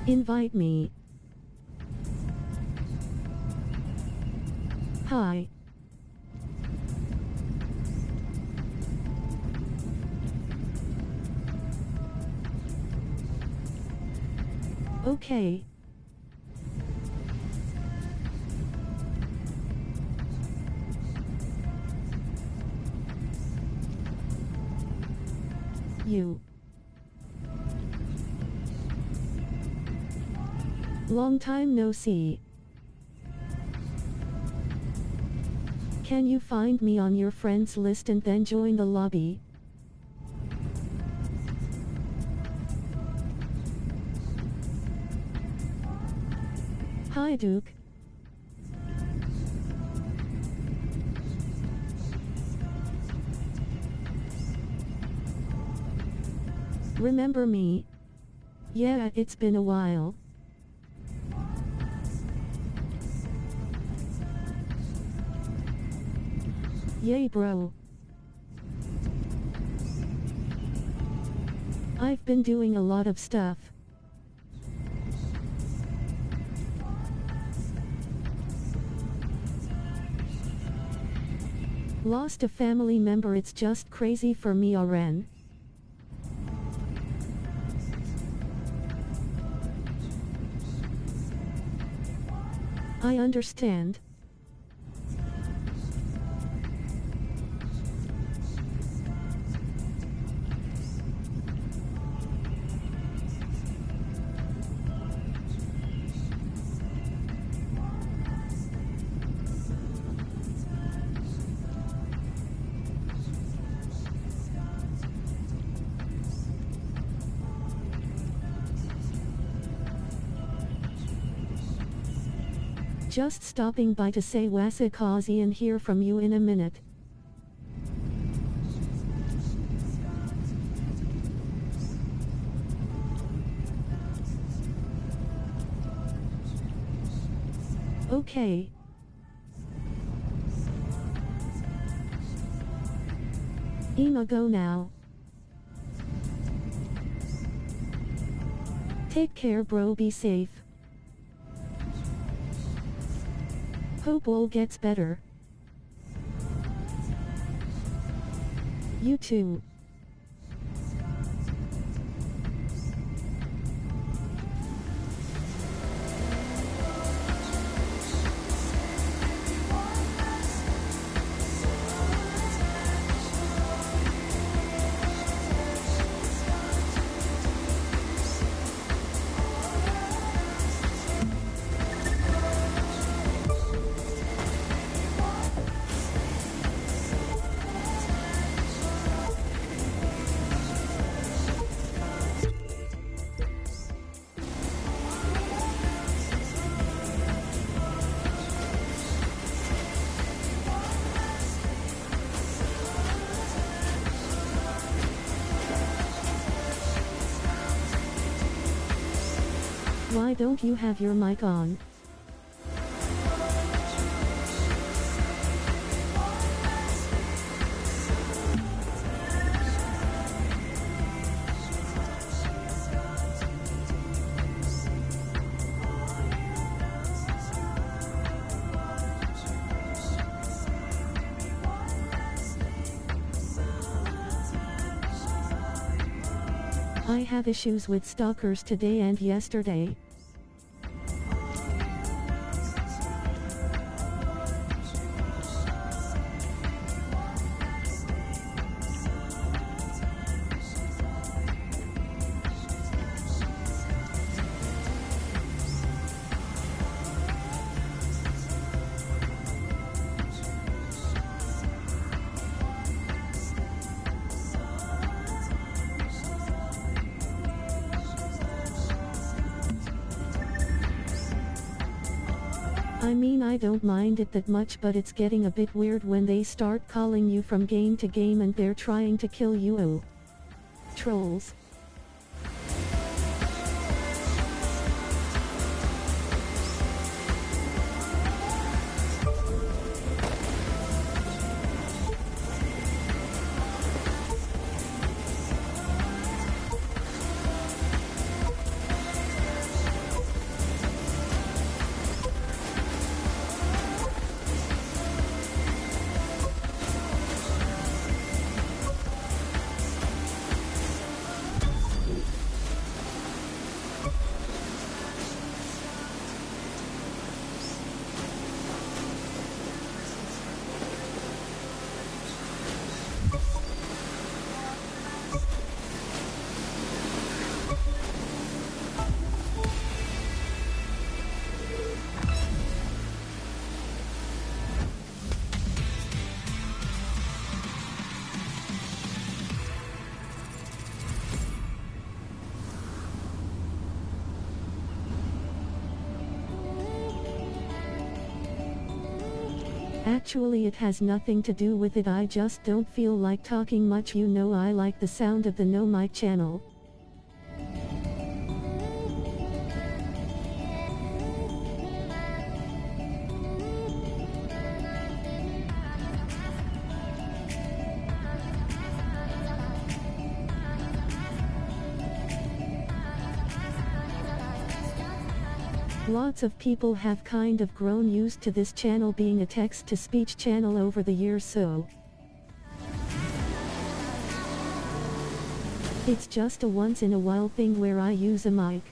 Invite me. Hi. Okay. You. Long time no see. Can you find me on your friends list and then join the lobby? Hi Duke. Remember me? Yeah, it's been a while. Yay bro. I've been doing a lot of stuff. Lost a family member, it's just crazy for me, Oren. I understand. Just stopping by to say wasikazi and hear from you in a minute. Okay. Ima, go now. Take care bro, be safe. Hope all gets better. You too. Why don't you have your mic on? I have issues with stalkers today and yesterday. I mean, I don't mind it that much, but it's getting a bit weird when they start calling you from game to game and they're trying to kill you. Oh. Trolls. Actually, it has nothing to do with it, I just don't feel like talking much, you know. I like the sound of the no mic channel. Lots of people have kind of grown used to this channel being a text-to-speech channel over the years, so it's just a once-in-a-while thing where I use a mic.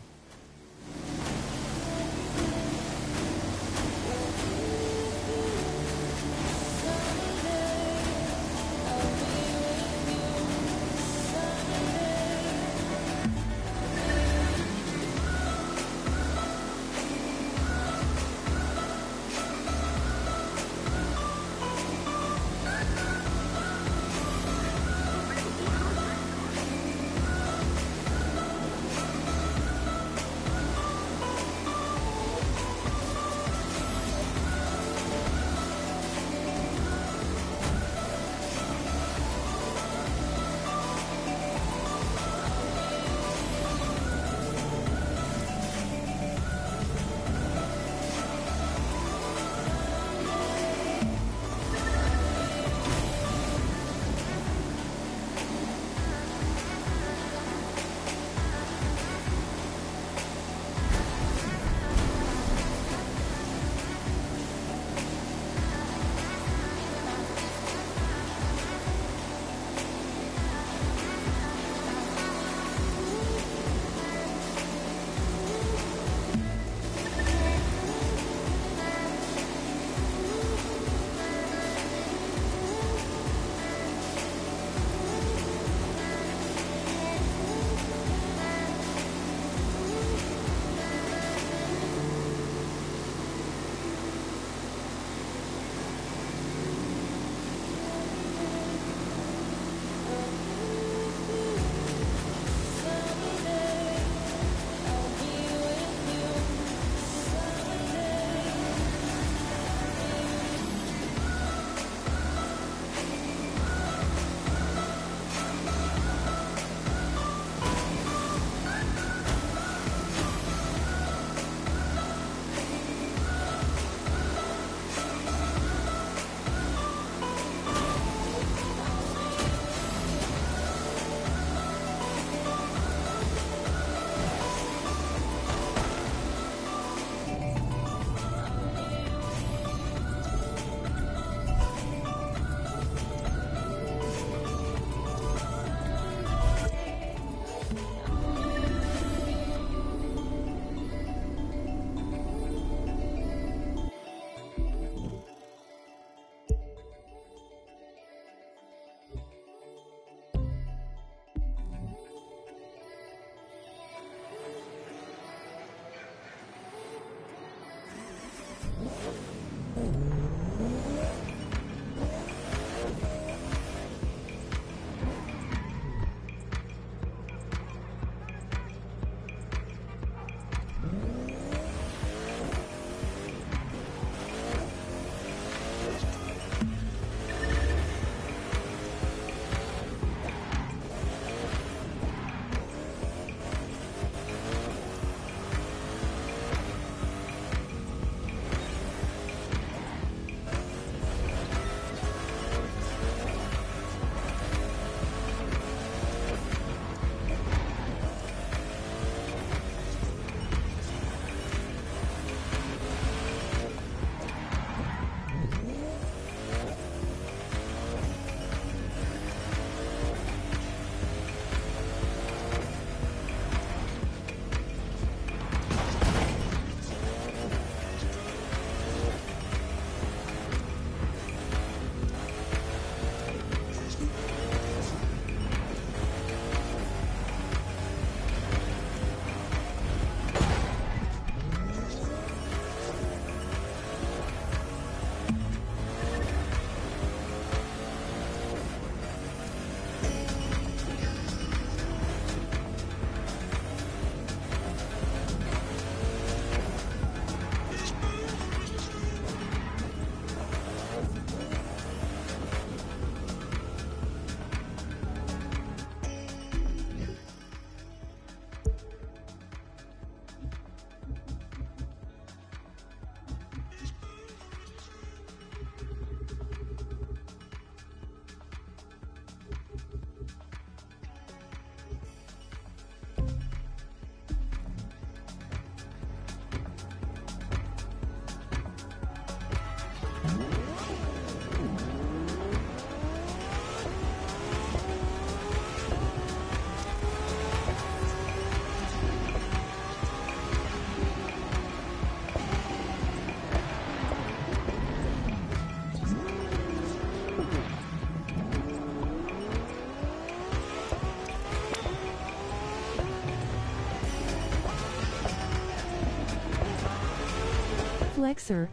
flexer.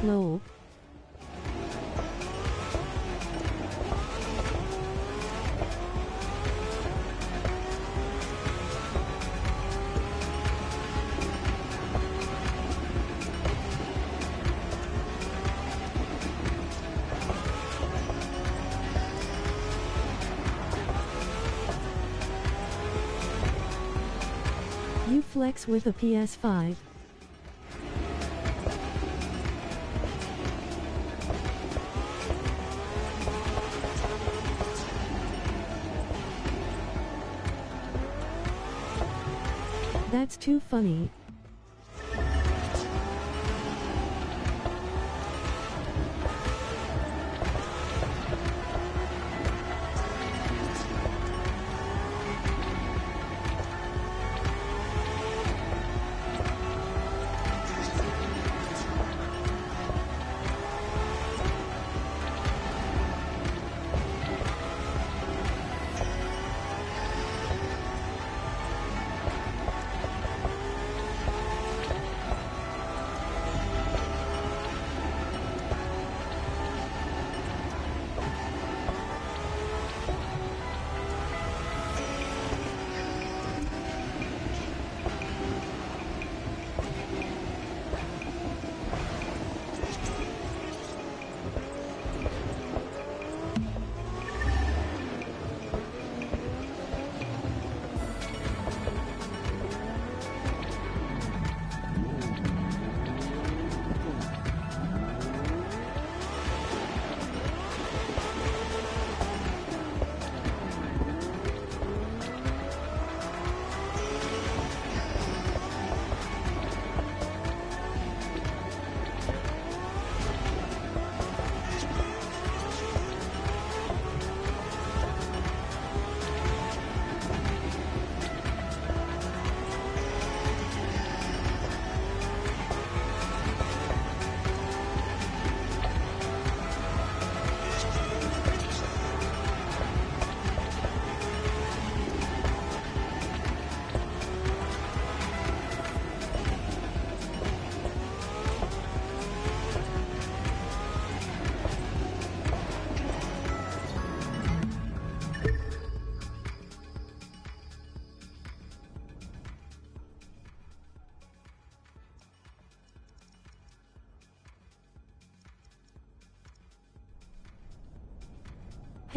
Low. You flex with a PS5. That's too funny.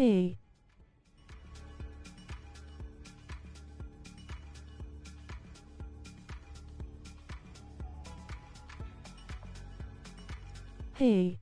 Hey. Hey.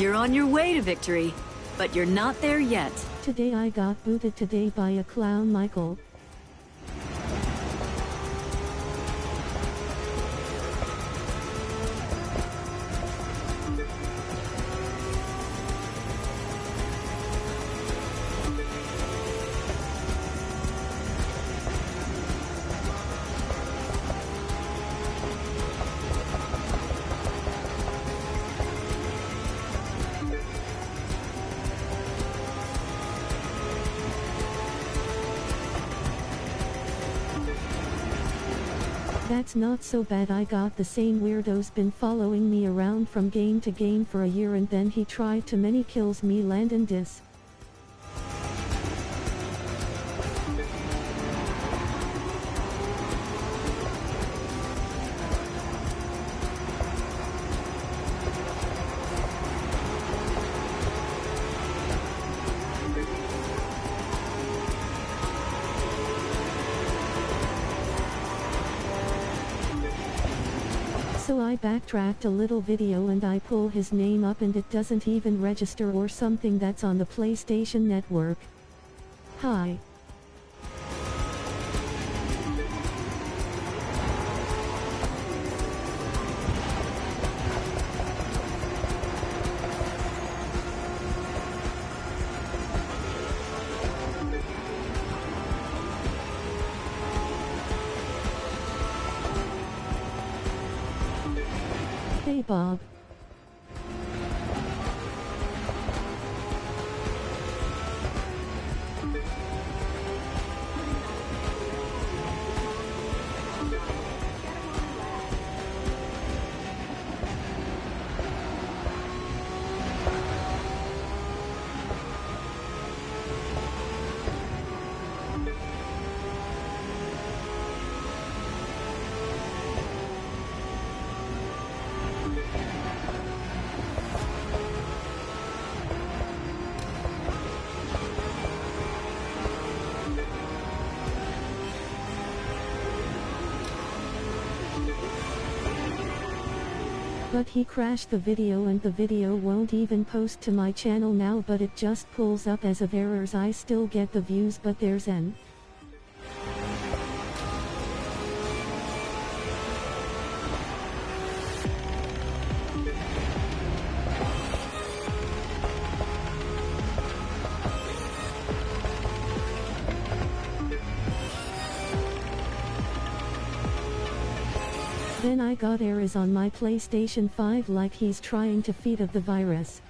You're on your way to victory, but you're not there yet. Today I got booted today by a clown, Michael. That's not so bad. I got the same weirdo's been following me around from game to game for a year, and then he tried to many kills me landin' dis. So I backtracked a little video and I pull his name up and it doesn't even register or something. That's on the PlayStation Network. Hi. Hey Bob. But he crashed the video and the video won't even post to my channel now, but it just pulls up as of errors. I still get the views, but there's an Then I got errors on my PlayStation 5 like he's trying to feed of the virus.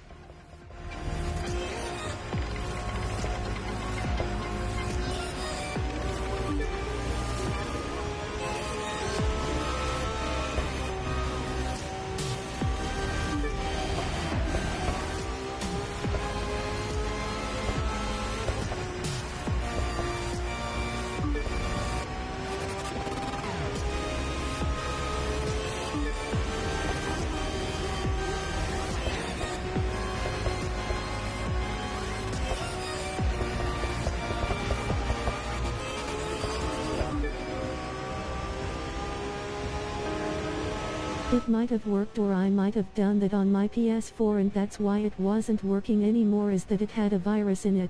It might have worked, or I might have done that on my PS4 and that's why it wasn't working anymore, is that it had a virus in it.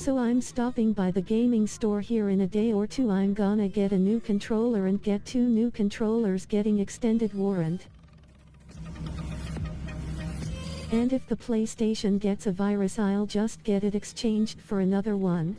So I'm stopping by the gaming store here in a day or two. I'm gonna get a new controller and get 2 new controllers getting extended warrant. And if the PlayStation gets a virus, I'll just get it exchanged for another one.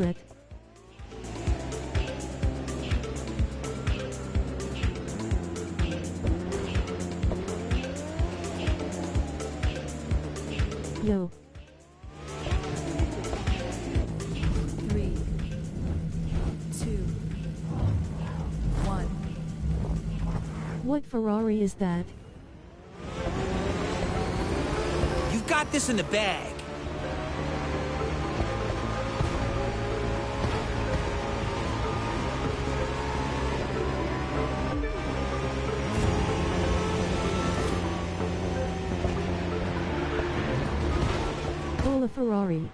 secret. Yo. 3, 2, 1. What Ferrari is that? You've got this in the bag. Ola Ferrari.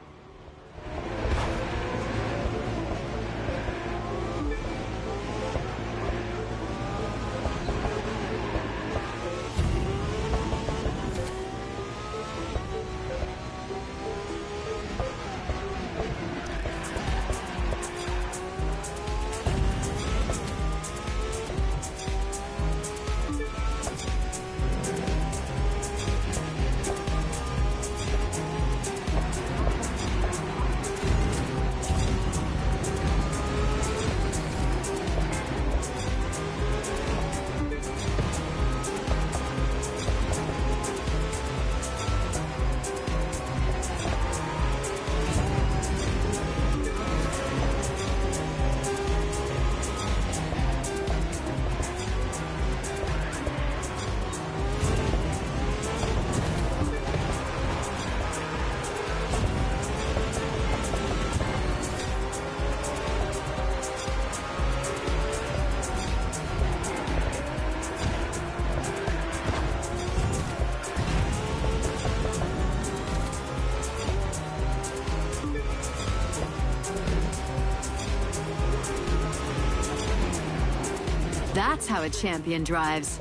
That's how a champion drives.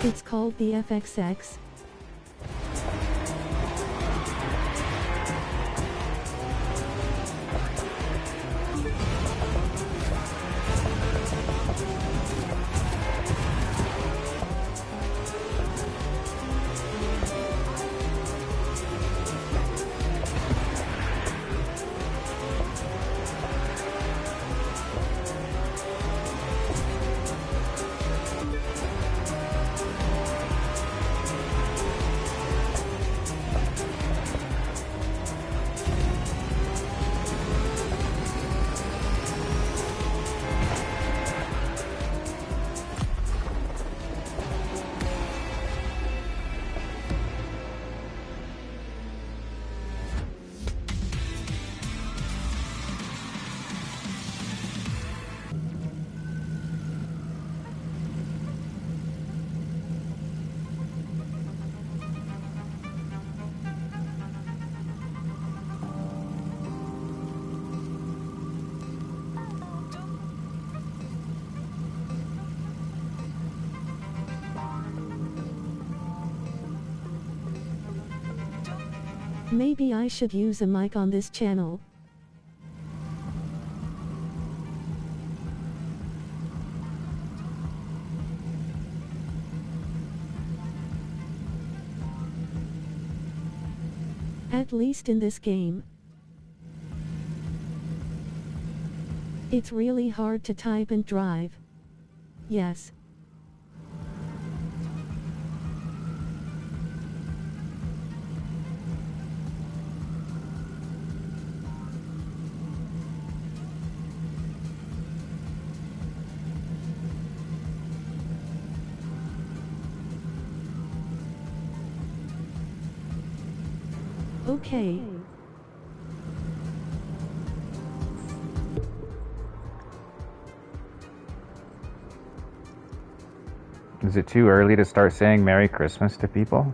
It's called the FXX. Maybe I should use a mic on this channel. At least in this game. It's really hard to type and drive. Yes. Okay. Is it too early to start saying Merry Christmas to people?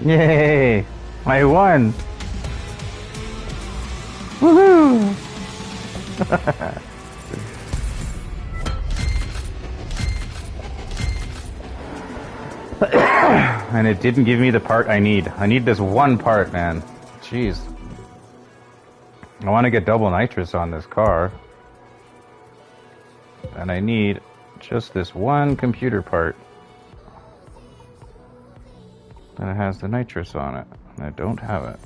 Yay! I won! Woohoo! And it didn't give me the part I need. I need this one part, man. Jeez. I want to get double nitrous on this car. And I need just this one computer part. And it has the nitrous on it. And I don't have it.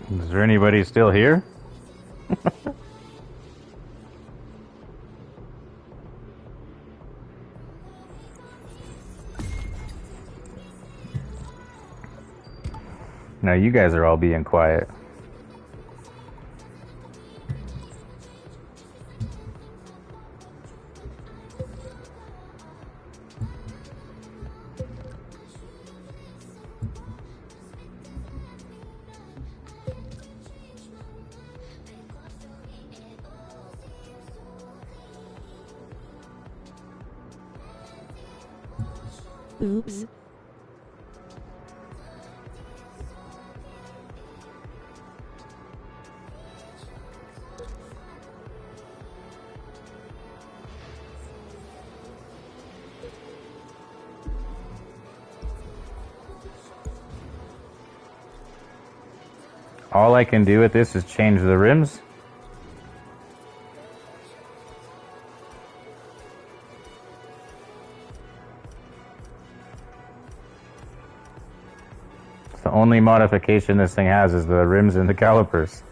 Is there anybody still here? Now you guys are all being quiet. Oops. All I can do with this is change the rims. The only modification this thing has is the rims and the calipers.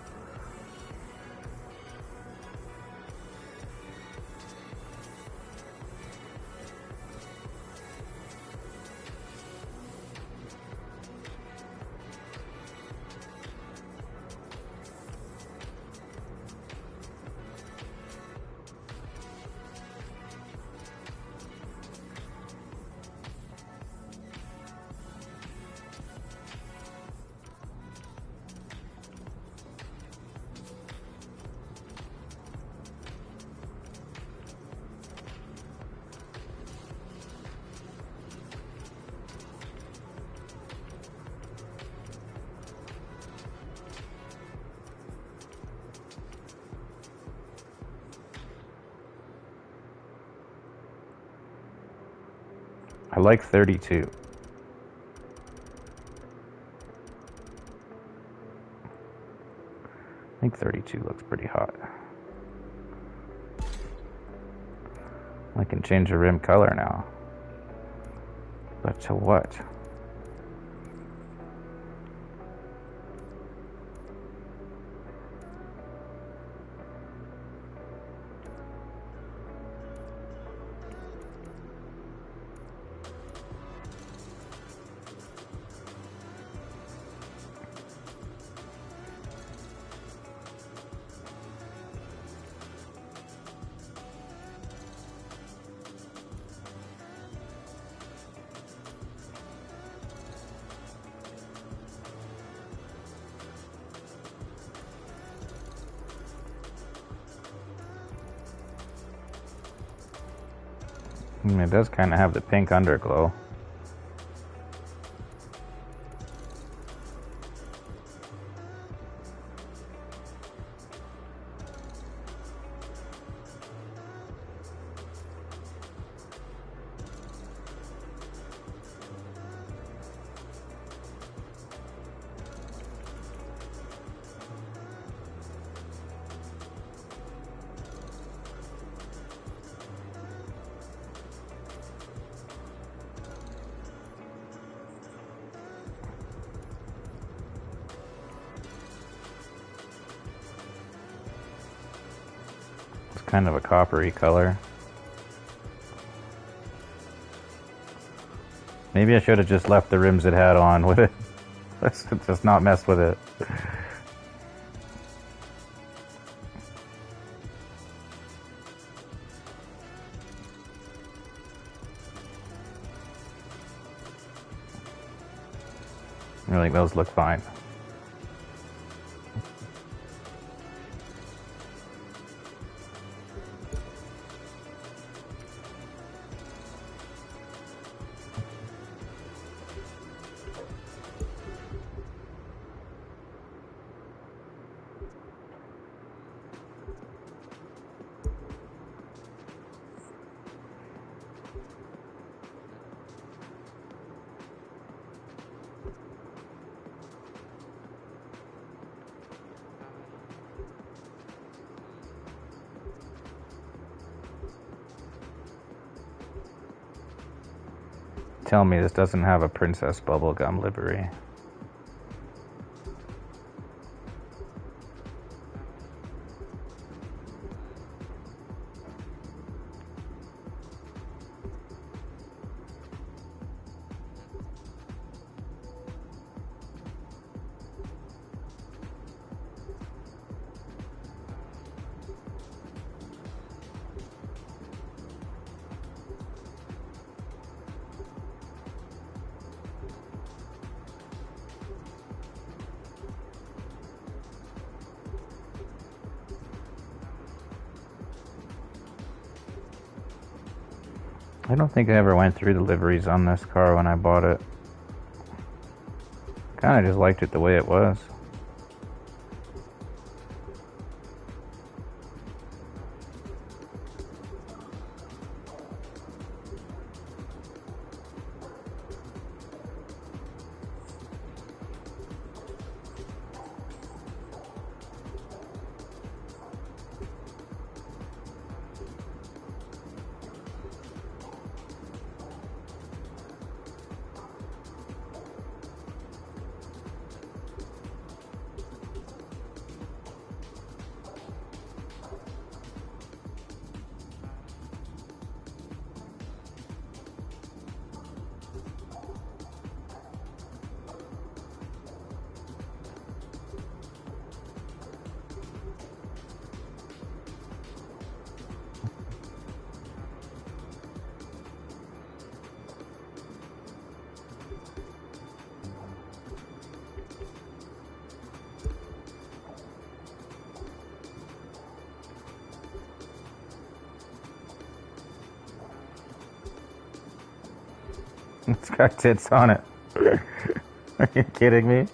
I like 32. I think 32 looks pretty hot. I can change the rim color now. But to what? It does kind of have the pink underglow. Kind of a coppery color. Maybe I should have just left the rims it had on with it. Let's just not mess with it. I think those look fine. Tell me this doesn't have a Princess Bubblegum livery. I don't think I ever went through the liveries on this car when I bought it. Kinda just liked it the way it was. It's got tits on it. Are you kidding me?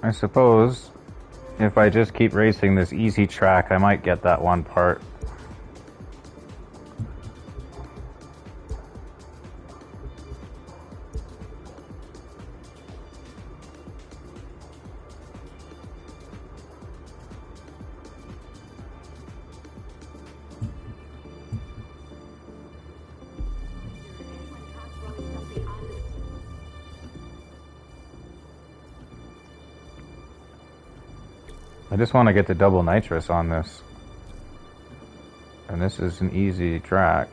I suppose if I just keep racing this easy track, I might get that one part. I just want to get the double nitrous on this. And this is an easy track.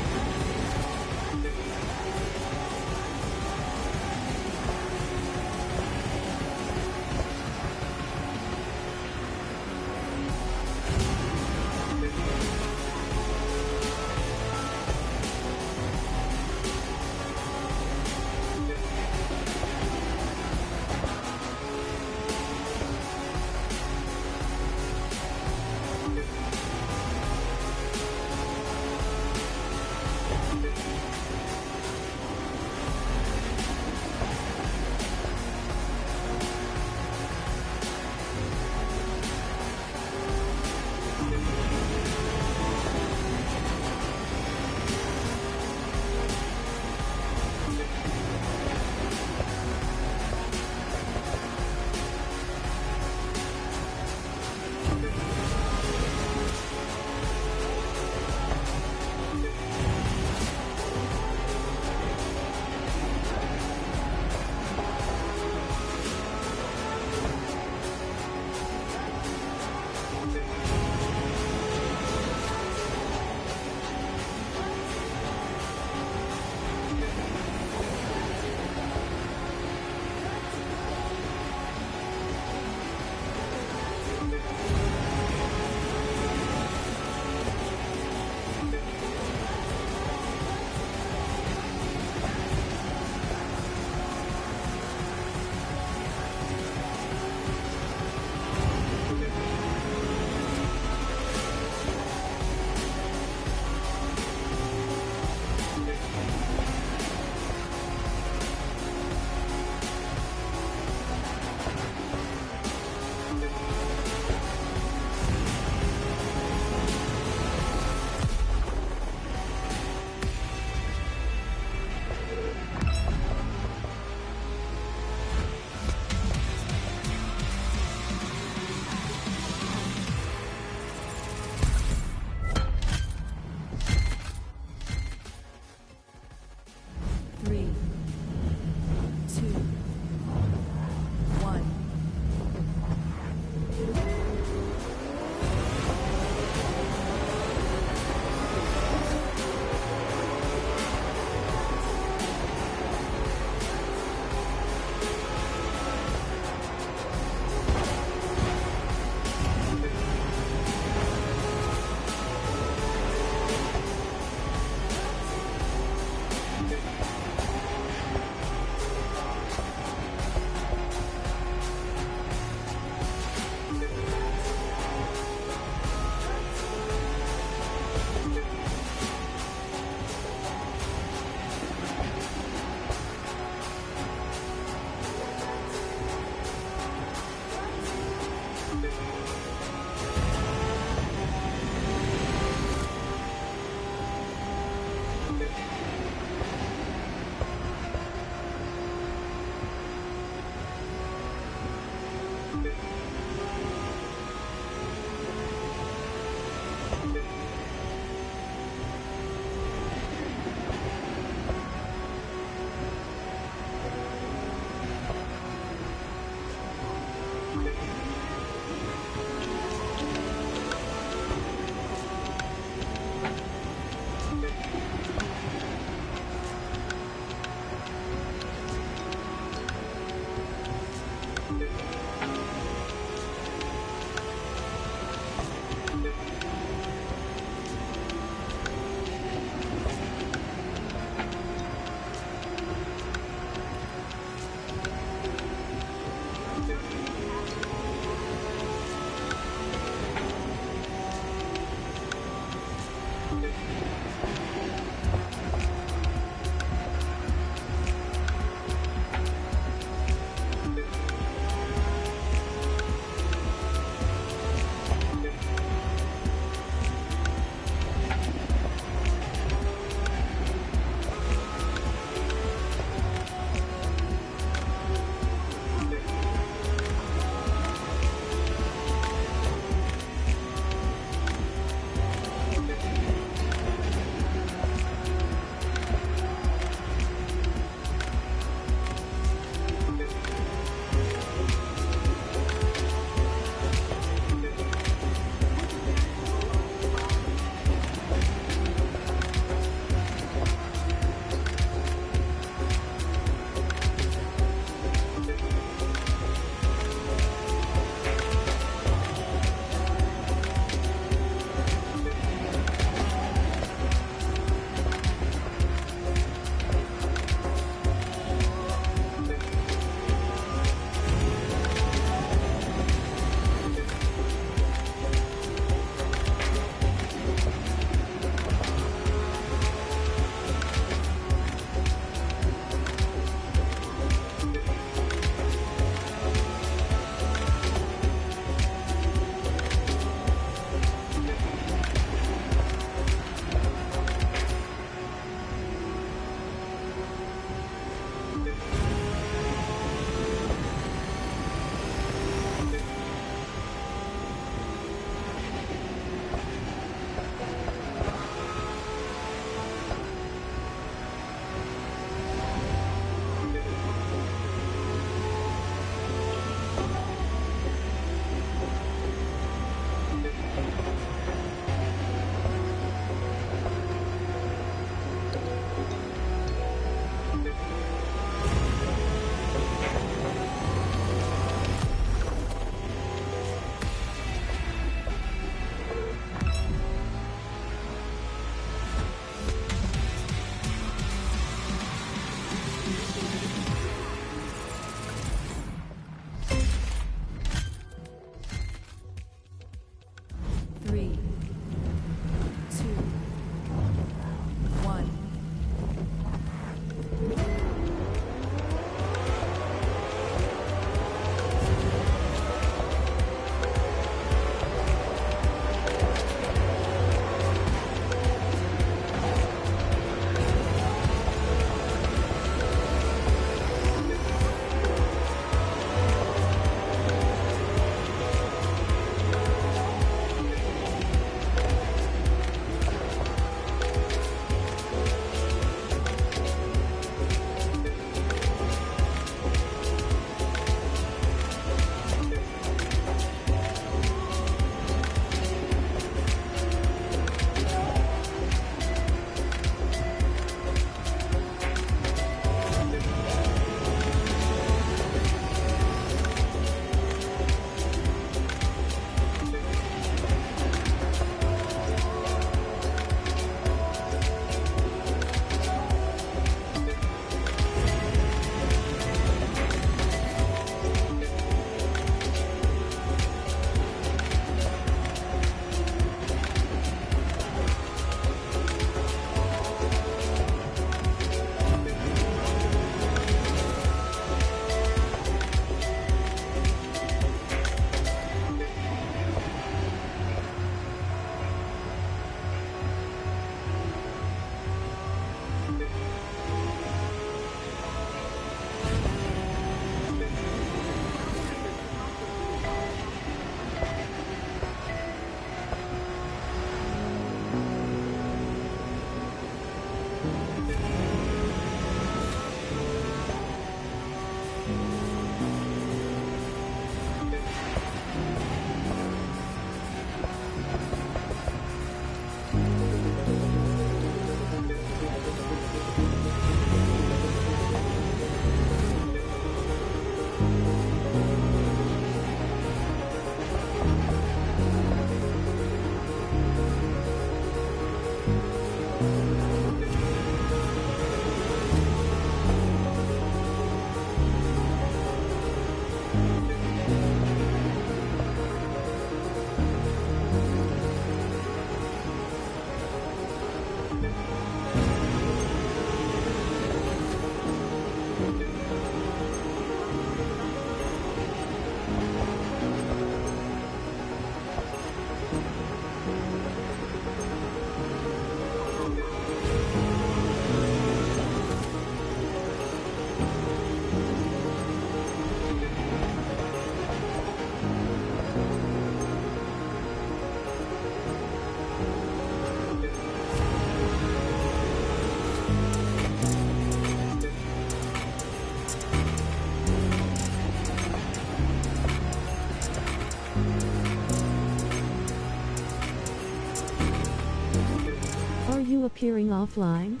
you appearing offline?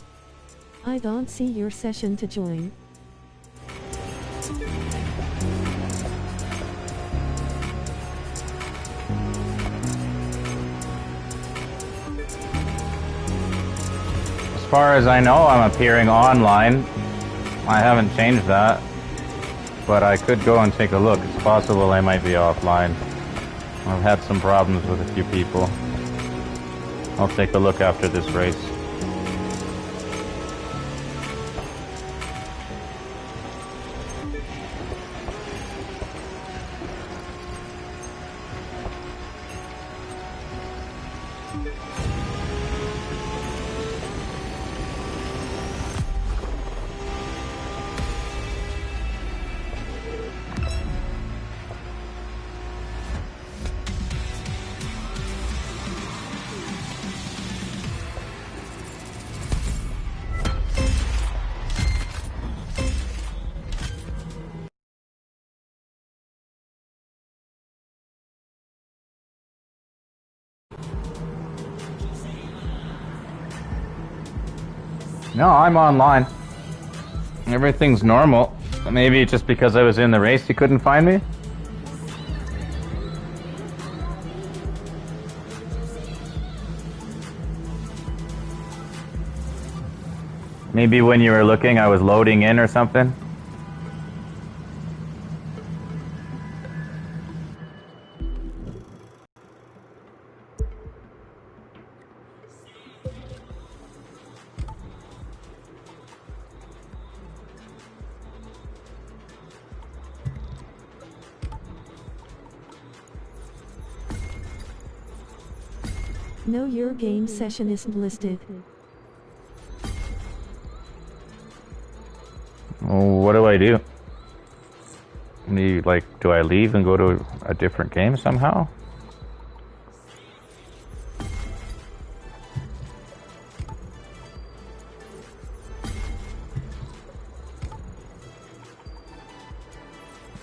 I don't see your session to join. As far as I know, I'm appearing online. I haven't changed that. But I could go and take a look. It's possible I might be offline. I've had some problems with a few people. I'll take a look after this race. No, I'm online. Everything's normal. Maybe just because I was in the race you couldn't find me? Maybe when you were looking I was loading in or something? No, your game session isn't listed. What do I do? Do I leave and go to a different game somehow?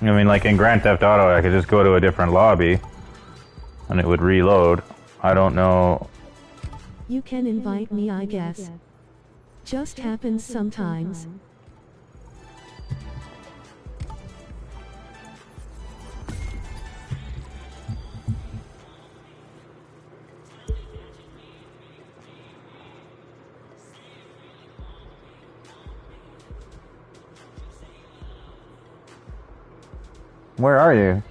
I mean, like in Grand Theft Auto, I could just go to a different lobby and it would reload. I don't know. You can invite me, I guess. Just happens sometimes. Where are you?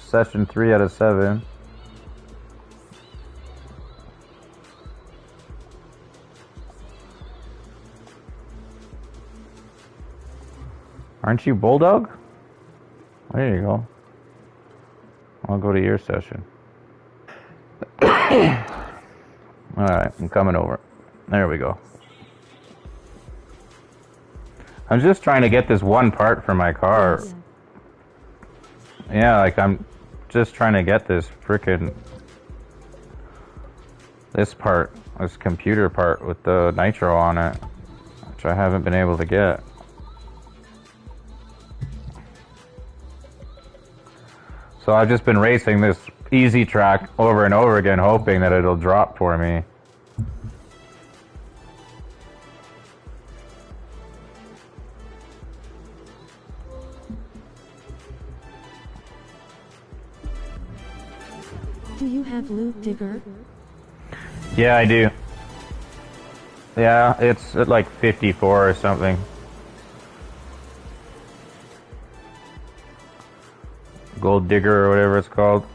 Session 3 out of 7. Aren't you Bulldog? There you go. I'll go to your session. Alright, I'm coming over. There we go. I'm just trying to get this one part for my car. Yeah, like I'm just trying to get this frickin' this part, this computer part with the nitro on it, which I haven't been able to get. So I've just been racing this easy track over and over again, hoping that it'll drop for me. Do you have Loot Digger? Yeah, I do. Yeah, it's at like 54 or something. Gold Digger or whatever it's called.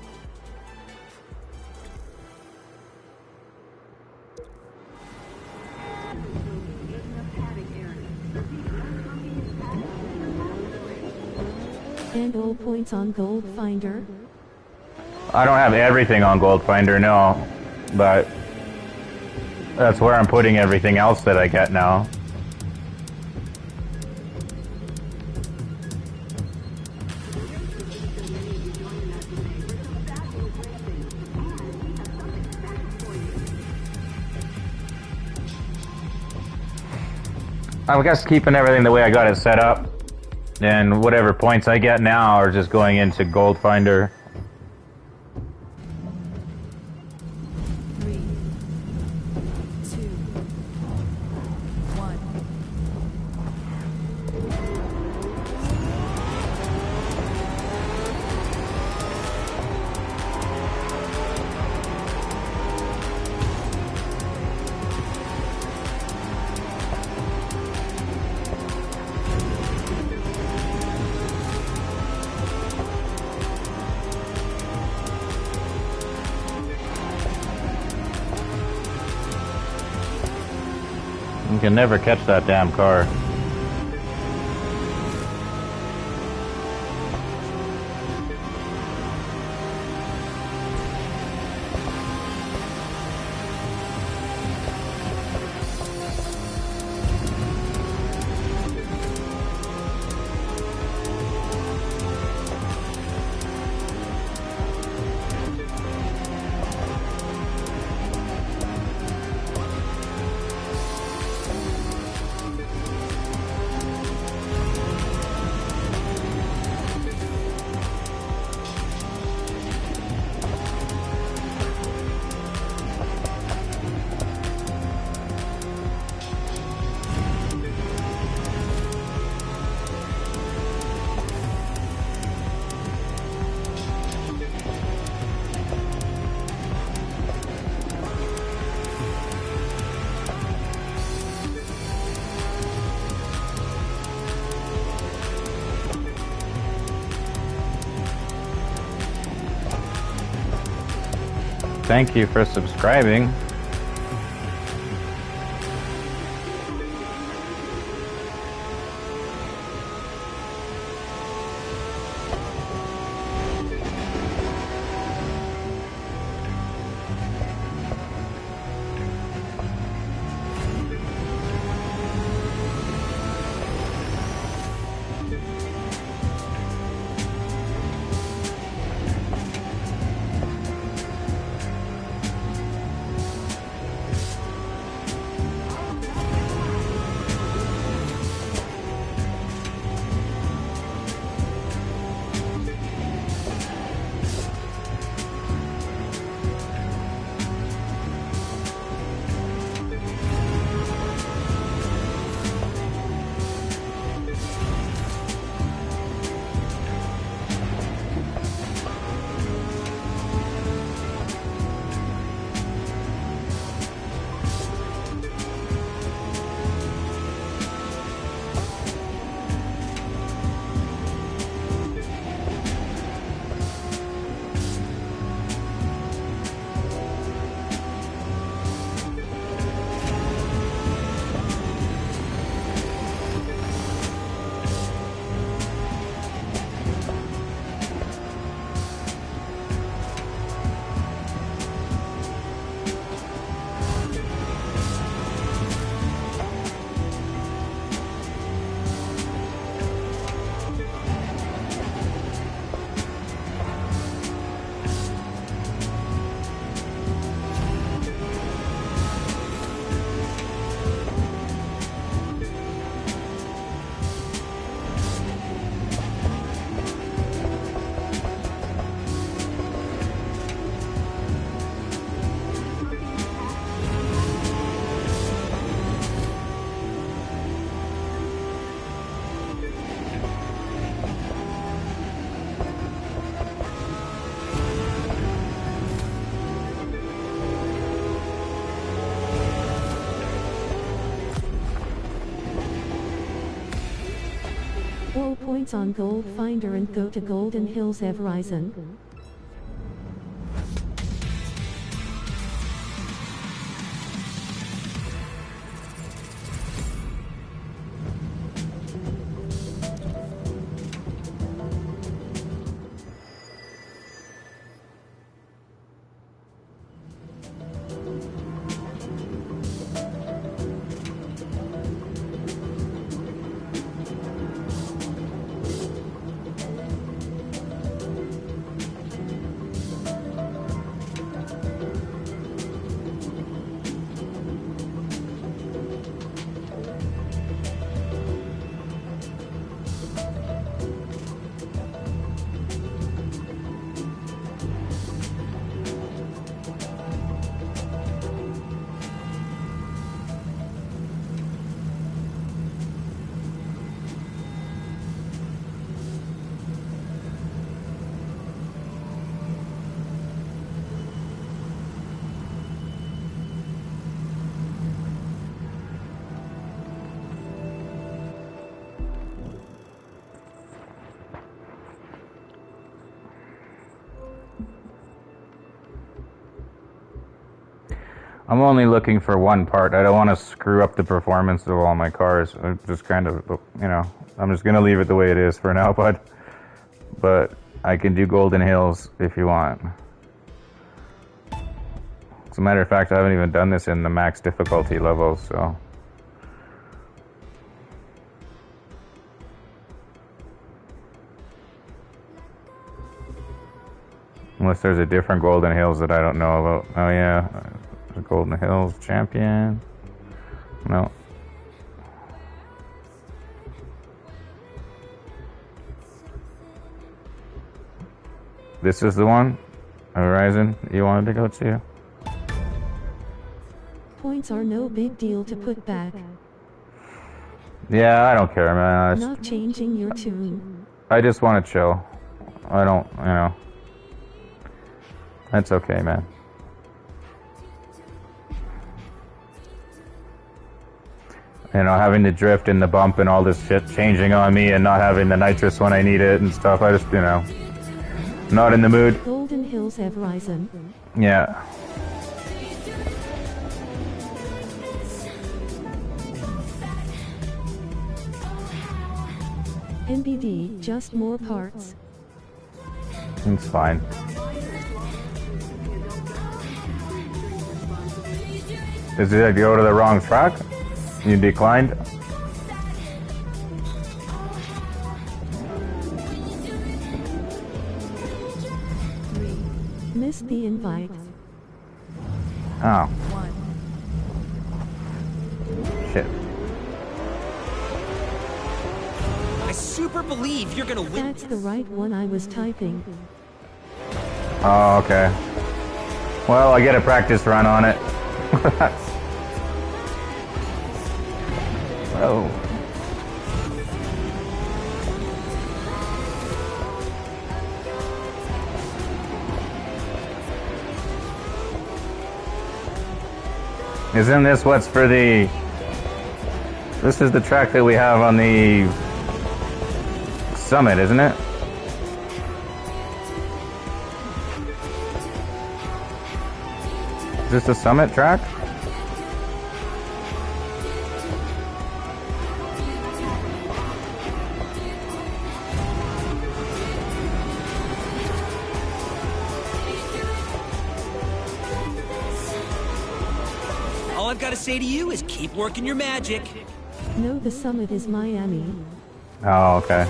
And all points on Gold Finder? I don't have everything on Gold Finder, no, but that's where I'm putting everything else that I get now. I guess keeping everything the way I got it set up, and whatever points I get now are just going into Gold Finder. can never catch that damn car. Thank you for subscribing. All points on Gold Finder and go to Golden Hills Verizon. I'm only looking for one part. I don't want to screw up the performance of all my cars. I just kind of, you know, I'm just going to leave it the way it is for now, bud. But I can do Golden Hills if you want. As a matter of fact, I haven't even done this in the max difficulty level, so... Unless there's a different Golden Hills that I don't know about. Oh yeah, the Golden Hills Champion. No. This is the one, Horizon, you wanted to go to? Points are no big deal to put back. Yeah, I don't care, man. Not changing your tune. I just want to chill. I don't, you know. That's okay, man. You know, having the drift and the bump and all this shit changing on me and not having the nitrous when I need it and stuff, I just, you know, not in the mood. Golden Hills have risen. Yeah. NBD, just more parts. It's fine. Did you go to the wrong track? You declined? Missed the invite. Oh. Shit. I super believe you're gonna win. That's the right one I was typing. Oh, okay. Well, I get a practice run on it. Oh. Isn't this what's for the... This is the track that we have on the summit, isn't it? Is this the summit track? All I've got to say to you is keep working your magic. No, the summit is Miami. Oh, okay.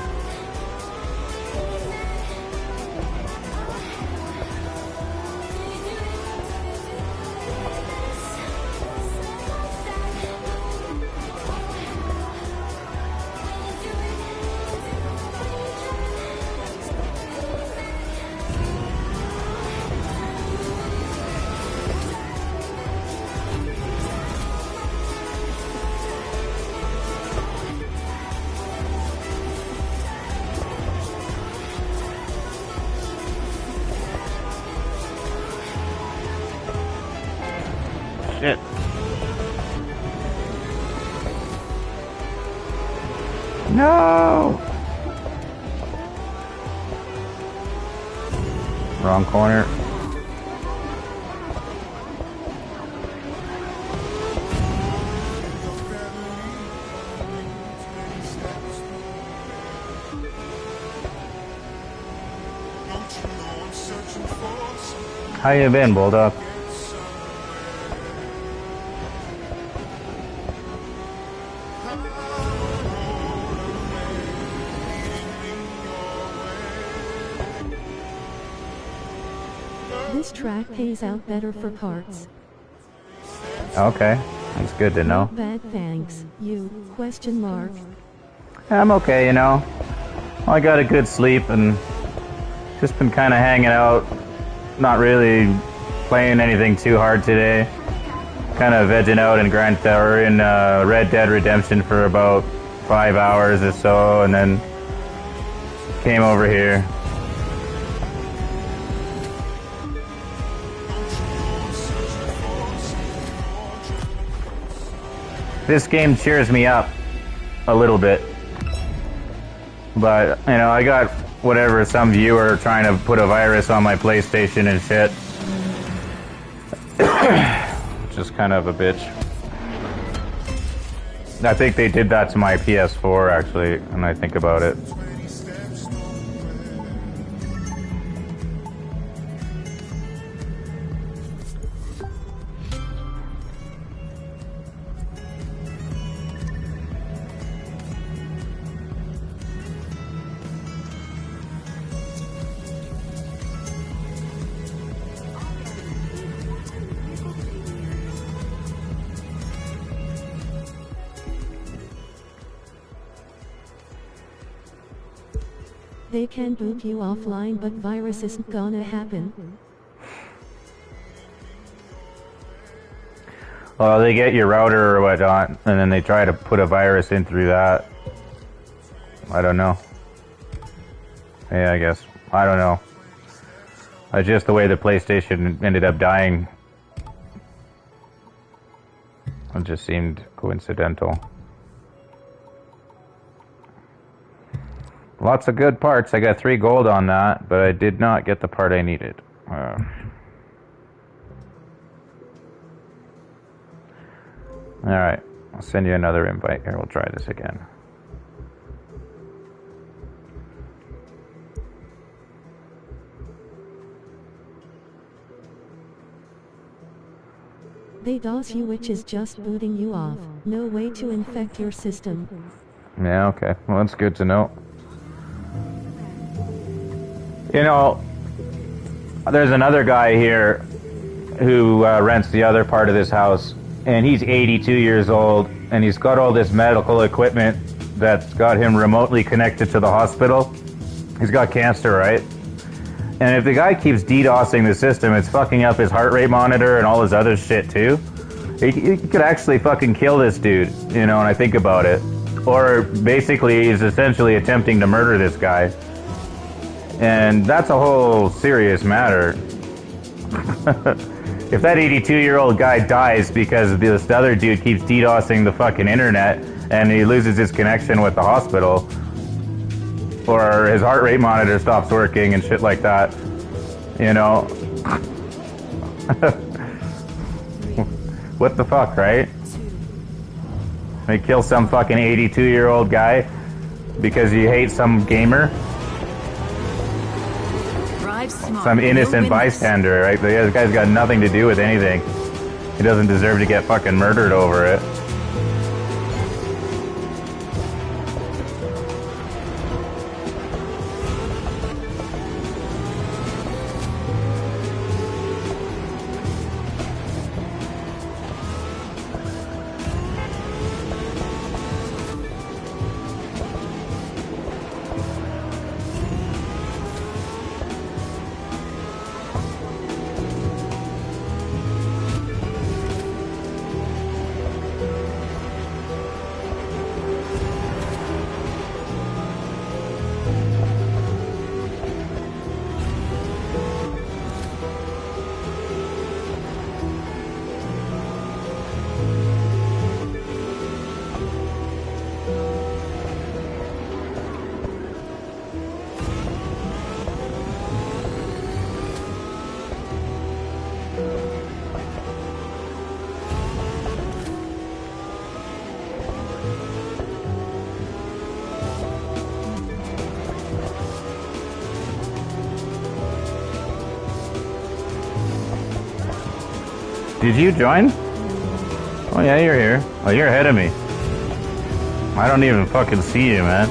Shit. No! Wrong corner. How you been, Bulldog? This track pays out better for parts. Okay, that's good to know. Not bad, thanks. You, question mark. I'm okay, you know. I got a good sleep and just been kind of hanging out. Not really playing anything too hard today. Kind of vegging out in Red Dead Redemption for about 5 hours or so, and then came over here. This game cheers me up a little bit, but you know, I got whatever, some viewer trying to put a virus on my PlayStation and shit. which is kind of a bitch. I think they did that to my PS4, actually, when I think about it. They can boot you offline, but virus isn't gonna happen. Well, they get your router or whatnot, and then they try to put a virus in through that. I don't know. Yeah, I guess. I don't know. It's just the way the PlayStation ended up dying. It just seemed coincidental. Lots of good parts. I got 3 gold on that, but I did not get the part I needed. Alright, I'll send you another invite here. We'll try this again. They DOS you, which is just booting you off. No way to infect your system. Yeah, okay. Well, that's good to know. You know, there's another guy here who rents the other part of this house, and he's 82 years old, and he's got all this medical equipment that's got him remotely connected to the hospital. He's got cancer, right? And if the guy keeps DDoSing the system, it's fucking up his heart rate monitor and all his other shit too. He could actually fucking kill this dude, you know, when I think about it. Or basically, he's essentially attempting to murder this guy. And that's a whole serious matter. If that 82-year-old guy dies because this other dude keeps DDoSing the fucking internet and he loses his connection with the hospital, or his heart rate monitor stops working and shit like that, you know, what the fuck, right? They kill some fucking 82-year-old guy because you hate some gamer? Some innocent bystander, right? The other guy's got nothing to do with anything. He doesn't deserve to get fucking murdered over it. Did you join? Oh yeah, you're here. Oh, you're ahead of me. I don't even fucking see you, man.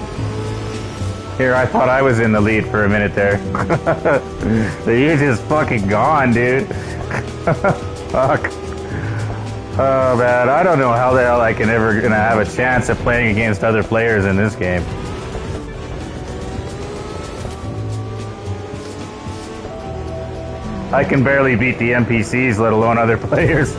Here, I thought I was in the lead for a minute there. You're just fucking gone, dude. Fuck. Oh man, I don't know how the hell I can ever gonna have a chance of playing against other players in this game. I can barely beat the NPCs, let alone other players.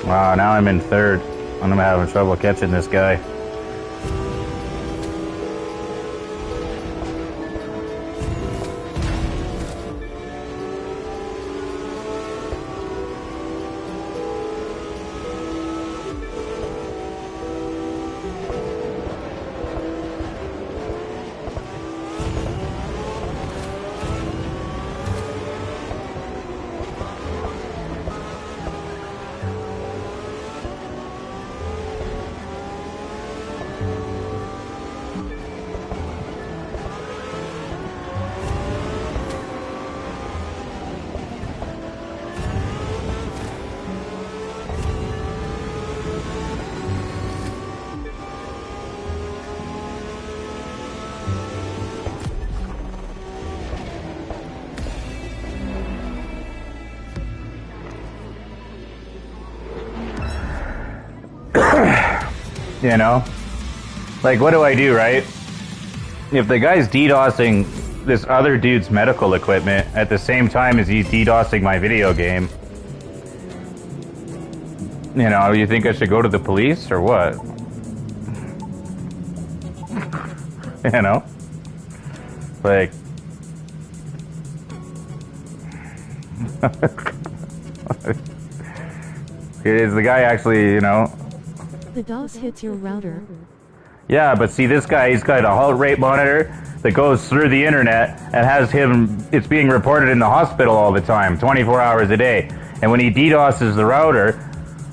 Wow, now I'm in third. I'm having trouble catching this guy. You know? Like, what do I do, right? If the guy's DDoSing this other dude's medical equipment at the same time as he's DDoSing my video game, you know, you think I should go to the police or what? You know? Like... Is the guy actually, you know... The DOS hits your router. Yeah, but see, this guy, he's got a heart rate monitor that goes through the internet and has him, it's being reported in the hospital all the time, 24 hours a day. And when he DDoSes the router,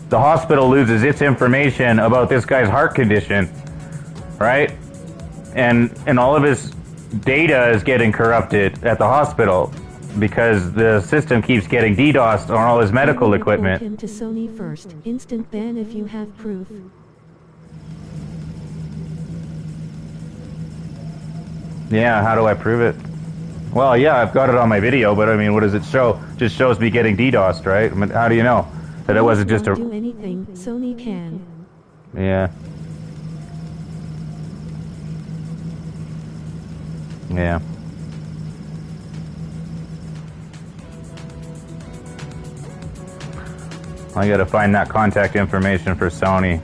the hospital loses its information about this guy's heart condition, right? And all of his data is getting corrupted at the hospital because the system keeps getting DDoSed on all his medical equipment. Report him to Sony first. Instant ban if you have proof. Yeah, how do I prove it? Well, yeah, I've got it on my video, but I mean, what does it show? Just shows me getting DDoSed, right? I mean, how do you know that it wasn't just a... do anything, Sony can. Yeah. Yeah. I gotta find that contact information for Sony.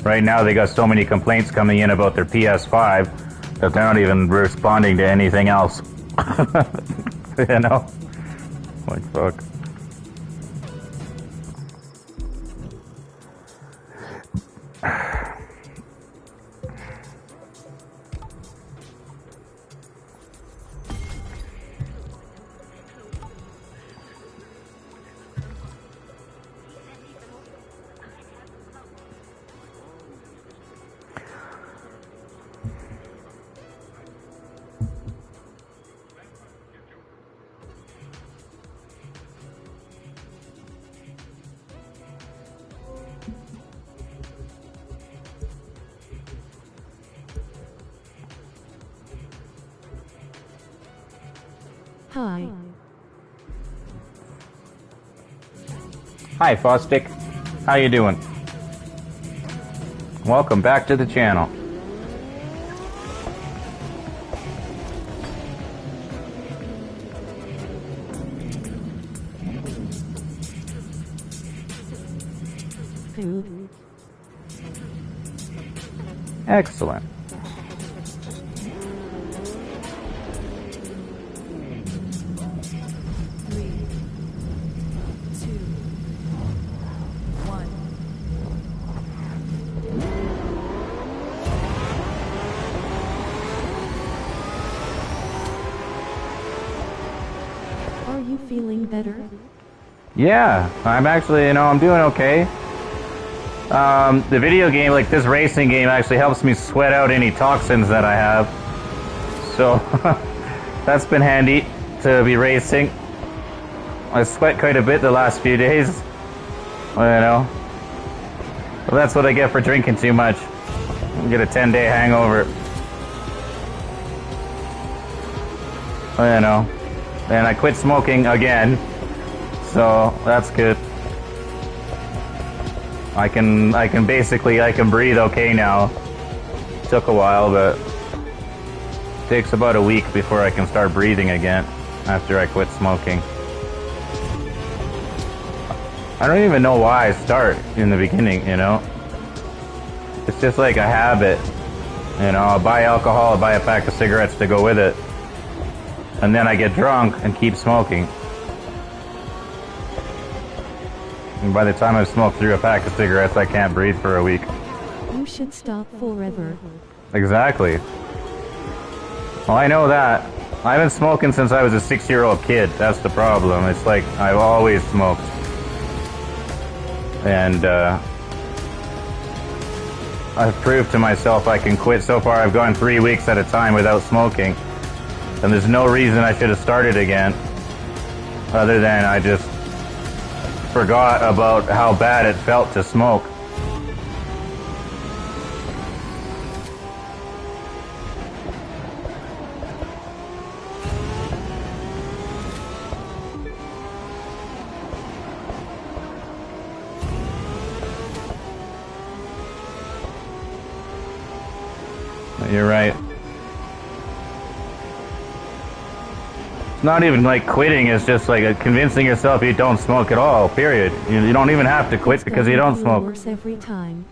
Right now they got so many complaints coming in about their PS5 that they're not even responding to anything else. You know? Like, fuck. Hi. Hi, Fostic. How you doing? Welcome back to the channel. Who? Excellent. Are you feeling better? Yeah, I'm actually, you know, I'm doing okay. The video game, like this racing game, actually helps me sweat out any toxins that I have. So, that's been handy to be racing. I sweat quite a bit the last few days. Well, you know. Well, that's what I get for drinking too much. I get a 10-day hangover. Well, you know. And I quit smoking again. So, that's good. I can breathe okay now. Took a while, but it takes about a week before I can start breathing again after I quit smoking. I don't even know why I start in the beginning, you know? It's just like a habit. You know, I'll buy alcohol, I'll buy a pack of cigarettes to go with it. And then I get drunk and keep smoking. And by the time I've smoked through a pack of cigarettes, I can't breathe for a week. You should stop forever. Exactly. Well, I know that. I've been smoking since I was a 6-year-old kid. That's the problem. It's like, I've always smoked. And, I've proved to myself I can quit. So far, I've gone 3 weeks at a time without smoking. And there's no reason I should have started again. Other than I just forgot about how bad it felt to smoke. You're right. It's not even like quitting, it's just like convincing yourself you don't smoke at all, period. You don't even have to quit because you don't smoke. Worse every time.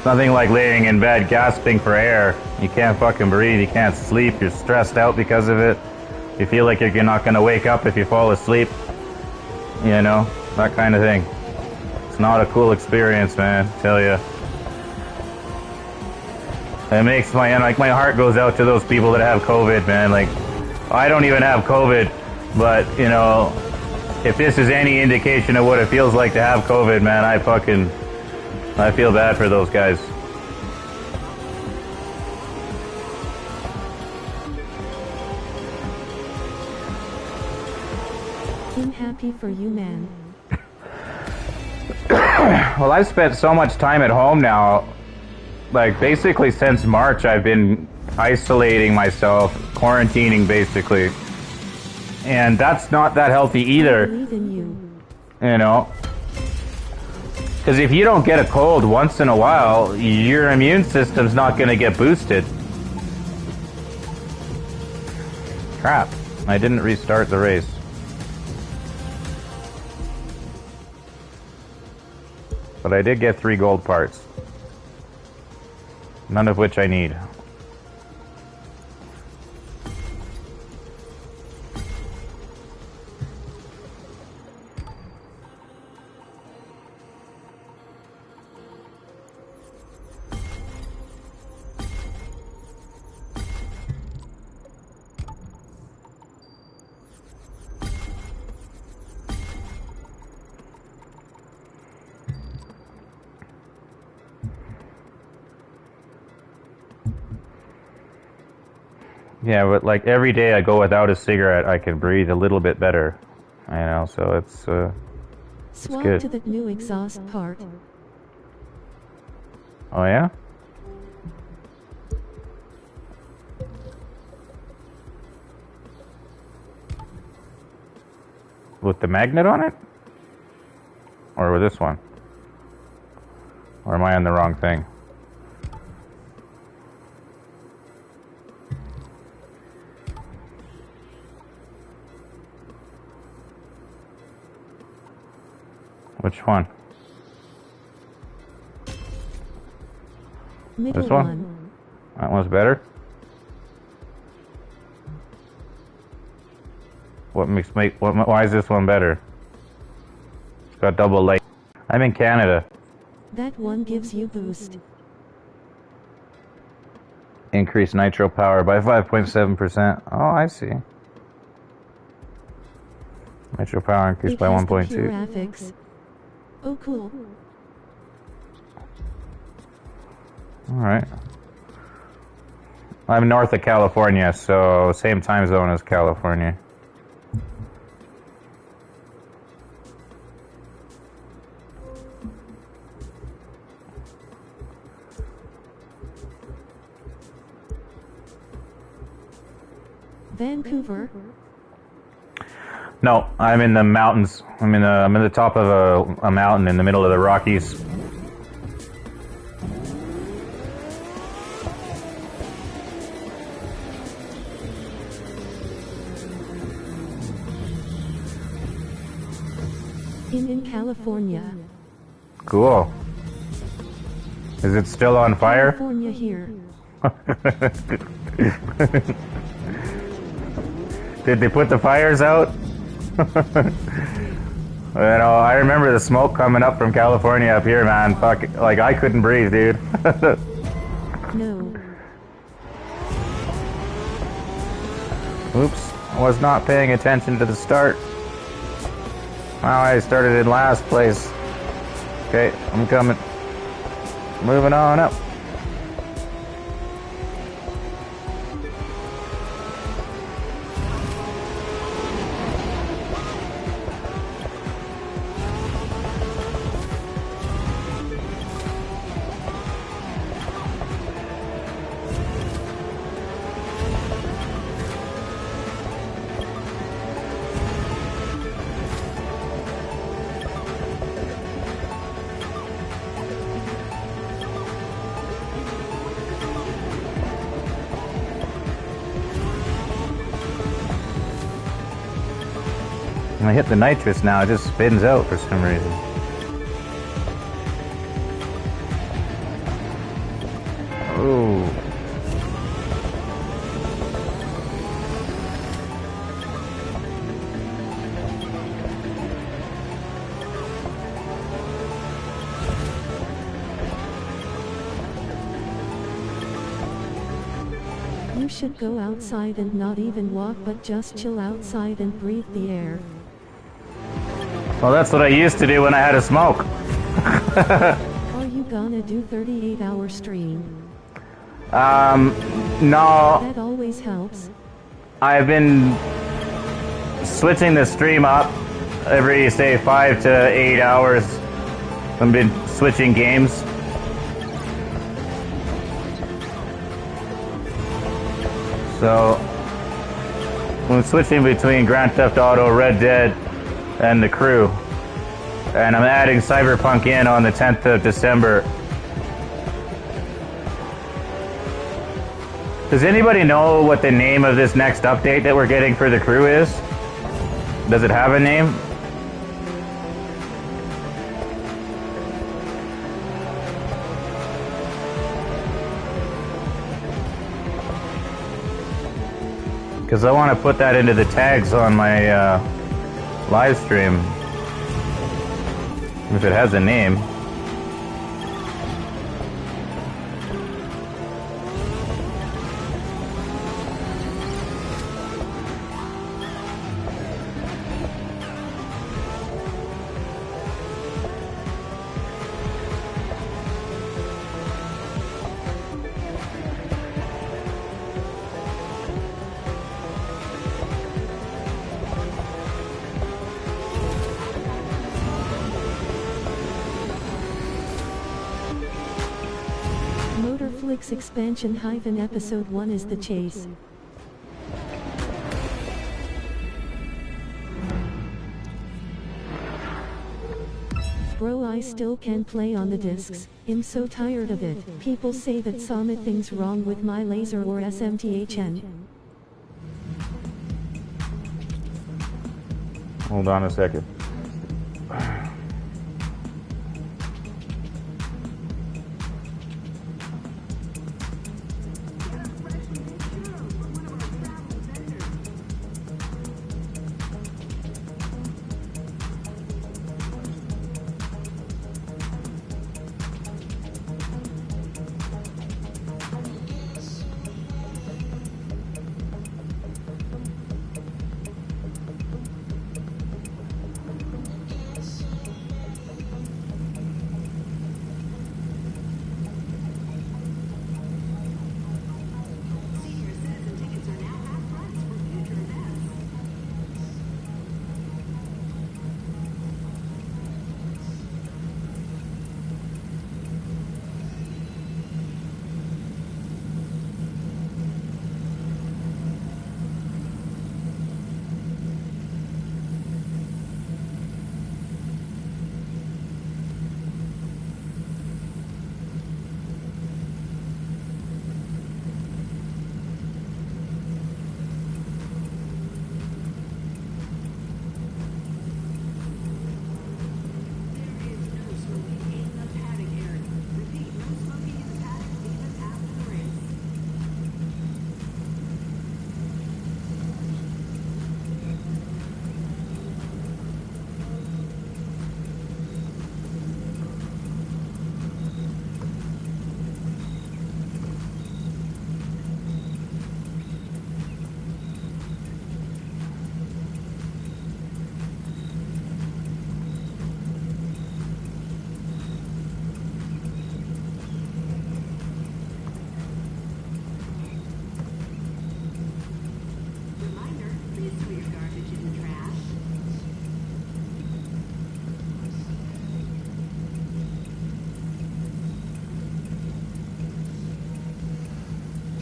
Nothing like laying in bed gasping for air. You can't fucking breathe, you can't sleep, you're stressed out because of it. You feel like you're not gonna wake up if you fall asleep. You know, that kind of thing. It's not a cool experience, man, I tell you. It makes my heart goes out to those people that have COVID, man. Like, I don't even have COVID, but you know, if this is any indication of what it feels like to have COVID, man, I feel bad for those guys. I'm happy for you, man. Well, I've spent so much time at home now. Like, basically since March, I've been isolating myself, quarantining, basically. And that's not that healthy either. I believe in you. You know? Because if you don't get a cold once in a while, your immune system's not going to get boosted. Crap. I didn't restart the race. But I did get 3 gold parts. None of which I need. Yeah, but like every day I go without a cigarette, I can breathe a little bit better. You know, so it's Swap good. to the new exhaust part. Oh yeah? With the magnet on it? Or with this one? Or am I on the wrong thing? Which one? Middle This one? That one's better? Why is this one better? It's got double light. I'm in Canada. That one gives you boost. Increase nitro power by 5.7%. Oh, I see. Nitro power increased by 1.2. Graphics. Oh, cool. Alright. I'm north of California, so same time zone as California. Vancouver. No, I'm in the mountains. I'm in the top of a mountain in the middle of the Rockies. In California. Cool. Is it still on fire? California here. Did they put the fires out? You know, I remember the smoke coming up from California up here, man. Fuck, like I couldn't breathe, dude. No. Oops, I was not paying attention to the start. Wow, I started in last place. Okay, I'm coming. Moving on up. When I hit the nitrous now, it just spins out for some reason. Ooh. You should go outside and not even walk, but just chill outside and breathe the air. Well, that's what I used to do when I had a smoke. Are you gonna do 38-hour stream? No. That always helps. I've been switching the stream up every, say, 5 to 8 hours. I've been switching games. So, I'm switching between Grand Theft Auto, Red Dead, and The Crew. And I'm adding Cyberpunk in on the 10th of December. Does anybody know what the name of this next update that we're getting for The Crew is? Does it have a name? Because I want to put that into the tags on my live stream. If it has a name. MOTORFlix expansion - episode 1 is the chase. Bro, I still can play on the discs. I'm so tired of it. People say that something's wrong with my laser or SMTHN. Hold on a second.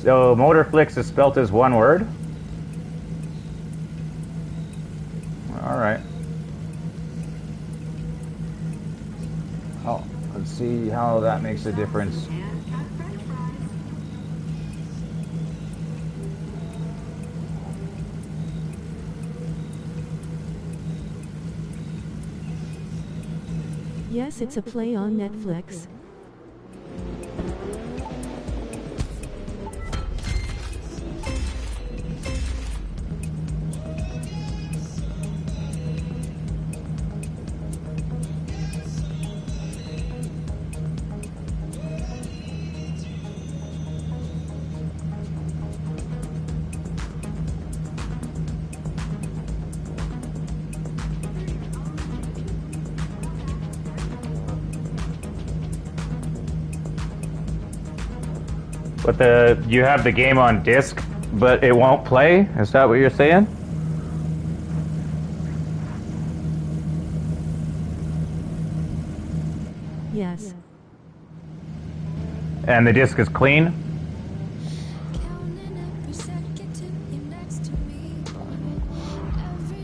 So MOTORFlix is spelt as one word? Alright. Oh, let's see how that makes a difference. Yes, it's a play on Netflix. But you have the game on disc, but it won't play? Is that what you're saying? Yes. And the disc is clean?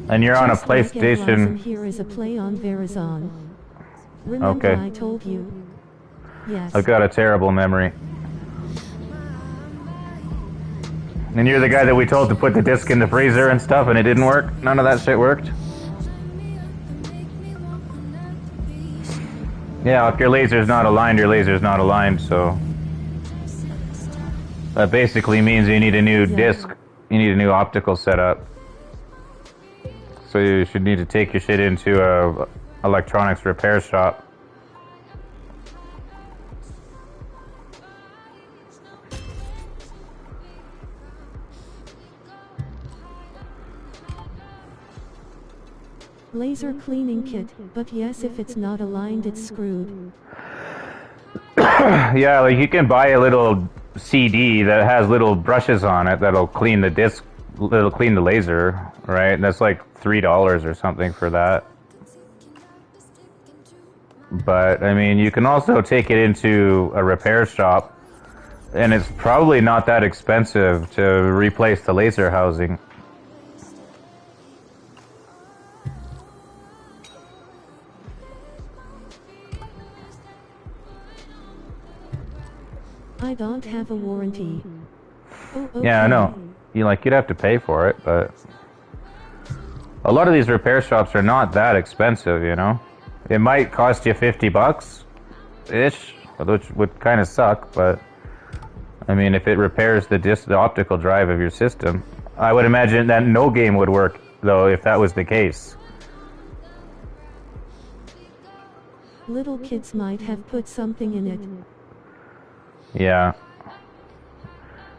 And you're on a Just like PlayStation. here is a play on Verizon. Remember Okay. I told you? Yes. I've got a terrible memory. And you're the guy that we told to put the disc in the freezer and stuff, and it didn't work? None of that shit worked? Yeah, if your laser's not aligned, so... That basically means you need a new disc. You need a new optical setup. So you should need to take your shit into a electronics repair shop. Laser cleaning kit, but yes, if it's not aligned, it's screwed. Yeah, like you can buy a little CD that has little brushes on it that'll clean the disc, that'll clean the laser, right? And that's like $3 or something for that. But, I mean, you can also take it into a repair shop, and it's probably not that expensive to replace the laser housing. I don't have a warranty. Oh, okay. Yeah, I know. You'd have to pay for it, but a lot of these repair shops are not that expensive, you know? It might cost you $50-ish, which would kind of suck, but I mean, if it repairs the optical drive of your system, I would imagine that no game would work, though, if that was the case. Little kids might have put something in it. Yeah.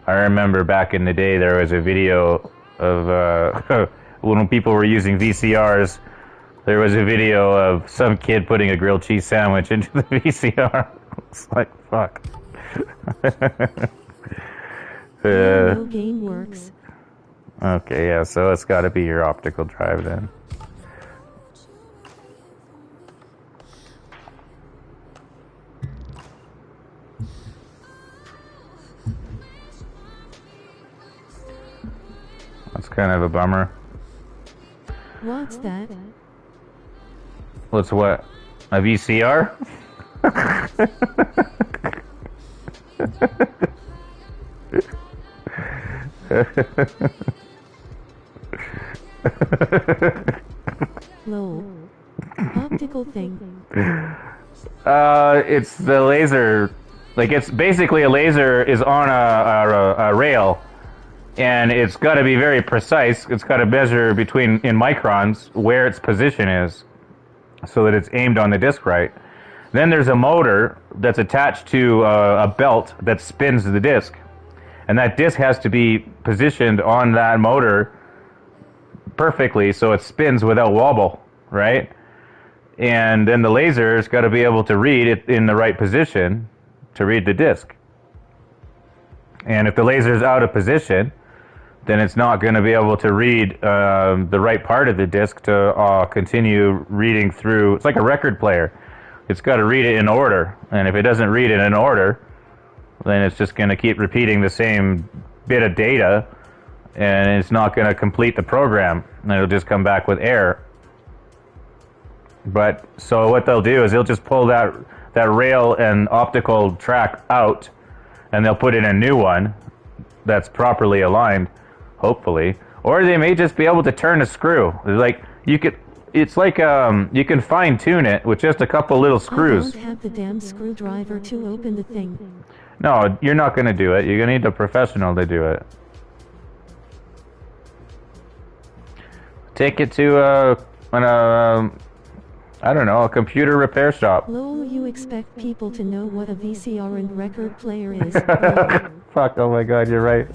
I remember back in the day there was a video of when people were using VCRs, there was a video of some kid putting a grilled cheese sandwich into the VCR. It's like, fuck. No game works. Okay, yeah, so it's got to be your optical drive then. That's kind of a bummer. What's that? What's what? A VCR? Lol. Optical thing. It's the laser. Like, it's basically a laser is on a rail. And it's got to be very precise. It's got to measure in microns where its position is so that it's aimed on the disc right. Then there's a motor that's attached to a belt that spins the disc. And that disc has to be positioned on that motor perfectly so it spins without wobble, right? And then the laser's got to be able to read it in the right position to read the disc. And if the laser's out of position, then it's not going to be able to read the right part of the disc to continue reading through. It's like a record player. It's got to read it in order. And if it doesn't read it in order, then it's just going to keep repeating the same bit of data, and it's not going to complete the program. And it'll just come back with error. But so what they'll do is they'll just pull that rail and optical track out, and they'll put in a new one that's properly aligned, hopefully. Or they may just be able to turn a screw. Like, you could, It's like you can fine tune it with just a couple little screws. I don't have the damn screwdriver to open the thing. No, you're not gonna do it. You're gonna need a professional to do it. Take it to I don't know, a computer repair shop. Lol, you expect people to know what a VCR and record player is. Fuck, oh my god, you're right.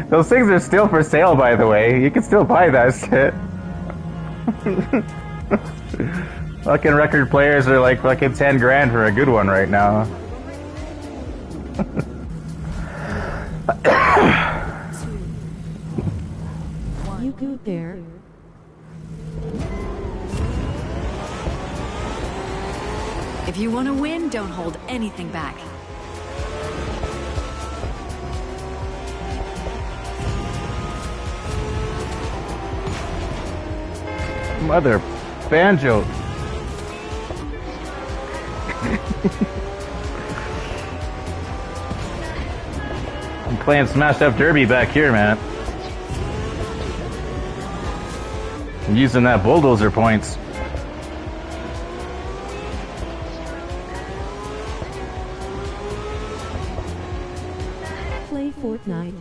Those things are still for sale, by the way. You can still buy that shit. Fucking record players are like fucking 10 grand for a good one right now. You good there? If you want to win, don't hold anything back. Mother banjo. I'm playing Smash Up Derby back here, man. I'm using that bulldozer points. Play Fortnite.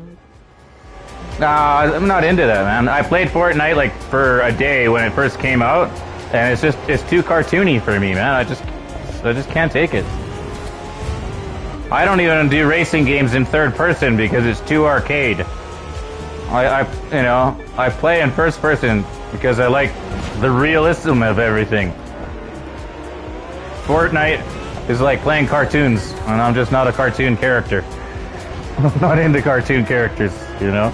Nah, I'm not into that, man. I played Fortnite like for a day when it first came out, and it's too cartoony for me, man. I just can't take it. I don't even do racing games in third person because it's too arcade. I play in first person because I like the realism of everything. Fortnite is like playing cartoons, and I'm just not a cartoon character. I'm not into cartoon characters, you know?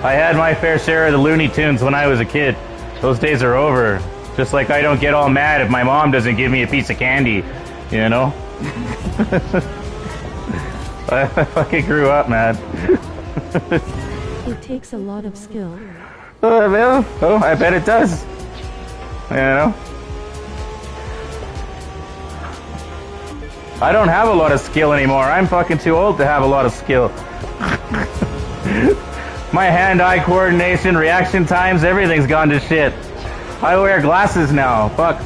I had my fair share of the Looney Tunes when I was a kid. Those days are over. Just like I don't get all mad if my mom doesn't give me a piece of candy, you know? I fucking grew up, man. It takes a lot of skill. Oh, I bet it does. You know? I don't have a lot of skill anymore. I'm fucking too old to have a lot of skill. My hand-eye coordination, reaction times, everything's gone to shit. I wear glasses now. Fuck.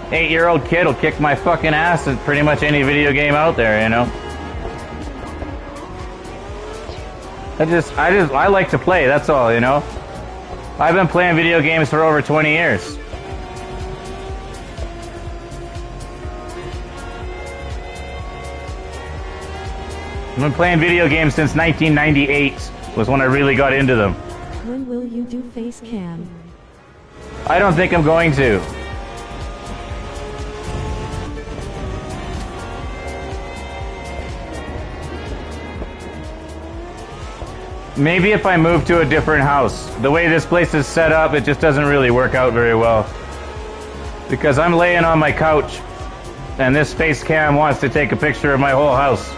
8-year-old kid will kick my fucking ass at pretty much any video game out there, you know? I like to play, that's all, you know? I've been playing video games for over 20 years. I've been playing video games since 1998 was when I really got into them. When will you do face cam? I don't think I'm going to. Maybe if I move to a different house. The way this place is set up, it just doesn't really work out very well. Because I'm laying on my couch, and this face cam wants to take a picture of my whole house.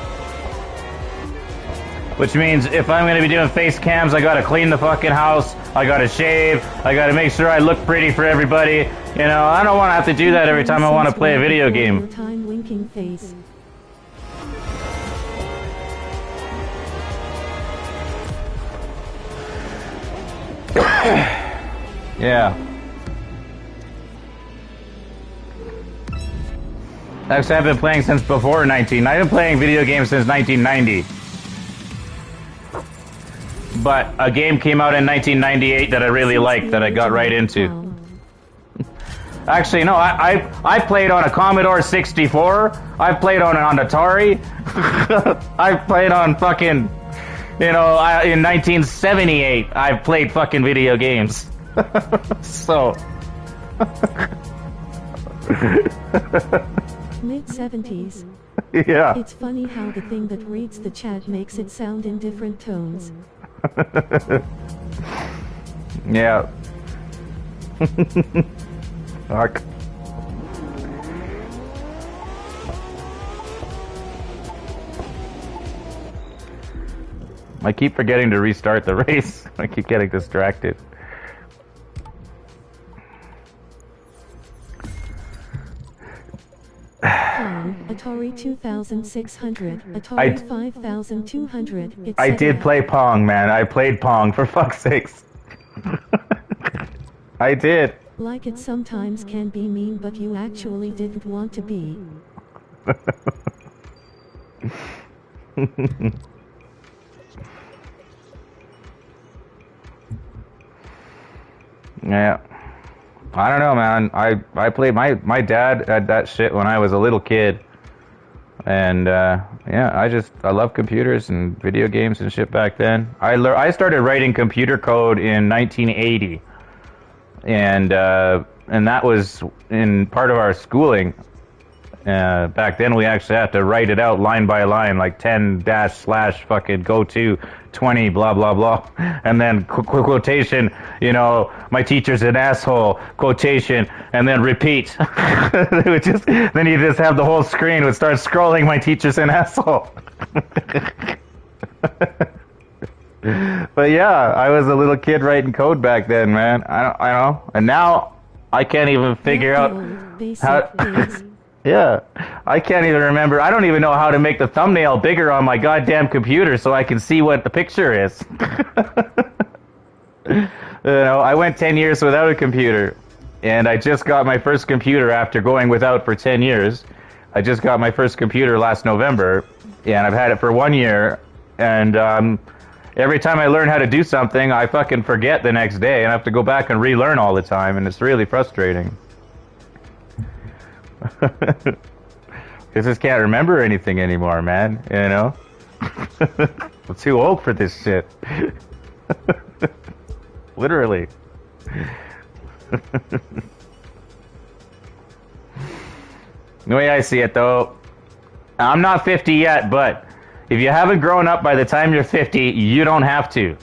Which means if I'm going to be doing face cams, I gotta clean the fucking house, I gotta shave, I gotta make sure I look pretty for everybody. You know, I don't want to have to do that every time I want to play a video game. Time winking face. Yeah. Actually, I've been playing since before 19. I've been playing video games since 1990. But a game came out in 1998 that I really liked, that I got right into. Actually, no, I played on a Commodore 64. I played on an Atari. I played on fucking, you know, in 1978, I played fucking video games. So. Mid-70s. Yeah. It's funny how the thing that reads the chat makes it sound in different tones. Yeah. Fuck. I keep forgetting to restart the race. I keep getting distracted. Atari 2600, Atari 5200, etc. I did play Pong, man. I played Pong, for fuck's sakes. I did. Like it sometimes can be mean, but you actually didn't want to be. Yeah. I don't know, man. I played, my dad had that shit when I was a little kid. And, yeah, I love computers and video games and shit back then. I started writing computer code in 1980. And that was in part of our schooling. Back then we actually had to write it out line by line, like 10 dash slash fucking go to 20 blah blah blah, and then quotation, you know, my teacher's an asshole, quotation, and then repeat. Then you just have the whole screen would start scrolling, my teacher's an asshole. But yeah, I was a little kid writing code back then, man. I know, and now I can't even figure out how. Yeah, I can't even remember. I don't even know how to make the thumbnail bigger on my goddamn computer so I can see what the picture is. You know, I went 10 years without a computer, and I just got my first computer after going without for 10 years. I just got my first computer last November, and I've had it for 1 year, and every time I learn how to do something, I fucking forget the next day, and I have to go back and relearn all the time, and it's really frustrating. I just can't remember anything anymore, man, you know? I'm too old for this shit. Literally. The way I see it, though, I'm not 50 yet, but if you haven't grown up by the time you're 50, you don't have to.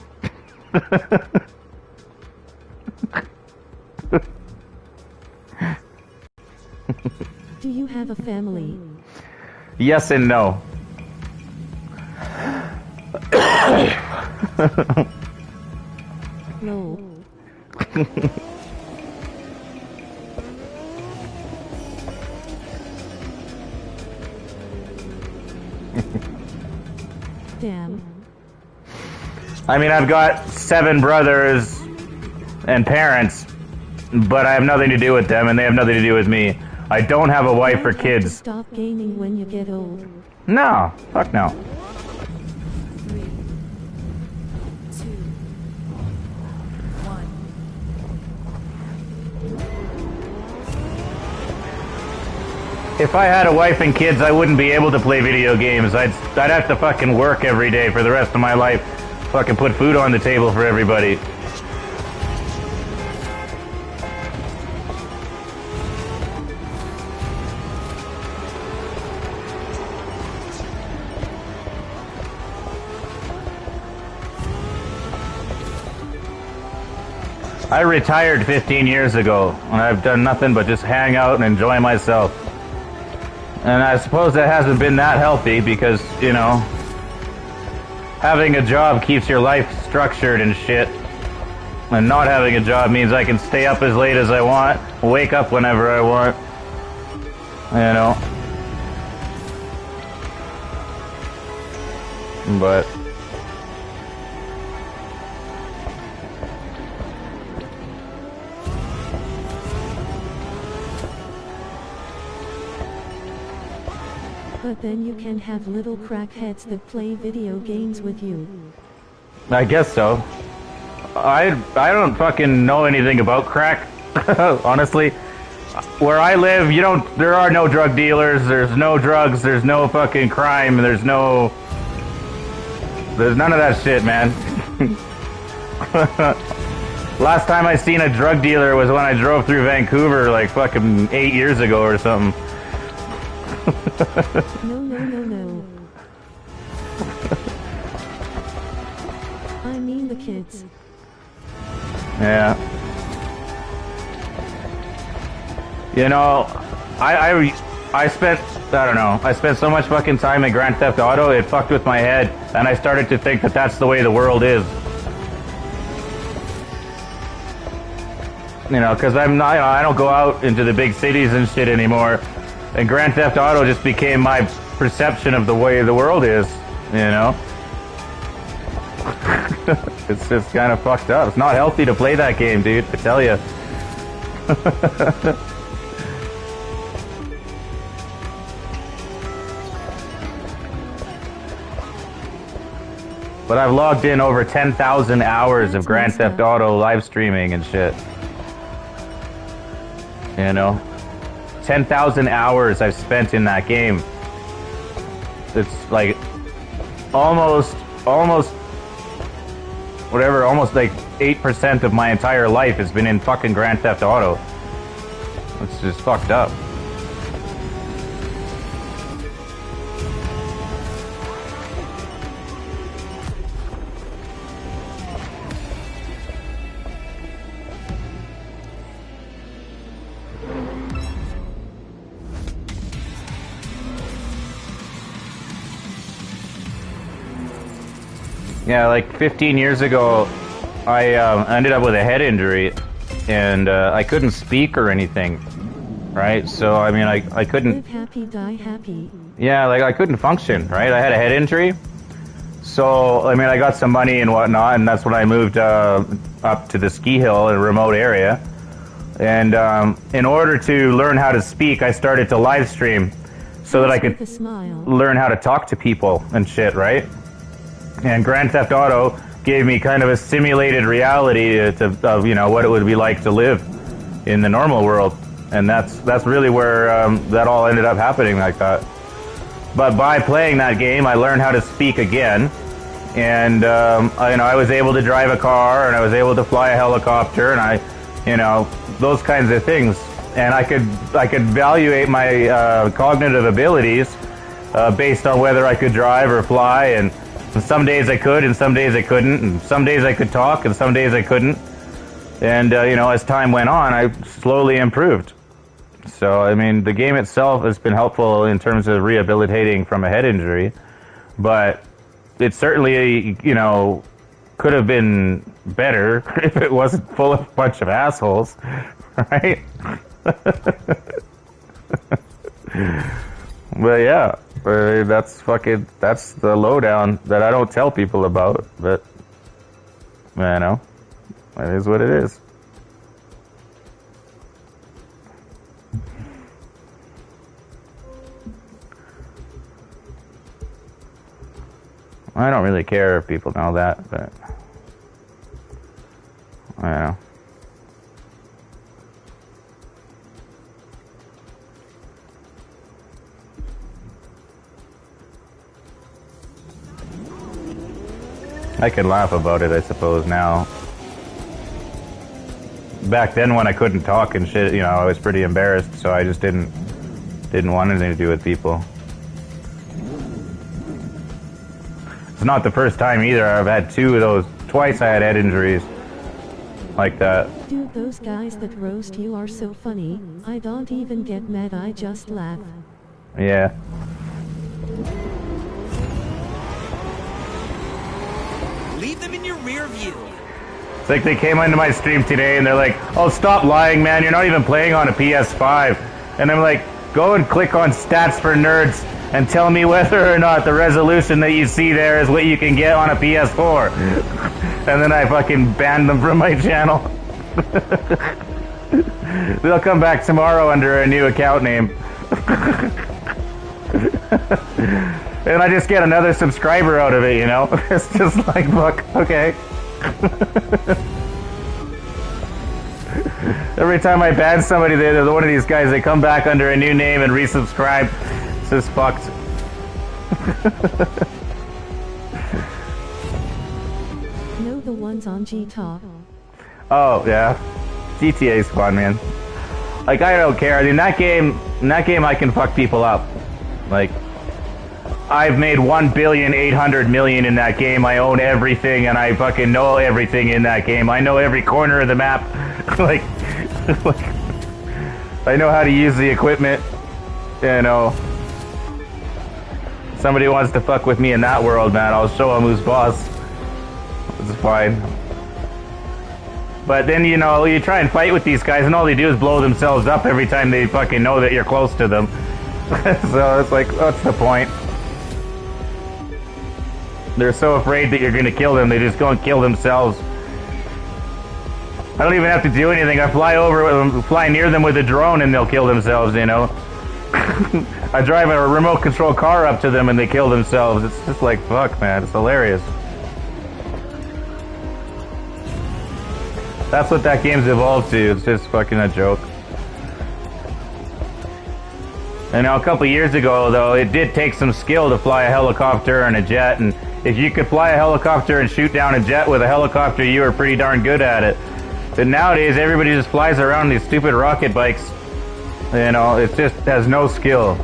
Do you have a family? Yes and no. No. Damn. I mean, I've got 7 brothers and parents, but I have nothing to do with them, and they have nothing to do with me. I don't have a wife or kids. Stop gaming when you get old. No, fuck no. 3, 2, 1. If I had a wife and kids, I wouldn't be able to play video games. I'd have to fucking work every day for the rest of my life. Fucking put food on the table for everybody. I retired 15 years ago, and I've done nothing but just hang out and enjoy myself. And I suppose that hasn't been that healthy because, you know, having a job keeps your life structured and shit. And not having a job means I can stay up as late as I want, wake up whenever I want. You know. But But then you can have little crackheads that play video games with you. I guess so. I don't fucking know anything about crack, honestly. Where I live, there are no drug dealers, there's no drugs, there's no fucking crime, there's none of that shit, man. Last time I seen a drug dealer was when I drove through Vancouver like fucking 8 years ago or something. No. I mean the kids. Yeah. You know, I spent I don't know. I spent so much fucking time in Grand Theft Auto, it fucked with my head, and I started to think that that's the way the world is. You know, because I'm not, you know, I don't go out into the big cities and shit anymore. And Grand Theft Auto just became my perception of the way the world is, you know? It's just kind of fucked up. It's not healthy to play that game, dude, I tell you. But I've logged in over 10,000 hours of Grand Theft Auto live streaming and shit. You know? 10,000 hours I've spent in that game. It's like almost like 8% of my entire life has been in fucking Grand Theft Auto. It's just fucked up. Yeah, like 15 years ago, I ended up with a head injury, and I couldn't speak or anything, right? So, I mean, I couldn't... Live happy, die happy. Yeah, like, I couldn't function, right? I had a head injury. So, I mean, I got some money and whatnot, and that's when I moved up to the ski hill in a remote area. And in order to learn how to speak, I started to live stream so that I could learn how to talk to people and shit, right? And Grand Theft Auto gave me kind of a simulated reality of you know, what it would be like to live in the normal world, and that's really where that all ended up happening like that. But by playing that game, I learned how to speak again, and I was able to drive a car, and I was able to fly a helicopter, and those kinds of things, and I could evaluate my cognitive abilities based on whether I could drive or fly, and some days I could, and some days I couldn't, and some days I could talk, and some days I couldn't. And, as time went on, I slowly improved. So, I mean, the game itself has been helpful in terms of rehabilitating from a head injury, but it certainly, could have been better if it wasn't full of a bunch of assholes, right? But yeah. That's the lowdown that I don't tell people about, but, it is what it is. I don't really care if people know that, but, I don't know. I can laugh about it, I suppose, now. Back then when I couldn't talk and shit, I was pretty embarrassed, so I just didn't want anything to do with people. It's not the first time either. I've had twice I had head injuries like that. Dude, those guys that roast you are so funny. I don't even get mad, I just laugh. Yeah. Leave them in your rear view. It's like they came onto my stream today and they're like, "Oh, stop lying, man. You're not even playing on a PS5." And I'm like, "Go and click on Stats for Nerds and tell me whether or not the resolution that you see there is what you can get on a PS4." And then I fucking banned them from my channel. They'll come back tomorrow under a new account name. And I just get another subscriber out of it, It's just like, fuck, okay. Every time I ban somebody, they're one of these guys, they come back under a new name and resubscribe. It's just fucked. Know the ones on G-Talk. Oh, yeah. GTA's fun, man. Like, I don't care. In that game I can fuck people up. Like, I've made 1,800,000,000 in that game. I own everything, and I fucking know everything in that game. I know every corner of the map. like, I know how to use the equipment. Somebody wants to fuck with me in that world, man, I'll show him who's boss. It's fine. But then, you know, you try and fight with these guys and all they do is blow themselves up every time they fucking know that you're close to them. So it's like, what's the point? They're so afraid that you're gonna kill them, they just go and kill themselves. I don't even have to do anything. I fly near them with a drone and they'll kill themselves, you know? I drive a remote control car up to them and they kill themselves. It's just like, fuck, man. It's hilarious. That's what that game's evolved to. It's just fucking a joke. And now a couple years ago, though, it did take some skill to fly a helicopter and a jet. And if you could fly a helicopter and shoot down a jet with a helicopter, you were pretty darn good at it. But nowadays, everybody just flies around these stupid rocket bikes. You know, it just has no skill.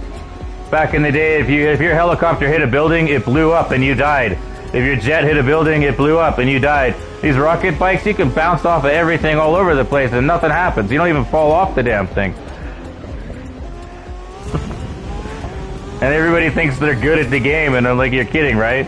Back in the day, if your helicopter hit a building, it blew up and you died. If your jet hit a building, it blew up and you died. These rocket bikes, you can bounce off of everything all over the place and nothing happens. You don't even fall off the damn thing. And everybody thinks they're good at the game, and I'm like, you're kidding, right?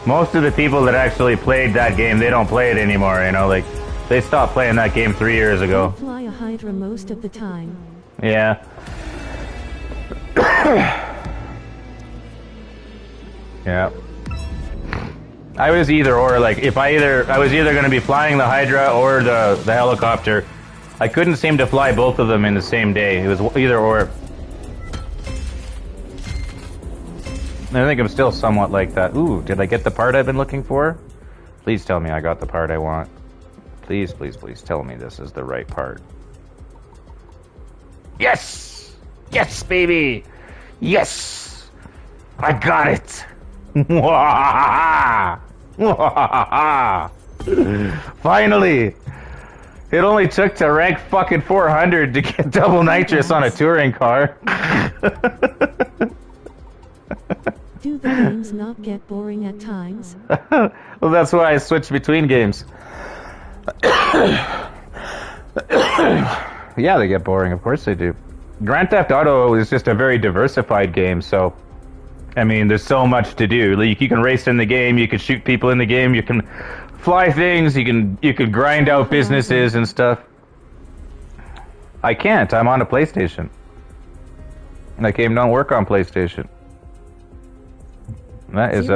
Most of the people that actually played that game, they don't play it anymore, you know, like, they stopped playing that game 3 years ago. I fly a Hydra most of the time. Yeah. Yeah. I was either or, like, I was either going to be flying the Hydra or the helicopter. I couldn't seem to fly both of them in the same day. It was either or. I think I'm still somewhat like that. Ooh, did I get the part I've been looking for? Please tell me I got the part I want. Please, please, please tell me this is the right part. Yes! Yes, baby! Yes! I got it! Finally! It only took to rank fucking 400 to get double nitrous on a touring car. Do the games not get boring at times? Well, that's why I switch between games. Yeah, they get boring. Of course they do. Grand Theft Auto is just a very diversified game, so... I mean, there's so much to do. Like, you can race in the game, you can shoot people in the game, you can fly things, you can grind out businesses and stuff. I can't. I'm on a PlayStation. That game don't work on PlayStation. That is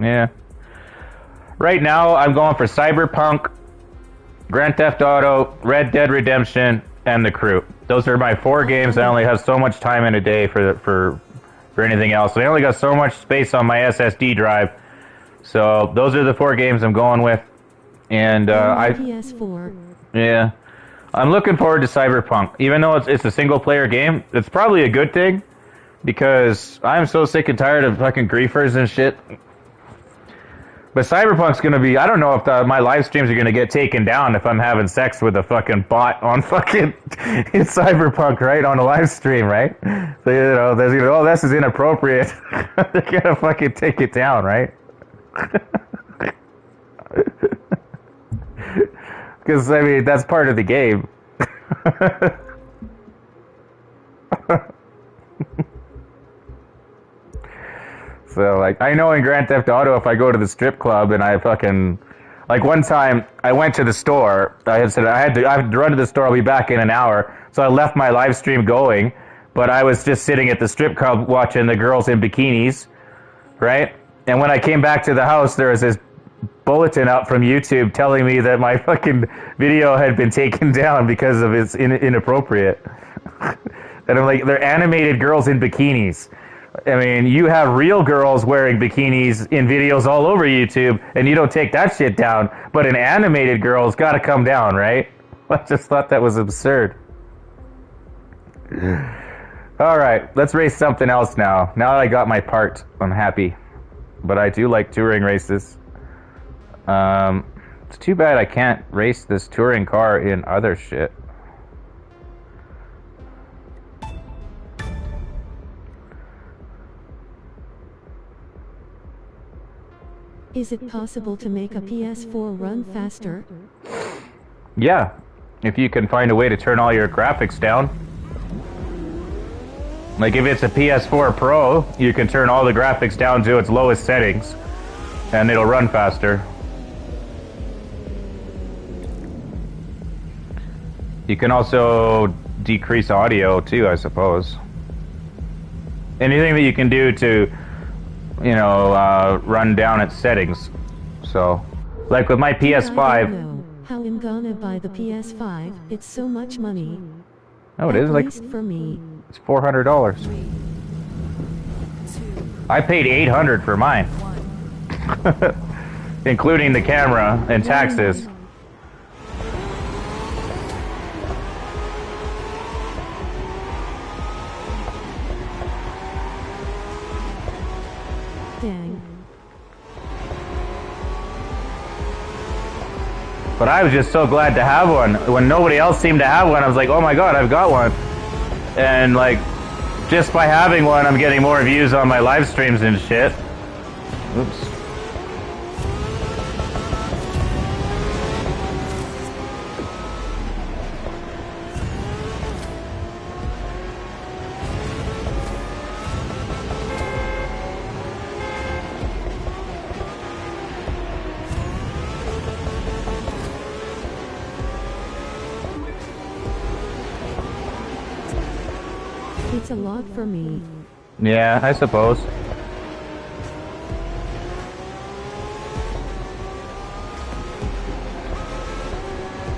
yeah. Right now, I'm going for Cyberpunk, Grand Theft Auto, Red Dead Redemption, and The Crew. Those are my 4 games. I only have so much time in a day for anything else. I only got so much space on my SSD drive. So those are the 4 games I'm going with. And PS4. Yeah, I'm looking forward to Cyberpunk. Even though it's a single player game, it's probably a good thing. Because I'm so sick and tired of fucking griefers and shit. But Cyberpunk's gonna be... I don't know if my live streams are gonna get taken down if I'm having sex with a fucking bot on fucking... in Cyberpunk, right? On a live stream, right? So, you know, there's either, oh, this is inappropriate. They're gonna fucking take it down, right? Because, I mean, that's part of the game. So, like, I know in Grand Theft Auto, if I go to the strip club and I fucking... Like, one time, I went to the store. I had said, I have to run to the store. I'll be back in an hour. So I left my live stream going. But I was just sitting at the strip club watching the girls in bikinis. Right? And when I came back to the house, there was this bulletin up from YouTube telling me that my fucking video had been taken down because of it's inappropriate. And I'm like, they're animated girls in bikinis. I mean, you have real girls wearing bikinis in videos all over YouTube, and you don't take that shit down, but an animated girl's got to come down, right? I just thought that was absurd. All right, let's race something else now. Now that I got my part, I'm happy. But I do like touring races. It's too bad I can't race this touring car in other shit. Is it possible to make a PS4 run faster? Yeah, if you can find a way to turn all your graphics down. Like if it's a PS4 Pro, you can turn all the graphics down to its lowest settings, and it'll run faster. You can also decrease audio too, I suppose. Anything that you can do to, you know, run down its settings. So, like with my PS5. I don't know how I'm gonna buy the PS5. It's so much money. Oh, it is like for me. It's $400. I paid $800 for mine, including the camera and taxes. Dang. But I was just so glad to have one. When nobody else seemed to have one, I was like, oh my god, I've got one. And like, just by having one, I'm getting more views on my live streams and shit. Oops. It's a lot for me. Yeah, I suppose.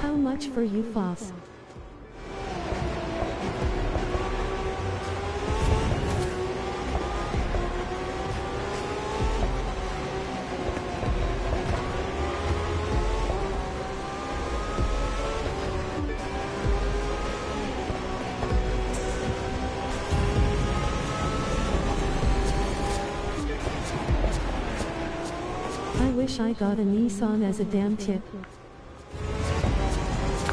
How much for you, Foss? I wish I got a Nissan as a damn tip.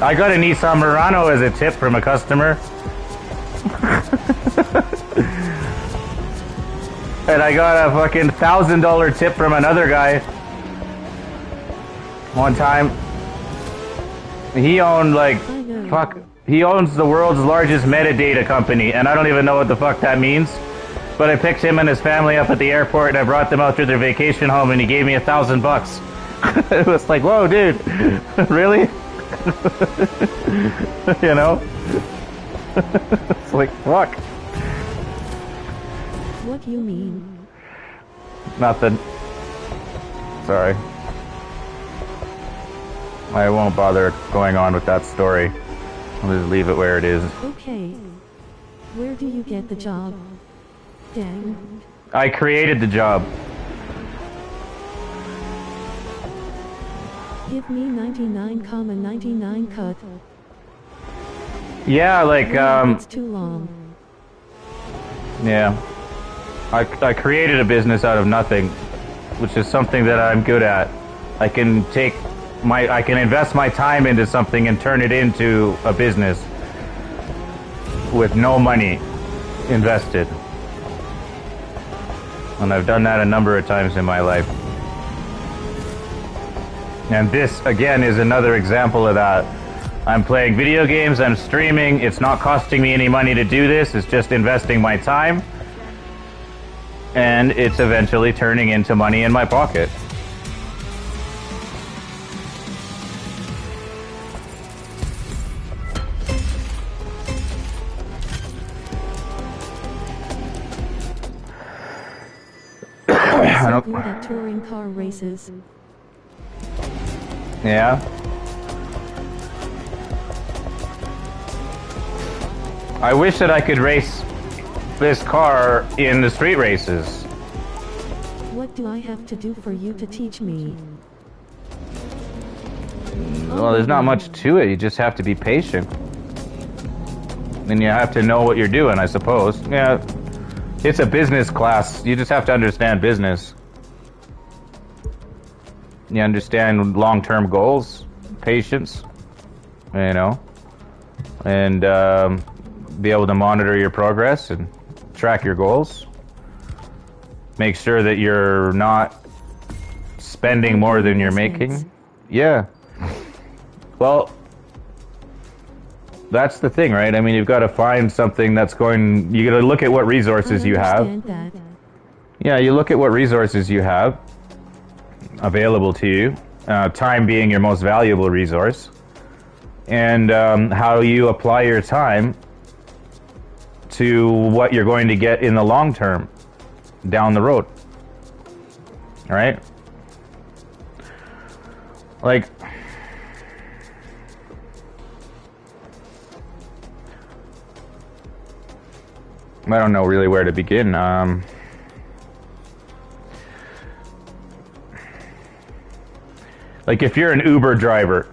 I got a Nissan Murano as a tip from a customer. And I got a fucking $1,000 tip from another guy. One time. He owned like, fuck, he owns the world's largest metadata company, and I don't even know what the fuck that means. But I picked him and his family up at the airport, and I brought them out to their vacation home, and he gave me $1,000. It was like, whoa, dude, really? You know? It's like, fuck. What you mean? Nothing. Sorry. I won't bother going on with that story. I'll just leave it where it is. Okay. Where do you get the job? Dang. I created the job. Give me 99,99 cut. Yeah, like, It's too long. yeah. I created a business out of nothing, which is something that I'm good at. I can I can invest my time into something and turn it into a business with no money invested. And I've done that a number of times in my life. And this, again, is another example of that. I'm playing video games, I'm streaming, it's not costing me any money to do this, it's just investing my time. And it's eventually turning into money in my pocket. I'm so good at touring car races. Yeah. I wish that I could race this car in the street races. What do I have to do for you to teach me? Well, there's not much to it. You just have to be patient. And you have to know what you're doing, I suppose. Yeah. It's a business class. You just have to understand business. You understand long-term goals, patience, you know, and be able to monitor your progress and track your goals. Make sure that you're not spending more than you're making. Yeah. Well, that's the thing, right? I mean, you've got to find something that's going... You got to look at what resources you have. That. Yeah, you look at what resources you have available to you. Time being your most valuable resource. And how you apply your time to what you're going to get in the long term down the road. All right? Like... I don't know really where to begin. Like if you're an Uber driver,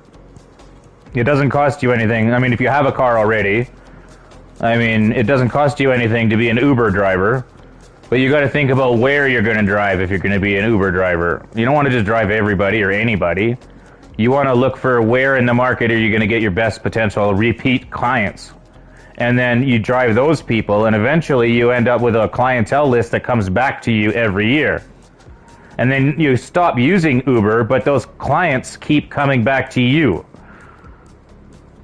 it doesn't cost you anything. I mean, if you have a car already, I mean, it doesn't cost you anything to be an Uber driver, but you got to think about where you're going to drive if you're going to be an Uber driver. You don't want to just drive everybody or anybody. You want to look for where in the market are you going to get your best potential repeat clients. And then you drive those people, and eventually you end up with a clientele list that comes back to you every year. And then you stop using Uber, but those clients keep coming back to you.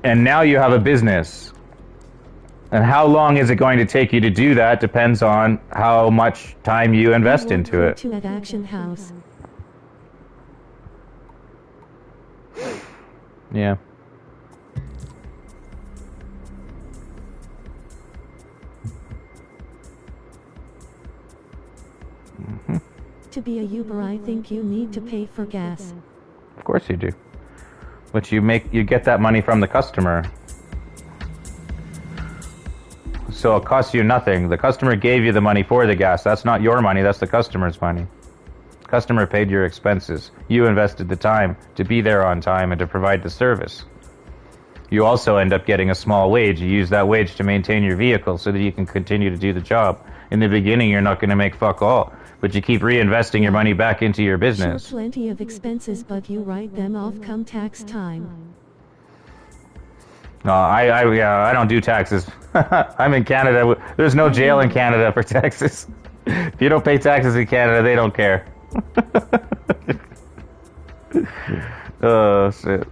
And now you have a business. And how long is it going to take you to do that depends on how much time you invest into it. To at Action House. Yeah. To be a Uber, I think you need to pay for gas. Of course you do. But you get that money from the customer. So it costs you nothing. The customer gave you the money for the gas. That's not your money, that's the customer's money. The customer paid your expenses. You invested the time to be there on time and to provide the service. You also end up getting a small wage. You use that wage to maintain your vehicle so that you can continue to do the job. In the beginning, you're not going to make fuck all. But you keep reinvesting your money back into your business. Sure, plenty of expenses, but you write them off come tax time. No, I don't do taxes. I'm in Canada. There's no jail in Canada for taxes. If you don't pay taxes in Canada, they don't care. Oh, shit.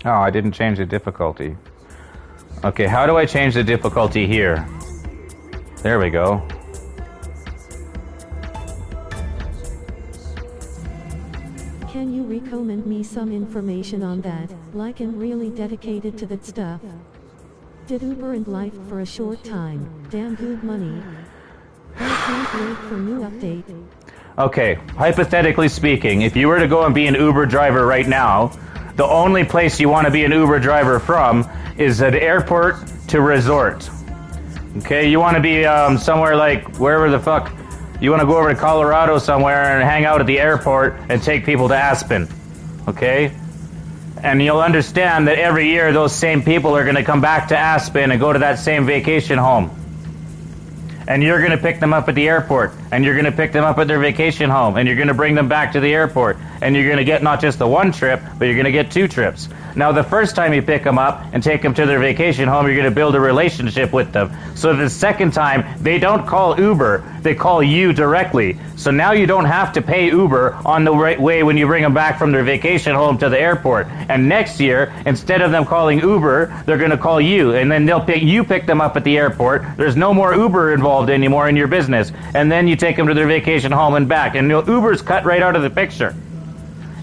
Oh, I didn't change the difficulty. Okay, how do I change the difficulty here? There we go. Can you recommend me some information on that? Like I'm really dedicated to that stuff. Did Uber and Life for a short time. Damn good money. I can't wait for new update. Okay, hypothetically speaking, if you were to go and be an Uber driver right now, the only place you want to be an Uber driver from is an airport to resort. Okay, you want to be somewhere like wherever the fuck. You want to go over to Colorado somewhere and hang out at the airport and take people to Aspen. Okay? And you'll understand that every year those same people are going to come back to Aspen and go to that same vacation home. And you're going to pick them up at the airport, and you're going to pick them up at their vacation home, and you're going to bring them back to the airport, and you're going to get not just the one trip, but you're going to get 2 trips. Now, the first time you pick them up and take them to their vacation home, you're going to build a relationship with them. So the second time, they don't call Uber, they call you directly. So now you don't have to pay Uber on the right way when you bring them back from their vacation home to the airport. And next year, instead of them calling Uber, they're going to call you, and then you pick them up at the airport. There's no more Uber involved anymore in your business. And then you take them to their vacation home and back. And Uber's cut right out of the picture.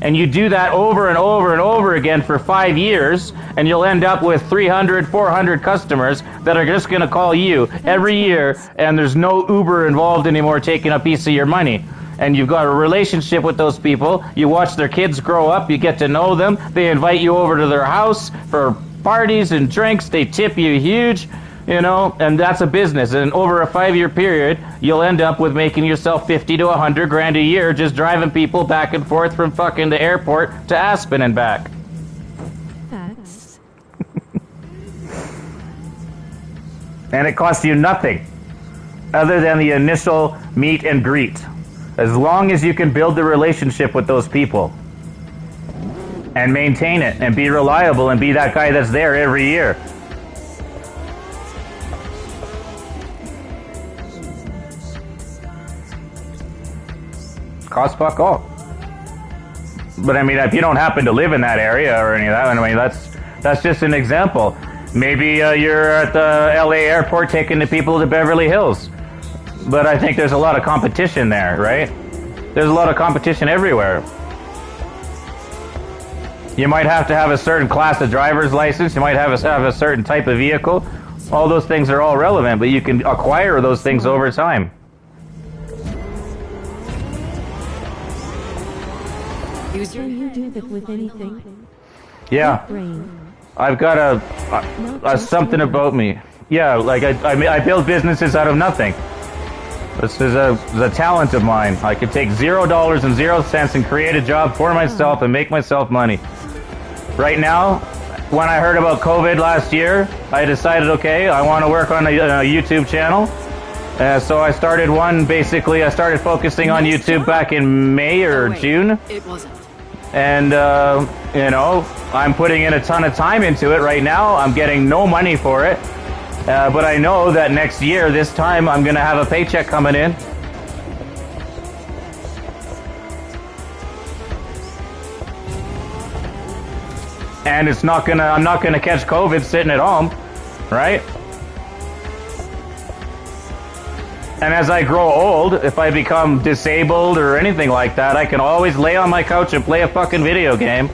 And you do that over and over and over again for 5 years, and you'll end up with 300, 400 customers that are just going to call you every year, and there's no Uber involved anymore taking a piece of your money. And you've got a relationship with those people. You watch their kids grow up. You get to know them. They invite you over to their house for parties and drinks. They tip you huge. You know, and that's a business. And over a 5-year period, you'll end up with making yourself 50 to 100 grand a year just driving people back and forth from fucking the airport to Aspen and back. Facts. And it costs you nothing. other than the initial meet and greet. As long as you can build the relationship with those people and maintain it and be reliable and be that guy that's there every year. Cost fuck all. But I mean, if you don't happen to live in that area or any of that, I mean, that's just an example. Maybe you're at the LA airport taking the people to Beverly Hills. But I think there's a lot of competition there, right? There's a lot of competition everywhere. You might have to have a certain class of driver's license. You might have a certain type of vehicle. All those things are all relevant, but you can acquire those things over time. Can you do that with anything? Yeah. I've got a something about me. Yeah, like I build businesses out of nothing. This is a talent of mine. I could take $0 and create a job for myself and make myself money. Right now, when I heard about COVID last year, I decided, okay, I want to work on a YouTube channel. So I started one, basically, I started focusing on YouTube back in May or June. It wasn't. And, you know, I'm putting in a ton of time into it right now. I'm getting no money for it. But I know that next year, this time, I'm going to have a paycheck coming in. And I'm not gonna catch COVID sitting at home, right? And as I grow old, if I become disabled or anything like that, I can always lay on my couch and play a fucking video game.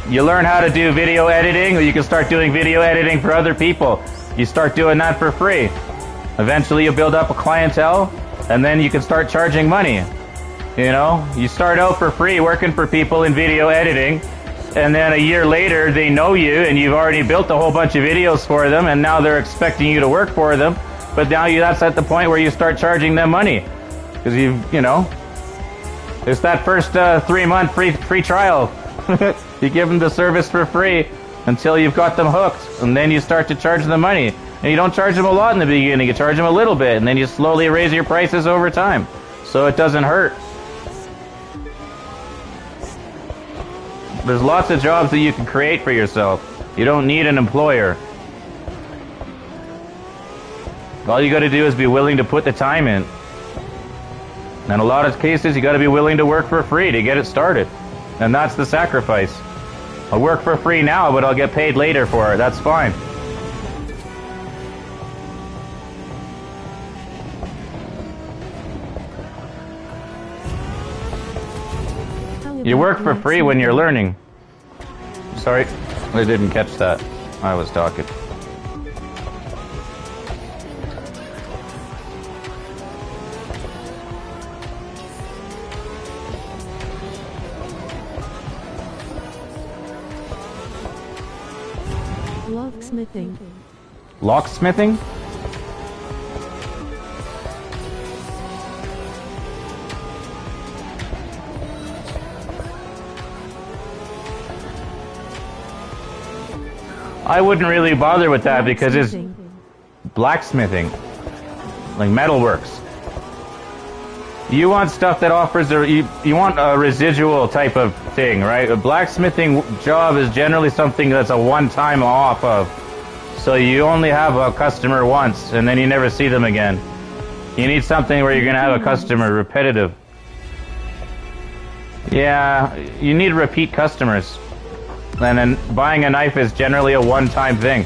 You learn how to do video editing, or you can start doing video editing for other people. You start doing that for free. Eventually you build up a clientele, and then you can start charging money. You know, you start out for free working for people in video editing, and then a year later they know you and you've already built a whole bunch of videos for them, and now they're expecting you to work for them. But now that's at the point where you start charging them money. Because you know, it's that first 3-month free trial. You give them the service for free until you've got them hooked, and then you start to charge them money. And you don't charge them a lot in the beginning, you charge them a little bit, and then you slowly raise your prices over time, so it doesn't hurt. There's lots of jobs that you can create for yourself. You don't need an employer. All you gotta do is be willing to put the time in. In a lot of cases, you gotta be willing to work for free to get it started. And that's the sacrifice. I'll work for free now, but I'll get paid later for it. That's fine. You work for free when you're learning. Sorry, I didn't catch that. I was talking. Locksmithing. Locksmithing? I wouldn't really bother with that because it's blacksmithing, like metalworks. You want stuff that offers you want a residual type of thing, right? A blacksmithing job is generally something that's a one-time off of. So you only have a customer once and then you never see them again. You need something where you're going to have a customer repetitive. Yeah, you need repeat customers. And then buying a knife is generally a one-time thing.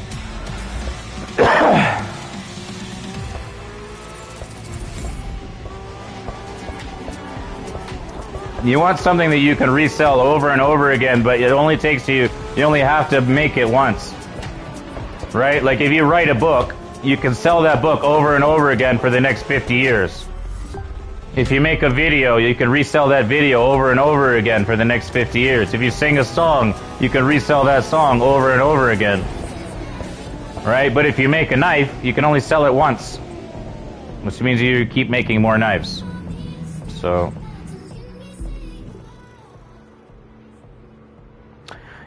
You want something that you can resell over and over again, but it only takes you only have to make it once. Right? Like if you write a book, you can sell that book over and over again for the next 50 years. If you make a video, you can resell that video over and over again for the next 50 years. If you sing a song, you can resell that song over and over again. Right? But if you make a knife, you can only sell it once. Which means you keep making more knives. So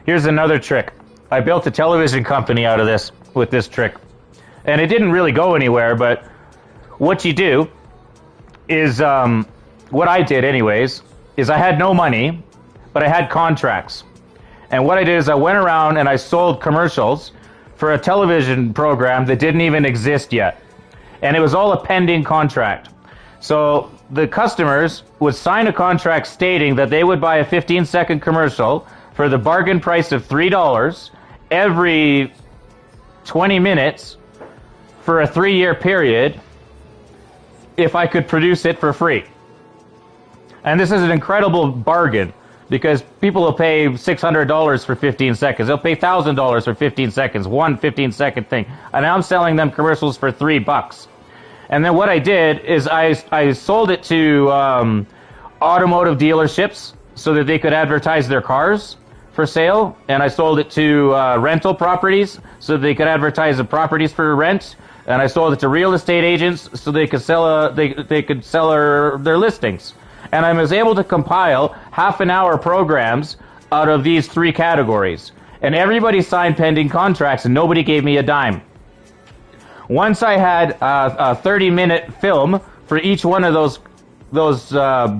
Here's another trick. I built a television company out of this with this trick. And it didn't really go anywhere, but what you do is, what I did anyways, is I had no money, but I had contracts. And what I did is I went around and I sold commercials for a television program that didn't even exist yet. And it was all a pending contract. So the customers would sign a contract stating that they would buy a 15-second commercial for the bargain price of $3 every 20 minutes for a 3-year period if I could produce it for free. And this is an incredible bargain because people will pay $600 for 15 seconds. They'll pay $1,000 for 15 seconds, one 15-second thing. And I'm selling them commercials for $3. And then what I did is I sold it to automotive dealerships so that they could advertise their cars for sale. And I sold it to rental properties so that they could advertise the properties for rent. And I sold it to real estate agents so they could sell their listings. And I was able to compile half-an-hour programs out of these 3 categories. And everybody signed pending contracts, and nobody gave me a dime. Once I had a 30-minute film for each one of those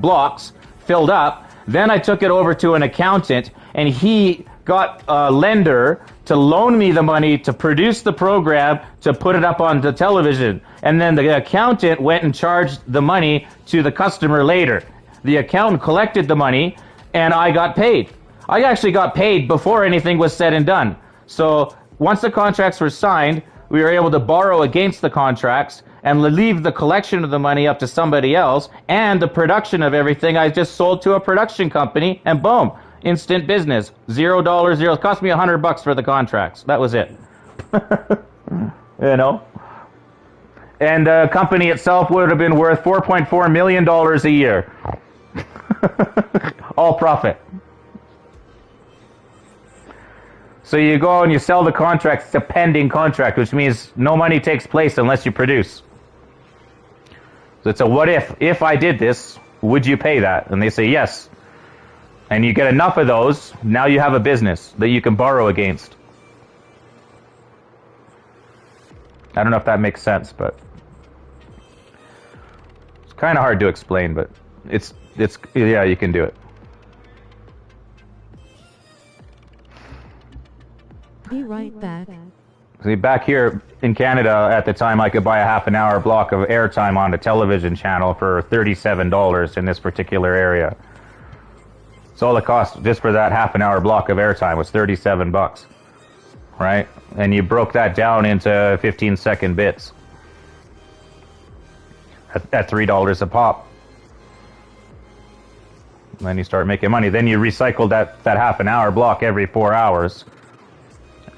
blocks filled up, then I took it over to an accountant, and he got a lender to loan me the money to produce the program to put it up on the television. And then the accountant went and charged the money to the customer later. The accountant collected the money, and I got paid. I actually got paid before anything was said and done. So once the contracts were signed, we were able to borrow against the contracts and leave the collection of the money up to somebody else, and the production of everything I just sold to a production company, and boom, instant business. $0. It cost me $100 for the contracts. That was it. You know? And the company itself would have been worth $4.4 million a year. All profit. So you go and you sell the contract. It's a pending contract, which means no money takes place unless you produce. So it's a what if I did this, would you pay that? And they say yes. And you get enough of those, now you have a business that you can borrow against. I don't know if that makes sense, but it's kind of hard to explain, but it's yeah, you can do it. Be right back. See, back here in Canada at the time, I could buy a half-an-hour block of airtime on a television channel for $37 in this particular area. So all the cost just for that half-an-hour block of airtime was $37, right? And you broke that down into 15-second bits at $3 a pop. And then you start making money. Then you recycle that half-an-hour block every 4 hours.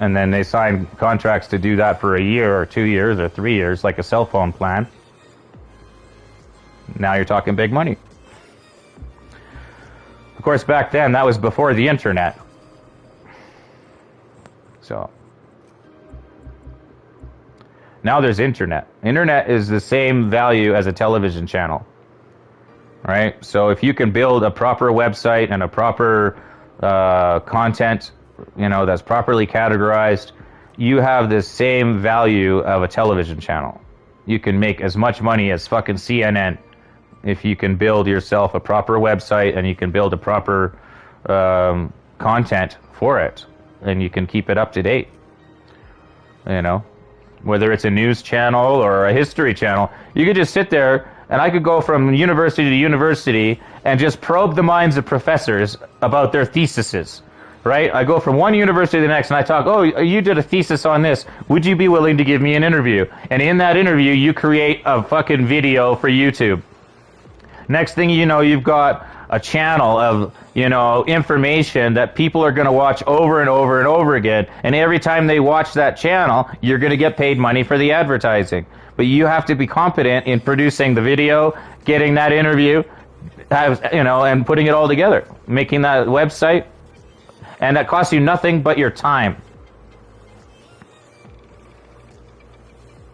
And then they sign contracts to do that for a year or 2 years or 3 years, like a cell phone plan. Now you're talking big money. Of course, back then, that was before the internet. So now there's internet. Internet is the same value as a television channel, right? So if you can build a proper website and a proper content, you know, that's properly categorized, you have the same value of a television channel. You can make as much money as fucking CNN if you can build yourself a proper website and you can build a proper content for it, and you can keep it up to date. You know, whether it's a news channel or a history channel, you could just sit there and I could go from university to university and just probe the minds of professors about their theses. Right? I go from one university to the next and I talk, oh, you did a thesis on this. Would you be willing to give me an interview? And in that interview, you create a fucking video for YouTube. Next thing you know, you've got a channel of, you know, information that people are going to watch over and over and over again. And every time they watch that channel, you're going to get paid money for the advertising. But you have to be competent in producing the video, getting that interview, you know, and putting it all together, making that website. And that costs you nothing but your time.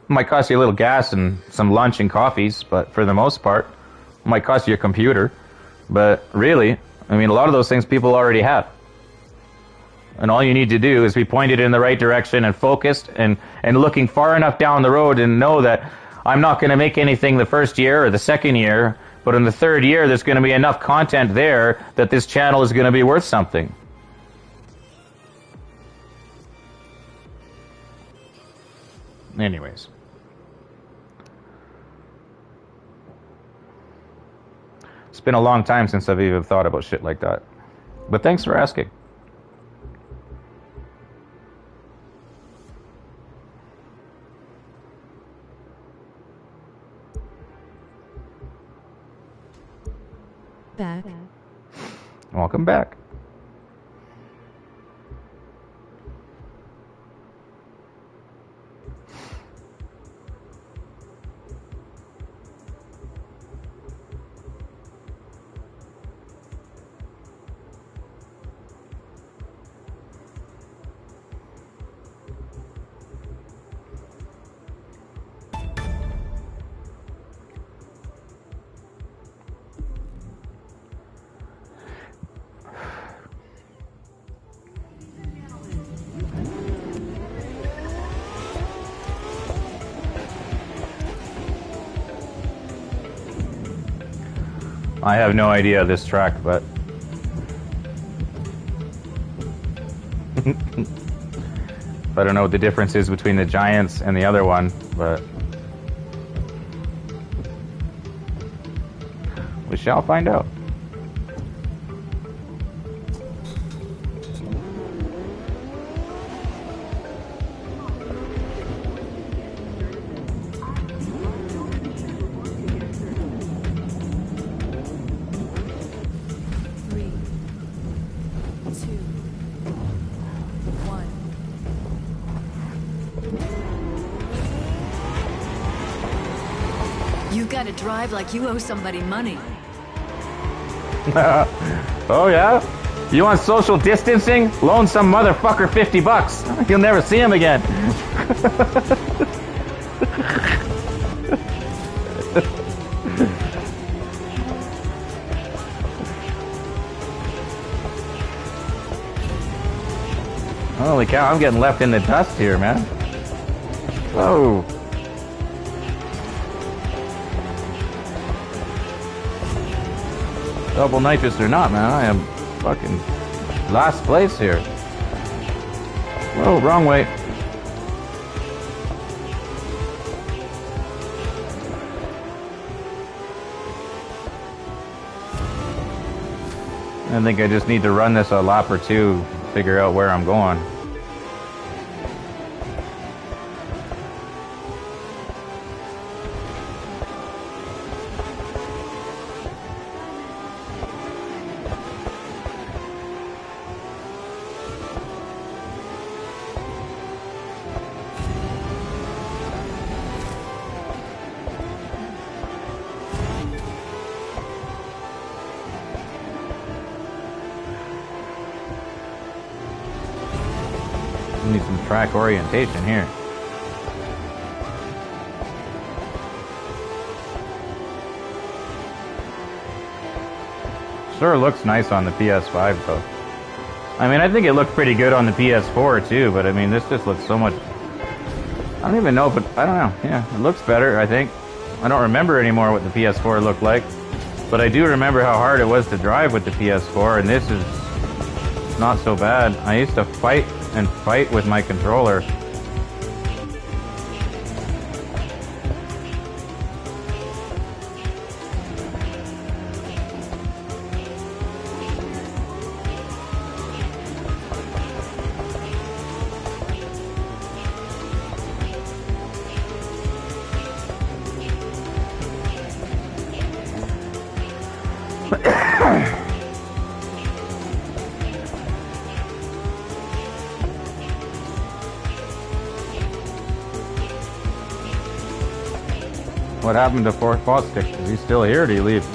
It might cost you a little gas and some lunch and coffees, but for the most part, it might cost you a computer. But really, I mean, a lot of those things people already have. And all you need to do is be pointed in the right direction and focused and looking far enough down the road and know that I'm not going to make anything the first year or the second year, but in the third year there's going to be enough content there that this channel is going to be worth something. Anyways. It's been a long time since I've even thought about shit like that. But thanks for asking. Back. Welcome back. I have no idea this track, but I don't know what the difference is between the Giants and the other one, but we shall find out. Gotta drive like you owe somebody money. Oh yeah? You want social distancing? Loan some motherfucker $50. You'll never see him again. Holy cow, I'm getting left in the dust here, man. Whoa. Double nitrous or not, man, I am fucking last place here. Whoa, wrong way. I think I just need to run this a lap or two, figure out where I'm going. Need some track orientation here. Sure looks nice on the PS5 though. I mean, I think it looked pretty good on the PS4 too, but I mean, this just looks so much... I don't even know if it... I don't know. Yeah, it looks better, I think. I don't remember anymore what the PS4 looked like, but I do remember how hard it was to drive with the PS4, and this is not so bad. I used to fight with my controller. What happened to Fort Fosdick? Is he still here or did he leave?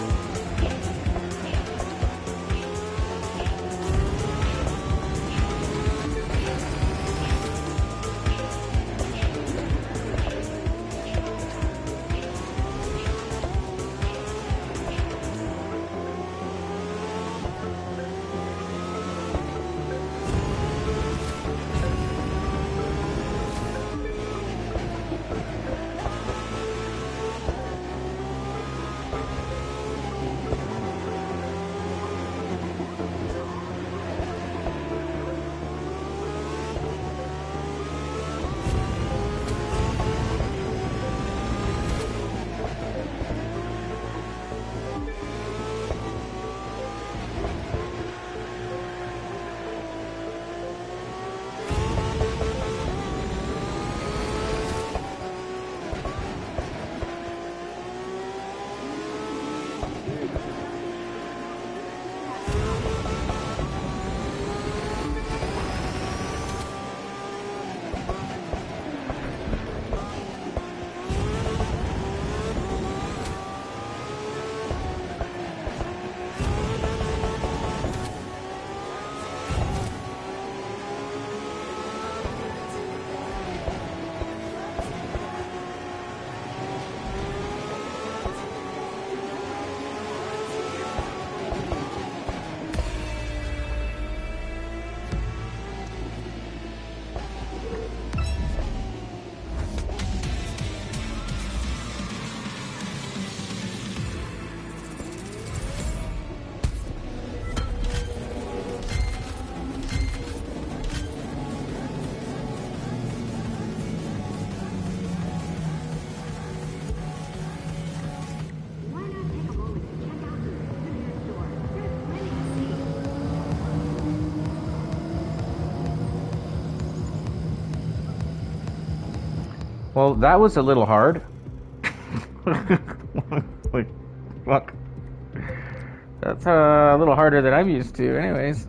Well, that was a little hard. Like, fuck. That's a little harder than I'm used to, anyways.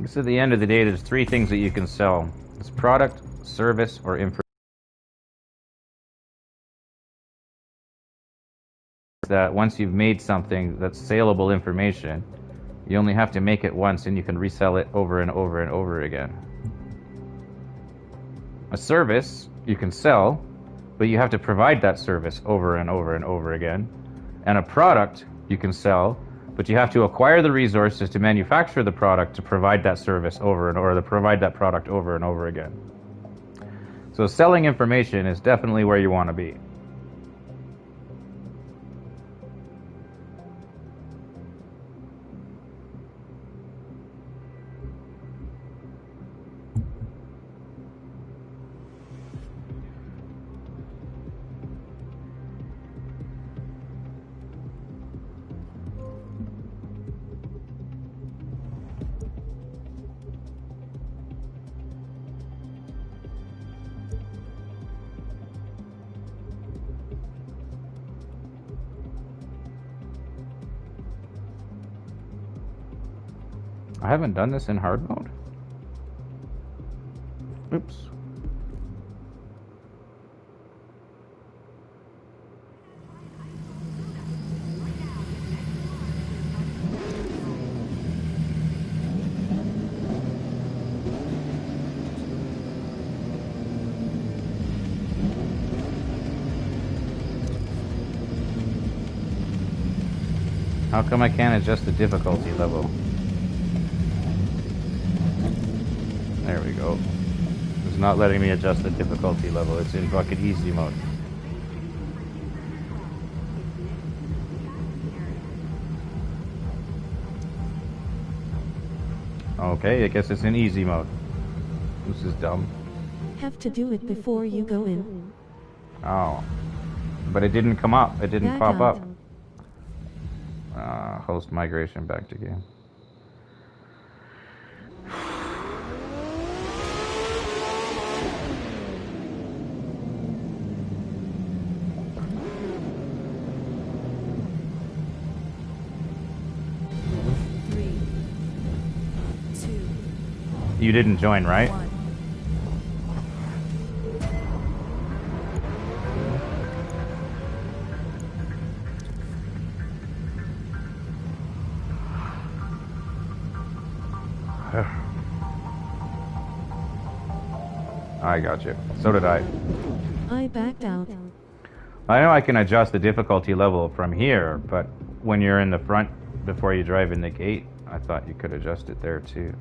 So at the end of the day, there's three things that you can sell. It's product, service, or information. That once you've made something that's saleable information, you only have to make it once and you can resell it over and over and over again. A service you can sell, but you have to provide that service over and over and over again. And a product you can sell, but you have to acquire the resources to manufacture the product to provide that service over and or to provide that product over and over again. So selling information is definitely where you want to be. I haven't done this in hard mode. Oops. How come I can't adjust the difficulty level? There we go. It's not letting me adjust the difficulty level. It's in fucking easy mode. Okay, I guess it's in easy mode. This is dumb. Have to do it before you go in. Oh. But it didn't come up. It didn't pop up. Host migration back to game. You didn't join, right? I got you. So did I. I backed out. I know I can adjust the difficulty level from here, but when you're in the front before you drive in the gate, I thought you could adjust it there too.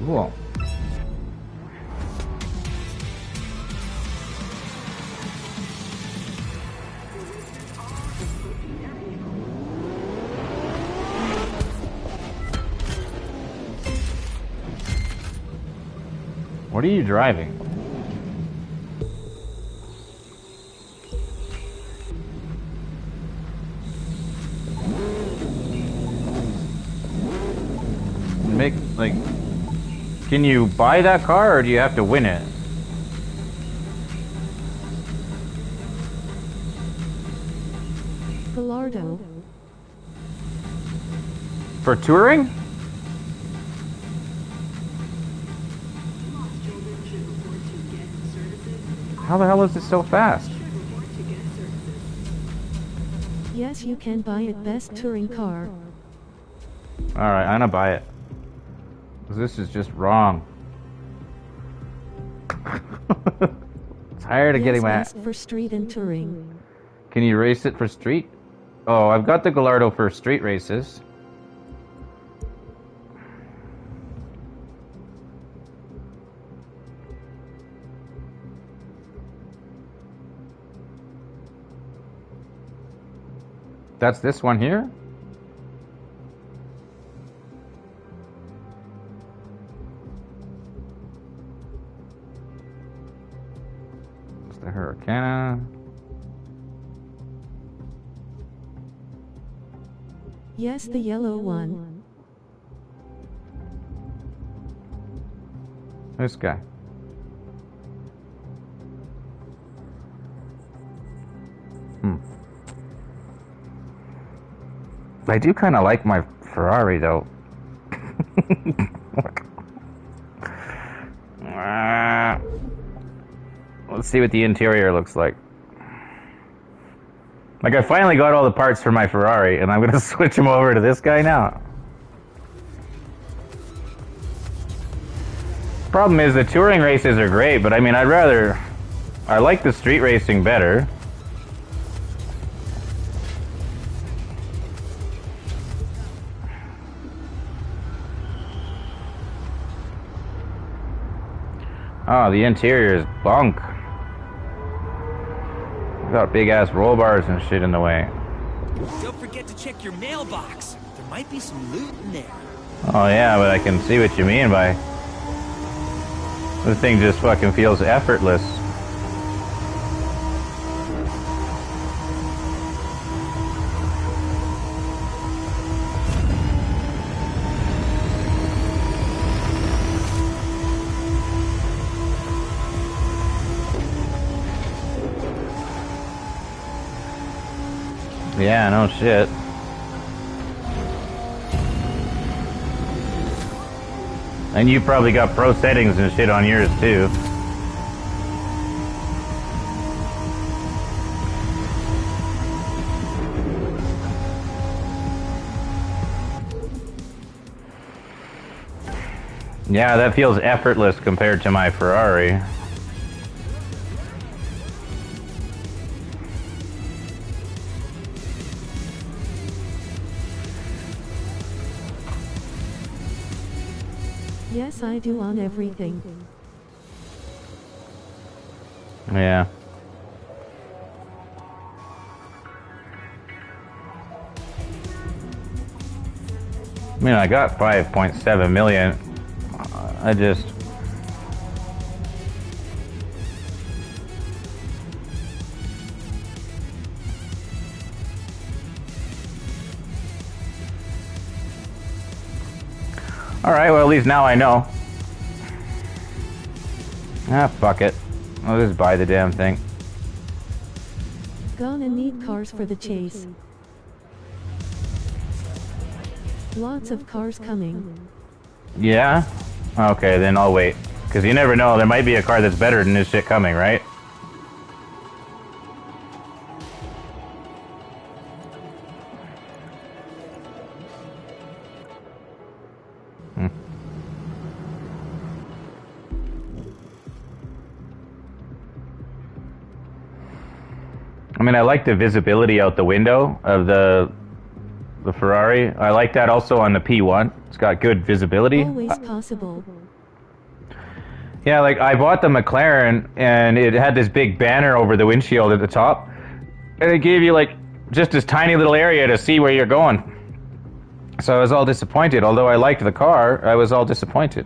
Cool. What are you driving? Like, can you buy that car or do you have to win it? Gallardo. For touring? How the hell is it so fast? Yes, you can buy it. Best touring car. Alright, I'm gonna buy it. This is just wrong. Tired of getting mad. Best for street and touring. Can you race it for street? Oh, I've got the Gallardo for street races. That's this one here? It's the Hurricane. Yes, the yellow one. This guy. I do kind of like my Ferrari though. Let's see what the interior looks like. Like, I finally got all the parts for my Ferrari, and I'm gonna switch them over to this guy now. Problem is, the touring races are great, but I mean, I like the street racing better. Oh, the interior is bunk. Got big ass roll bars and shit in the way. Don't forget to check your mailbox. There might be some loot in there. Oh yeah, but I can see what you mean by... This thing just fucking feels effortless. Yeah, no shit. And you probably got pro settings and shit on yours too. Yeah, that feels effortless compared to my Ferrari. Yes, I do on everything. Yeah. I mean, I got 5.7 million. I just... Alright, well at least now I know. Ah, fuck it. I'll just buy the damn thing. Gonna need cars for the chase. Lots of cars coming. Yeah? Okay, then I'll wait. Because you never know, there might be a car that's better than this shit coming, right? I mean, I like the visibility out the window of the Ferrari. I like that also on the P1. It's got good visibility. Always possible. Yeah, like I bought the McLaren and it had this big banner over the windshield at the top. And it gave you like just this tiny little area to see where you're going. So I was all disappointed. Although I liked the car, I was all disappointed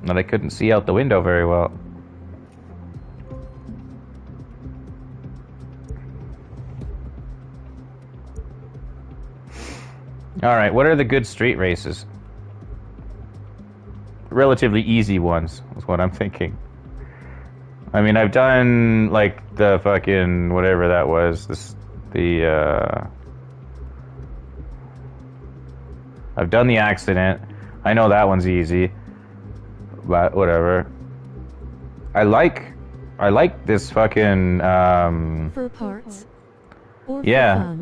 that I couldn't see out the window very well. Alright, what are the good street races? Relatively easy ones, is what I'm thinking. I mean, I've done, like, the fucking, whatever that was, I've done the accident. I know that one's easy. But, whatever. I like this fucking, For parts? Or yeah. for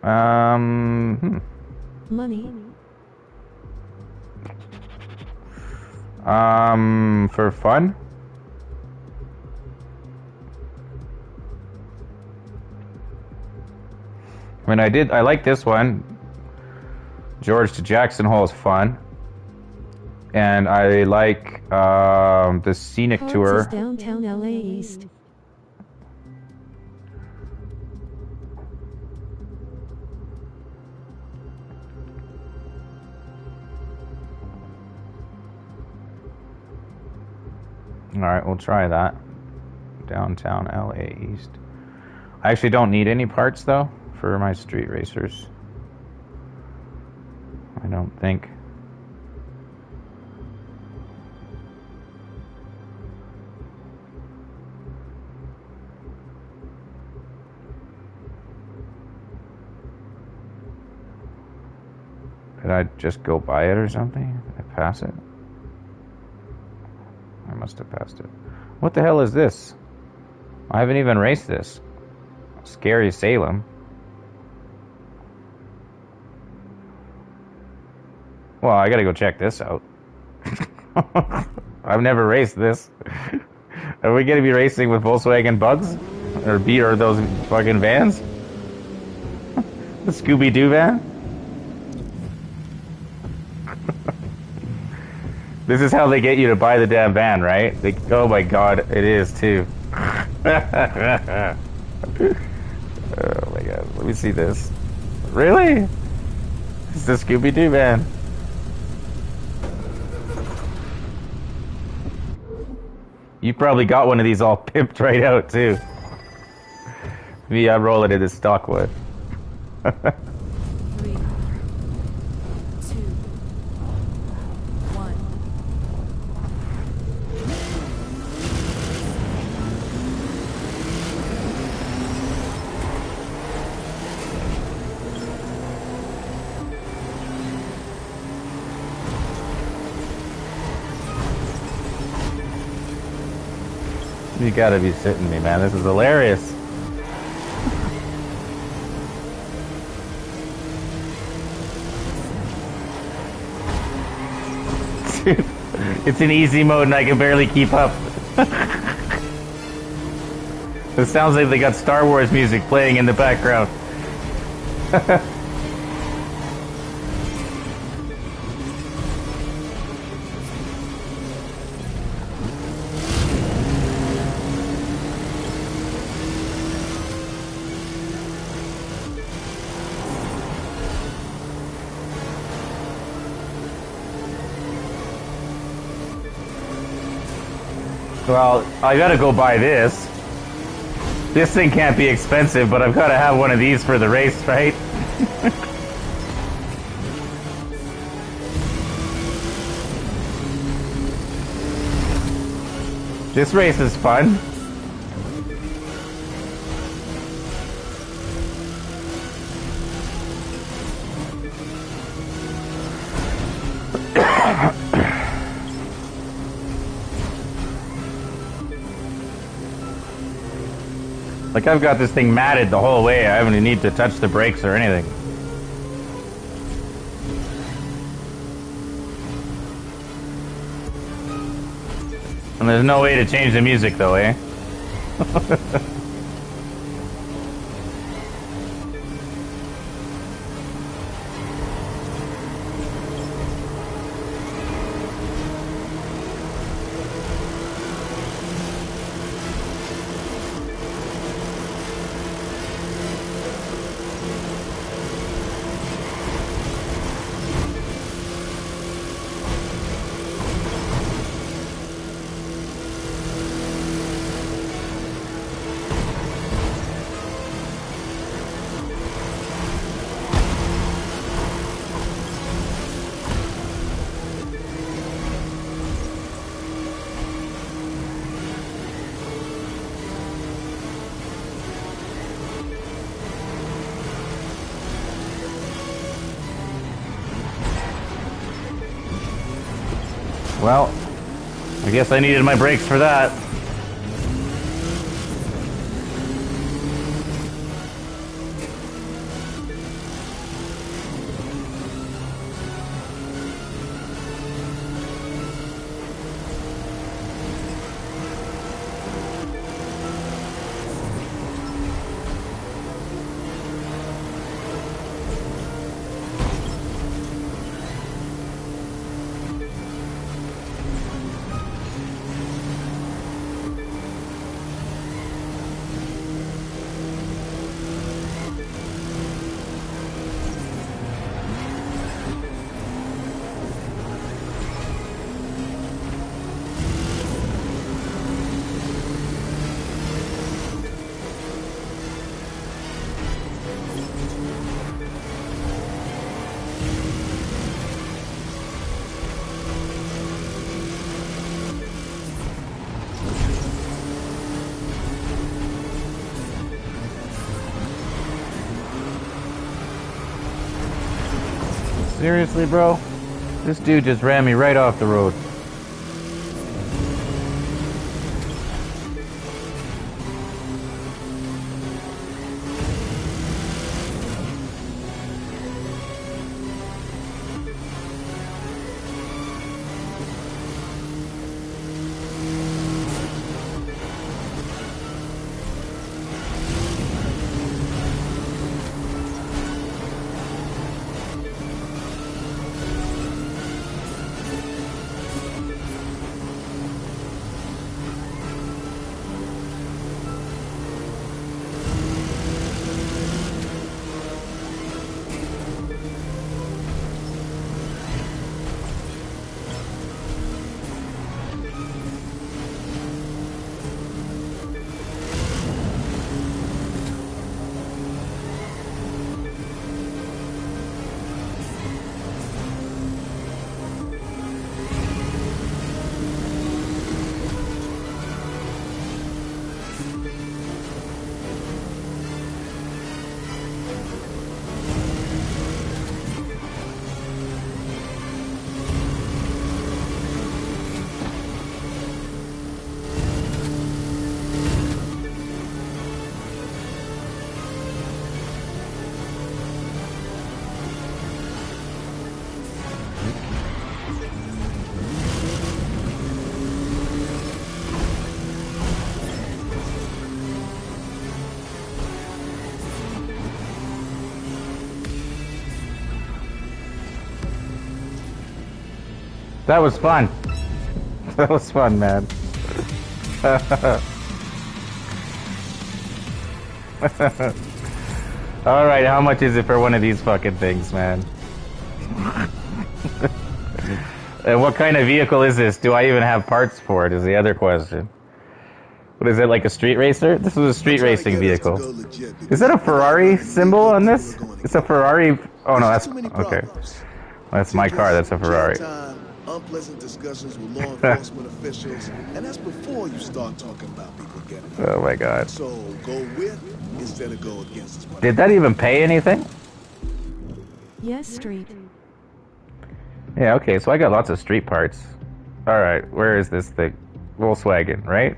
fun? Money? For fun? I mean, I like this one. George to Jackson Hole is fun. And I like, the scenic Parts tour. is downtown LA East. Alright, we'll try that. Downtown LA East. I actually don't need any parts, though, for my street racers. I don't think. Did I just go by it or something? Did I pass it? I must have passed it. What the hell is this? I haven't even raced this. Scary Salem. Well, I gotta go check this out. I've never raced this. Are we gonna be racing with Volkswagen Bugs? Or those fucking vans? The Scooby-Doo van? This is how they get you to buy the damn van, right? Oh my god, it is too. Oh my god, let me see this. Really? It's the Scooby-Doo van. You probably got one of these all pimped right out too. Me, I roll it in the stock wood. 3, 2, 1. You gotta be sitting me, man. This is hilarious. Dude, it's in easy mode and I can barely keep up. It sounds like they got Star Wars music playing in the background. Well, I gotta go buy this. This thing can't be expensive, but I've gotta have one of these for the race, right? This race is fun. Like, I've got this thing matted the whole way. I haven't even need to touch the brakes or anything. And there's no way to change the music though, eh? Well, I guess I needed my brakes for that. Seriously, bro? This dude just ran me right off the road. That was fun. That was fun, man. Alright, how much is it for one of these fucking things, man? And what kind of vehicle is this? Do I even have parts for it, is the other question. What is it, like a street racer? This was a street racing vehicle. Is that a Ferrari symbol on this? It's a Ferrari... Oh no, that's... Okay. That's my car, that's a Ferrari. Unpleasant discussions with law enforcement officials, and that's before you start talking about people getting hurt. Oh my god. So go with instead of go against us. Did that even pay anything? Yes, street. Yeah, okay, so I got lots of street parts. Alright, where is this thing? Volkswagen, right?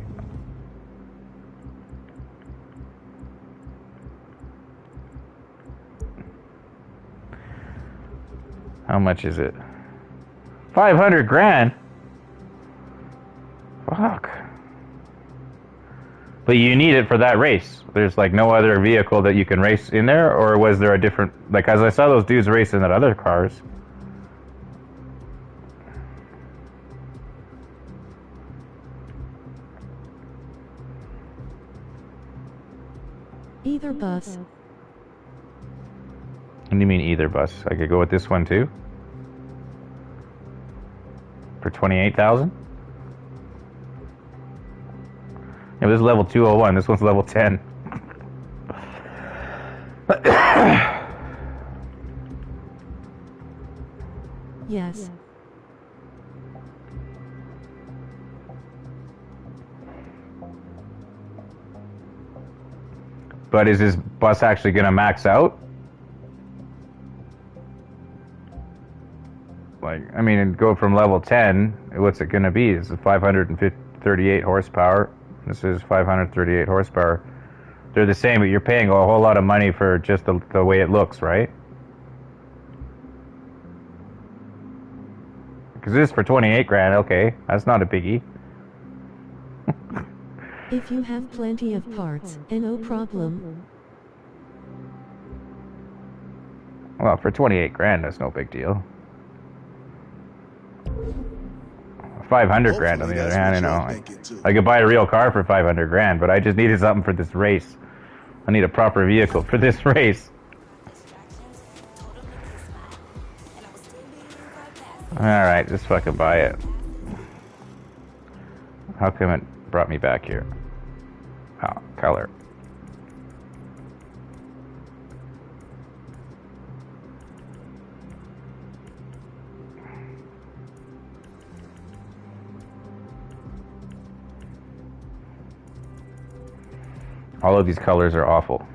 How much is it? 500 grand? Fuck. But you need it for that race. There's like no other vehicle that you can race in there, or was there a different... Like, as I saw those dudes racing at other cars. Either bus. What do you mean either bus? I could go with this one too? For 28,000? Yeah, this is level 201. This one's level 10. Yes. But is this bus actually going to max out? Like, I mean, and go from level 10, what's it going to be? This is 538 horsepower. This is 538 horsepower. They're the same, but you're paying a whole lot of money for just the way it looks, right? Because this is for 28 grand, okay. That's not a biggie. If you have plenty of parts, no problem. Well, for 28 grand, that's no big deal. 500 grand on the other hand, you know. I could buy a real car for 500 grand, but I just needed something for this race. I need a proper vehicle for this race. Alright, just fucking buy it. How come it brought me back here? Oh, color. All of these colors are awful.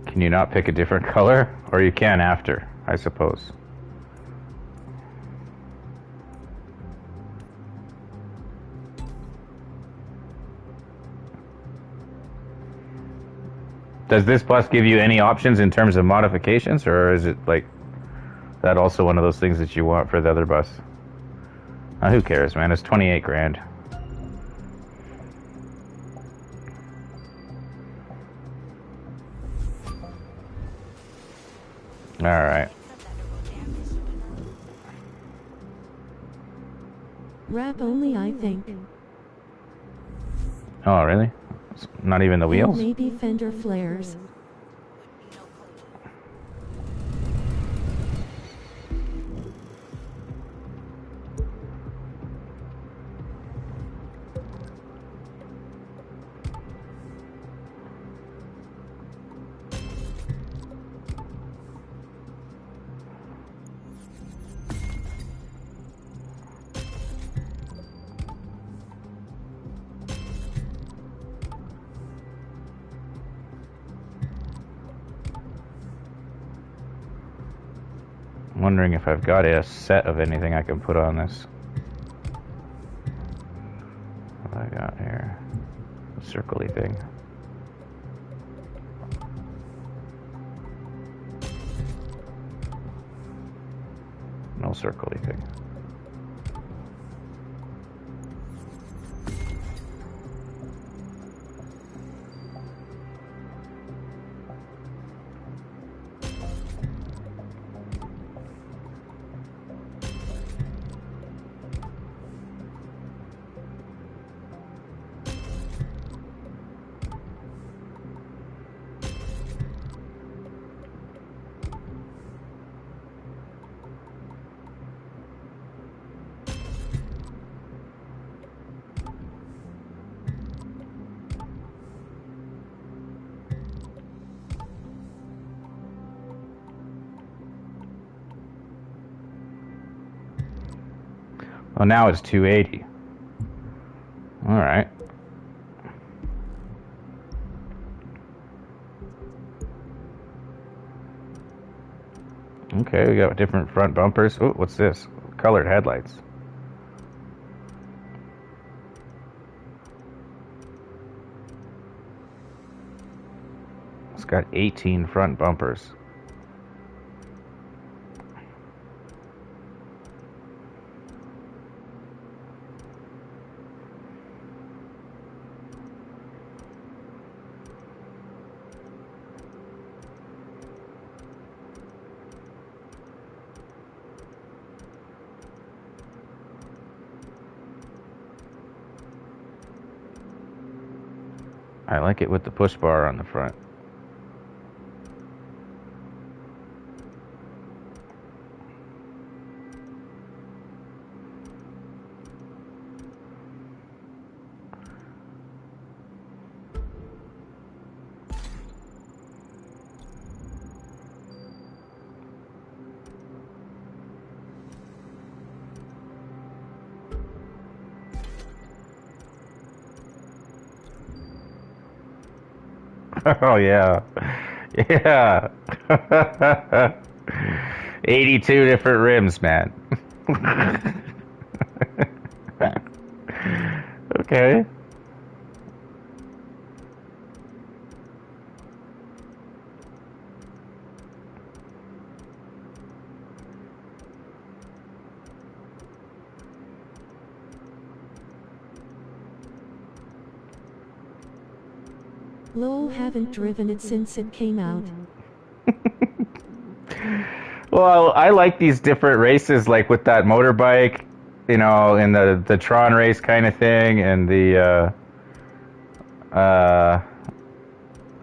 Can you not pick a different color? Or you can after, I suppose. Does this bus give you any options in terms of modifications, or is it like that also one of those things that you want for the other bus? Who cares, man? It's 28 grand. Alright. Wrap only, I think. Oh, really? It's not even the wheels? And maybe fender flares. I'm wondering if I've got a set of anything I can put on this. What have I got here? A circle-y thing. No circle-y thing. Well, now it's 280. All right. Okay, we got different front bumpers. Oh, what's this? Colored headlights. It's got 18 front bumpers. I like it with the push bar on the front. Oh yeah, yeah, 82 different rims, man. Okay. Lol, haven't driven it since it came out. Well, I like these different races, like with that motorbike, you know, in the Tron race kind of thing, and the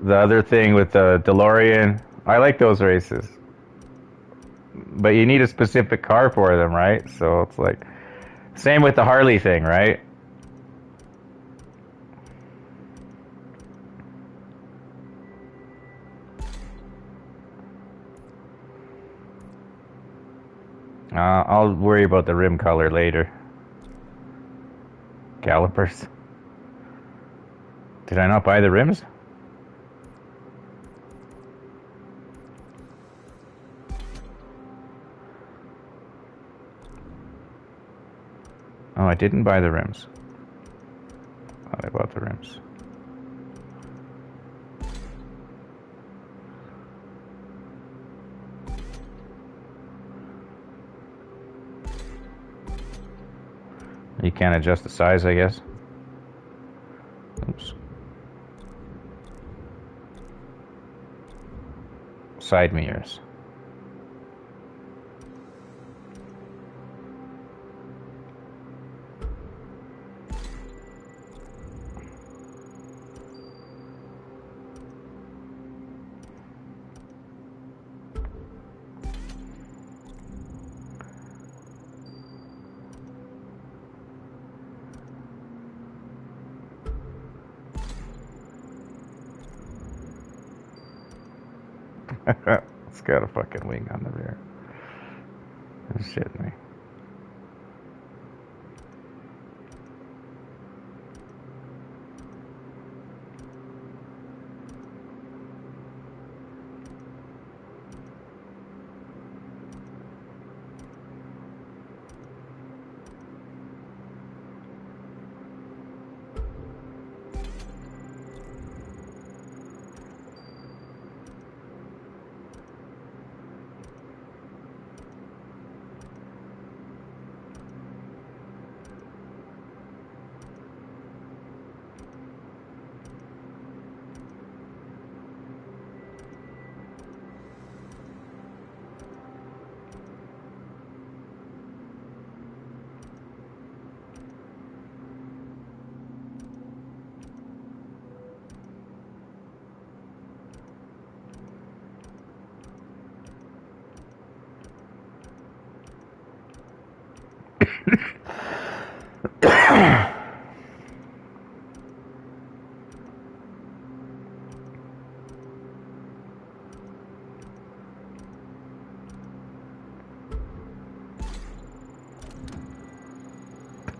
other thing with the DeLorean. I like those races, but you need a specific car for them, right? So it's like same with the Harley thing, right? I'll worry about the rim color later. Calipers. Did I not buy the rims? Oh, I didn't buy the rims. I bought the rims. You can't adjust the size, I guess. Oops. Side mirrors. It's got a fucking wing on the rear. You're shitting me.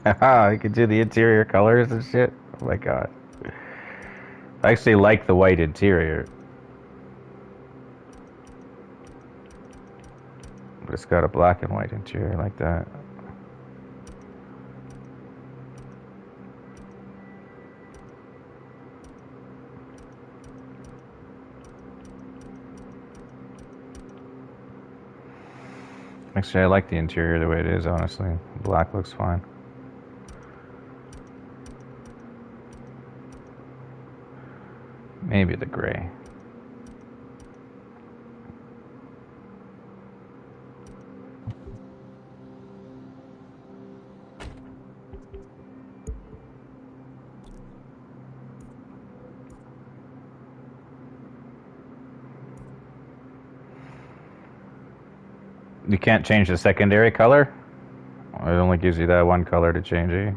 Haha, you can do the interior colors and shit. Oh my god. I actually like the white interior. But it's got a black and white interior like that. Actually, I like the interior the way it is, honestly. Black looks fine. Maybe the gray. You can't change the secondary color? It only gives you that one color to change it.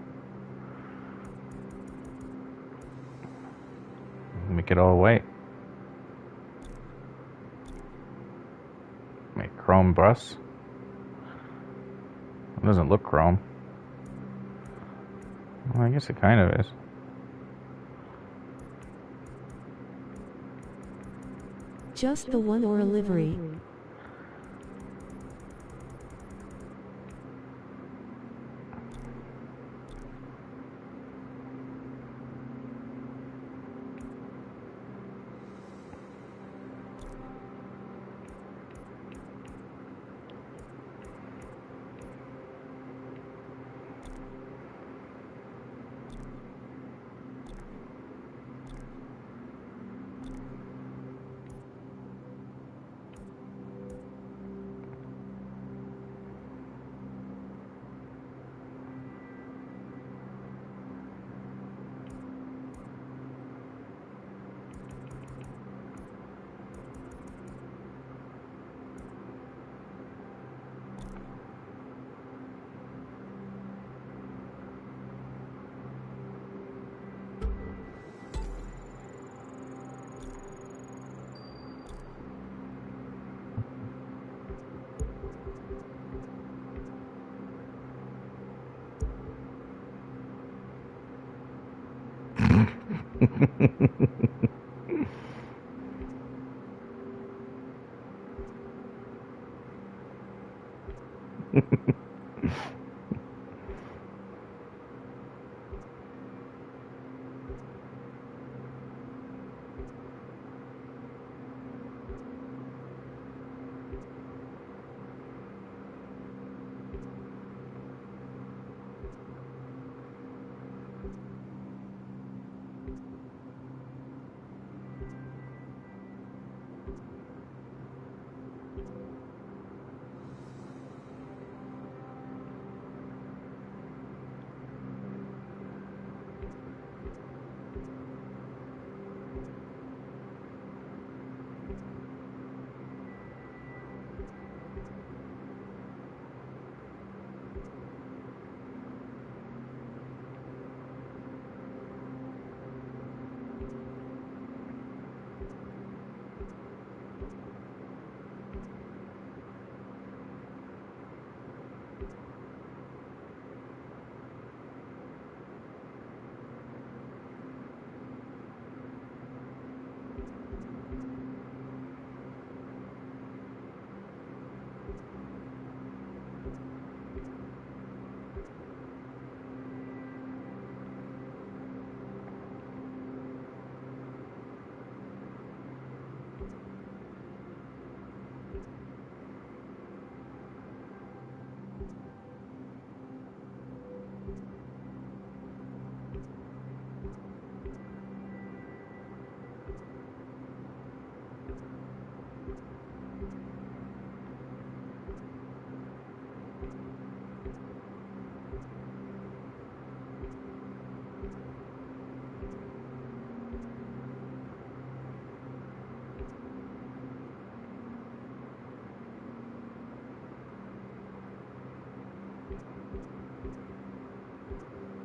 Make it all white. Make chrome bus. It doesn't look chrome. Well, I guess it kind of is. Just the one or a livery?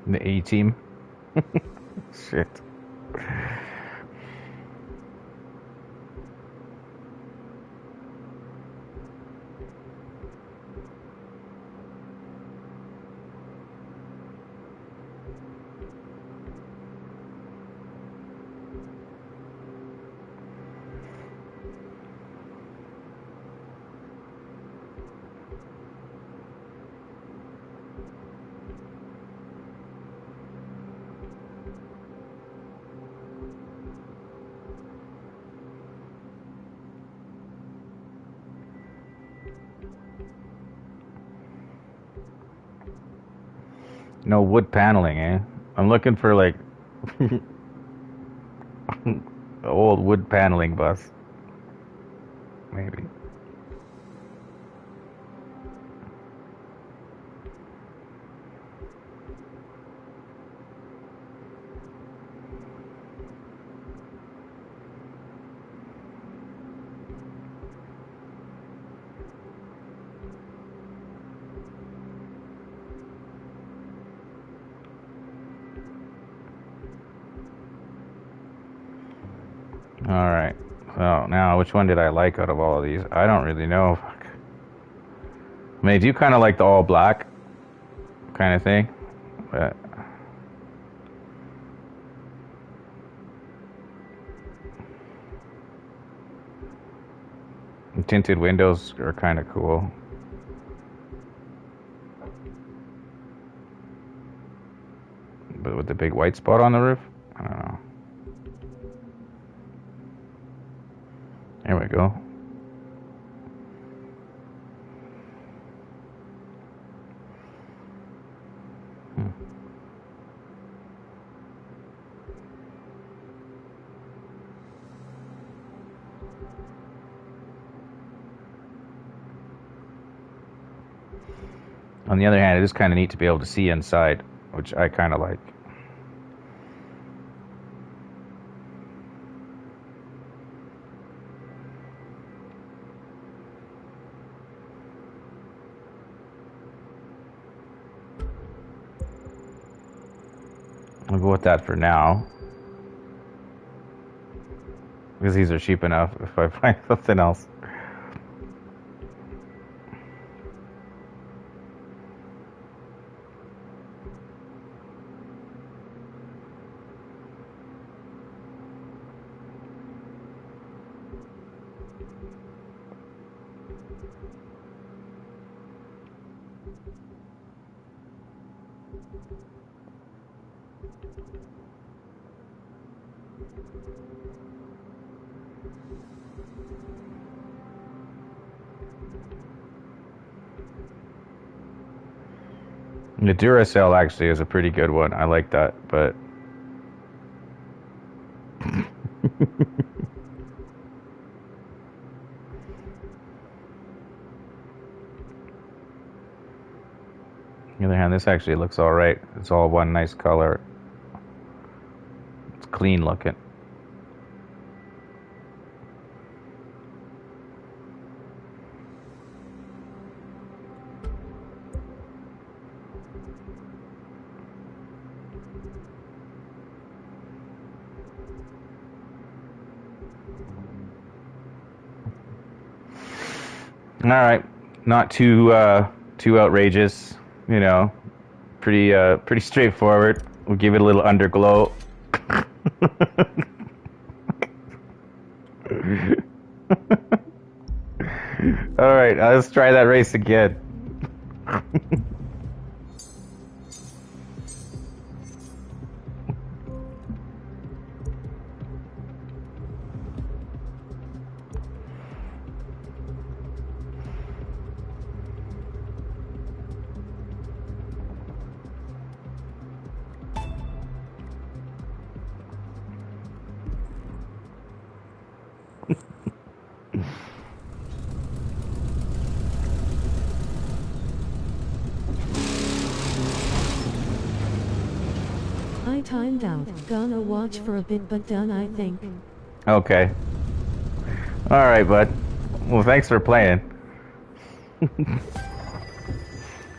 The A team. Shit. No wood paneling, eh? I'm looking for like old wood paneling bus. Maybe. Alright. So now, which one did I like out of all of these? I don't really know. Fuck. I mean, I do kind of like the all black kind of thing. But the tinted windows are kind of cool. But with the big white spot on the roof? I don't know. There we go. On the other hand, it is kind of neat to be able to see inside, which I kind of like. I'll go with that for now, because these are cheap enough if I find something else. The Duracell actually is a pretty good one. I like that, but on the other hand, this actually looks all right. It's all one nice color. It's clean looking. All right, not too outrageous, you know. Pretty straightforward. We'll give it a little underglow. All right, let's try that race again. I timed out. Gonna watch for a bit, but done, I think. Okay. All right, bud. Well, thanks for playing.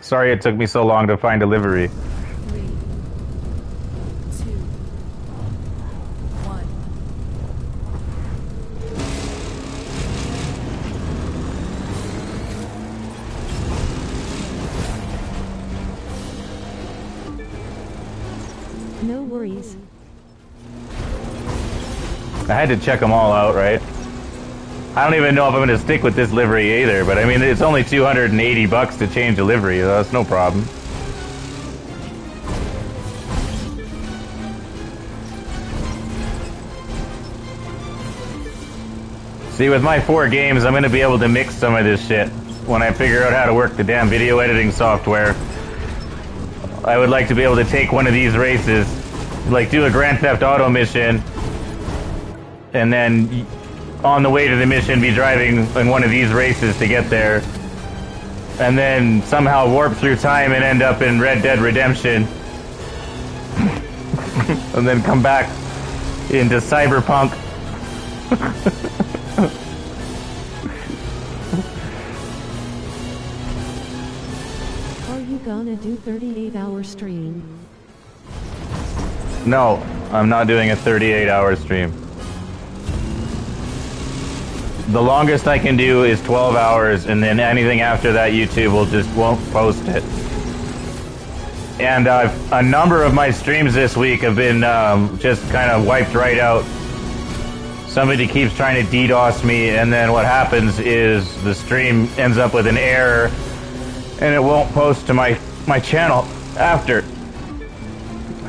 Sorry it took me so long to find a livery. 3, 2, 1. No worries. I had to check them all out, right? I don't even know if I'm going to stick with this livery either, but I mean, it's only $280 to change a livery, so that's no problem. See, with my 4 games, I'm going to be able to mix some of this shit when I figure out how to work the damn video editing software. I would like to be able to take one of these races, like do a Grand Theft Auto mission, and then on the way to the mission be driving in one of these races to get there, and then somehow warp through time and end up in Red Dead Redemption, and then come back into Cyberpunk. Are you gonna do 38-hour stream? No, I'm not doing a 38-hour stream. The longest I can do is 12 hours, and then anything after that, YouTube won't post it. And a number of my streams this week have been just kind of wiped right out. Somebody keeps trying to DDoS me, and then what happens is the stream ends up with an error, and it won't post to my channel after.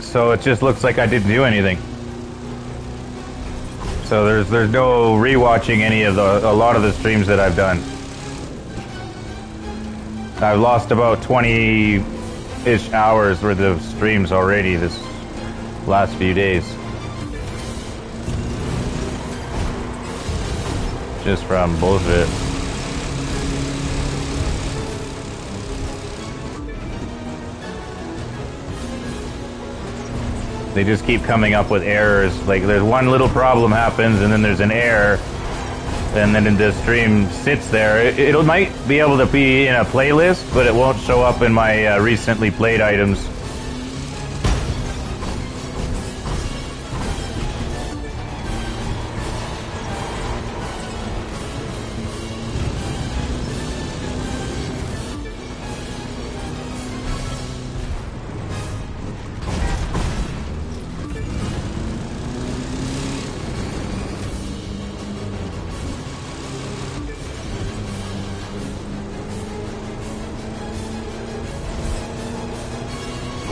So it just looks like I didn't do anything. So there's no rewatching any of a lot of the streams that I've done. I've lost about 20-ish hours worth of streams already this last few days. Just from bullshit. They just keep coming up with errors. Like, there's one little problem happens, and then there's an error, and then the stream sits there. It might be able to be in a playlist, but it won't show up in my recently played items.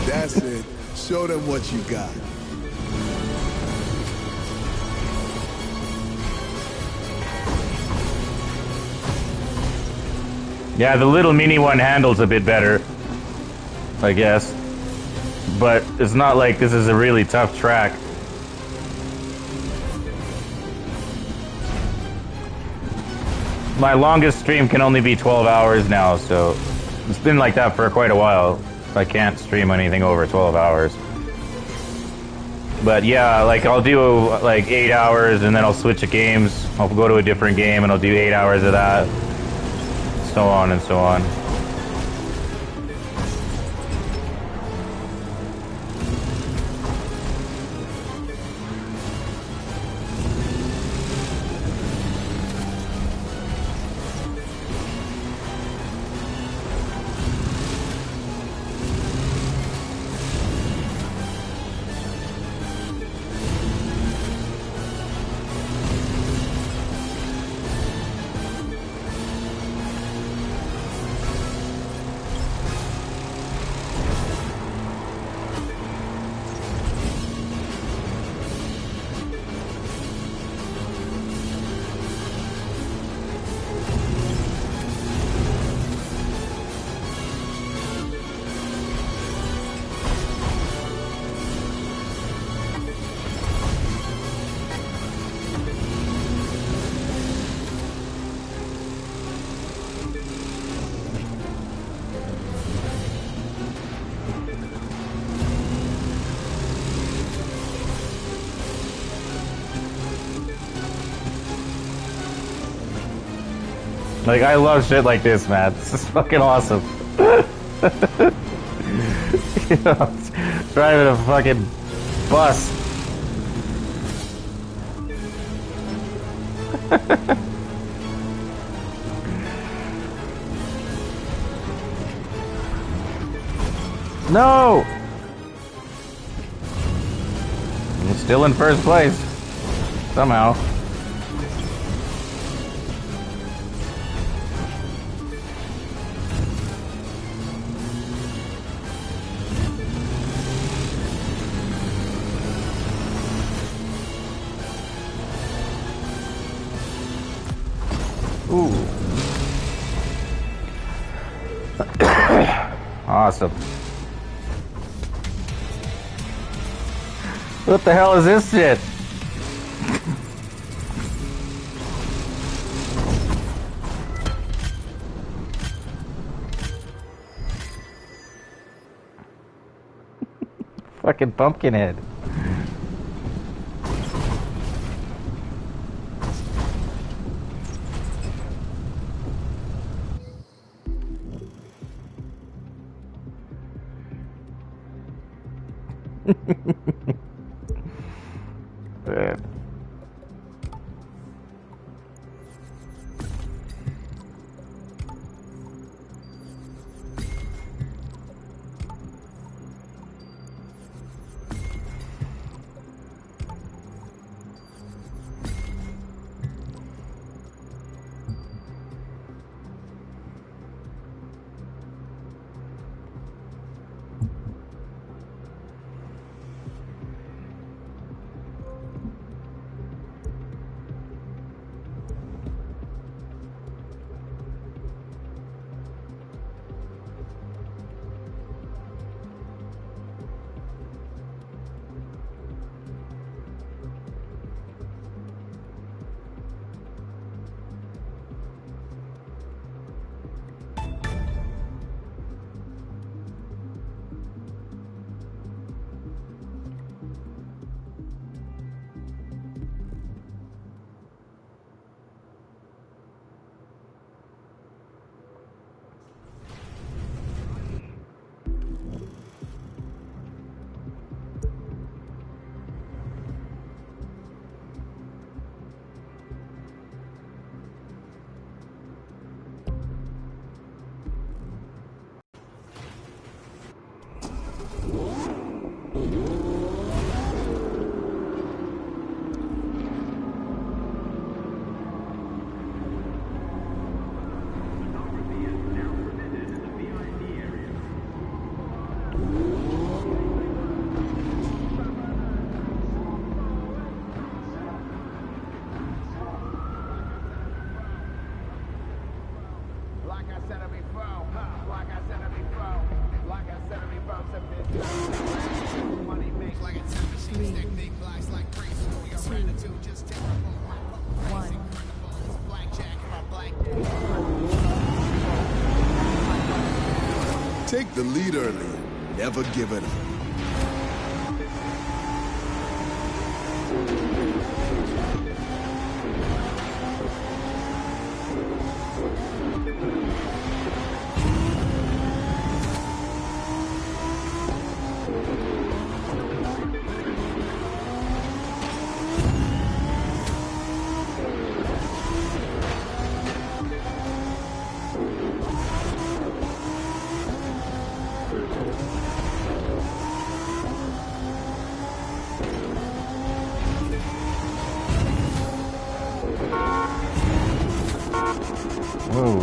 That's it. Show them what you got. Yeah, the little mini one handles a bit better, I guess. But it's not like this is a really tough track. My longest stream can only be 12 hours now, so it's been like that for quite a while. I can't stream anything over 12 hours. But yeah, like I'll do like 8 hours and then I'll switch to games. I'll go to a different game and I'll do 8 hours of that. So on and so on. Like, I love shit like this, man. This is fucking awesome. You know, driving a fucking bus. No! I'm still in first place. Somehow. Ooh. Awesome. What the hell is this shit? Fucking Pumpkinhead. Yeah. One. Take the lead early. Never give it up. Whoa.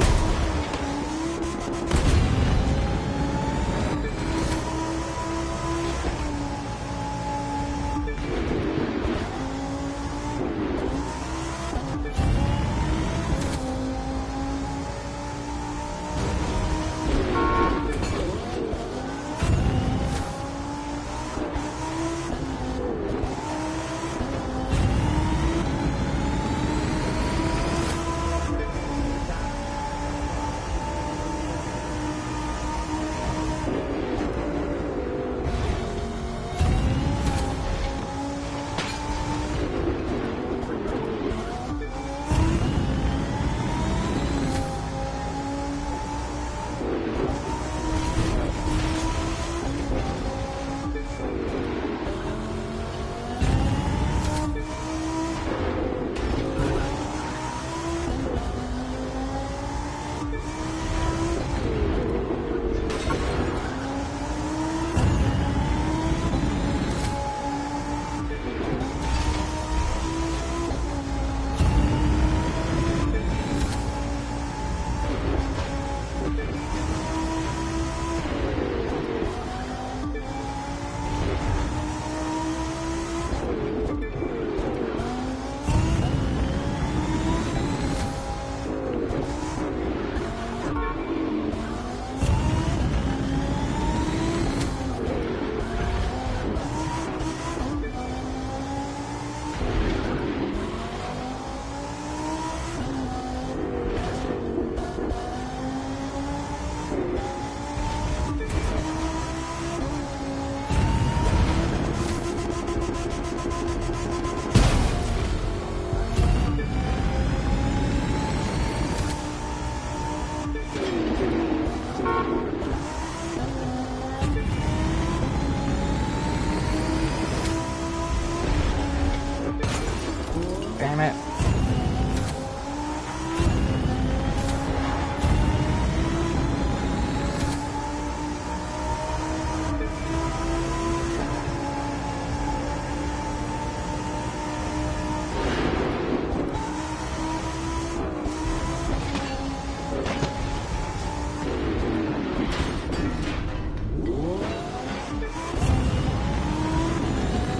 Damn it.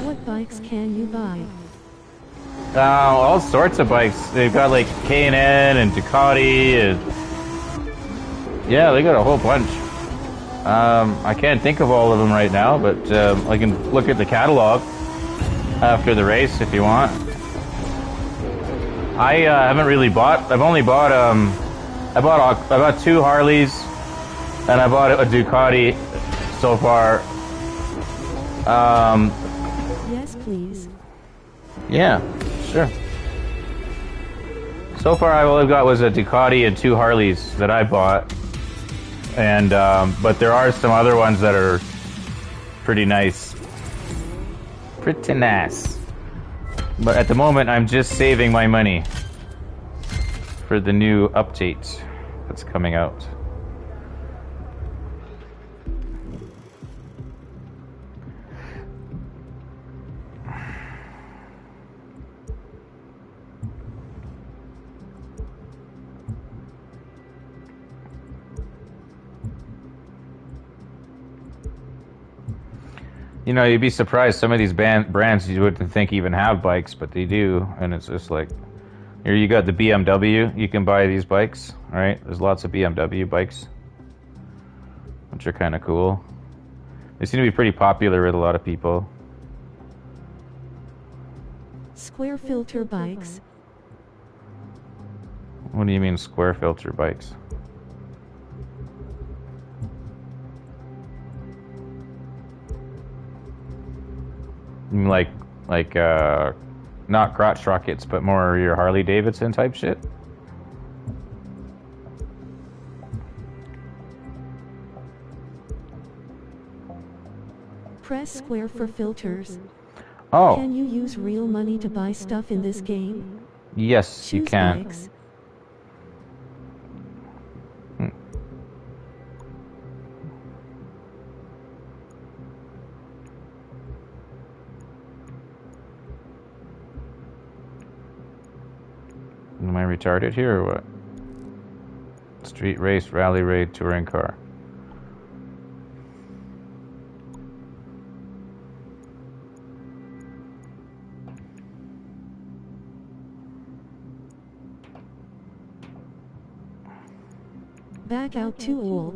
What bikes can you buy? All sorts of bikes. They've got like K&N and Ducati and yeah, they got a whole bunch. I can't think of all of them right now, but I can look at the catalog after the race if you want. I haven't really bought. I've only bought I bought 2 Harleys and I bought a Ducati so far. Yes, please. Yeah, sure. So far, all I've got was a Ducati and 2 Harleys that I bought, and but there are some other ones that are pretty nice. Pretty nice. But at the moment, I'm just saving my money for the new update that's coming out. You know, you'd be surprised. Some of these brands you wouldn't think even have bikes, but they do. And it's just like, here you got the BMW. You can buy these bikes, right? There's lots of BMW bikes, which are kind of cool. They seem to be pretty popular with a lot of people. Square filter bikes. What do you mean square filter bikes? You mean like not crotch rockets, but more your Harley Davidson type shit? Press square for filters. Oh. Can you use real money to buy stuff in this game? Yes, you Choose can. bikes. Am I retarded here or what? Street race, rally raid, touring car. Back out to all.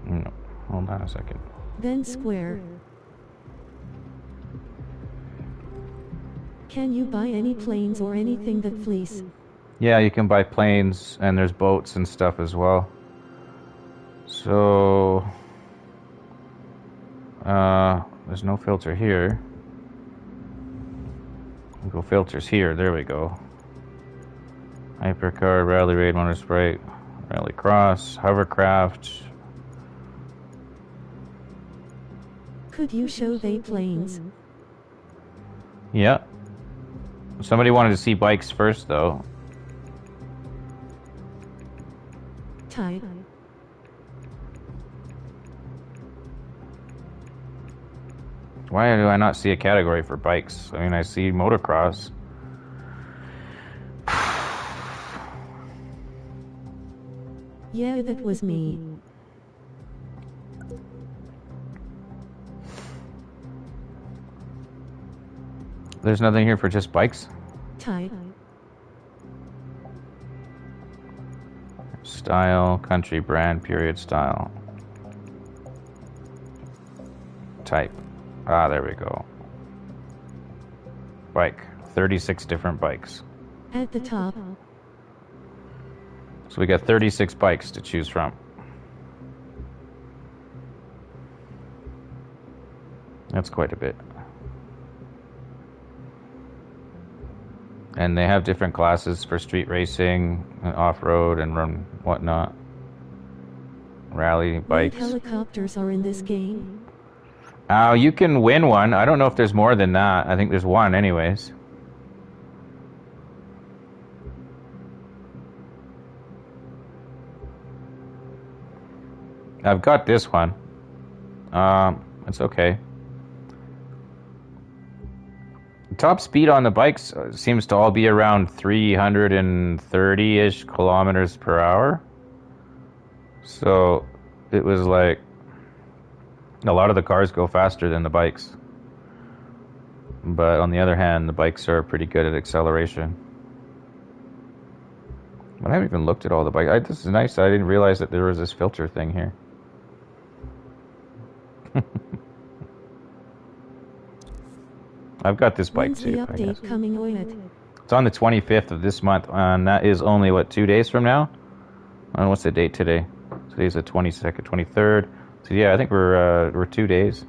No, hold on a second. Then square. Can you buy any planes or anything that flees? Yeah, you can buy planes and there's boats and stuff as well. So, there's no filter here. We'll go filters here. There we go. Hypercar, rally raid, motorsport, rally cross, hovercraft. Could you show they planes? Yeah. Somebody wanted to see bikes first, though. Type. Why do I not see a category for bikes? I mean, I see motocross. Yeah, that was me. There's nothing here for just bikes? Type. Style, country, brand, period, style. Type. Ah, there we go. Bike. 36 different bikes. At the top. So we got 36 bikes to choose from. That's quite a bit. And they have different classes for street racing, off-road, and run whatnot. Rally bikes. Helicopters are in this game. You can win one. I don't know if there's more than that. I think there's one anyways. I've got this one. It's okay. The top speed on the bikes seems to all be around 330-ish kilometers per hour. So it was like a lot of the cars go faster than the bikes. But on the other hand, the bikes are pretty good at acceleration. But I haven't even looked at all the bikes. This is nice. I didn't realize that there was this filter thing here. I've got this bike When's too. the update coming with? It's on the 25th of this month, and that is only, what, 2 days from now? What's the date today? Today's the 22nd, 23rd. So yeah, I think we're 2 days.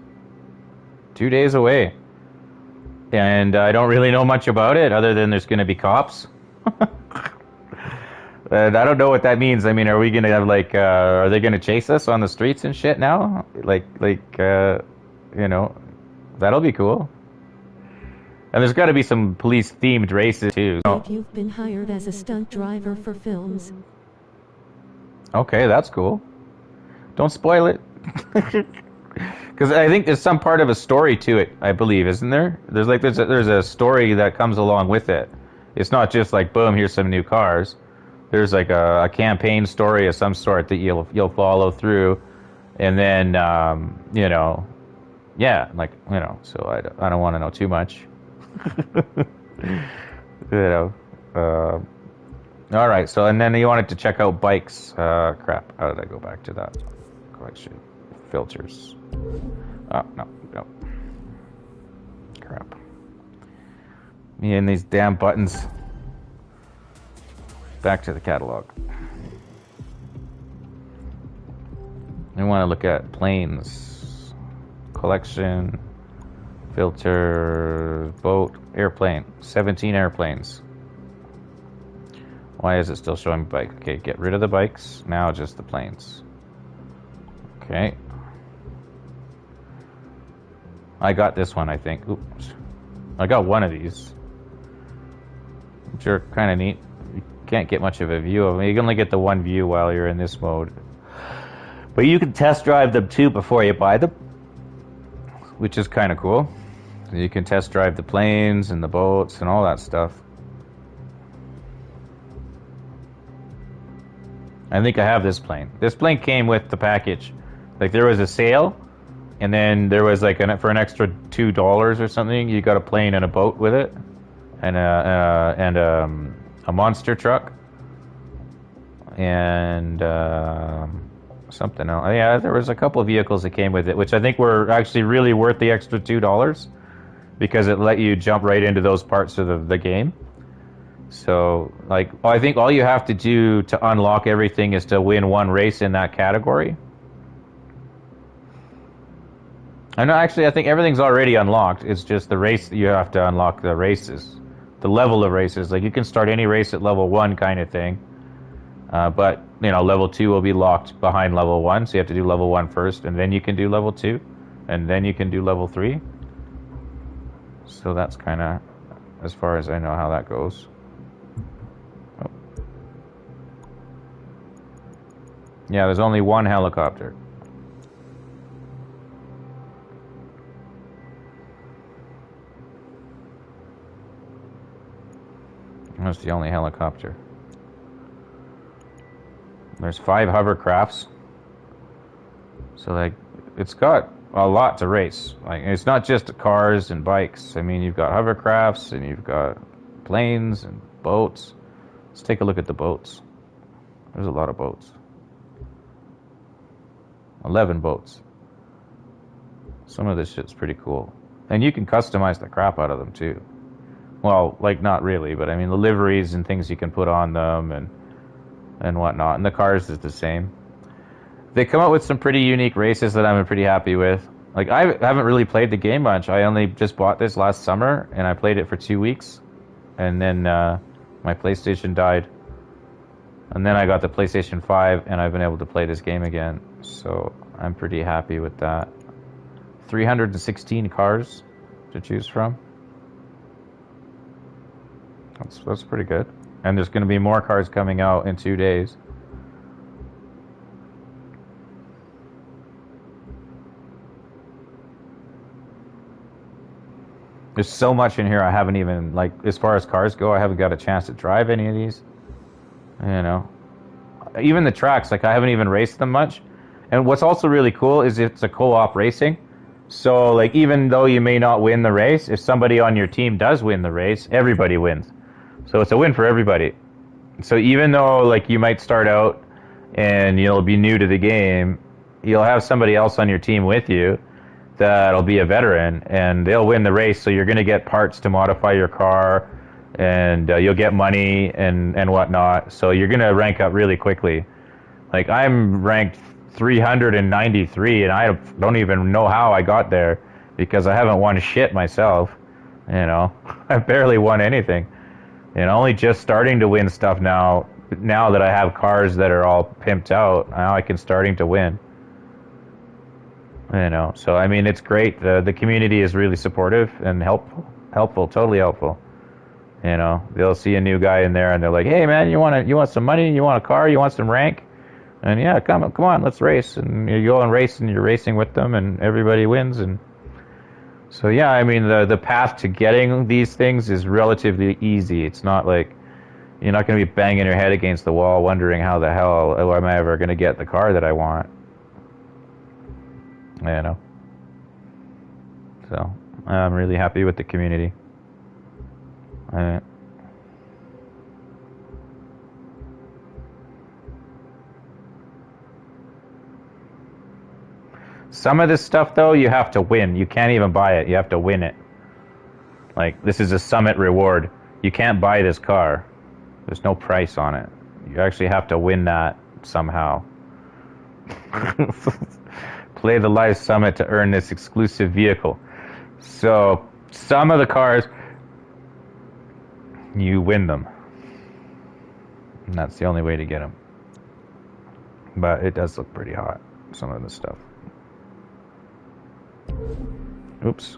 2 days away. And I don't really know much about it, other than there's going to be cops. And I don't know what that means. I mean, are we going to have, like, are they going to chase us on the streets and shit now? Like, you know, that'll be cool. And there's got to be some police-themed races, too. Like you've been hired as a stunt driver for films. Okay, that's cool. Don't spoil it. Because I think there's some part of a story to it, I believe, isn't there? There's a story that comes along with it. It's not just like, boom, here's some new cars. There's like a campaign story of some sort that you'll follow through. And then, you know, yeah, like, you know, so I don't want to know too much. You know, all right. So, and then you wanted to check out bikes. Crap. How did I go back to that? Collection filters. Oh, no. Crap. Me and these damn buttons. Back to the catalog. I want to look at planes. Collection. Filter. Boat. Airplane. 17 airplanes. Why is it still showing bike? Okay, get rid of the bikes. Now just the planes. Okay. I got this one, I think. Oops. I got one of these. Which are kind of neat. You can't get much of a view of them. You can only get the one view while you're in this mode. But you can test drive them too before you buy them. Which is kind of cool. So you can test drive the planes and the boats and all that stuff. I think I have this plane. This plane came with the package. Like there was a sale, and then there was like for an extra $2 or something, you got a plane and a boat with it, and a monster truck, and something else. Yeah, there was a couple of vehicles that came with it, which I think were actually really worth the extra $2 because it let you jump right into those parts of the game. So, like, I think all you have to do to unlock everything is to win one race in that category. And actually, I think everything's already unlocked. It's just the race that you have to unlock the races. The level of races. Like, you can start any race at level 1 kind of thing. But, you know, level 2 will be locked behind level 1. So you have to do level 1 first, and then you can do level 2. And then you can do level 3. So that's kind of, as far as I know, how that goes. Yeah, there's only one helicopter. That's the only helicopter. There's 5 hovercrafts. So, like, it's got a lot to race. Like, it's not just cars and bikes. I mean, you've got hovercrafts and you've got planes and boats. Let's take a look at the boats. There's a lot of boats. 11 boats. Some of this shit's pretty cool. And you can customize the crap out of them too. Well, like not really, but I mean the liveries and things you can put on them and whatnot. And the cars is the same. They come out with some pretty unique races that I'm pretty happy with. Like I haven't really played the game much. I only just bought this last summer and I played it for 2 weeks. And then my PlayStation died. And then I got the PlayStation 5 and I've been able to play this game again. So I'm pretty happy with that. 316 cars to choose from. That's pretty good. And there's going to be more cars coming out in 2 days. There's so much in here I haven't even, like, as far as cars go, I haven't got a chance to drive any of these. You know. Even the tracks, like, I haven't even raced them much. And what's also really cool is it's a co-op racing. So, like, even though you may not win the race, if somebody on your team does win the race, everybody wins. So it's a win for everybody. So even though, like, you might start out and you'll be new to the game, you'll have somebody else on your team with you that'll be a veteran, and they'll win the race, so you're going to get parts to modify your car, and you'll get money and whatnot. So you're going to rank up really quickly. Like, I'm ranked 393, and I don't even know how I got there, because I haven't won shit myself. You know, I've barely won anything. And only just starting to win stuff now that I have cars that are all pimped out, now I can starting to win. You know, so I mean, it's great. The community is really supportive and helpful, totally helpful. You know, they'll see a new guy in there and they're like, "Hey man, you want some money? You want a car? You want some rank?" And yeah, come on, let's race. And you go and race, and you're racing with them, and everybody wins. And so yeah, I mean, the path to getting these things is relatively easy. It's not like you're not going to be banging your head against the wall, wondering how the hell am I ever going to get the car that I want. You know. So I'm really happy with the community. Some of this stuff, though, you have to win. You can't even buy it. You have to win it. Like, this is a summit reward. You can't buy this car. There's no price on it. You actually have to win that somehow. Play the live summit to earn this exclusive vehicle. So, some of the cars, you win them. And that's the only way to get them. But it does look pretty hot, some of the stuff. Oops.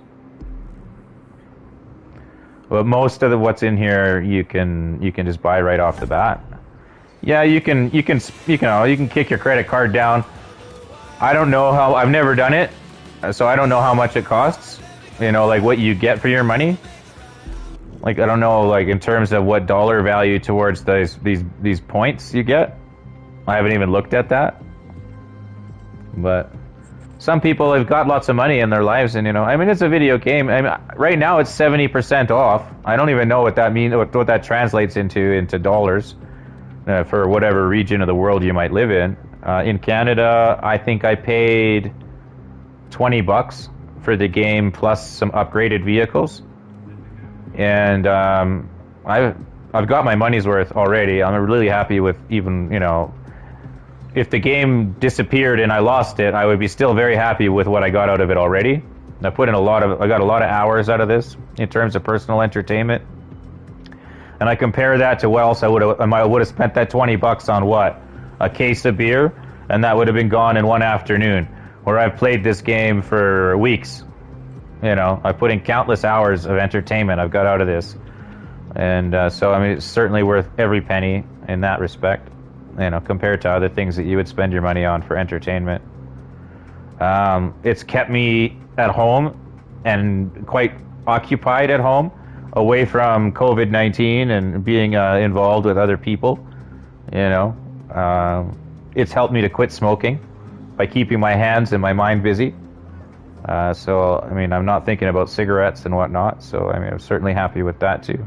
But most of what's in here you can just buy right off the bat. Yeah, you can kick your credit card down. I don't know how, I've never done it, so I don't know how much it costs. You know, like what you get for your money. Like I don't know, like in terms of what dollar value towards these points you get. I haven't even looked at that. But some people have got lots of money in their lives, and you know, I mean, it's a video game. I mean, right now it's 70% off. I don't even know what that means, what that translates into dollars for whatever region of the world you might live in. In Canada, I think I paid $20 for the game plus some upgraded vehicles, and I've got my money's worth already. I'm really happy with even, you know. If the game disappeared and I lost it, I would be still very happy with what I got out of it already. I got a lot of hours out of this in terms of personal entertainment. And I compare that to what else I would have spent that $20 on what? A case of beer, and that would have been gone in one afternoon. Where I've played this game for weeks. You know, I put in countless hours of entertainment I've got out of this. And so, I mean, it's certainly worth every penny in that respect. You know, compared to other things that you would spend your money on for entertainment. It's kept me at home and quite occupied at home, away from COVID-19 and being involved with other people. You know, it's helped me to quit smoking by keeping my hands and my mind busy. So, I mean, I'm not thinking about cigarettes and whatnot. So, I mean, I'm certainly happy with that too.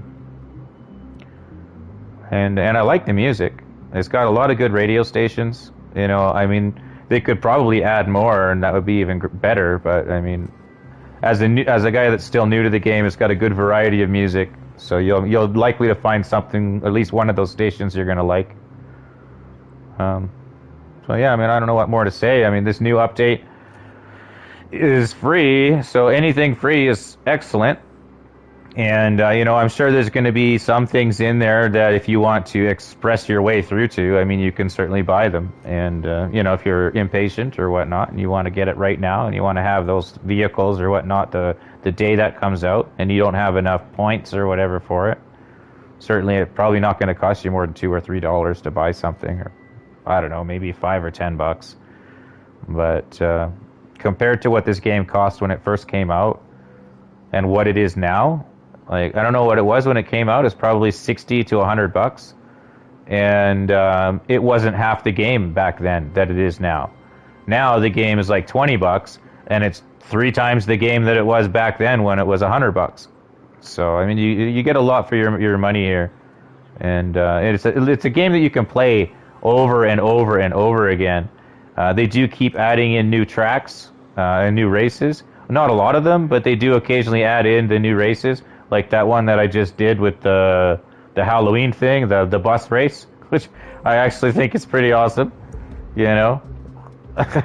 And I like the music. It's got a lot of good radio stations. You know, I mean, they could probably add more, and that would be even better. But I mean, as a guy that's still new to the game, it's got a good variety of music. So you'll likely to find something, at least one of those stations you're gonna like. So yeah, I mean, I don't know what more to say. I mean, this new update is free, so anything free is excellent. And, you know, I'm sure there's going to be some things in there that if you want to express your way through to, I mean, you can certainly buy them. And, you know, if you're impatient or whatnot and you want to get it right now and you want to have those vehicles or whatnot the day that comes out and you don't have enough points or whatever for it, certainly it's probably not going to cost you more than $2 or $3 to buy something. Or, I don't know, maybe $5 or $10. But compared to what this game cost when it first came out and what it is now, like, I don't know what it was when it came out. It's probably $60 to $100, and it wasn't half the game back then that it is now. Now the game is like $20, and it's 3 times the game that it was back then when it was $100. So I mean, you get a lot for your money here, and it's a game that you can play over and over and over again. They do keep adding in new tracks and new races. Not a lot of them, but they do occasionally add in the new races. Like that one that I just did with the Halloween thing, the bus race, which I actually think is pretty awesome. You know,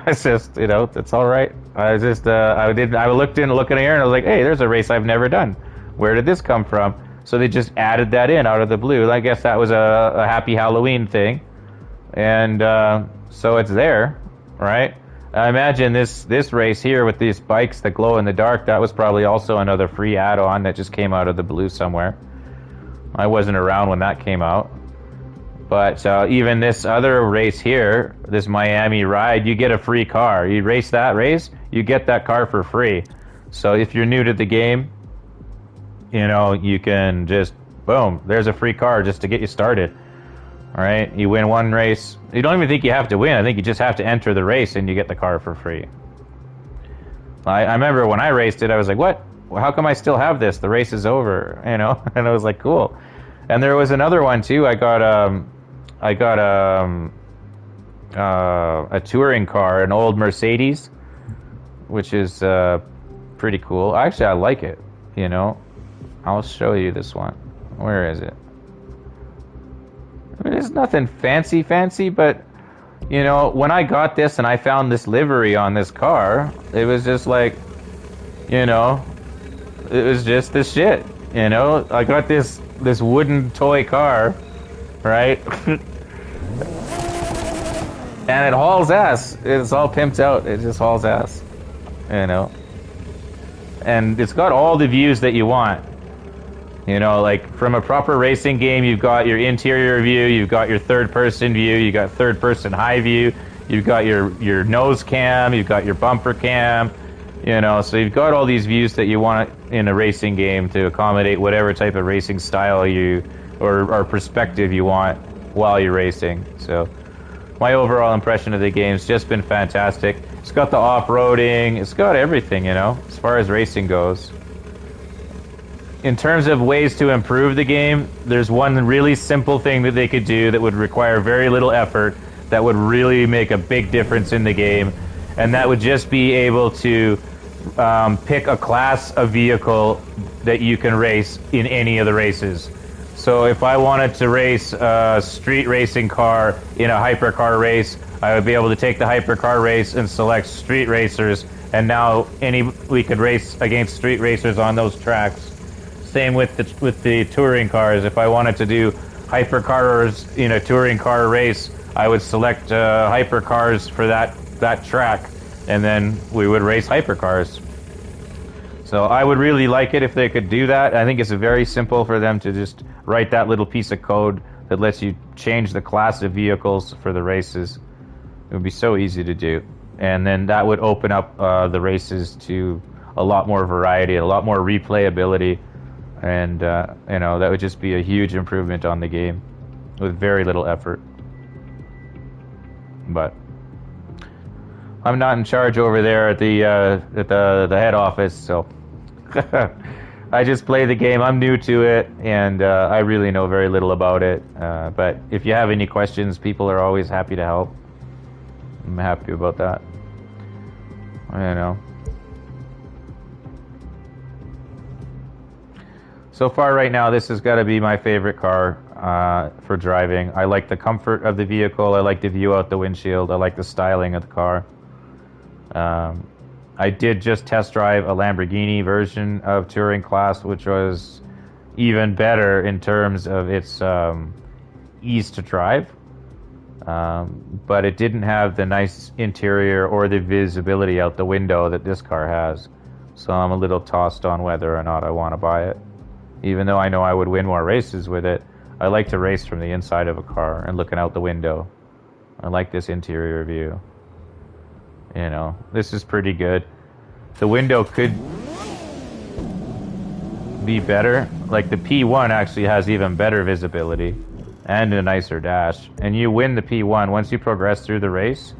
it's just, you know, it's all right. I just I looked here and I was like, hey, there's a race I've never done. Where did this come from? So they just added that in out of the blue. I guess that was a happy Halloween thing, and so it's there, right? I imagine this race here with these bikes that glow in the dark, that was probably also another free add-on that just came out of the blue somewhere. I wasn't around when that came out. But even this other race here, this Miami ride, you get a free car. You race that race, you get that car for free. So if you're new to the game, you know, you can just, boom, there's a free car just to get you started. All right, you win one race. You don't even think you have to win. I think you just have to enter the race and you get the car for free. I remember when I raced it, I was like, what? Well, how come I still have this? The race is over, you know? And I was like, cool. And there was another one too. I got a touring car, an old Mercedes. which is pretty cool. Actually, I like it, you know. I'll show you this one. Where is it? I mean, it's nothing fancy, but, you know, when I got this and I found this livery on this car, it was just like, you know, it was just the shit, you know. I got this wooden toy car, right? And it hauls ass. It's all pimped out. It just hauls ass, you know. And it's got all the views that you want. You know, like from a proper racing game, you've got your interior view, you've got your third-person view, you got third-person high view, you've got your nose cam, you've got your bumper cam, you know, so you've got all these views that you want in a racing game to accommodate whatever type of racing style you or perspective you want while you're racing. So my overall impression of the game's just been fantastic. It's got the off-roading, it's got everything, you know, as far as racing goes. In terms of ways to improve the game, there's one really simple thing that they could do that would require very little effort, that would really make a big difference in the game, and that would just be able to pick a class of vehicle that you can race in any of the races. So if I wanted to race a street racing car in a hypercar race, I would be able to take the hypercar race and select street racers, and now we could race against street racers on those tracks. Same with the touring cars. If I wanted to do hypercars in a touring car race, I would select hypercars for that track, and then we would race hypercars. So I would really like it if they could do that. I think it's very simple for them to just write that little piece of code that lets you change the class of vehicles for the races. It would be so easy to do. And then that would open up the races to a lot more variety, a lot more replayability. And, you know, that would just be a huge improvement on the game with very little effort. But I'm not in charge over there at the head office, so I just play the game. I'm new to it, and I really know very little about it. But if you have any questions, people are always happy to help. I'm happy about that. You know. So far right now, this has got to be my favorite car for driving. I like the comfort of the vehicle. I like the view out the windshield. I like the styling of the car. I did just test drive a Lamborghini version of Touring Class, which was even better in terms of its ease to drive. But it didn't have the nice interior or the visibility out the window that this car has. So I'm a little tossed on whether or not I want to buy it. Even though I know I would win more races with it, I like to race from the inside of a car and looking out the window. I like this interior view. You know, this is pretty good. The window could be better. Like the P1 actually has even better visibility and a nicer dash. And you win the P1 once you progress through the race.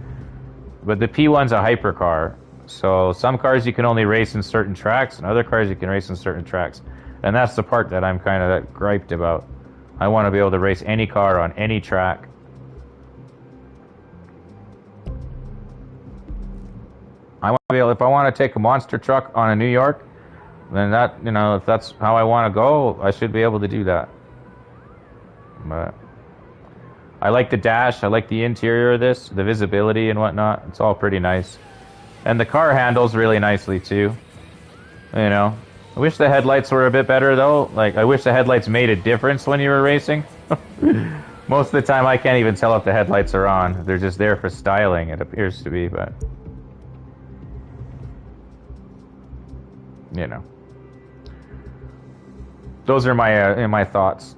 But the P1's a hypercar. So some cars you can only race in certain tracks, and other cars you can race in certain tracks. And that's the part that I'm kind of griped about. I want to be able to race any car on any track. I want to be able, if I want to take a monster truck on a New York, then that, you know, if that's how I want to go, I should be able to do that. But I like the dash, I like the interior of this, the visibility and whatnot. It's all pretty nice. And the car handles really nicely too. You know. I wish the headlights were a bit better, though. Like, I wish the headlights made a difference when you were racing. Most of the time, I can't even tell if the headlights are on. They're just there for styling, it appears to be, but... You know. Those are my thoughts.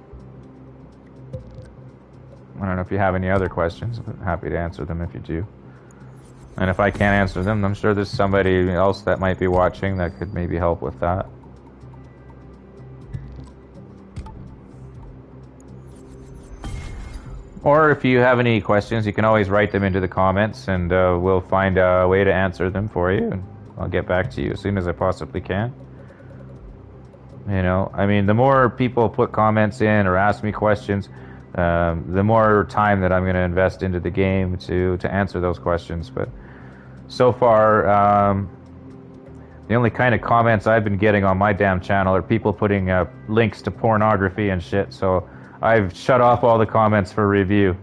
I don't know if you have any other questions. I'm happy to answer them if you do. And if I can't answer them, I'm sure there's somebody else that might be watching that could maybe help with that. Or if you have any questions, you can always write them into the comments, and we'll find a way to answer them for you. And I'll get back to you as soon as I possibly can. You know, I mean, the more people put comments in or ask me questions, the more time that I'm going to invest into the game to answer those questions. But so far, The only kind of comments I've been getting on my damn channel are people putting links to pornography and shit, so I've shut off all the comments for review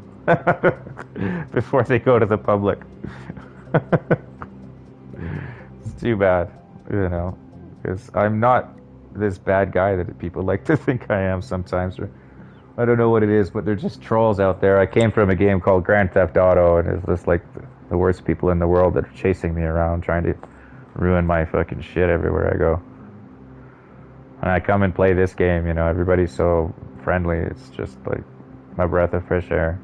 before they go to the public. It's too bad, you know, because I'm not this bad guy that people like to think I am sometimes. Or I don't know what it is, but they're just trolls out there. I came from a game called Grand Theft Auto, and it's just like the worst people in the world that are chasing me around, trying to ruin my fucking shit everywhere I go. And I come and play this game, you know, everybody's so friendly. It's just like my breath of fresh air.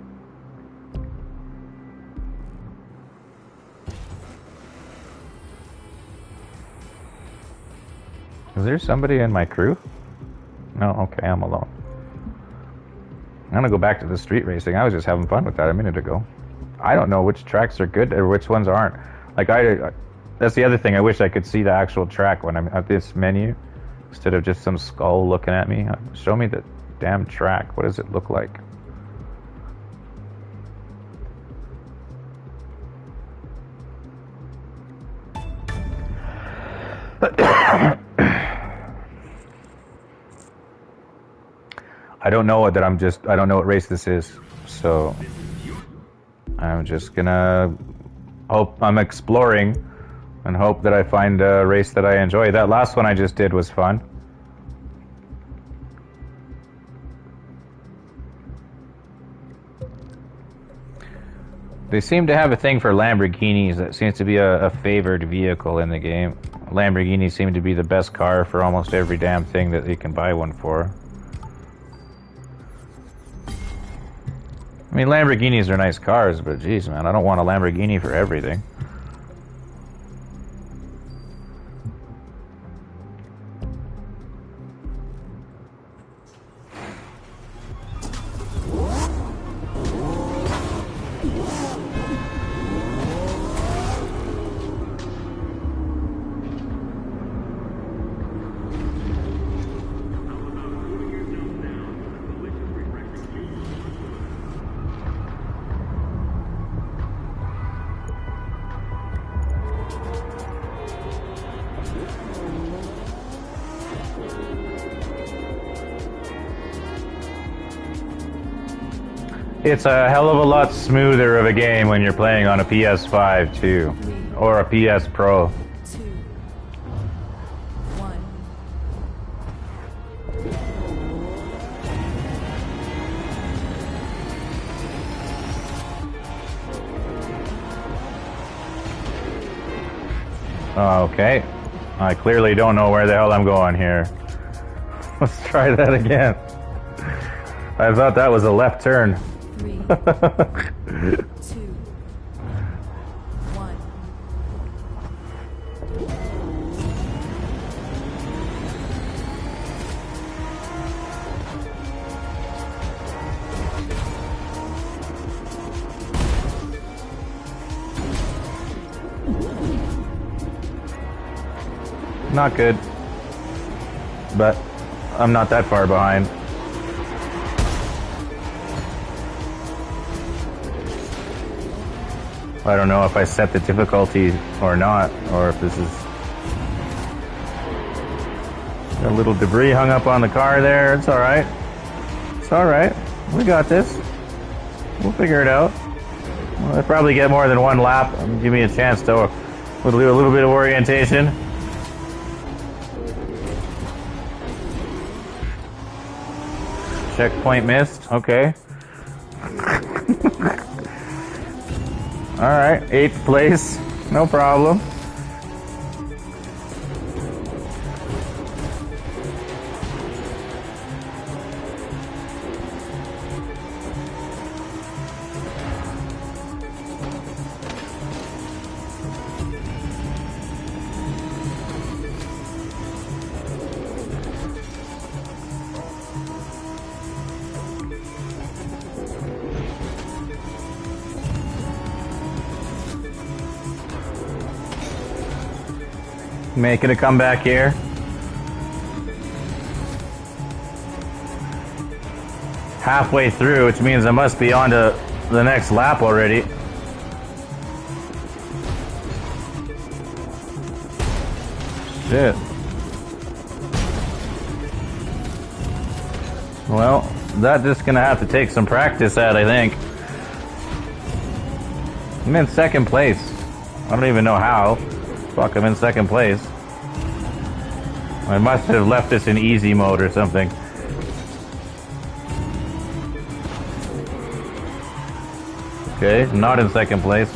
Is there somebody in my crew? No, okay, I'm alone. I'm gonna go back to the street racing. I was just having fun with that a minute ago. I don't know which tracks are good or which ones aren't. Like that's the other thing. I wish I could see the actual track when I'm at this menu, instead of just some skull looking at me. Show me the damn track. What does it look like? I don't know what I don't know what race this is, so I'm just gonna hope I'm exploring and hope that I find a race that I enjoy. That last one I just did was fun. They seem to have a thing for Lamborghinis. That seems to be a favored vehicle in the game. Lamborghinis seem to be the best car for almost every damn thing that you can buy one for. I mean, Lamborghinis are nice cars, but geez, man, I don't want a Lamborghini for everything. It's a hell of a lot smoother of a game when you're playing on a PS5 too, or a PS Pro. 2, 1. Okay, I clearly don't know where the hell I'm going here. Let's try that again. I thought that was a left turn. 3, 2, 1. Not good, but I'm not that far behind. I don't know if I set the difficulty or not, or if this is a little debris hung up on the car there. It's alright. It's alright. We got this. We'll figure it out. Well, I'll probably get more than one lap. Give me a chance to do a little bit of orientation. Checkpoint missed. Okay. Alright, 8th place. No problem. Making a comeback here. Halfway through, which means I must be on to the next lap already. Shit. Well, that's just gonna have to take some practice at, I think. I'm in second place. I don't even know how. Fuck, I'm in second place. I must have left this in easy mode or something. Okay, not in second place.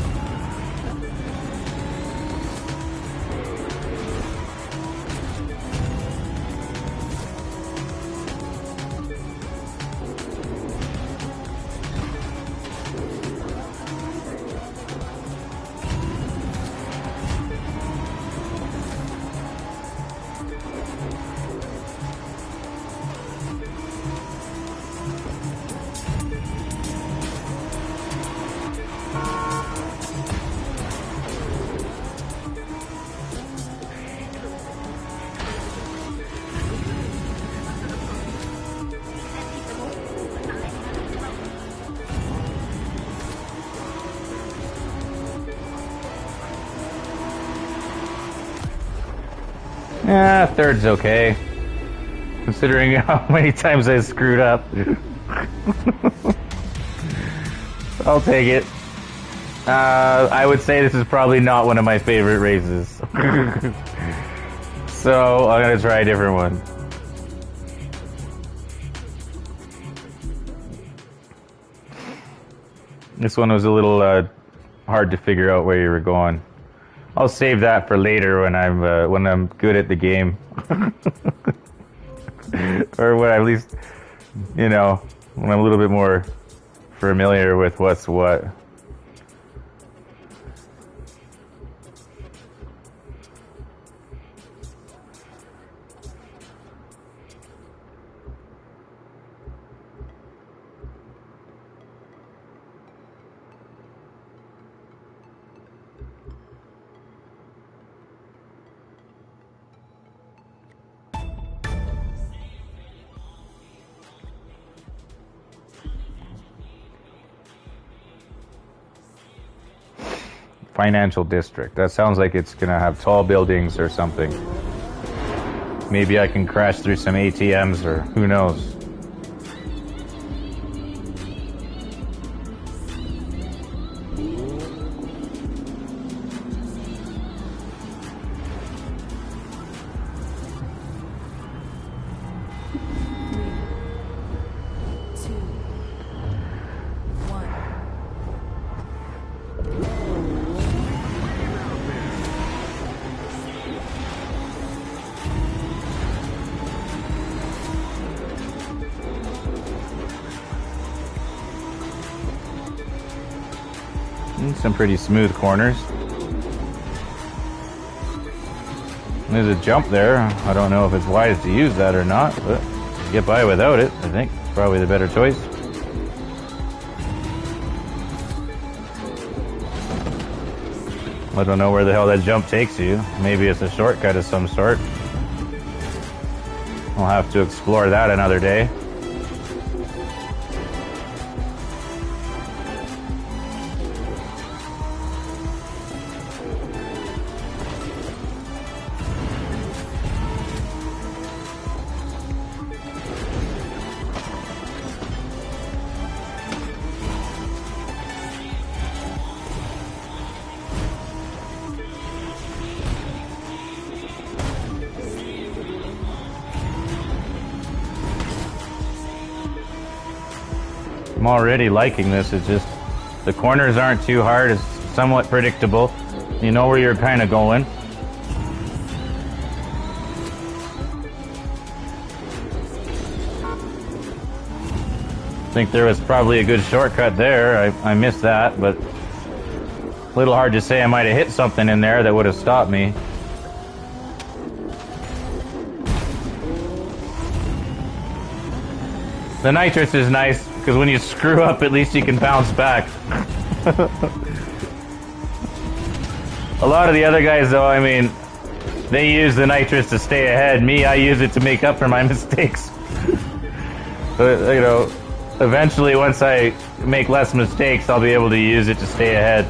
Yeah, third's okay. Considering how many times I screwed up. I'll take it. I would say this is probably not one of my favorite races. So, I'm gonna try a different one. This one was a little hard to figure out where you were going. I'll save that for later when I'm good at the game, or when at least, you know, when I'm a little bit more familiar with what's what. Financial district. That sounds like it's gonna have tall buildings or something. Maybe I can crash through some ATMs or who knows. Some pretty smooth corners. There's a jump there. I don't know if it's wise to use that or not, but get by without it, I think. Probably the better choice. I don't know where the hell that jump takes you. Maybe it's a shortcut of some sort. I'll have to explore that another day. I'm already liking this. It's just the corners aren't too hard. It's somewhat predictable. You know where you're kind of going. I think there was probably a good shortcut there. I missed that, but a little hard to say. I might have hit something in there that would have stopped me. The nitrous is nice, because when you screw up, at least you can bounce back. A lot of the other guys, though, I mean, they use the nitrous to stay ahead. Me, I use it to make up for my mistakes. But, you know, eventually, once I make less mistakes, I'll be able to use it to stay ahead.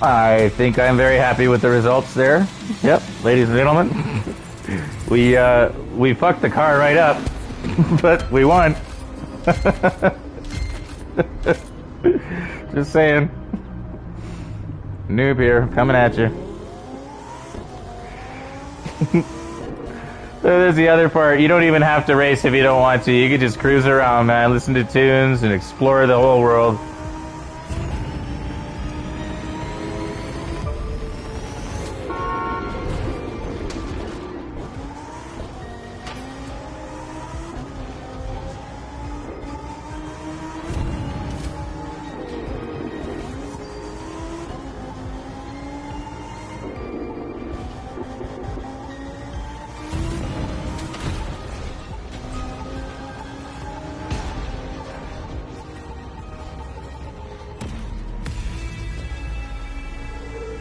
I think I'm very happy with the results there. Yep, ladies and gentlemen. We fucked the car right up, but we won. Just saying. Noob here, coming at you. So there's the other part. You don't even have to race if you don't want to. You can just cruise around, man. Listen to tunes and explore the whole world.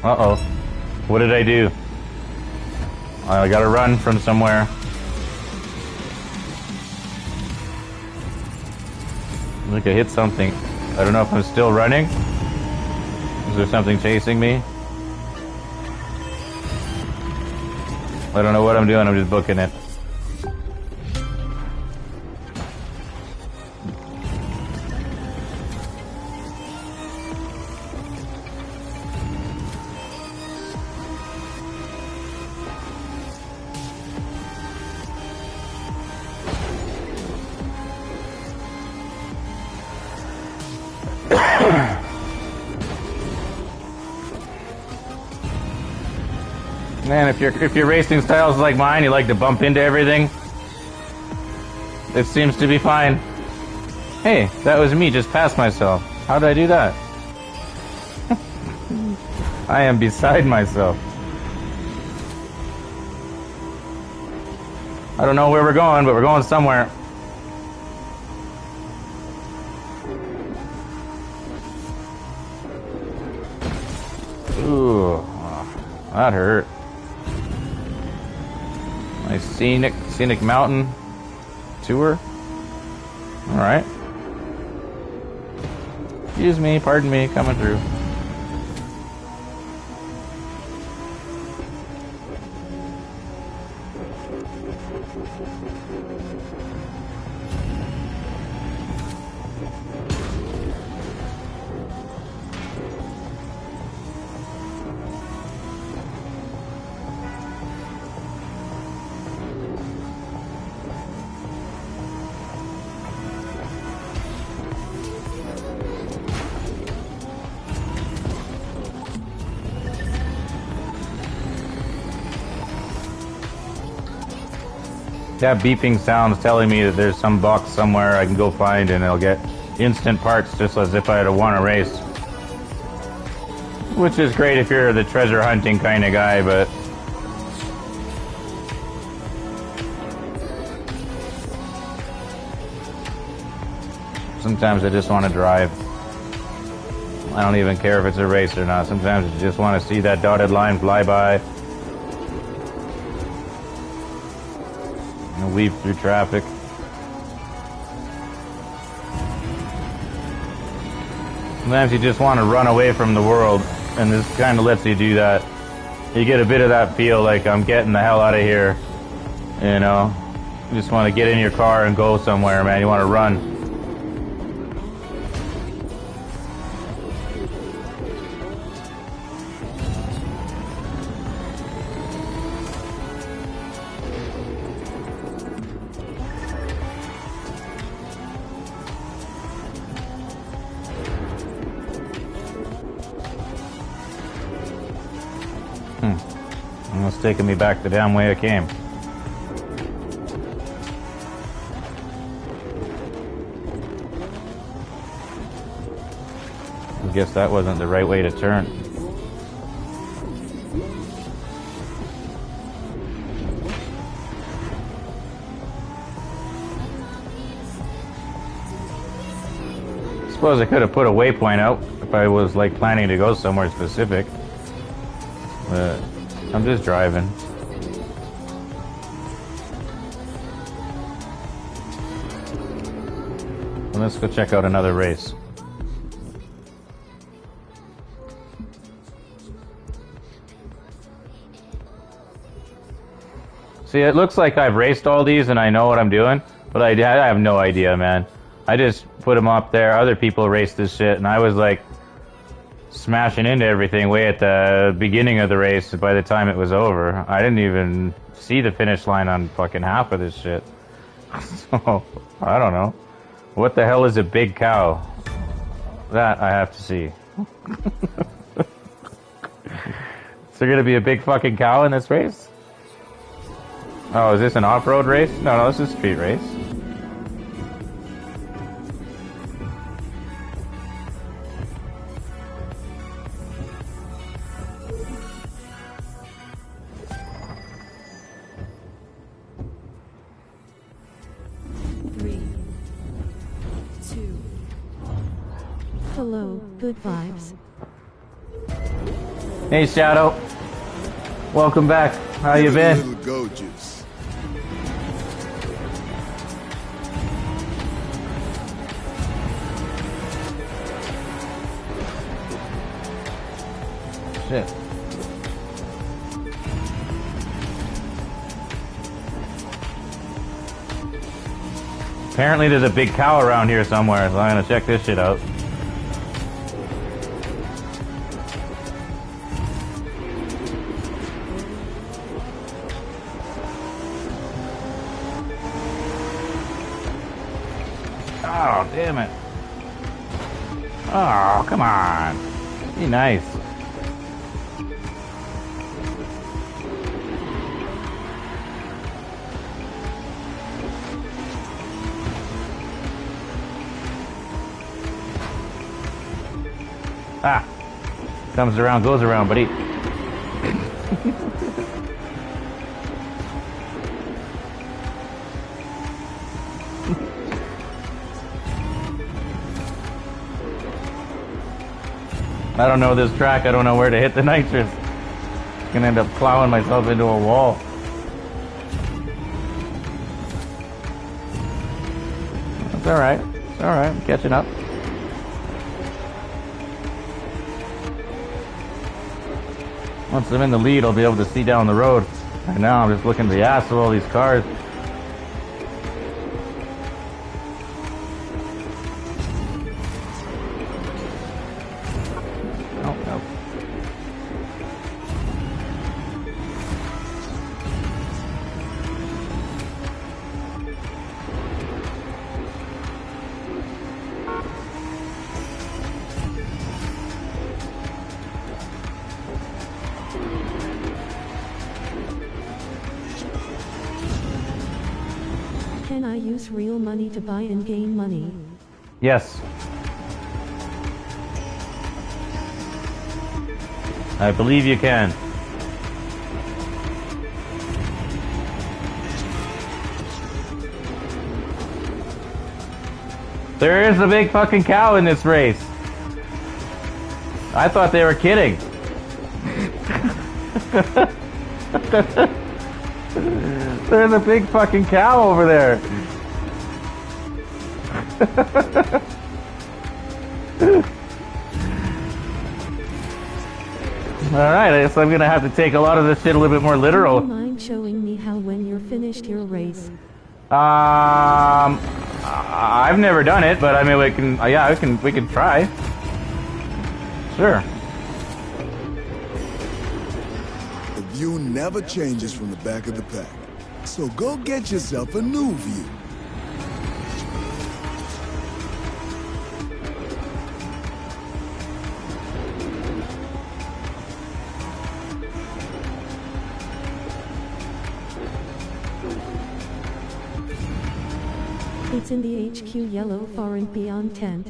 Uh-oh. What did I do? I gotta run from somewhere. I think I hit something. I don't know if I'm still running. Is there something chasing me? I don't know what I'm doing, I'm just booking it. Man, if your racing style is like mine, you like to bump into everything, it seems to be fine. Hey, that was me, just past myself. How did I do that? I am beside myself. I don't know where we're going, but we're going somewhere. Ooh, that hurt. Nice scenic mountain tour. All right. Excuse me, pardon me, coming through. That beeping sound's telling me that there's some box somewhere I can go find and I'll get instant parts just as if I had won a race. Which is great if you're the treasure hunting kind of guy, but sometimes I just want to drive. I don't even care if it's a race or not. Sometimes I just want to see that dotted line fly by. Weave through traffic. Sometimes you just want to run away from the world, and this kind of lets you do that. You get a bit of that feel like I'm getting the hell out of here, you know? You just want to get in your car and go somewhere, man. You want to run. It's taking me back the damn way I came. I guess that wasn't the right way to turn. Suppose I could have put a waypoint out if I was like planning to go somewhere specific. But I'm just driving. Well, let's go check out another race. See, it looks like I've raced all these and I know what I'm doing, but I have no idea, man. I just put them up there. Other people raced this shit, and I was like smashing into everything way at the beginning of the race. By the time it was over, I didn't even see the finish line on fucking half of this shit. So, I don't know. What the hell is a big cow? That I have to see. Is there gonna be a big fucking cow in this race? Oh, is this an off-road race? No, this is a street race. Hello, good vibes. Hey, Shadow. Welcome back. How you been? Little goat juice. Shit. Apparently there's a big cow around here somewhere, so I'm gonna check this shit out. Oh, damn it. Oh, come on. Be nice. Ah. Comes around, goes around, buddy. I don't know this track. I don't know where to hit the nitrous. I'm gonna end up plowing myself into a wall. That's alright. It's alright. I'm catching up. Once I'm in the lead, I'll be able to see down the road. Right now, I'm just looking at the ass of all these cars. Can I use real money to buy in-game money? Yes. I believe you can. There is a big fucking cow in this race. I thought they were kidding. There's a big fucking cow over there. Alright, I guess I'm gonna have to take a lot of this shit a little bit more literal. Do you mind showing me how when you're finished your race? I've never done it, but I mean, we can, yeah, we can try. Sure. The view never changes from the back of the pack. So go get yourself a new view. It's in the HQ yellow far and beyond tent.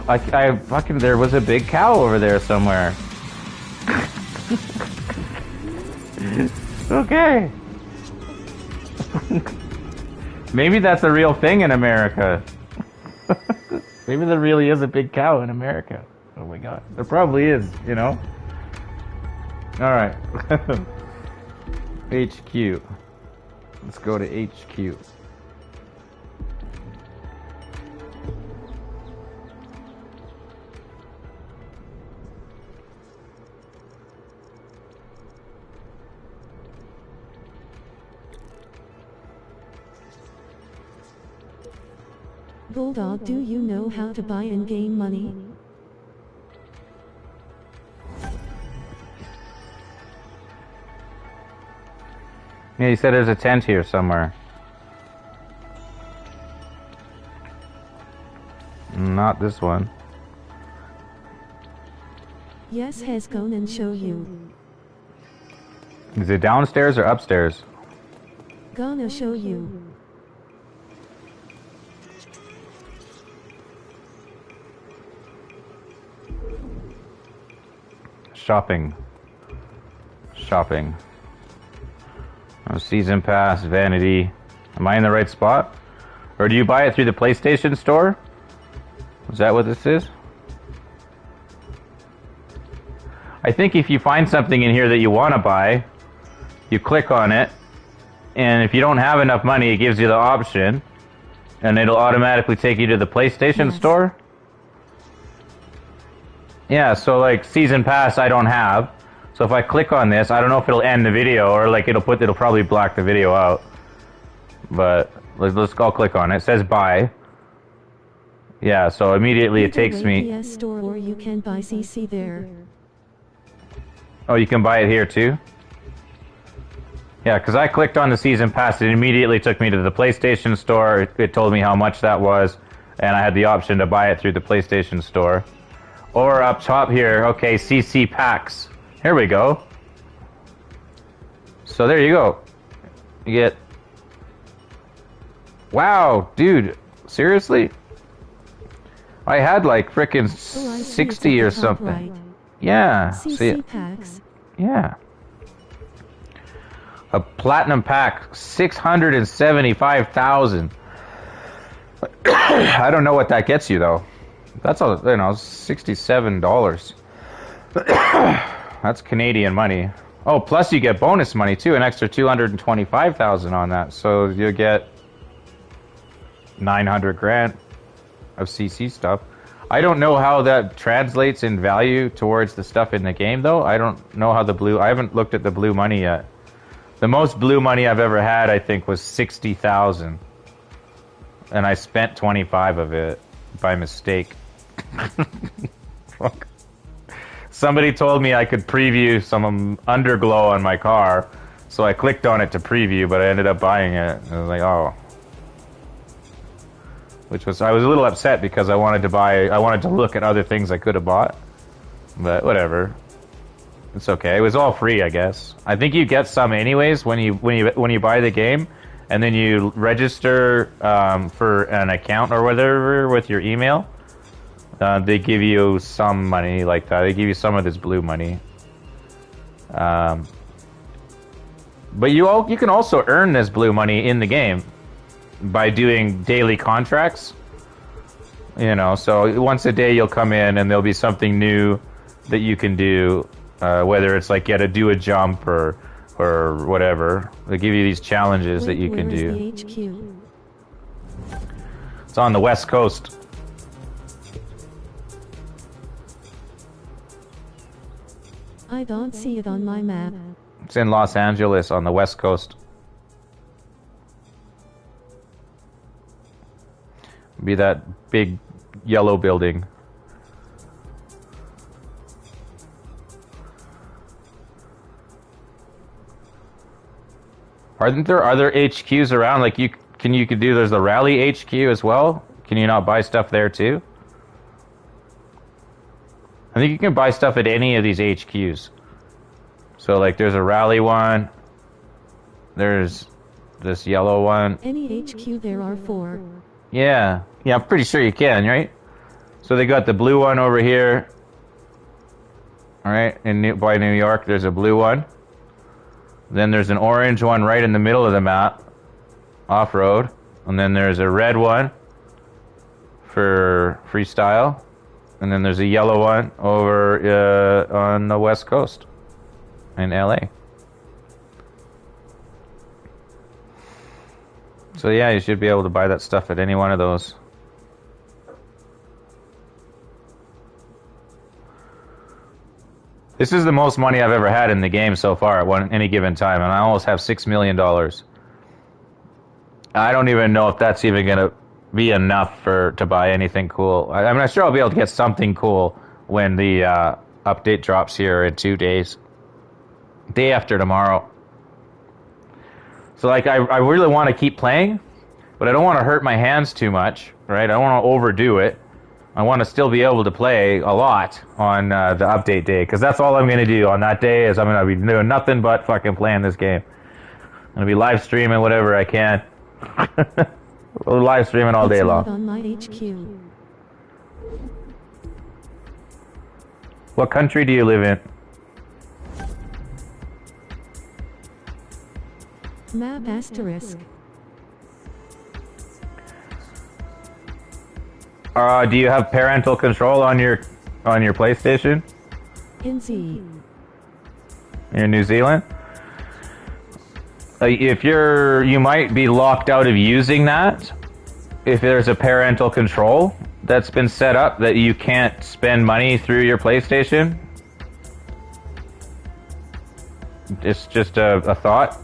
I fucking, there was a big cow over there somewhere. Okay. Maybe that's a real thing in America. Maybe there really is a big cow in America. Oh my god. There probably is, you know? Alright. HQ. Let's go to HQ. Bulldog, do you know how to buy and gain money? Yeah, you said there's a tent here somewhere. Not this one. Yes, has gone and show you. Is it downstairs or upstairs? Gonna show you. Shopping. Shopping. Oh, season pass, vanity. Am I in the right spot? Or do you buy it through the PlayStation Store? Is that what this is? I think if you find something in here that you want to buy, you click on it, and if you don't have enough money, it gives you the option, and it'll automatically take you to the PlayStation Store. Yeah, so like season pass I don't have. So if I click on this, I don't know if it'll end the video or like it'll probably black the video out. But let's go click on it. It says buy. Yeah, so immediately it takes me. PS Store, or you can buy CC there. Oh, you can buy it here too? Yeah, because I clicked on the season pass, it immediately took me to the PlayStation Store. It told me how much that was, and I had the option to buy it through the PlayStation Store. Or up top here, okay, CC packs. Here we go. So there you go. You get... Wow, dude. Seriously? I had like frickin' 60 or something. Right. Yeah. CC packs. Yeah. A platinum pack, 675,000. I don't know what that gets you though. That's all, you know, $67. That's Canadian money. Oh, plus you get bonus money too, an extra 225,000 on that. So you get 900 grand of CC stuff. I don't know how that translates in value towards the stuff in the game though. I don't know how the blue, I haven't looked at the blue money yet. The most blue money I've ever had, I think, was 60,000. And I spent 25 of it by mistake. Fuck. Somebody told me I could preview some underglow on my car, so I clicked on it to preview, but I ended up buying it. I was like, oh. I was a little upset because I wanted to look at other things I could have bought. But whatever. It's okay. It was all free, I guess. I think you get some anyways when you buy the game, and then you register for an account or whatever with your email. They give you some money like that. They give you some of this blue money. But you can also earn this blue money in the game by doing daily contracts. You know, so once a day you'll come in and there'll be something new that you can do. Whether it's like do a jump or whatever. They give you these challenges that you can do. It's on the west coast. I don't see it on my map. It's in Los Angeles on the west coast. Be that big yellow building. Aren't there other HQs around? Like you could do, there's the Rally HQ as well. Can you not buy stuff there too? I think you can buy stuff at any of these HQs. So like there's a Rally one. There's this yellow one. Any HQ there are 4. Yeah. Yeah, I'm pretty sure you can, right? So they got the blue one over here. Alright, by New York there's a blue one. Then there's an orange one right in the middle of the map. Off-road. And then there's a red one for freestyle. And then there's a yellow one over on the west coast in LA. So yeah, you should be able to buy that stuff at any one of those. This is the most money I've ever had in the game so far at any given time, and I almost have $6 million. I don't even know if that's even going to be enough to buy anything cool. I mean, I'm sure I'll be able to get something cool when the update drops here in 2 days. Day after tomorrow. So, like, I really want to keep playing, but I don't want to hurt my hands too much, right? I don't want to overdo it. I want to still be able to play a lot on the update day, because that's all I'm going to do on that day is I'm going to be doing nothing but fucking playing this game. I'm going to be live streaming whatever I can. We'll live streaming all day long. On my HQ. What country do you live in? Map asterisk. Do you have parental control on your PlayStation? In Z. You're in New Zealand? If you might be locked out of using that if there's a parental control that's been set up that you can't spend money through your PlayStation. It's just a thought.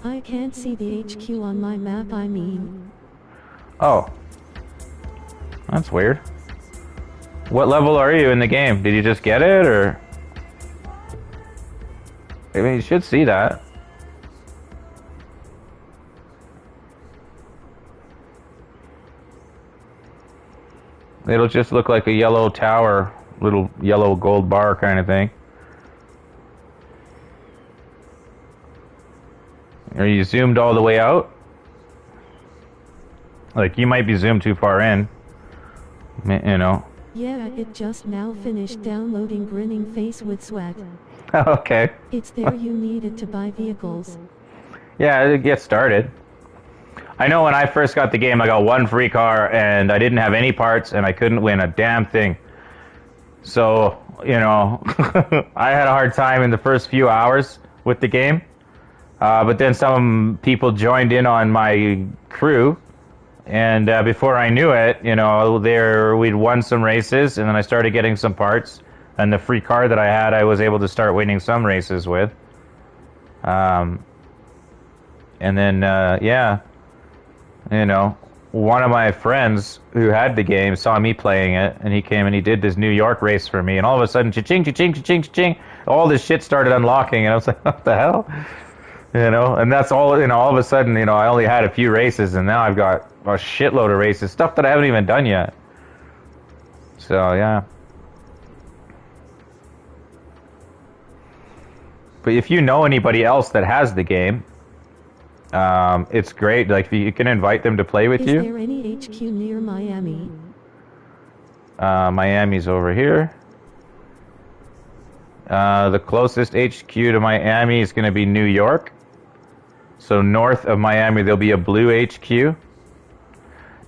I can't see the HQ on my map, I mean. Oh. That's weird. What level are you in the game? Did you just get it, or? I mean, you should see that. It'll just look like a yellow tower, little yellow gold bar kind of thing. Are you zoomed all the way out? Like, you might be zoomed too far in. You know. Yeah, it just now finished downloading Grinning Face with Sweat. Okay. It's there you needed to buy vehicles. Yeah, it gets started. I know when I first got the game, I got one free car, and I didn't have any parts, and I couldn't win a damn thing. So, you know, I had a hard time in the first few hours with the game. But then some people joined in on my crew, and before I knew it, you know, we'd won some races, and then I started getting some parts, and the free car that I had, I was able to start winning some races with. And then, yeah, you know, one of my friends who had the game saw me playing it, and he came and he did this New York race for me, and all of a sudden, cha-ching, cha-ching, cha-ching, cha-ching, all this shit started unlocking, and I was like, what the hell? You know, and that's all, you know, all of a sudden, you know, I only had a few races, and now I've got a shitload of races, stuff that I haven't even done yet. So, yeah. But if you know anybody else that has the game, it's great. Like, you can invite them to play with you. Is there any HQ near Miami? Miami's over here. The closest HQ to Miami is going to be New York. So north of Miami, there'll be a blue HQ.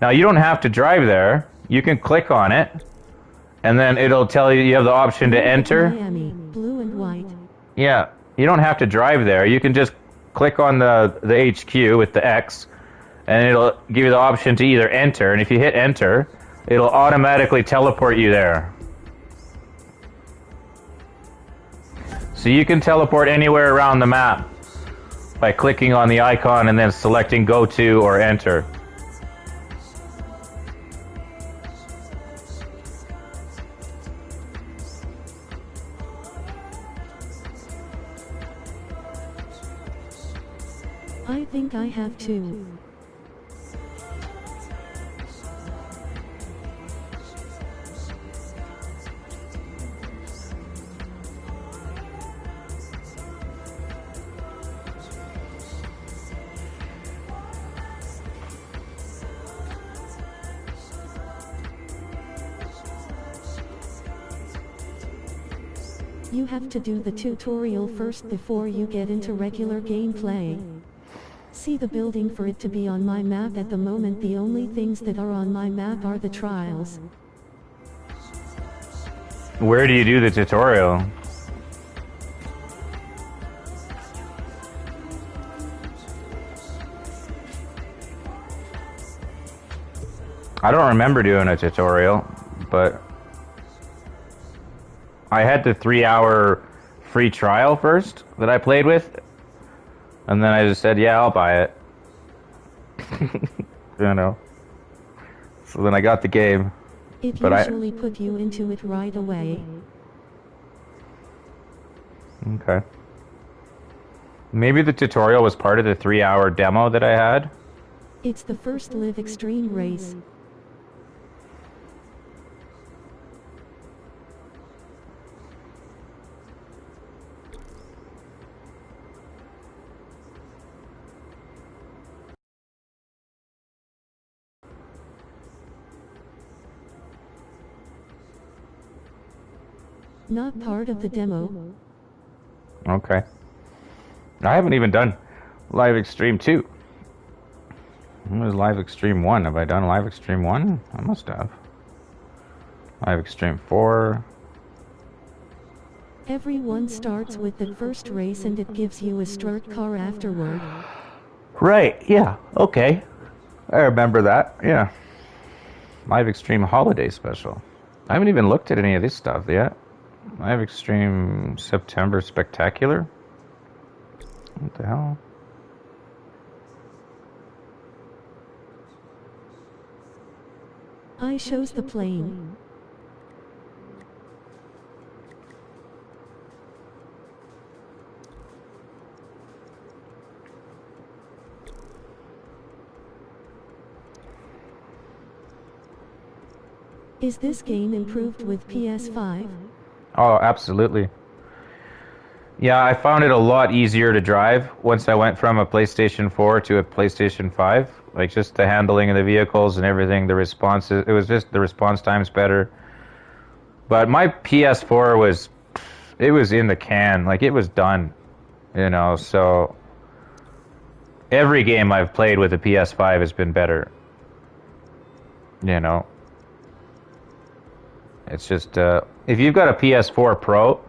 Now, you don't have to drive there. You can click on it, and then it'll tell you you have the option to enter. Miami, blue and white. Yeah, You don't have to drive there. You can just click on the HQ with the X, and it'll give you the option to either enter, and if you hit enter, it'll automatically teleport you there. So you can teleport anywhere around the map by clicking on the icon and then selecting go to or enter. I think I have to. You have to do the tutorial first before you get into regular gameplay. See the building for it to be on my map. At the moment the only things that are on my map are the trials. Where do you do the tutorial? I don't remember doing a tutorial, but I had the 3-hour free trial first that I played with, and then I just said, yeah, I'll buy it. You know. So then I got the game. It but usually put you into it right away. Okay. Maybe the tutorial was part of the 3-hour demo that I had? It's the first Live Extreme race. Not part of the demo. Okay. I haven't even done Live Extreme 2. What is Live Extreme 1? Have I done Live Extreme 1? I must have. Live Extreme 4. Everyone starts with the first race and it gives you a start car afterward. Right, yeah, okay. I remember that, yeah. Live Extreme Holiday Special. I haven't even looked at any of this stuff yet. Live Extreme September Spectacular? What the hell? I shows the plane. Is this game improved with PS5? Oh, absolutely. Yeah, I found it a lot easier to drive once I went from a PlayStation 4 to a PlayStation 5. Like, just the handling of the vehicles and everything, the responses, it was just, the response time's better. But my PS4 was, it was in the can, like, it was done, you know, so every game I've played with a PS5 has been better, you know. It's just, if you've got a PS4 Pro,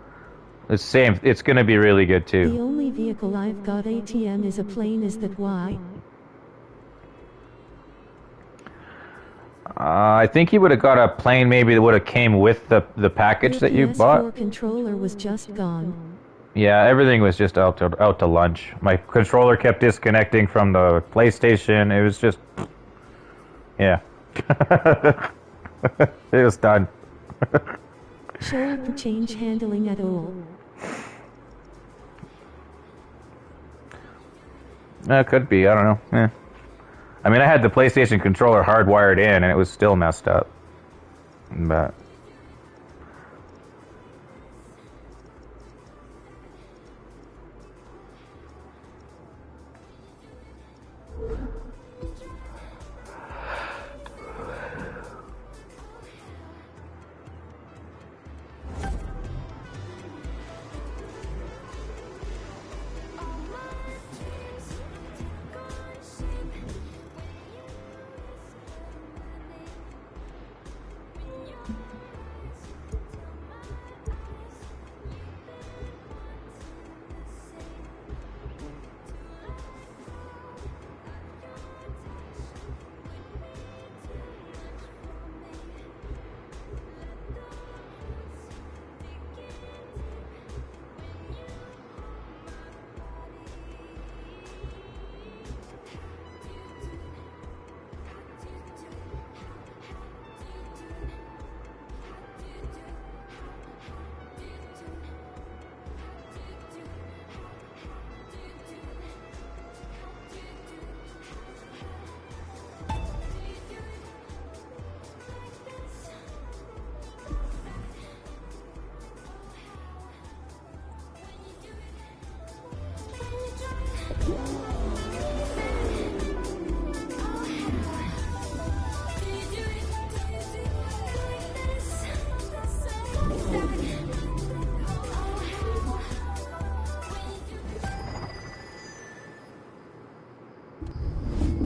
it's same. It's going to be really good too. The only vehicle I've got ATM is a plane. Is that why? I think you would have got a plane maybe that would have came with the package that you bought. Your controller was just gone. Yeah, everything was just out to lunch. My controller kept disconnecting from the PlayStation. It was just, yeah. It was done. Sure, to change handling at all. Could be. I don't know. I mean, I had the PlayStation controller hardwired in, and it was still messed up. But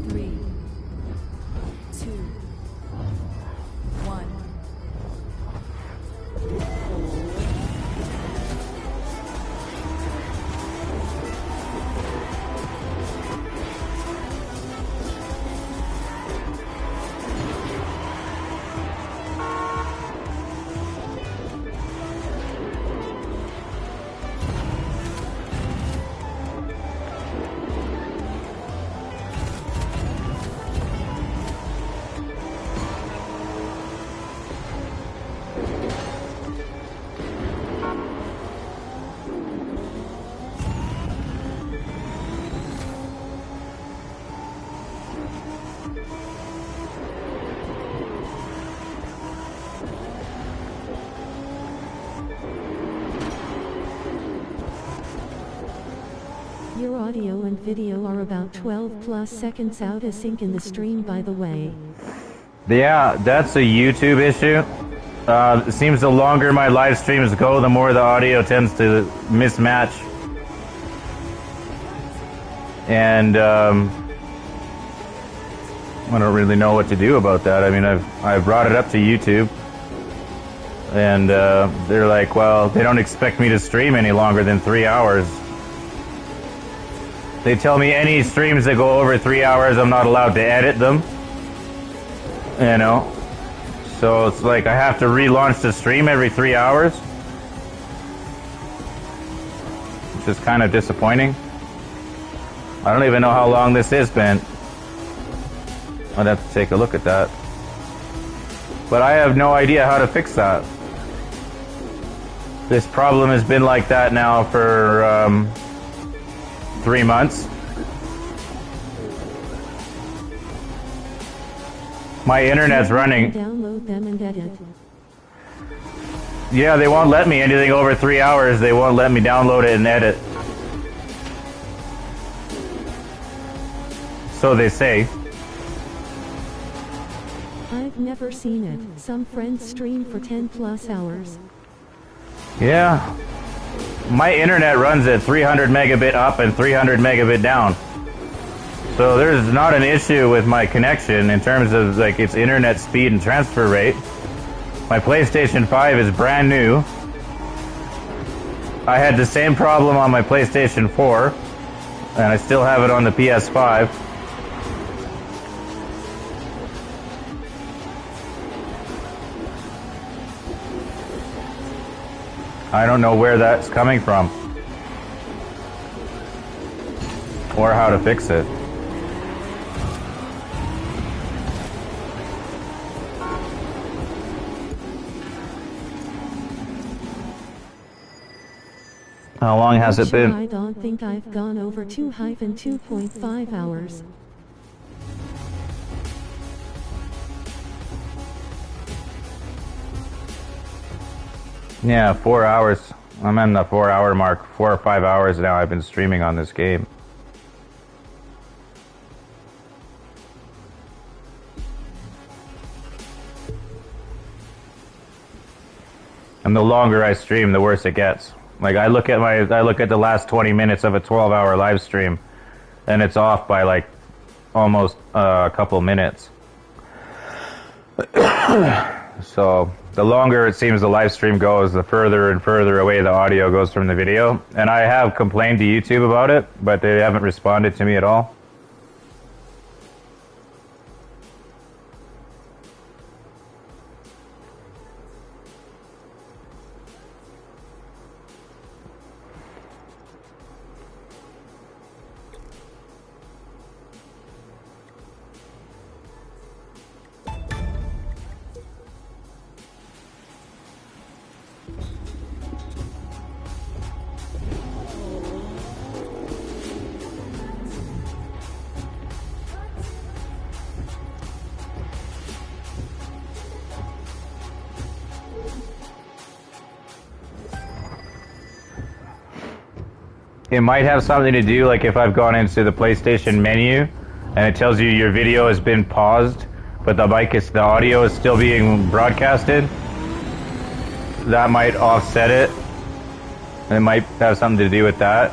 Three, two, one. Your audio and video are about 12 plus seconds out of sync in the stream, by the way. Yeah, that's a YouTube issue. It seems the longer my live streams go, the more the audio tends to mismatch. And I don't really know what to do about that. I mean, I've brought it up to YouTube, and they're like, well, they don't expect me to stream any longer than 3 hours. They tell me any streams that go over 3 hours, I'm not allowed to edit them. You know? So it's like I have to relaunch the stream every 3 hours. Which is kind of disappointing. I don't even know how long this has been. I'd have to take a look at that. But I have no idea how to fix that. This problem has been like that now for 3 months. My internet's running. Download them and edit. Yeah, they won't let me anything over 3 hours. They won't let me download it and edit. So they say. I've never seen it. Some friends stream for 10 plus hours. Yeah. My internet runs at 300 megabit up and 300 megabit down. So there's not an issue with my connection in terms of like its internet speed and transfer rate. My PlayStation 5 is brand new. I had the same problem on my PlayStation 4, and I still have it on the PS5. I don't know where that's coming from or how to fix it. How long has it been? I don't think I've gone over 2.5 hours. Yeah, 4 hours. I'm in the 4 hour mark. 4 or 5 hours now I've been streaming on this game. And the longer I stream, the worse it gets. Like I look at the last 20 minutes of a 12-hour live stream, and it's off by like almost a couple minutes. So the longer it seems the live stream goes, the further and further away the audio goes from the video. And I have complained to YouTube about it, but they haven't responded to me at all. It might have something to do, like if I've gone into the PlayStation menu and it tells you your video has been paused, but the audio is still being broadcasted. that might offset it. It might have something to do with that.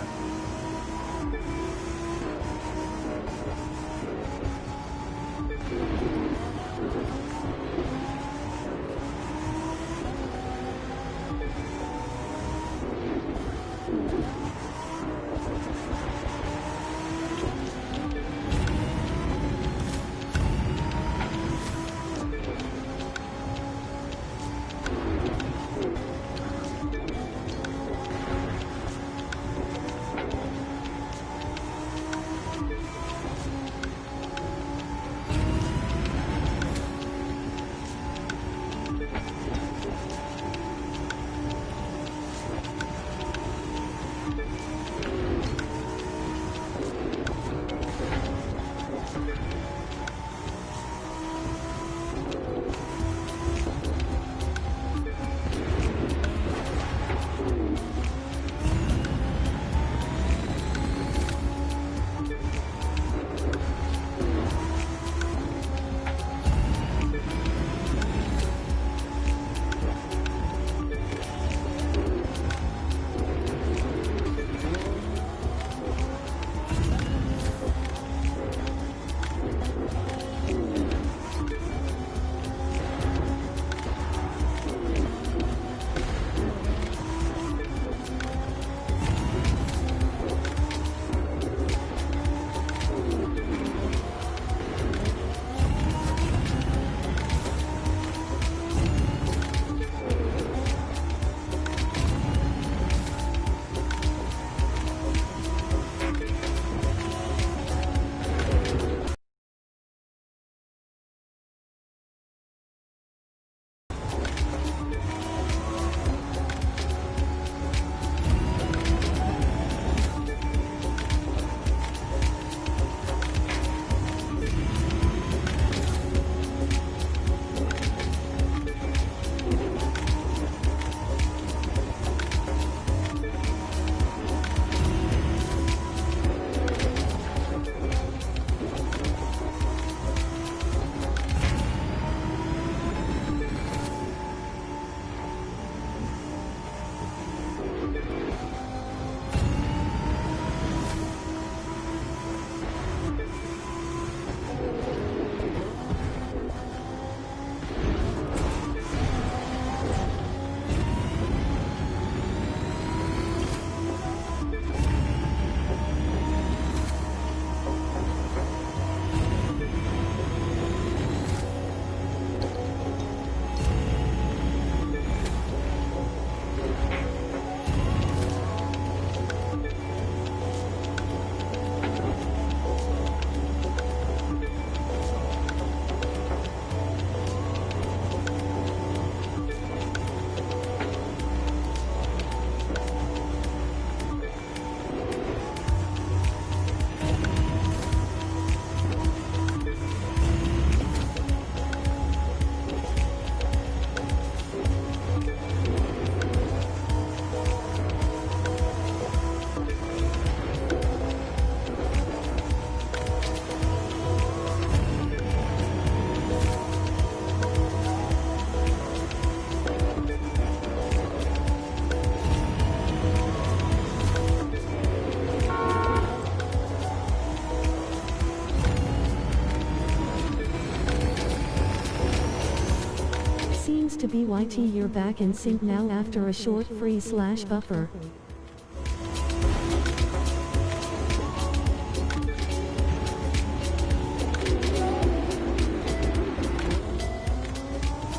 to BYT, you're back in sync now after a short freeze/buffer.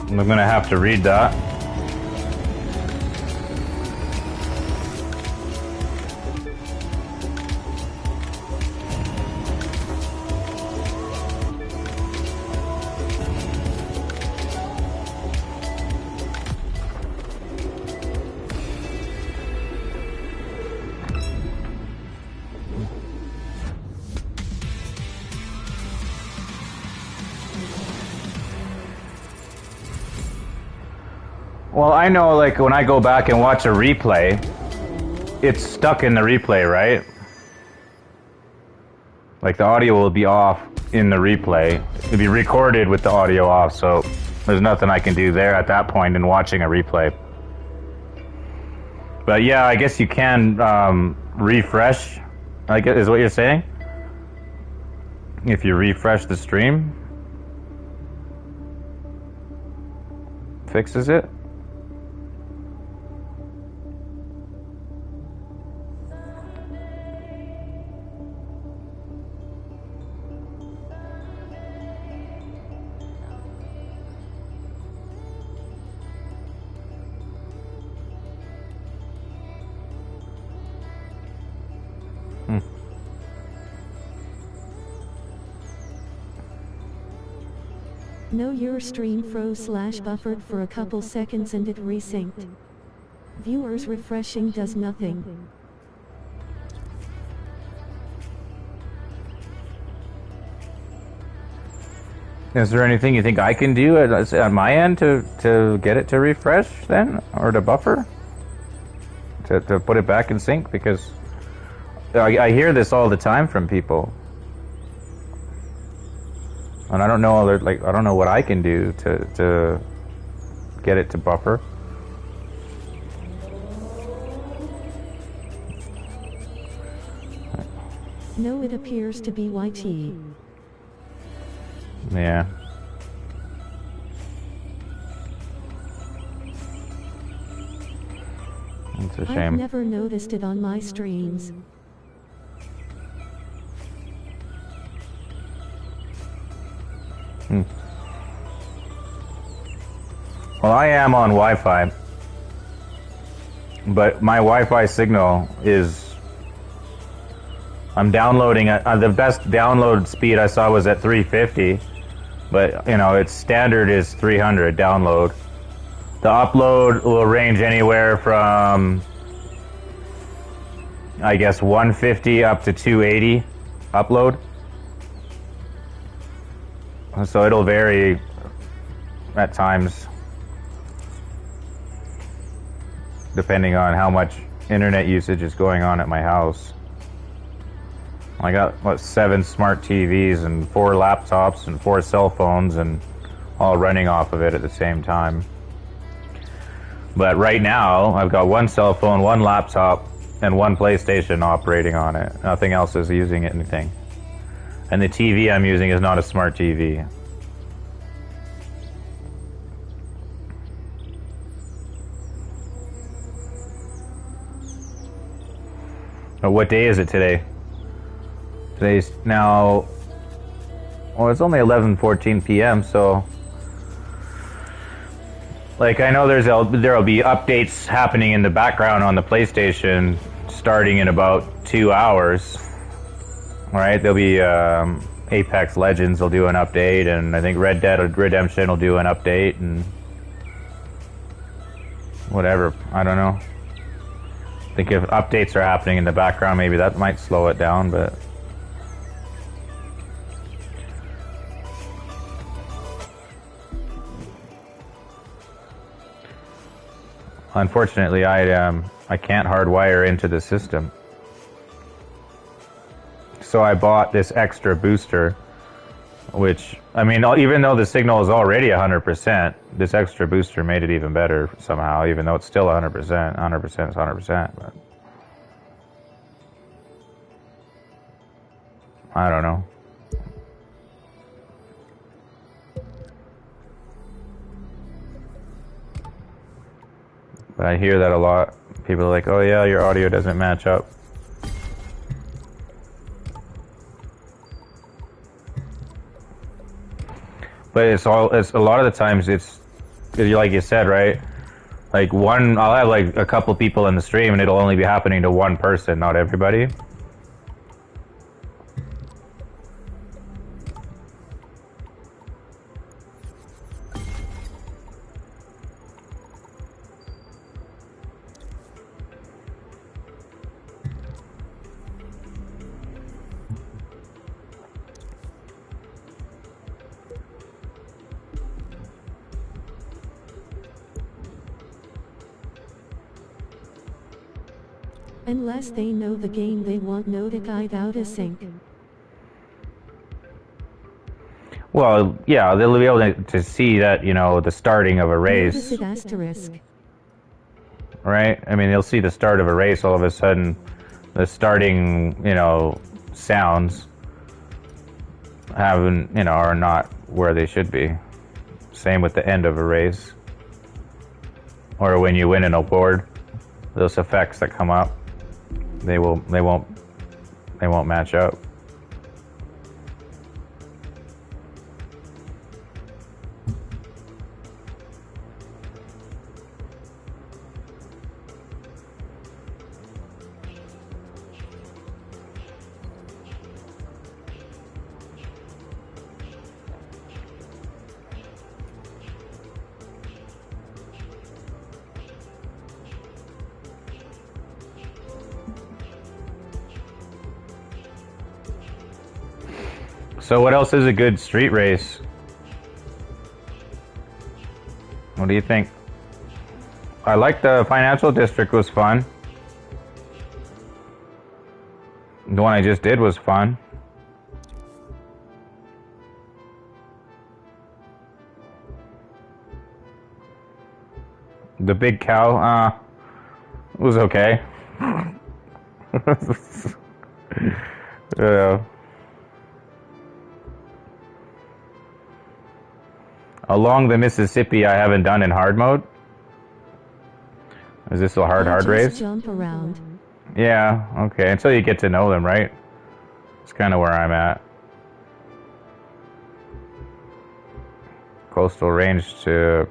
I'm gonna have to read that. Well, I know, like, when I go back and watch a replay, it's stuck in the replay, right? Like, the audio will be off in the replay. It'll be recorded with the audio off, so there's nothing I can do there at that point in watching a replay. But yeah, I guess you can refresh, I guess is what you're saying? If you refresh the stream, fixes it? No, your stream froze/buffered for a couple seconds and it resynced. Viewers refreshing does nothing. Is there anything you think I can do at my end to get it to refresh then? Or to buffer? To put it back in sync? Because I hear this all the time from people. And I don't know, like, I don't know what I can do to get it to buffer. No, it appears to be YT. Yeah. It's a shame. I've never noticed it on my streams. Well, I am on Wi-Fi, but my Wi-Fi signal is... I'm downloading the best download speed I saw was at 350, but you know, its standard is 300 download. The upload will range anywhere from, I guess, 150 up to 280 upload. So it'll vary at times, depending on how much internet usage is going on at my house. I got, what, 7 smart TVs and 4 laptops and 4 cell phones and all running off of it at the same time. But right now, I've got 1 cell phone, 1 laptop, and 1 PlayStation operating on it. Nothing else is using anything. And the TV I'm using is not a smart TV. But what day is it today? Today's now... Well, it's only 11:14 p.m., so... Like, I know there'll be updates happening in the background on the PlayStation starting in about 2 hours. Alright, there'll be Apex Legends will do an update, and I think Red Dead Redemption will do an update, and whatever, I don't know. I think if updates are happening in the background, maybe that might slow it down, but... Unfortunately, I can't hardwire into the system. So I bought this extra booster, which, I mean, even though the signal is already 100%, this extra booster made it even better somehow, even though it's still 100%. 100% is 100%, but... I don't know. But I hear that a lot. People are like, oh yeah, your audio doesn't match up. But it's a lot of the times it's like you said, right? Like I'll have like a couple people in the stream and it'll only be happening to one person, not everybody. Unless they know the game, they won't know to guide out a sync. Well, yeah, they'll be able to see that, you know, the starting of a race. Opposite asterisk. right? I mean, you'll see the start of a race, all of a sudden, the starting, you know, sounds haven't, you know, are not where they should be. Same with the end of a race. Or when you win an award, those effects that come up, they won't match up. So what else is a good street race? What do you think? I like the Financial District was fun. The one I just did was fun. The Big Cow, was okay. Along the Mississippi, I haven't done in hard mode. Is this a hard race? Jump around. Yeah, okay. Until you get to know them, right? It's kind of where I'm at. Coastal range to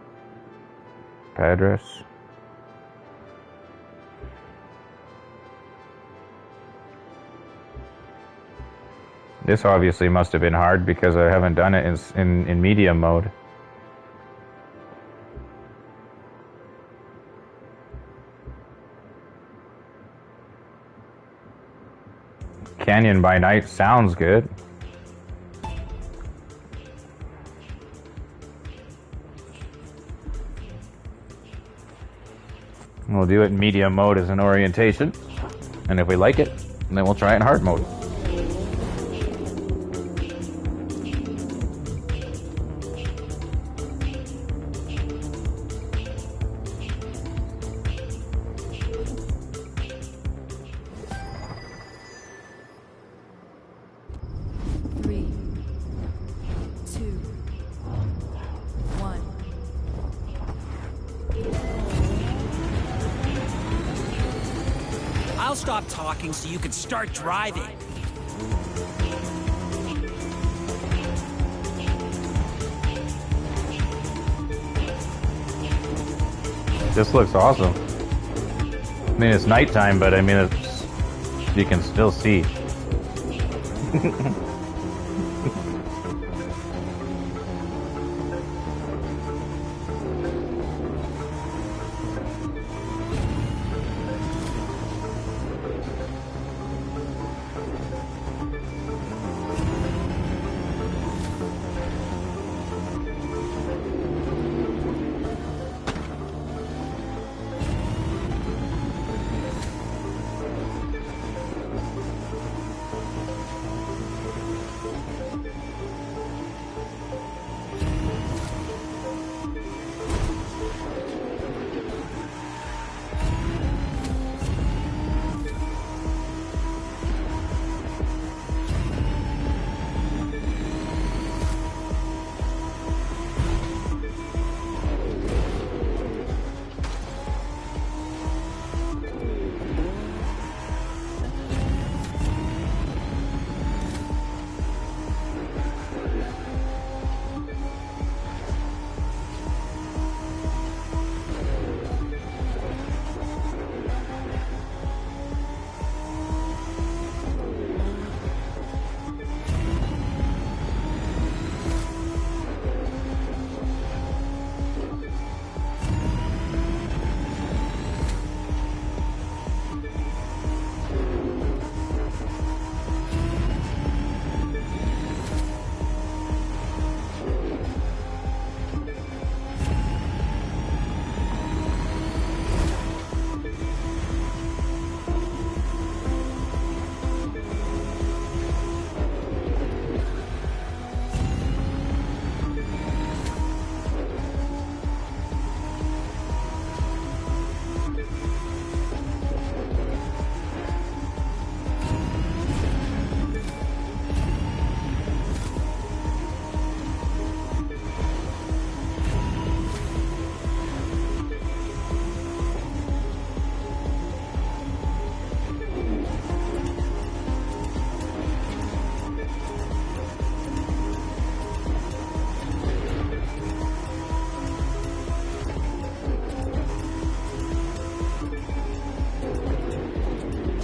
Padres. This obviously must have been hard because I haven't done it in medium mode. Canyon by Night sounds good. We'll do it in medium mode as an orientation. And if we like it, then we'll try it in hard mode. I'll stop talking so you can start driving. This looks awesome. I mean, it's nighttime, but I mean, it's, you can still see.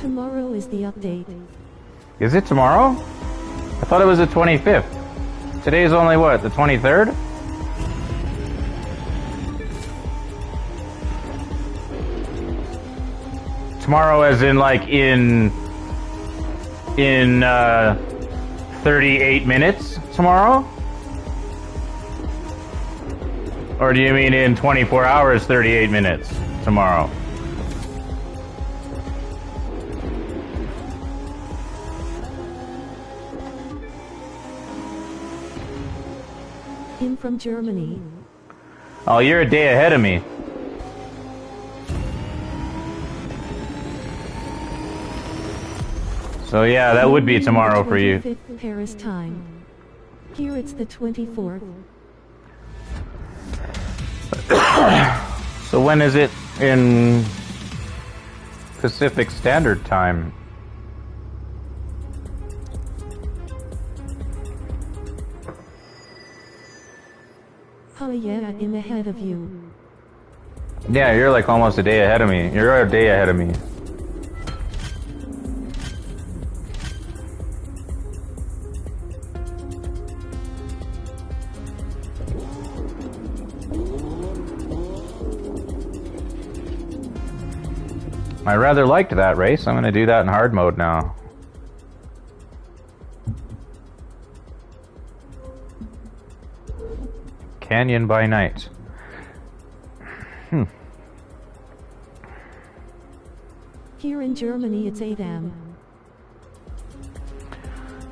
Tomorrow is the update. Is it tomorrow? I thought it was the 25th. Today's only what, the 23rd? Tomorrow as in like in 38 minutes tomorrow? Or do you mean in 24 hours, 38 minutes tomorrow? In from Germany. Oh, you're a day ahead of me. So yeah, that would be tomorrow for you. 25th Paris time. Here it's the 24th. So when is it in Pacific Standard Time? Oh yeah, I'm ahead of you. Yeah, you're like almost a day ahead of me. You're a day ahead of me. I rather liked that race. I'm going to do that in hard mode now. Canyon by night. Here in Germany it's 8 am.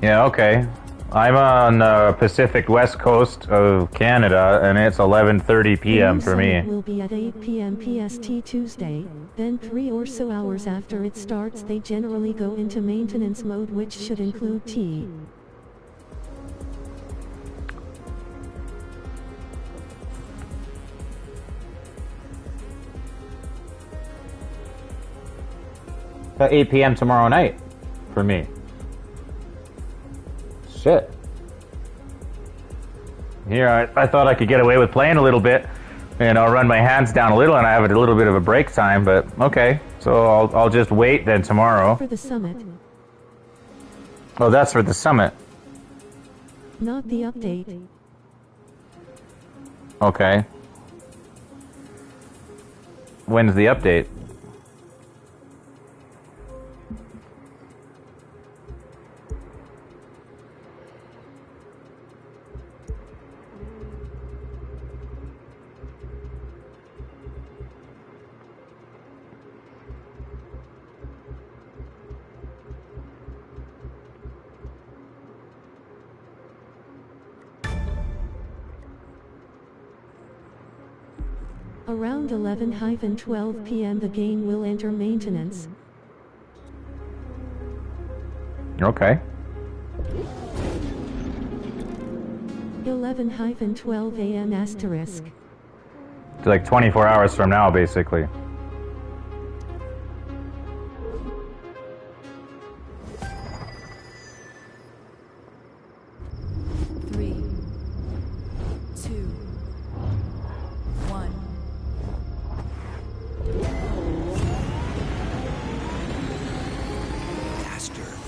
Yeah, okay. I'm on the Pacific West Coast of Canada, and it's 11:30 p.m. for me. It will be at 8 p.m. PST Tuesday. Then 3 or so hours after it starts, they generally go into maintenance mode, which should include tea. At 8 p.m. tomorrow night for me. Shit. Here, I thought I could get away with playing a little bit, and I'll run my hands down a little, and I have a little bit of a break time. But okay, so I'll just wait then tomorrow. For the summit. Oh, that's for the summit. Not the update. Okay. When's the update? Around 11-12 p.m. the game will enter maintenance. Okay. 11-12 a.m. asterisk. It's like 24 hours from now, basically.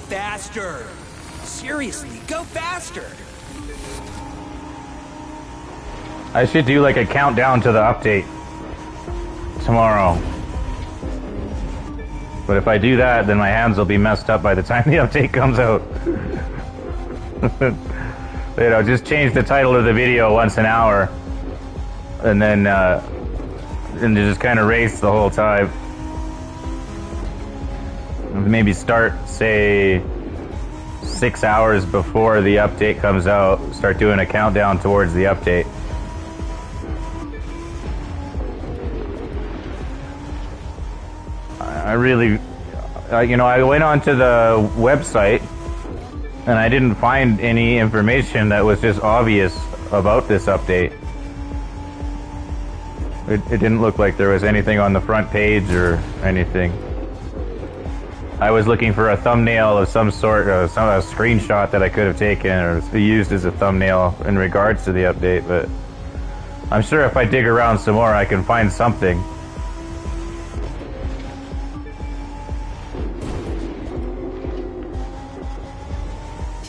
Faster! Seriously, go faster! I should do like a countdown to the update tomorrow. But if I do that, then my hands will be messed up by the time the update comes out. You know, just change the title of the video once an hour, and then just kind of race the whole time. Maybe start, say, 6 hours before the update comes out. Start doing a countdown towards the update. I really, you know, I went onto the website and I didn't find any information that was just obvious about this update. It didn't look like there was anything on the front page or anything. I was looking for a thumbnail of some sort, a screenshot that I could have taken or used as a thumbnail in regards to the update, but I'm sure if I dig around some more I can find something.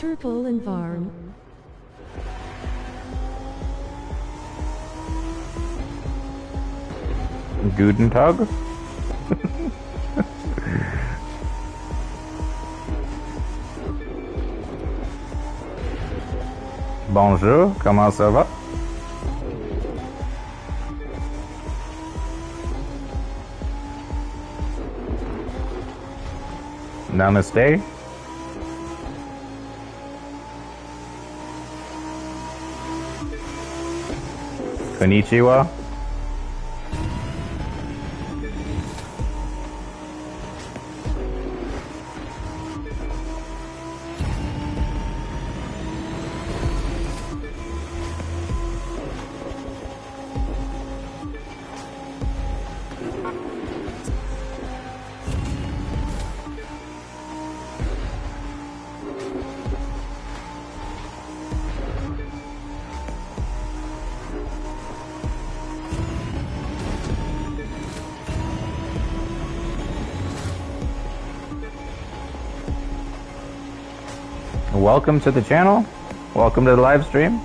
Turtle and Varm. Guten Tag. Bonjour, comment ça va? Namaste. Konnichiwa. Welcome to the channel. Welcome to the live stream.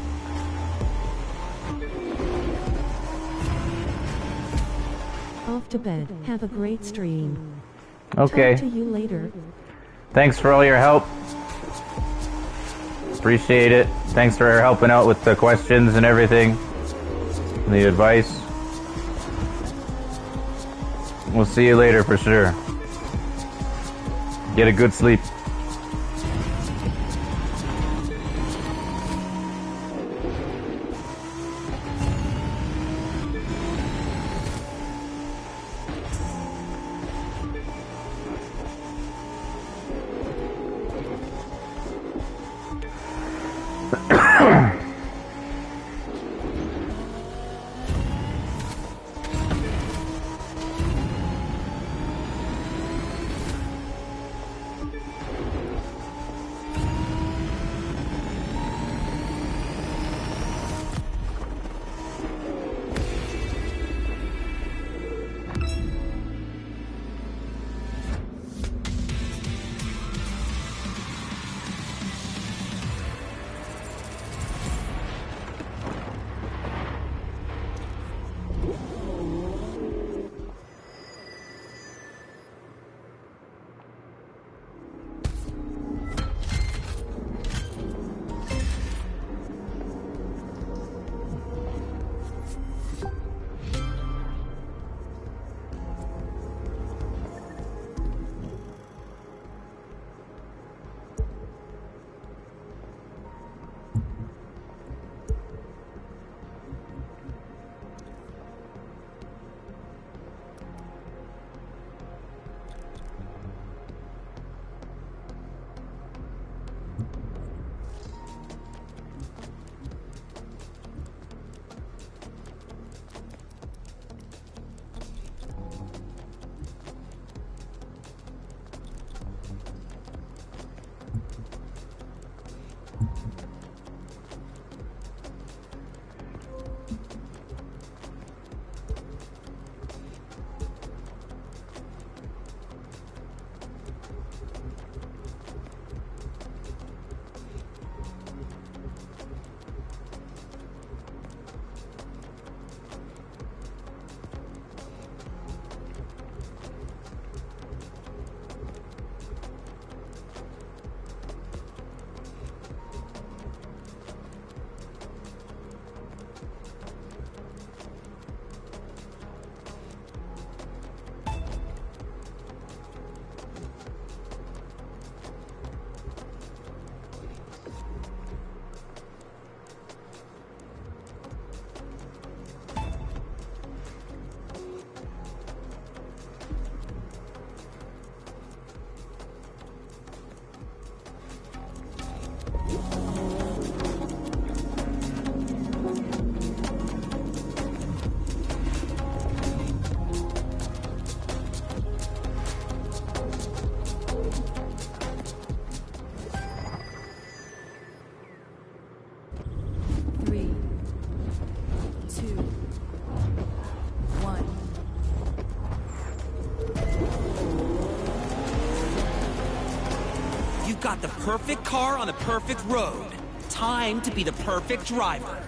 Off to bed. Have a great stream. Okay. Talk to you later. Thanks for all your help. Appreciate it. Thanks for helping out with the questions and everything. The advice. We'll see you later for sure. Get a good sleep. you've got the perfect car on the perfect road. Time to be the perfect driver.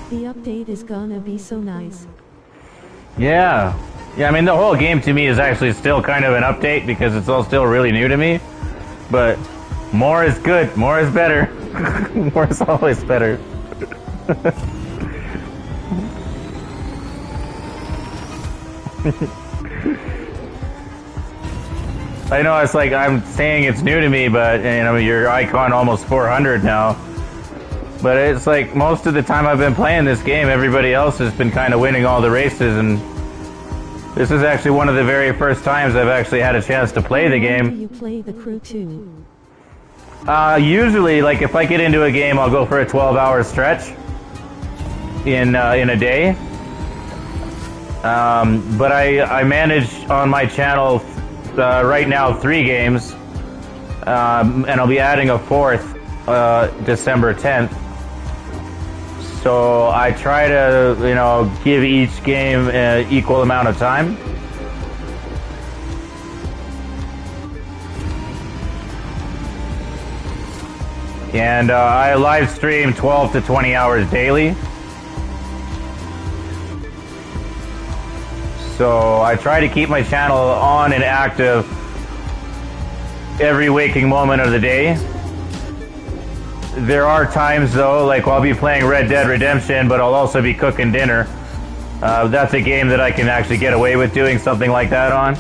The update is gonna be so nice. Yeah. Yeah, I mean, the whole game to me is actually still kind of an update because it's all still really new to me. But more is good. More is better. More is always better. I know it's like I'm saying it's new to me, but you know, your icon almost 400 now. But it's like most of the time I've been playing this game, everybody else has been kind of winning all the races, and this is actually one of the very first times I've actually had a chance to play the game. Do you play the Crew 2? Usually, like if I get into a game, I'll go for a 12-hour stretch in a day. But I manage on my channel right now 3 games, and I'll be adding a 4th December 10th. So I try to, you know, give each game an equal amount of time. And I live stream 12 to 20 hours daily. So I try to keep my channel on and active every waking moment of the day. There are times though, like I'll be playing Red Dead Redemption, but I'll also be cooking dinner. That's a game that I can actually get away with doing something like that on.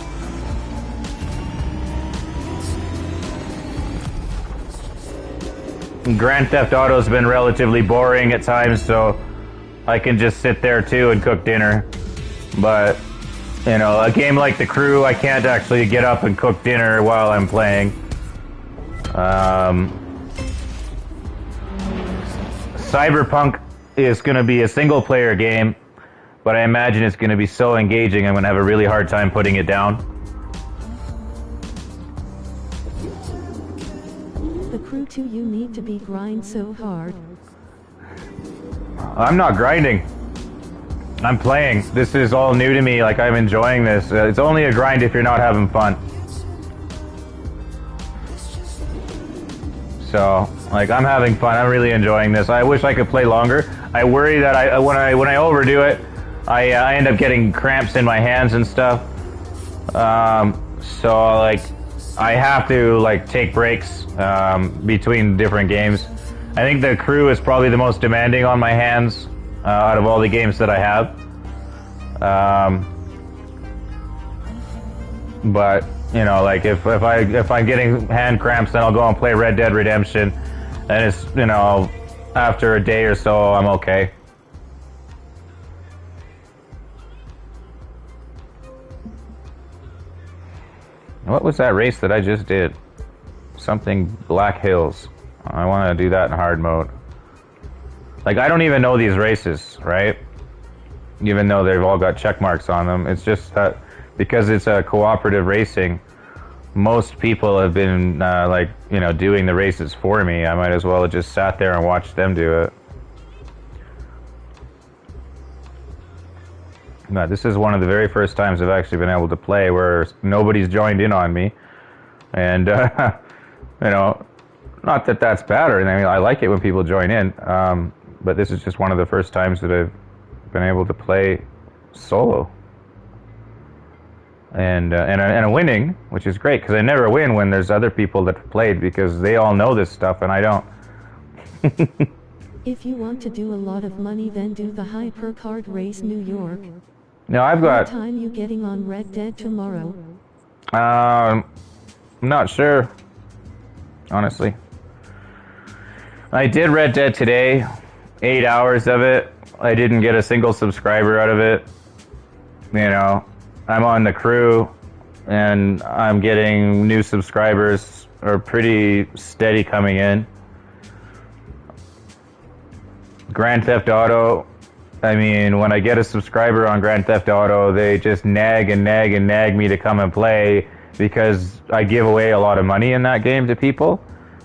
Grand Theft Auto's been relatively boring at times, so I can just sit there too and cook dinner. But, you know, a game like The Crew, I can't actually get up and cook dinner while I'm playing. Cyberpunk is going to be a single-player game, but I imagine it's going to be so engaging I'm going to have a really hard time putting it down. The Crew 2, you need to be grind so hard. I'm not grinding. I'm playing. This is all new to me, like I'm enjoying this. It's only a grind if you're not having fun. So, like, I'm having fun. I'm really enjoying this. I wish I could play longer. I worry that when I overdo it, I end up getting cramps in my hands and stuff. So, like, I have to, like, take breaks between different games. I think The Crew is probably the most demanding on my hands out of all the games that I have. But you know, like if I'm getting hand cramps, then I'll go and play Red Dead Redemption, and it's, you know, after a day or so, I'm okay. What was that race that I just did? Something Black Hills. I want to do that in hard mode. Like, I don't even know these races, right? Even though they've all got check marks on them. It's just that because it's a cooperative racing, most people have been, like, you know, doing the races for me. I might as well have just sat there and watched them do it. No, this is one of the very first times I've actually been able to play where nobody's joined in on me. And, you know, not that that's bad or anything. I like it when people join in. But this is just one of the first times that I've been able to play solo. And winning, which is great, because I never win when there's other people that have played, because they all know this stuff and I don't. If you want to do a lot of money, then do the Hypercard Race New York. Now I've got... What time you getting on Red Dead tomorrow? I'm not sure, honestly. I did Red Dead today, 8 hours of it. I didn't get a single subscriber out of it. You know, I'm on the crew, and I'm getting new subscribers, are pretty steady coming in. Grand Theft Auto, I mean, when I get a subscriber on Grand Theft Auto, they just nag and nag and nag me to come and play, because I give away a lot of money in that game to people,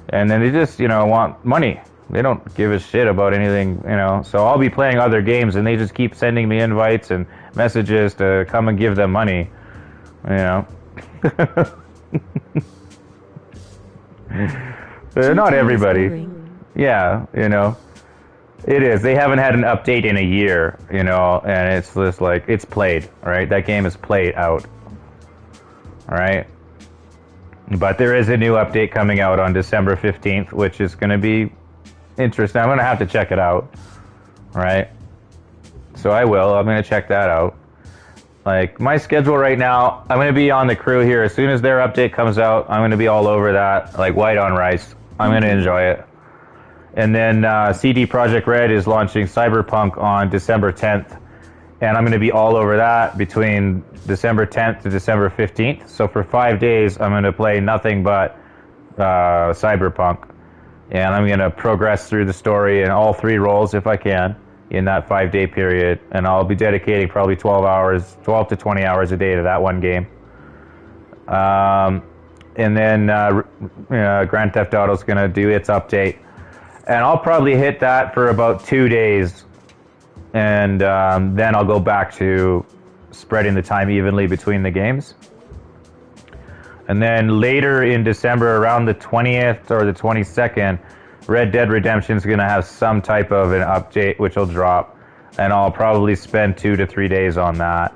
and then they just, you know, want money. They don't give a shit about anything, you know. So I'll be playing other games, and they just keep sending me invites and messages to come and give them money, you know. Not everybody. Yeah, you know. It is. They haven't had an update in a year, you know, and it's just like, it's played, right? That game is played out, right? But there is a new update coming out on December 15th, which is going to be interesting. I'm going to have to check it out, right? So I will. I'm going to check that out. Like, my schedule right now, I'm going to be on the crew here. As soon as their update comes out, I'm going to be all over that, like white on rice. I'm going to enjoy it. And then CD Projekt Red is launching Cyberpunk on December 10th. And I'm going to be all over that between December 10th to December 15th. So for 5 days, I'm going to play nothing but Cyberpunk. And I'm going to progress through the story in all 3 roles if I can in that 5-day period. And I'll be dedicating probably 12 to 20 hours a day to that one game. And then Grand Theft Auto is going to do its update. And I'll probably hit that for about 2 days. And then I'll go back to spreading the time evenly between the games. And then later in December, around the 20th or the 22nd, Red Dead Redemption is going to have some type of an update which will drop. And I'll probably spend 2 to 3 days on that.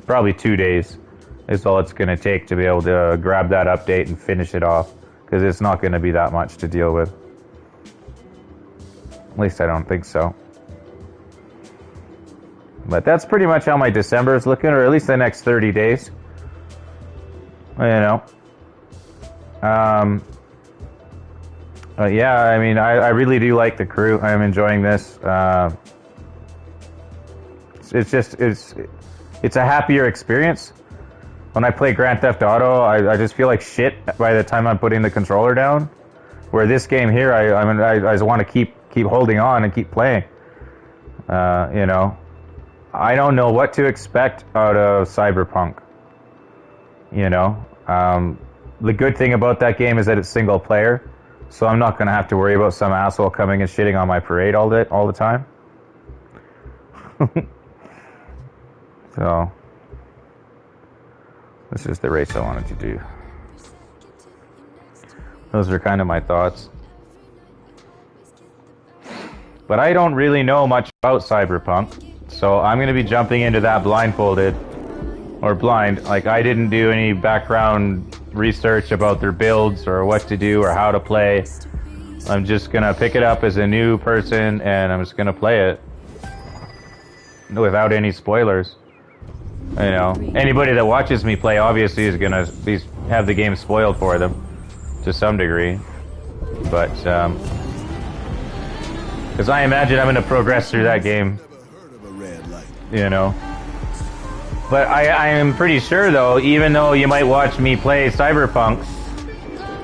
Probably 2 days is all it's going to take to be able to grab that update and finish it off. Because it's not going to be that much to deal with. At least I don't think so. But that's pretty much how my December is looking, or at least the next 30 days. You know. Yeah, I mean, I really do like the crew. I'm enjoying this. It's a happier experience. When I play Grand Theft Auto, I just feel like shit by the time I'm putting the controller down. Where this game here, I just want to keep holding on and keep playing. You know, I don't know what to expect out of Cyberpunk. You know, the good thing about that game is that it's single player, so I'm not going to have to worry about some asshole coming and shitting on my parade all the time. So. This is the race I wanted to do. Those are kind of my thoughts. But I don't really know much about Cyberpunk, so I'm going to be jumping into that blindfolded. Or blind. Like, I didn't do any background research about their builds or what to do or how to play. I'm just going to pick it up as a new person and I'm just going to play it. Without any spoilers. You know, anybody that watches me play obviously is gonna have the game spoiled for them to some degree, but because I imagine I'm gonna progress through that game, you know. But I am pretty sure though, even though you might watch me play Cyberpunk,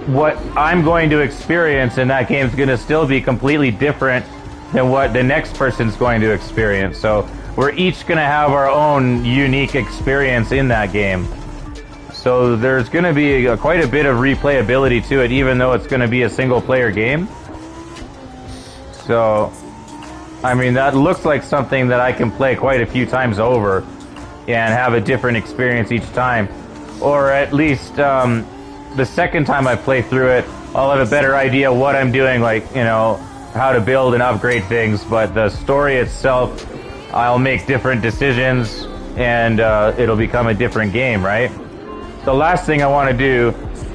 what I'm going to experience in that game is gonna still be completely different than what the next person's going to experience. So we're each going to have our own unique experience in that game. So there's going to be quite a bit of replayability to it, even though it's going to be a single-player game. So, I mean, that looks like something that I can play quite a few times over and have a different experience each time. or at least the second time I play through it, I'll have a better idea what I'm doing, like, you know, how to build and upgrade things. But the story itself, I'll make different decisions, and it'll become a different game, right? The last thing I want to do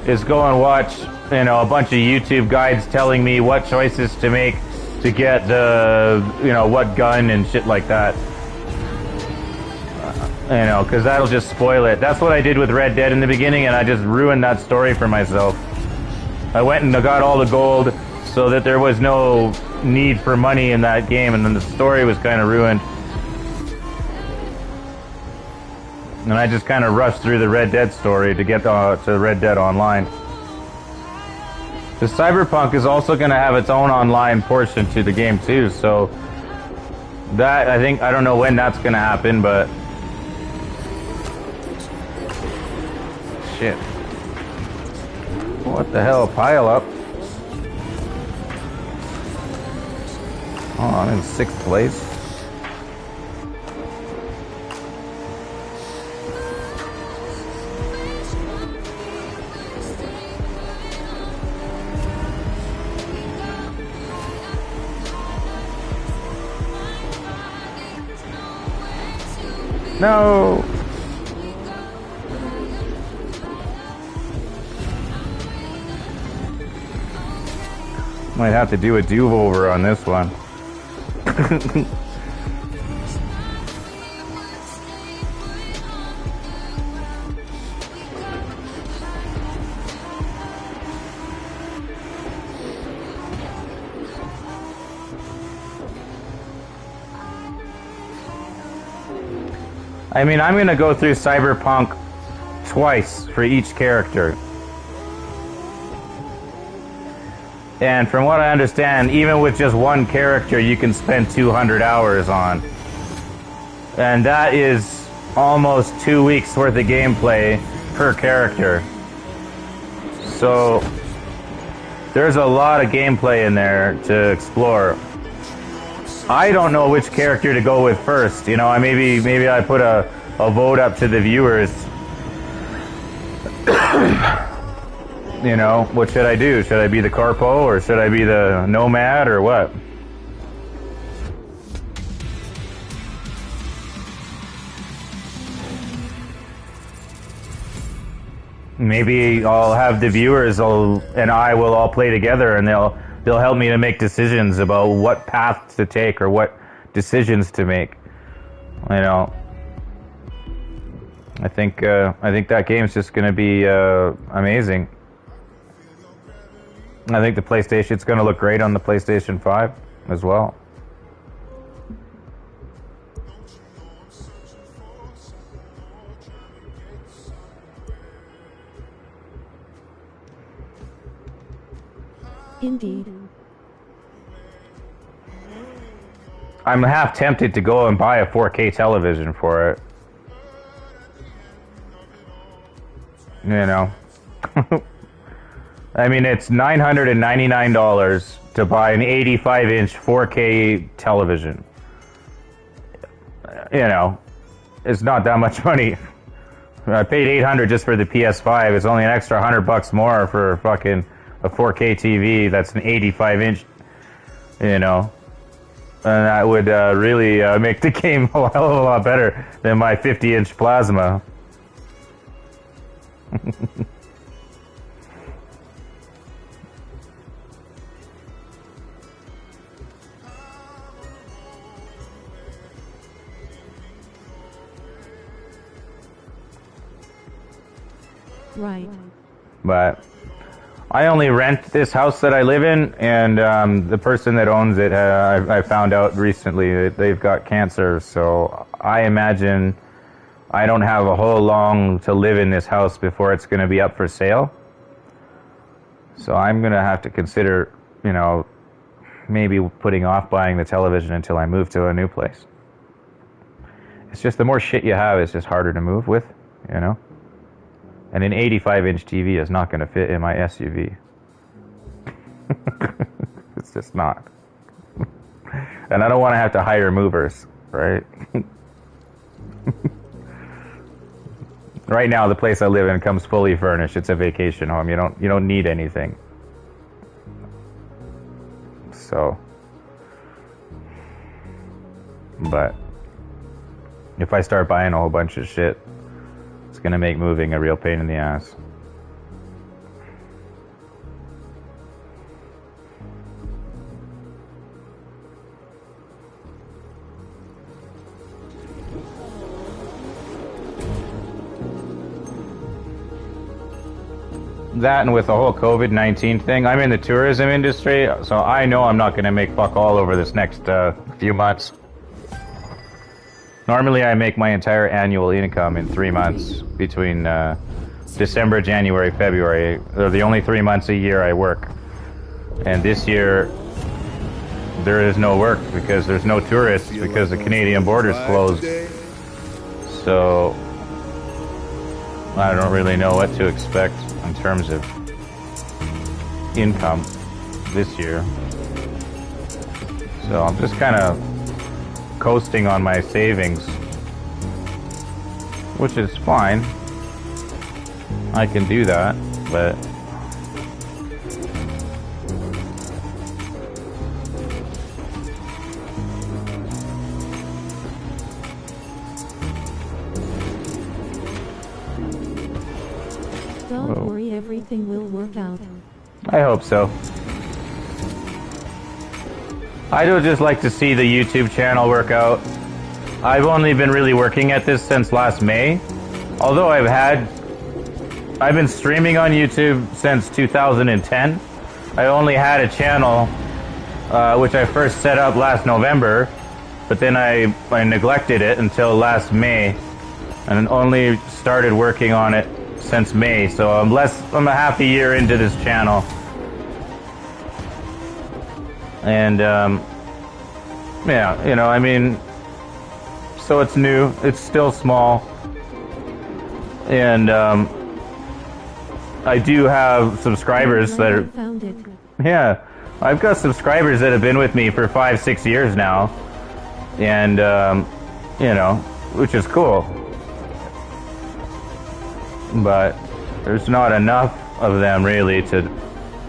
is go and watch, you know, a bunch of YouTube guides telling me what choices to make to get the, you know, what gun and shit like that. You know, because that'll just spoil it. That's what I did with Red Dead in the beginning, and I just ruined that story for myself. I went and got all the gold so that there was no need for money in that game, and then the story was kind of ruined. And I just kind of rushed through the Red Dead story to get to Red Dead Online. The Cyberpunk is also going to have its own online portion to the game too, so that, I don't know when that's going to happen, but shit. What the hell, pile up? Oh, I'm in 6th place. No! Might have to do a do-over on this one. I mean, I'm gonna go through Cyberpunk twice for each character. And from what I understand, even with just one character, you can spend 200 hours on. And that is almost 2 weeks worth of gameplay per character. So there's a lot of gameplay in there to explore. I don't know which character to go with first. You know, maybe I put a vote up to the viewers. You know, what should I do? Should I be the Corpo, or should I be the Nomad, or what? Maybe I'll have the viewers and I will all play together, and they'll help me to make decisions about what path to take or what decisions to make. You know, I think that game's just going to be amazing. I think the PlayStation's going to look great on the PlayStation 5 as well. Indeed. I'm half tempted to go and buy a 4K television for it. You know. I mean, it's $999 to buy an 85-inch 4K television. You know, it's not that much money. I paid $800 just for the PS5. It's only an extra $100 more for fucking a 4K TV that's an 85-inch, you know. And that would really make the game a hell of a lot better than my 50-inch plasma. Right. But I only rent this house that I live in, and the person that owns it, I found out recently that they've got cancer, so I imagine I don't have a whole long to live in this house before it's going to be up for sale. So I'm going to have to consider, you know, maybe putting off buying the television until I move to a new place. It's just the more shit you have, it's just harder to move with, you know? And an 85-inch TV is not going to fit in my SUV. It's just not. And I don't want to have to hire movers, right? Right now, the place I live in comes fully furnished. It's a vacation home. You don't need anything. So, but if I start buying a whole bunch of shit, it's gonna make moving a real pain in the ass. That, and with the whole COVID-19 thing, I'm in the tourism industry, so I know I'm not going to make fuck all over this next few months. Normally I make my entire annual income in 3 months, between December, January, February. They're the only 3 months a year I work. And this year, there is no work because there's no tourists because the Canadian border's closed. So, I don't really know what to expect in terms of income this year. So I'm just kind of coasting on my savings, which is fine. I can do that, but Don't worry, everything will work out. I hope so. I would just like to see the YouTube channel work out. I've only been really working at this since last May. Although I've been streaming on YouTube since 2010. I only had a channel, which I first set up last November, but then I neglected it until last May, and only started working on it since May, so I'm a half a year into this channel. And yeah, you know, I mean, so it's new, it's still small, and I do have subscribers that are, yeah, I've got subscribers that have been with me for 5-6 years now, and you know, which is cool. But there's not enough of them really to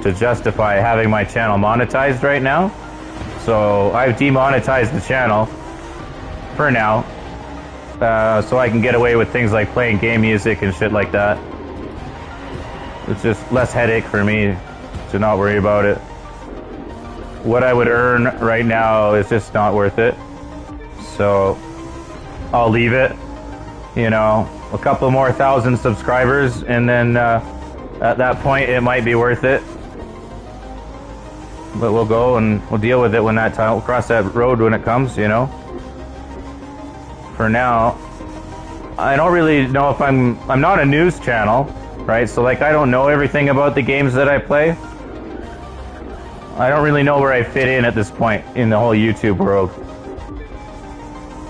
justify having my channel monetized right now. So I've demonetized the channel for now, so I can get away with things like playing game music and shit like that. It's just less headache for me to not worry about it. What I would earn right now is just not worth it. So I'll leave it, you know, a couple more thousand subscribers, and then at that point it might be worth it. But we'll go and we'll deal with it when that time, we'll cross that road when it comes, you know. For now, I don't really know if I'm not a news channel, right? So like, I don't know everything about the games that I play. I don't really know where I fit in at this point in the whole YouTube world,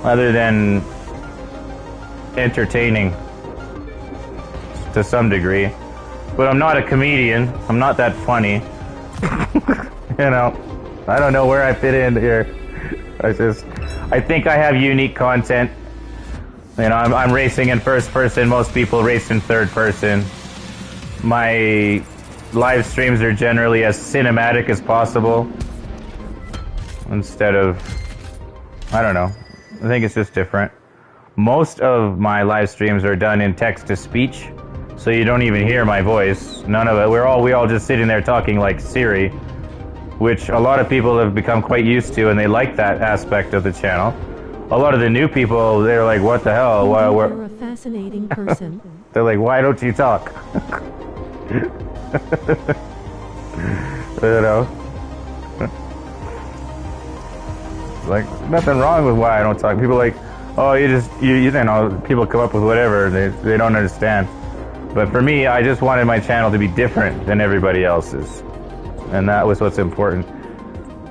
other than entertaining to some degree. But I'm not a comedian. I'm not that funny. You know, I don't know where I fit in here. I think I have unique content. You know, I'm racing in first person. Most people race in third person. My live streams are generally as cinematic as possible, instead of, I don't know. I think it's just different. Most of my live streams are done in text-to-speech, so you don't even hear my voice. None of it. We all just sitting there talking like Siri, which a lot of people have become quite used to, and they like that aspect of the channel. A lot of the new people, they're like, what the hell? You're a fascinating person. They're like, why don't you talk? You know? Like, nothing wrong with why I don't talk. People are like, oh, you know, people come up with whatever, they don't understand. But for me, I just wanted my channel to be different than everybody else's. And that was what's important.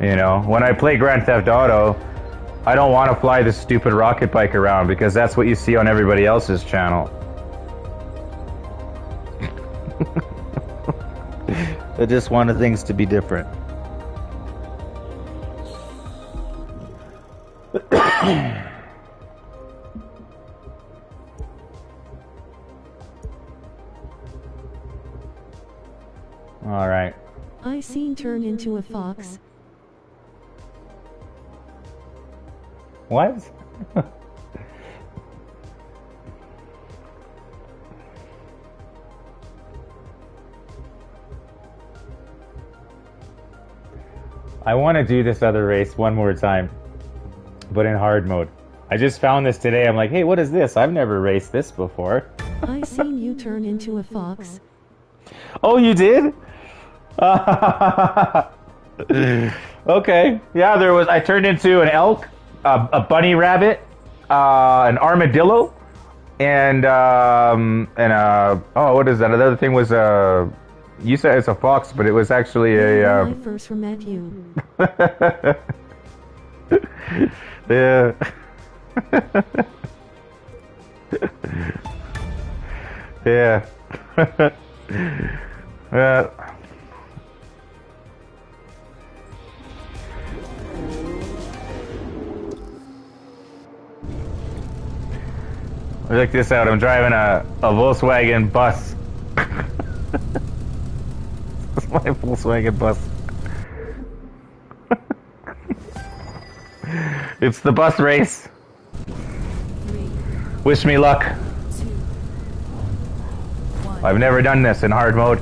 You know, when I play Grand Theft Auto, I don't want to fly this stupid rocket bike around, because that's what you see on everybody else's channel. I just wanted things to be different. Alright. I seen turn into a fox. What? I want to do this other race one more time, but in hard mode. I just found this today. I'm like, hey, what is this? I've never raced this before. I seen you turn into a fox. Oh, you did? Okay. Yeah, there was. I turned into an elk, a bunny rabbit, an armadillo, and oh, what is that? Another thing was you said it's a fox, but it was actually When a. I first met you. Yeah. Yeah. Check this out. I'm driving a Volkswagen bus. It's my Volkswagen bus. It's the bus race. 3, Wish me luck. 2, 1. I've never done this in hard mode.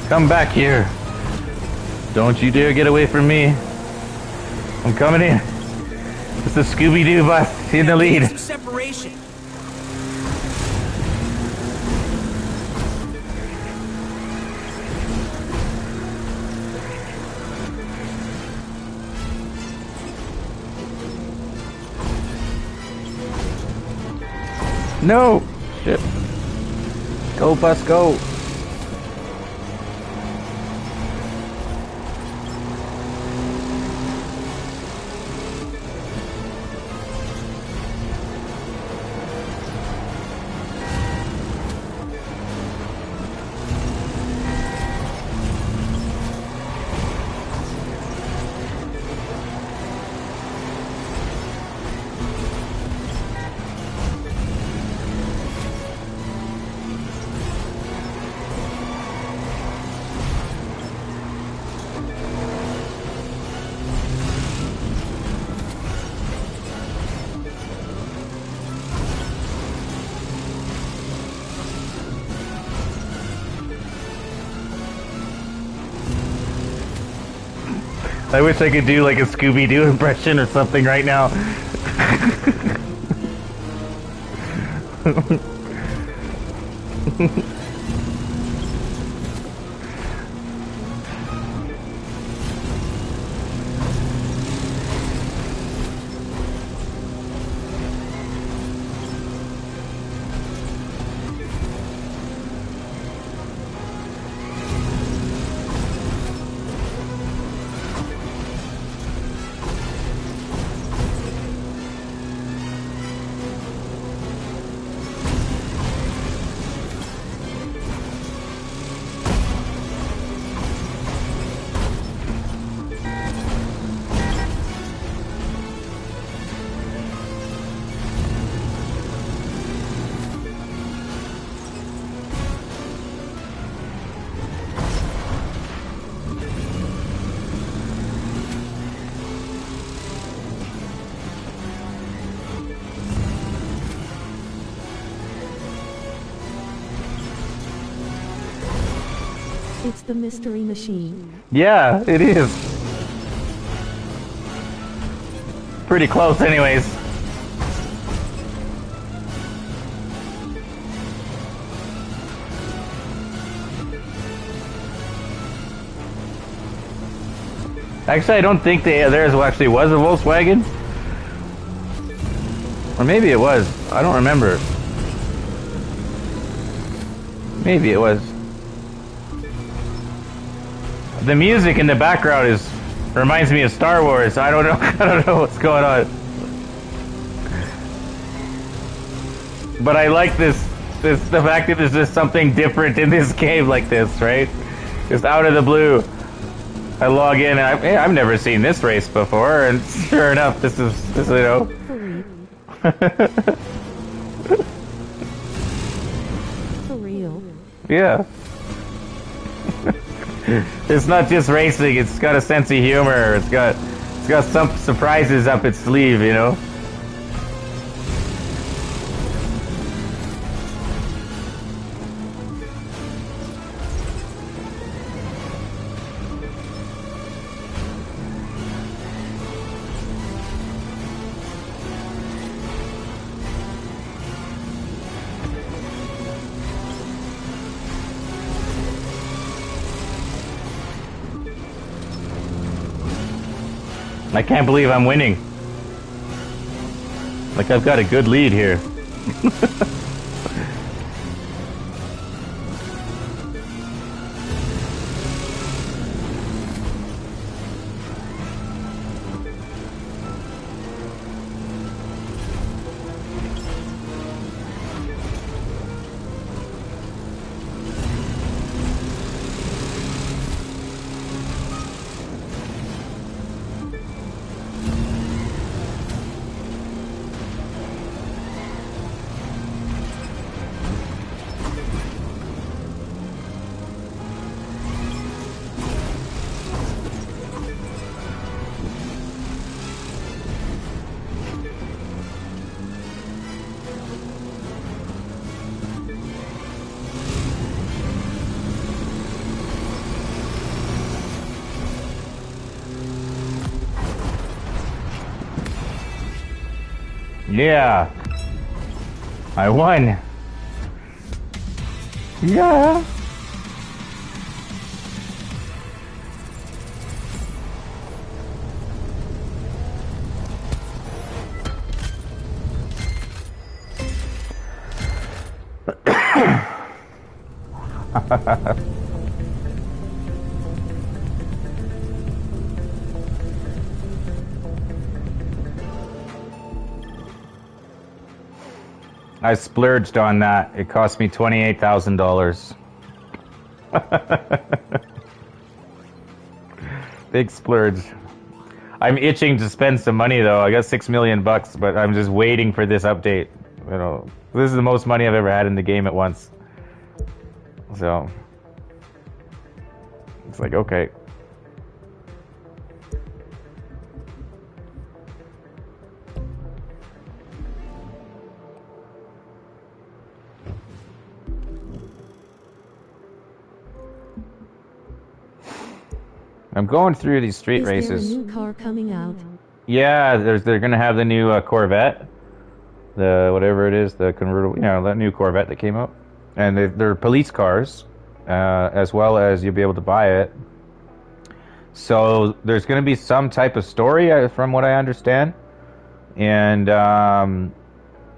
Come back here. Don't you dare get away from me. I'm coming in. It's the Scooby-Doo bus in the lead. Some separation. No! Shit. Go, bus, go. I wish I could do like a Scooby-Doo impression or something right now. It's the mystery machine. Yeah, it is. Pretty close anyways. Actually, I don't think theirs actually was a Volkswagen. Or maybe it was. I don't remember. Maybe it was. The music in the background reminds me of Star Wars. I don't know. I don't know what's going on. But I like the fact that there's just something different in this game like this, right? Just out of the blue. I log in and I've never seen this race before, and sure enough, this is you know. For real. Yeah. It's not just racing, it's got a sense of humor, it's got some surprises up its sleeve, you know? I can't believe I'm winning. Like, I've got a good lead here. Yeah. I won. Yeah. I splurged on that. It cost me $28,000. Big splurge. I'm itching to spend some money though. I got $6 million bucks, but I'm just waiting for this update. You know, this is the most money I've ever had in the game at once. So it's like, okay. I'm going through these street races. Is there a new car coming out? Yeah, they're gonna have the new Corvette, the whatever it is, the convertible, you know, that new Corvette that came out, and they're police cars, as well as you'll be able to buy it. So there's gonna be some type of story, from what I understand, and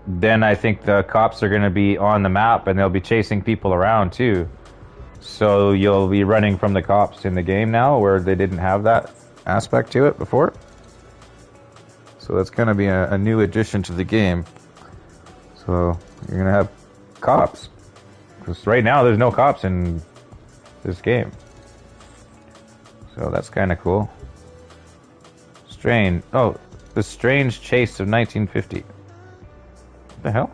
then I think the cops are gonna be on the map, and they'll be chasing people around too. So you'll be running from the cops in the game now, where they didn't have that aspect to it before. So that's going to be a new addition to the game. So you're going to have cops. Because right now there's no cops in this game. So that's kind of cool. Strange. Oh, the strange chase of 1950. What the hell?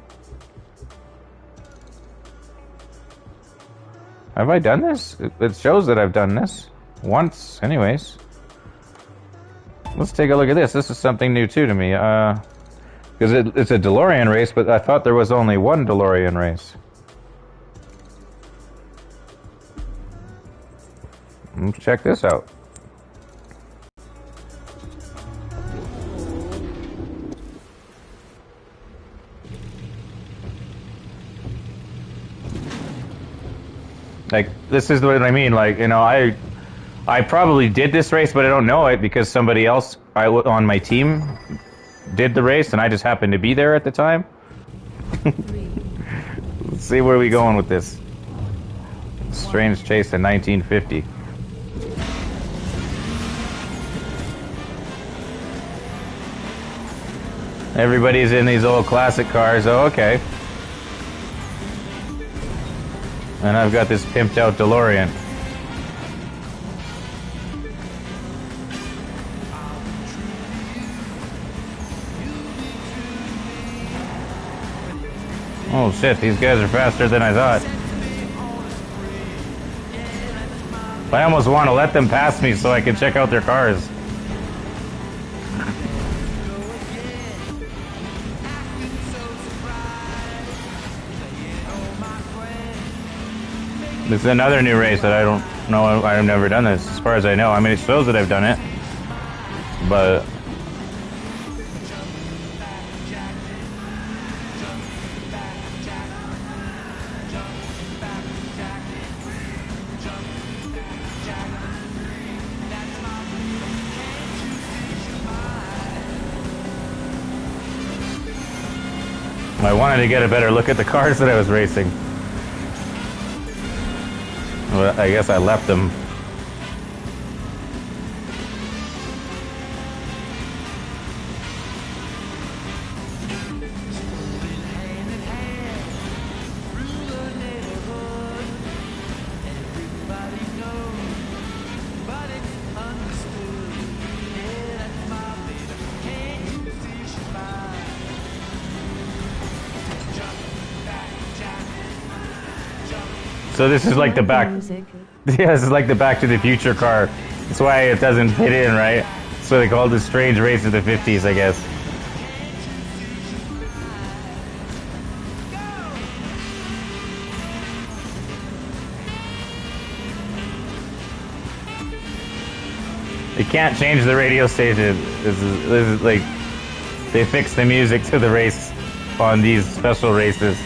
Have I done this? It shows that I've done this. Once, anyways. Let's take a look at this. This is something new too to me. Because it's a DeLorean race, but I thought there was only one DeLorean race. Let's check this out. Like, this is what I mean. Like, you know, I probably did this race, but I don't know it because somebody else on my team did the race, and I just happened to be there at the time. Let's see where we going with this. Strange chase in 1950. Everybody's in these old classic cars. Oh, okay. And I've got this pimped out DeLorean. Oh shit, these guys are faster than I thought. I almost want to let them pass me so I can check out their cars. This is another new race that I don't know. I've never done this, as far as I know. I mean, it shows that I've done it, but I wanted to get a better look at the cars that I was racing. Well, I guess I left them. So this is like the back. Yeah, this is like the Back to the Future car. That's why it doesn't fit in, right? So they called it Strange Race of the 50s, I guess. You can't change the radio station. This is like they fix the music to the race on these special races.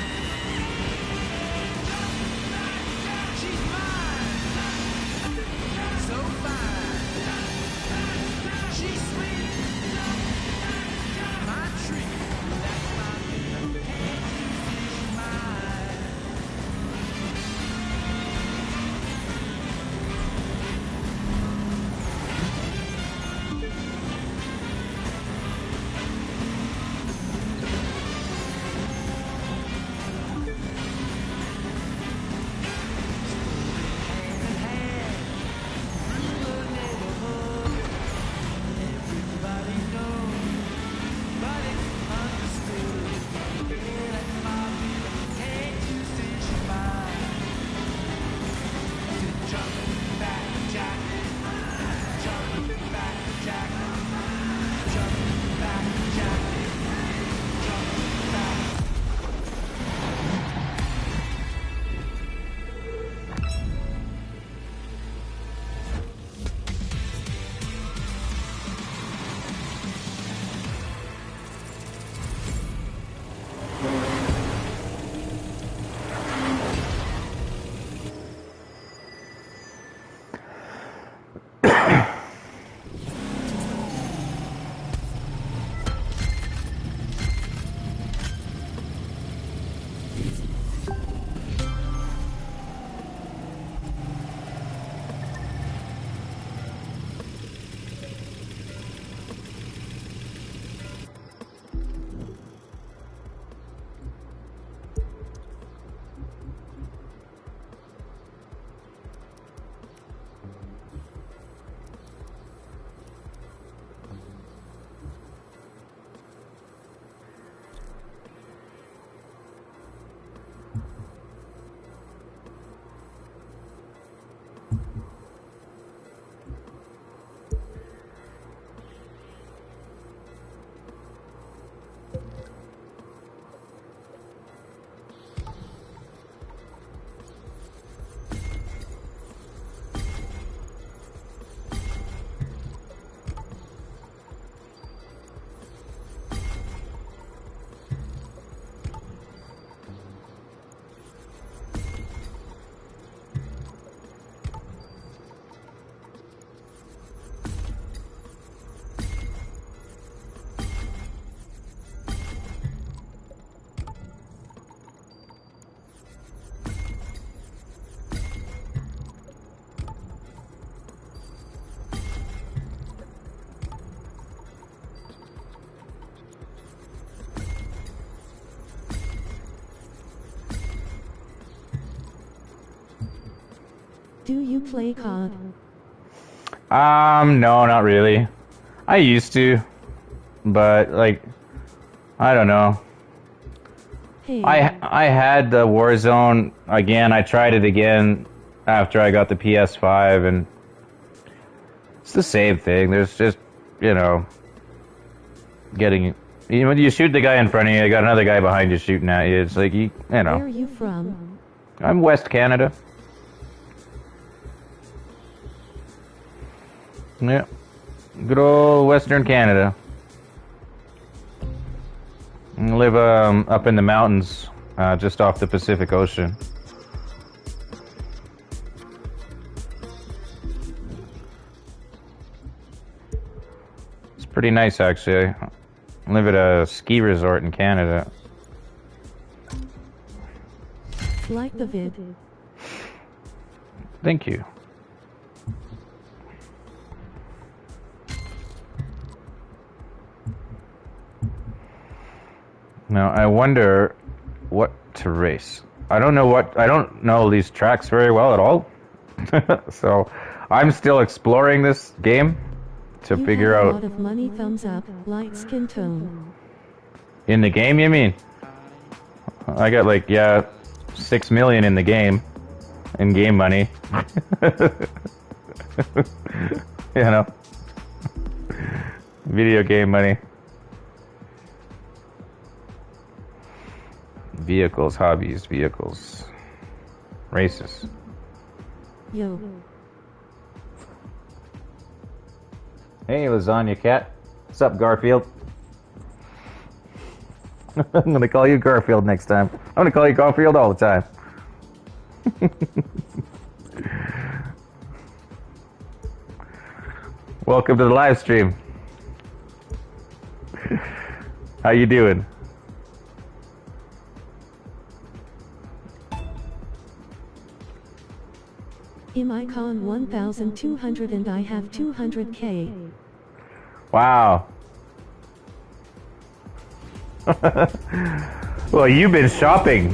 Do you play COD? No, not really. I used to, but like, I don't know. Hey. I had the Warzone again. I tried it again after I got the PS5, and it's the same thing. There's just, you know, when you shoot the guy in front of you, you got another guy behind you shooting at you. It's like, you know. Where are you from? I'm West Canada. Yeah. Good old Western Canada. I live up in the mountains, just off the Pacific Ocean. It's pretty nice, actually. I live at a ski resort in Canada. Like the vid. Thank you. Now, I wonder what to race. I don't know these tracks very well at all. So, I'm still exploring this game to figure out. A lot of money, thumbs up, light skin tone. In the game, you mean? I got like, 6 million in the game. In game money. You know. Video game money. Vehicles, hobbies, vehicles. Races. Yo. Hey, Lasagna Cat. What's up, Garfield? I'm gonna call you Garfield next time. I'm gonna call you Garfield all the time. Welcome to the live stream. How you doing? Imicon 1200 and I have 200k. Wow. Well, you've been shopping.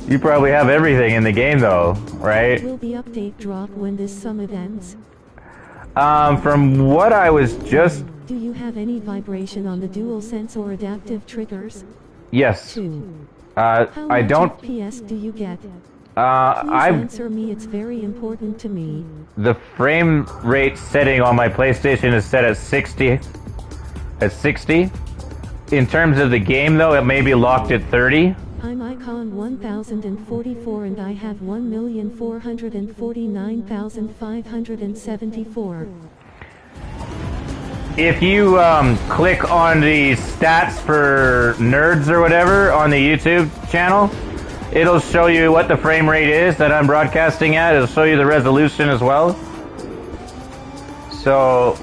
You probably have everything in the game, though, right? Will the update drop when this summit ends? From what I was just... Do you have any vibration on the dual sense or adaptive triggers? Yes. 2. I How don't... much FPS do you get? Please I've... answer me, it's very important to me. The frame rate setting on my PlayStation is set at 60. At 60. In terms of the game, though, it may be locked at 30. I'm Icon 1044 and I have 1,449,574. If you click on the stats for nerds or whatever on the YouTube channel, it'll show you what the frame rate is that I'm broadcasting at. It'll show you the resolution as well. So,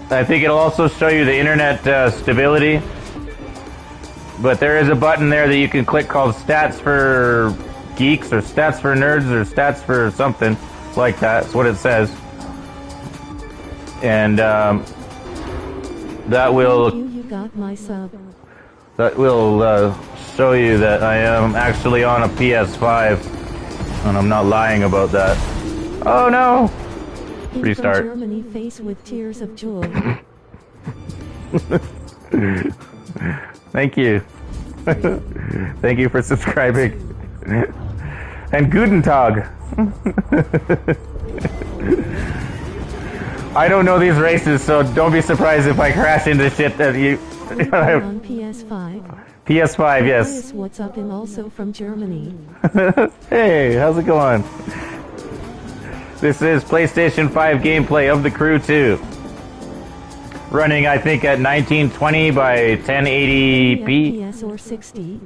I think it'll also show you the internet stability. But there is a button there that you can click called Stats for Geeks or Stats for Nerds or Stats for something like that. That's what it says. And that will... You got my sub. That will show you that I am actually on a PS5, and I'm not lying about that. Oh no! Restart. From Germany, face with tears of joy. Thank you. Thank you for subscribing. And Guten Tag. I don't know these races, so don't be surprised if I crash into shit that you... on PS5. PS5, yes. What's up? I'm also from Germany. Hey, how's it going? This is PlayStation 5 gameplay of The Crew 2. Running, I think, at 1920 by 1080p. FPS or 60.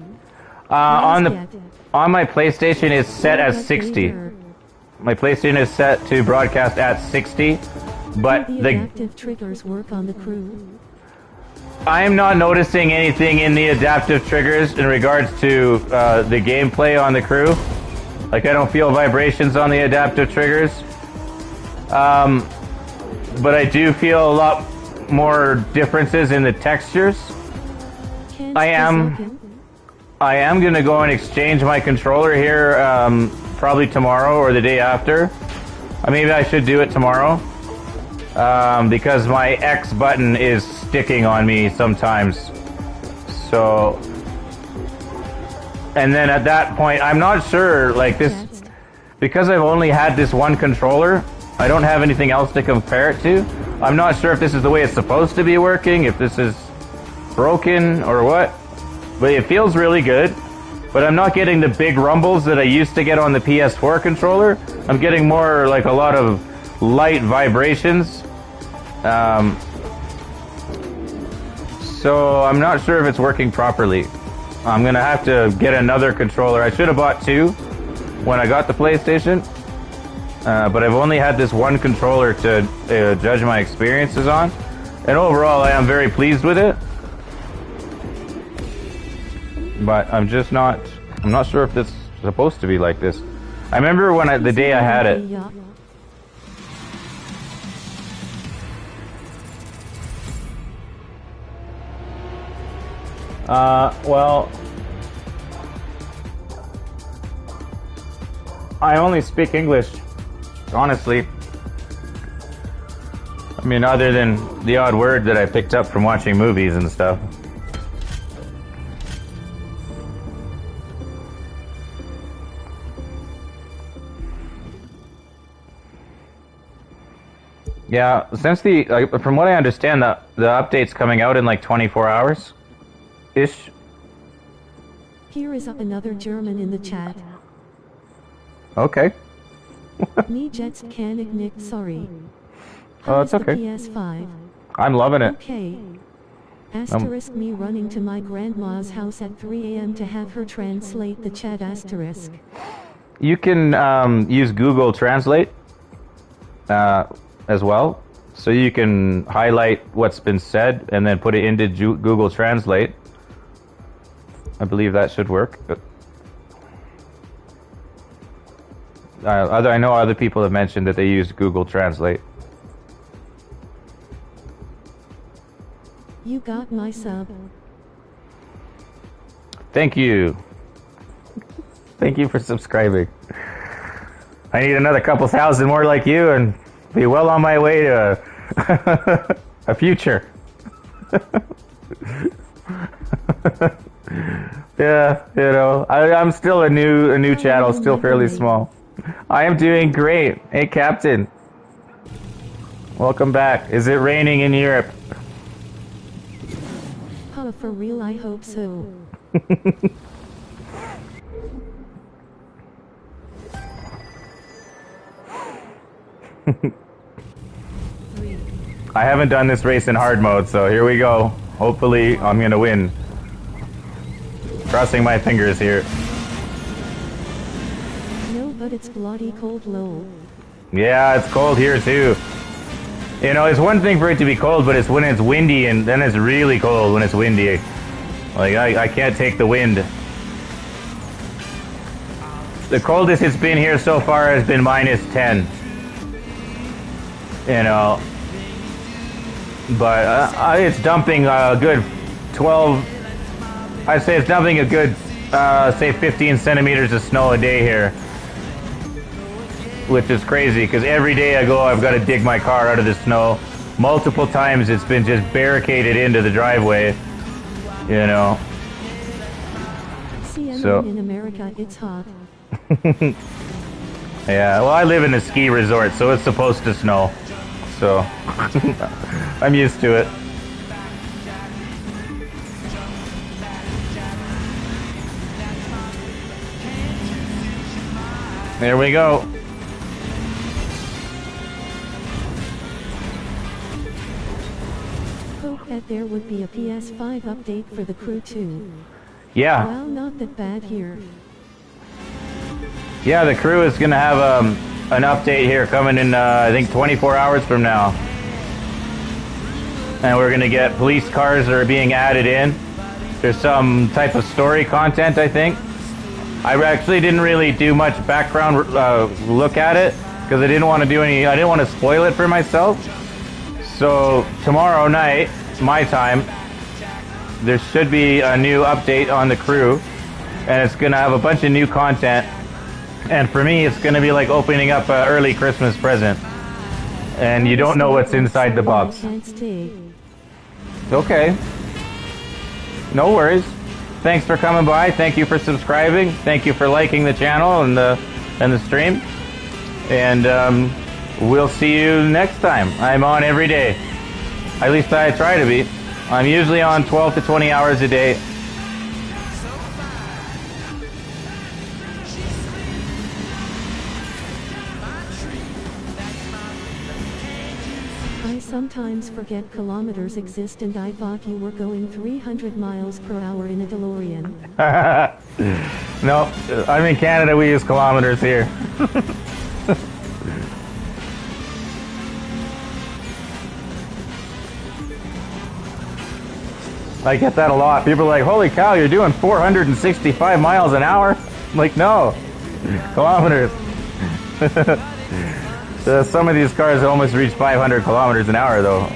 On my PlayStation is set at 60. My PlayStation is set to broadcast at 60, but the adaptive triggers work on The Crew. I'm not noticing anything in the adaptive triggers in regards to the gameplay on The Crew. Like, I don't feel vibrations on the adaptive triggers. But I do feel a lot more differences in the textures. I am gonna go and exchange my controller here probably tomorrow or the day after. Maybe I should do it tomorrow. Because my X button is sticking on me sometimes. So, and then at that point, I'm not sure, like this, because I've only had this one controller, I don't have anything else to compare it to. I'm not sure if this is the way it's supposed to be working, if this is broken or what, but it feels really good. But I'm not getting the big rumbles that I used to get on the PS4 controller. I'm getting more like a lot of light vibrations. So I'm not sure if it's working properly. I'm gonna have to get another controller. I should have bought two when I got the PlayStation, but I've only had this one controller to judge my experiences on. And overall, I am very pleased with it. But I'm not sure if this is supposed to be like this. I remember when the day I had it. Well, I only speak English, honestly. I mean, other than the odd word that I picked up from watching movies and stuff. Yeah, since from what I understand, the update's coming out in like 24 hours-ish. Here is another German in the chat. Okay. Me x-Canadien-x, sorry. Oh, it's okay. PS5. I'm loving it. Okay. Asterisk me running to my grandma's house at 3 a.m. to have her translate the chat asterisk. You can use Google Translate as well. So you can highlight what's been said and then put it into Google Translate. I believe that should work. I know other people have mentioned that they use Google Translate. You got my sub. Thank you. Thank you for subscribing. I need another couple thousand more like you and be well on my way to a future. Yeah, you know, I'm still a new channel, still fairly small. I am doing great. Hey, Captain. Welcome back. Is it raining in Europe? Oh, for real, I hope so. I haven't done this race in hard mode, so here we go. Hopefully, I'm gonna win. Crossing my fingers here. No, but it's bloody cold, lol. Yeah, it's cold here too. You know, it's one thing for it to be cold, but it's when it's windy, and then it's really cold when it's windy. Like, I can't take the wind. The coldest it's been here so far has been -10. You know. But it's dumping a good 12... I'd say it's dumping a good, say 15 centimeters of snow a day here. Which is crazy, because every day I go, I've got to dig my car out of the snow. Multiple times it's been just barricaded into the driveway, you know. So in America, it's hot. Yeah, well, I live in a ski resort, so it's supposed to snow. So, I'm used to it. There we go. Hope that there would be a PS5 update for the crew too. Yeah. Well, not that bad here. Yeah, the crew is gonna have an update here coming in, I think 24 hours from now. And we're gonna get police cars that are being added in. There's some type of story content, I think. I actually didn't really do much background look at it because I didn't want to spoil it for myself. So tomorrow night, my time, there should be a new update on the crew, and it's gonna have a bunch of new content. And for me, it's gonna be like opening up an early Christmas present, and you don't know what's inside the box. Okay. No worries. Thanks for coming by. Thank you for subscribing. Thank you for liking the channel and the stream. And we'll see you next time. I'm on every day. At least I try to be. I'm usually on 12 to 20 hours a day. I sometimes forget kilometers exist and I thought you were going 300 miles per hour in a DeLorean. No, I'm in Canada, we use kilometers here. I get that a lot. People are like, holy cow, you're doing 465 miles an hour? I'm like, no, kilometers. Some of these cars almost reach 500 kilometers an hour, though.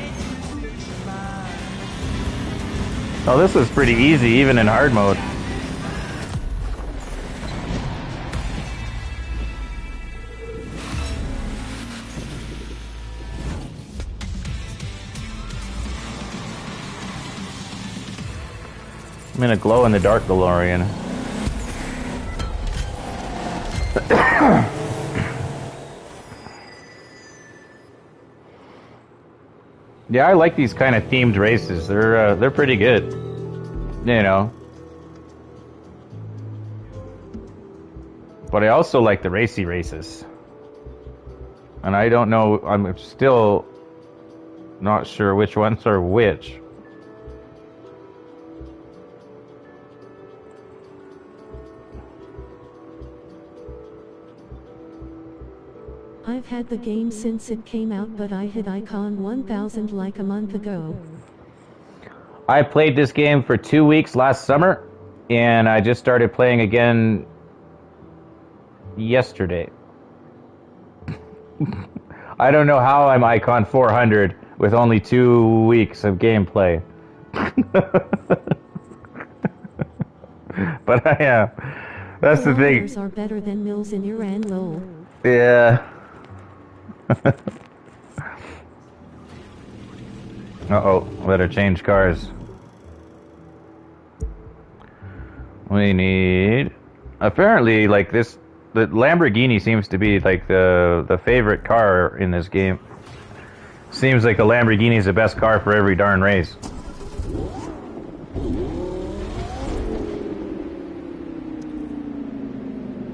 Oh, this was pretty easy, even in hard mode. I'm in a glow-in-the-dark DeLorean. Yeah, I like these kind of themed races. They're pretty good, you know. But I also like the racy races. And I don't know, I'm still not sure which ones are which. I've had the game since it came out, but I hit Icon 1000 like a month ago. I played this game for 2 weeks last summer, and I just started playing again yesterday. I don't know how I'm Icon 400 with only 2 weeks of gameplay. But I am. That's the thing. Kilometers are better than mills in Iran, lol. Yeah. Uh-oh, better change cars. We need... Apparently, like this... The Lamborghini seems to be like the favorite car in this game. Seems like the Lamborghini is the best car for every darn race.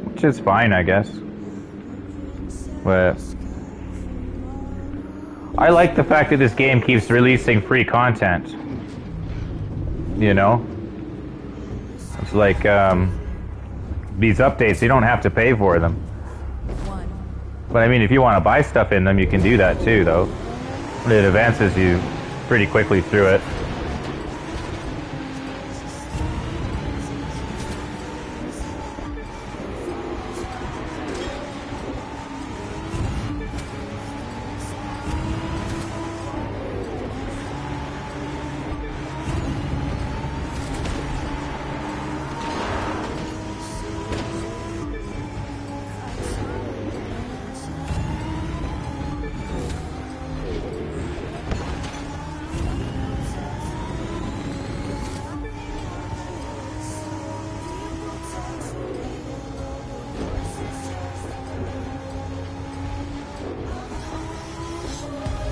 Which is fine, I guess. But... I like the fact that this game keeps releasing free content. You know? It's like, these updates, you don't have to pay for them. But I mean, if you want to buy stuff in them, you can do that too, though. It advances you pretty quickly through it.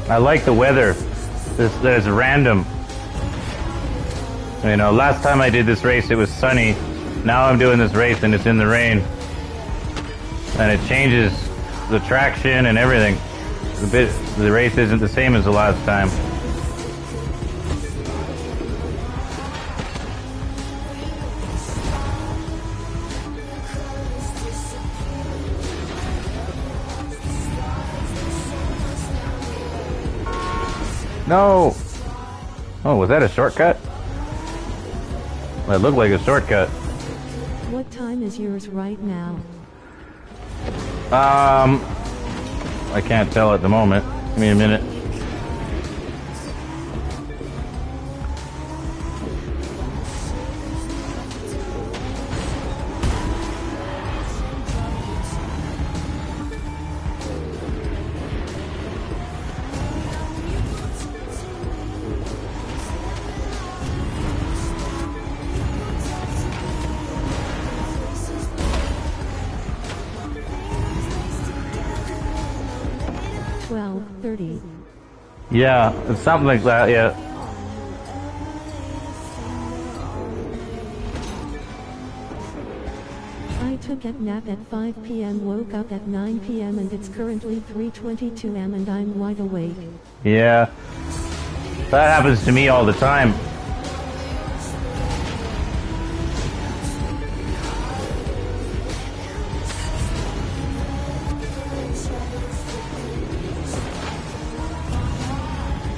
I like the weather. There's random. You know, last time I did this race, it was sunny. Now I'm doing this race and it's in the rain. And it changes the traction and everything. The race isn't the same as the last time. No! Oh, was that a shortcut? That looked like a shortcut. What time is yours right now? I can't tell at the moment. Give me a minute. 12:30. Yeah, it's something like that, yeah. I took a nap at 5 p.m., woke up at 9 p.m., and it's currently 3:22 am and I'm wide awake. Yeah. That happens to me all the time.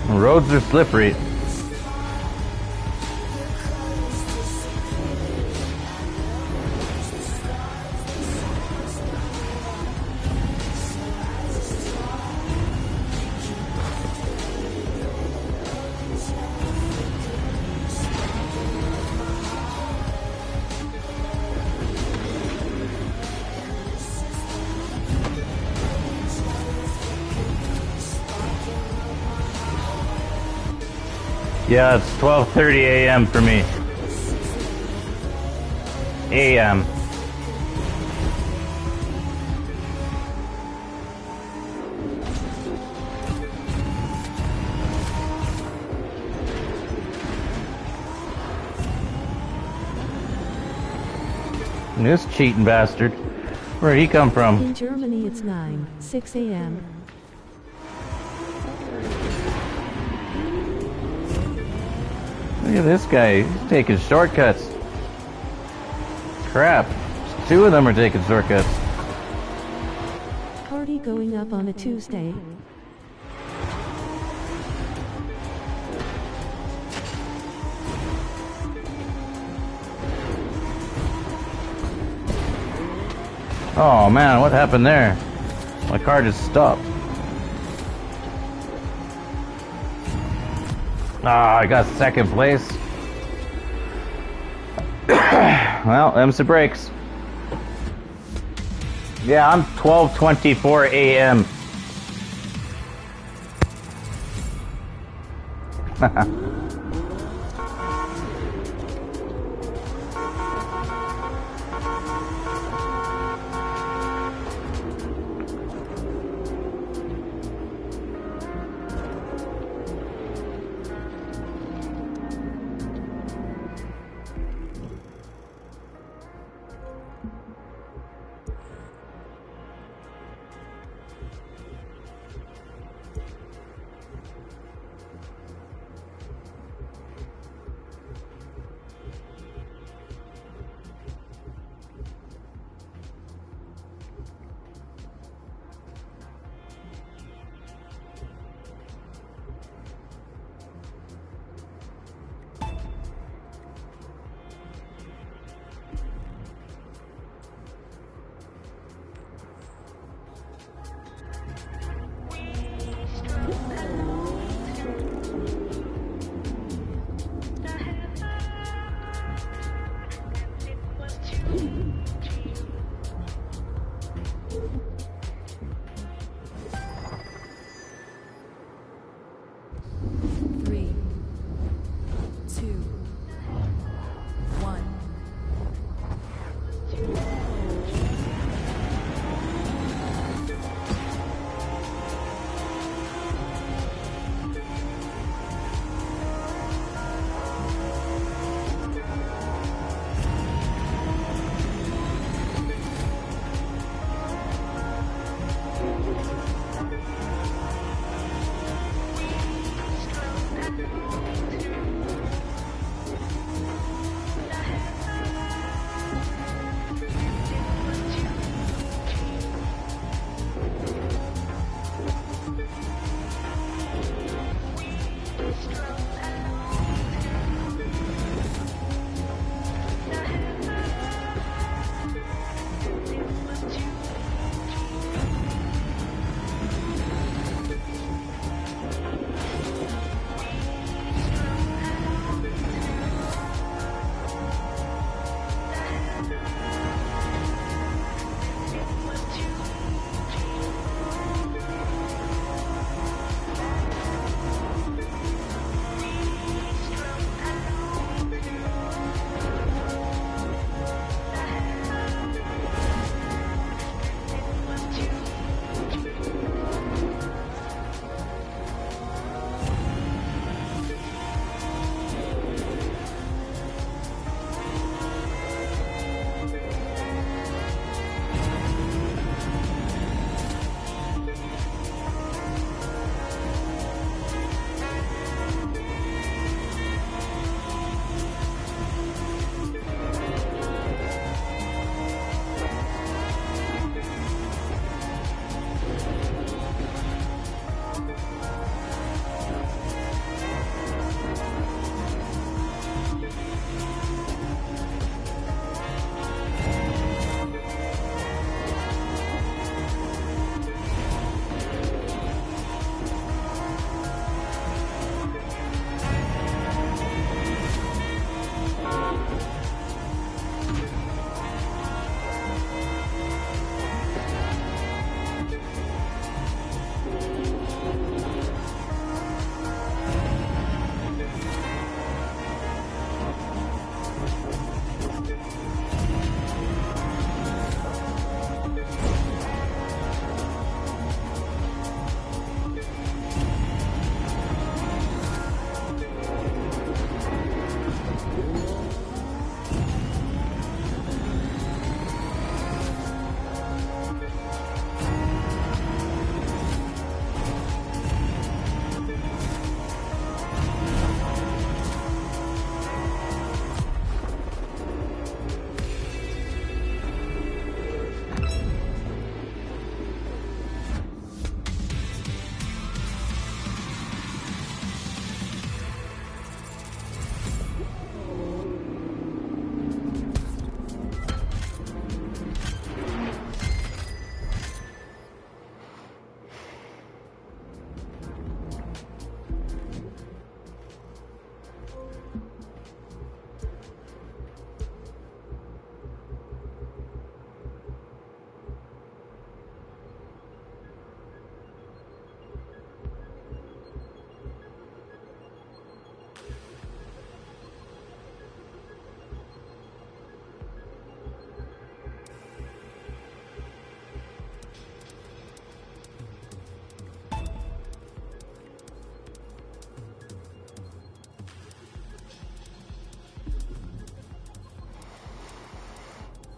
The roads are slippery. Yeah, it's 12:30 a.m. for me. A.m. This cheating bastard. Where'd he come from? In Germany it's 6 a.m. Look at this guy. He's taking shortcuts. Crap. Two of them are taking shortcuts. Party going up on a Tuesday. Oh man, what happened there? My car just stopped. Ah, I got second place. Well, them's the brakes. Yeah, I'm 12:24 a.m.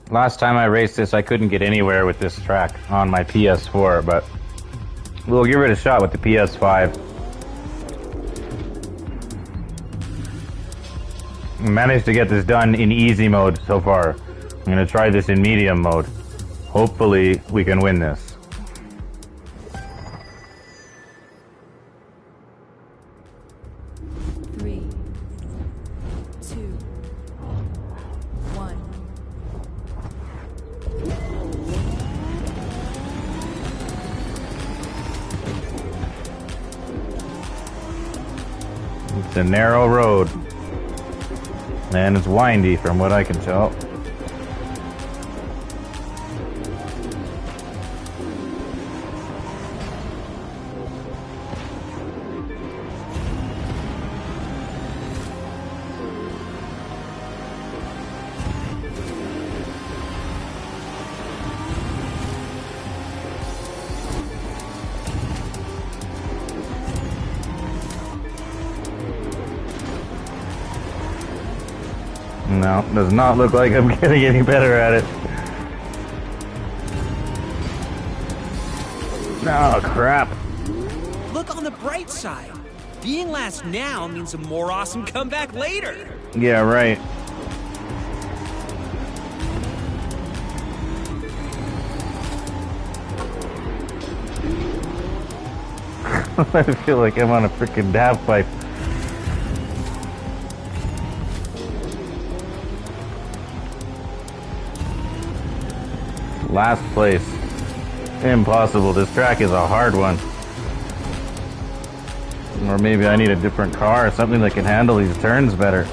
Last time I raced this, I couldn't get anywhere with this track on my PS4, but we'll give it a shot with the PS5. Managed to get this done in easy mode so far. I'm going to try this in medium mode. Hopefully, we can win this. 3, 2, 1. It's a narrow road. And it's windy from what I can tell. No, does not look like I'm getting any better at it. Oh, crap. Look on the bright side. Being last now means a more awesome comeback later. Yeah, right. I feel like I'm on a freaking half pipe. Last place. Impossible. This track is a hard one. Or maybe I need a different car or something that can handle these turns better.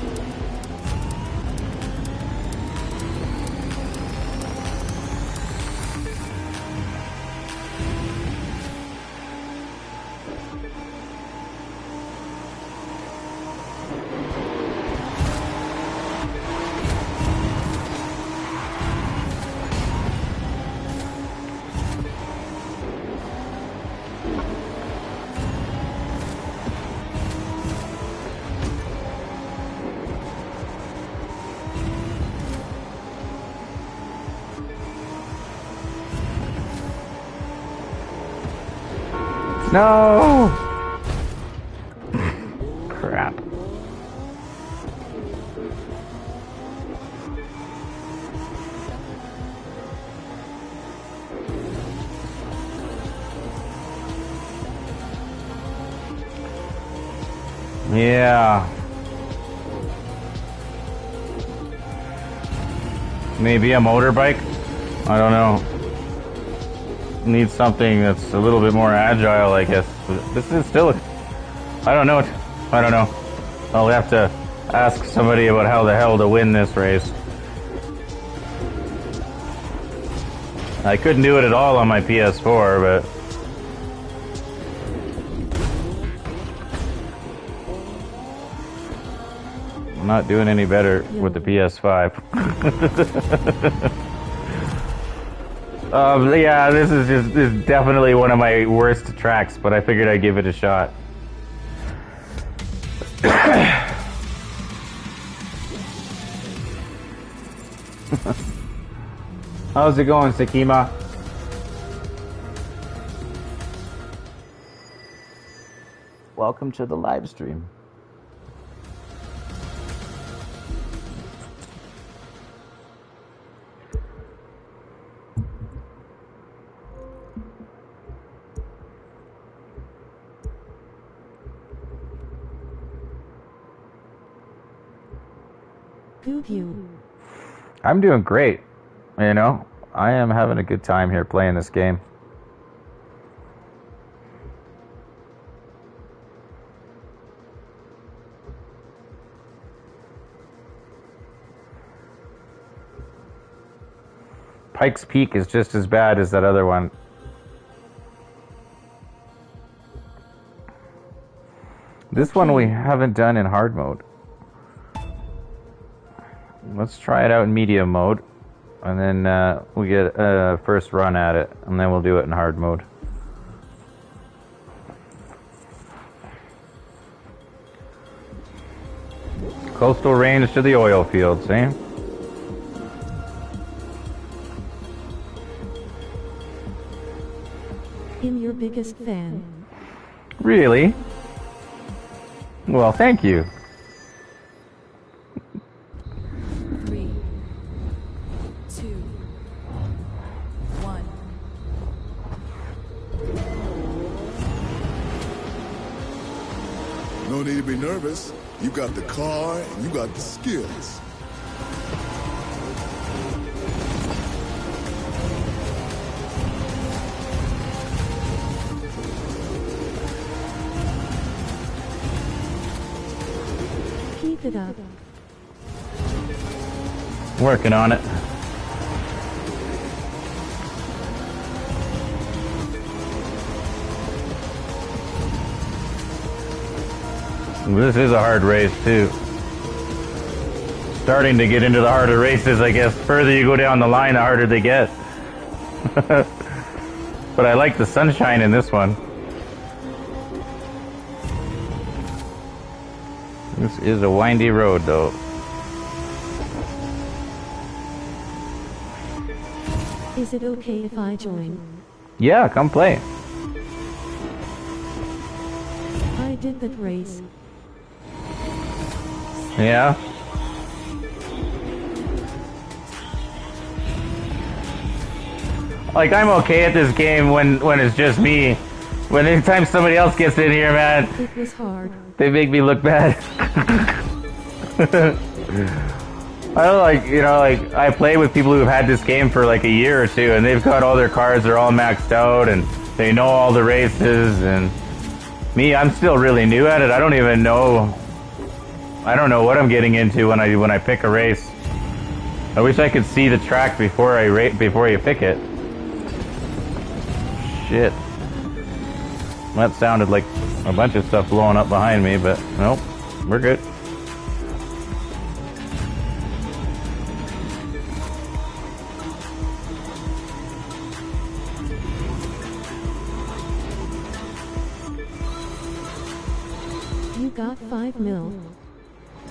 No! Crap. Yeah. Maybe a motorbike? I don't know. Need something that's a little bit more agile, I guess. This is still I don't know. I don't know. I'll have to ask somebody about how the hell to win this race. I couldn't do it at all on my PS4, but I'm not doing any better with the PS5. Yeah, this is definitely one of my worst tracks, but I figured I'd give it a shot. How's it going, Sakima? Welcome to the live stream. I'm doing great. You know, I am having a good time here playing this game. Pike's Peak is just as bad as that other one. This one we haven't done in hard mode. Let's try it out in medium mode, and then we get a first run at it, and then we'll do it in hard mode. Coastal range to the oil fields, eh? I'm your biggest fan. Really? Well, thank you. 3, 2, 1. No need to be nervous. You got the car and you got the skills. Keep it up. Working on it. This is a hard race too. Starting to get into the harder races, I guess. Further you go down the line, the harder they get. But I like the sunshine in this one. This is a windy road though. Is it okay if I join? Yeah, come play. I did that race. Yeah. Like, I'm okay at this game when it's just me. When anytime somebody else gets in here, man, It was hard. they make me look bad. I don't like, you know, like, I play with people who've had this game for like a year or two, and they've got all their cars, they're all maxed out, and they know all the races, and me, I'm still really new at it. I don't even know. I don't know what I'm getting into when I pick a race. I wish I could see the track before you pick it. Shit. That sounded like a bunch of stuff blowing up behind me, but nope, we're good. You got 5 mil.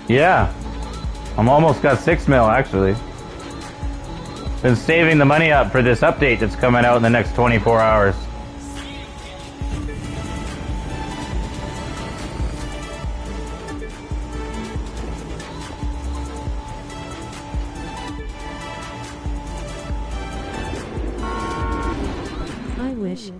Yeah. I'm almost got 6 mil, actually. Been saving the money up for this update that's coming out in the next 24 hours. I wish.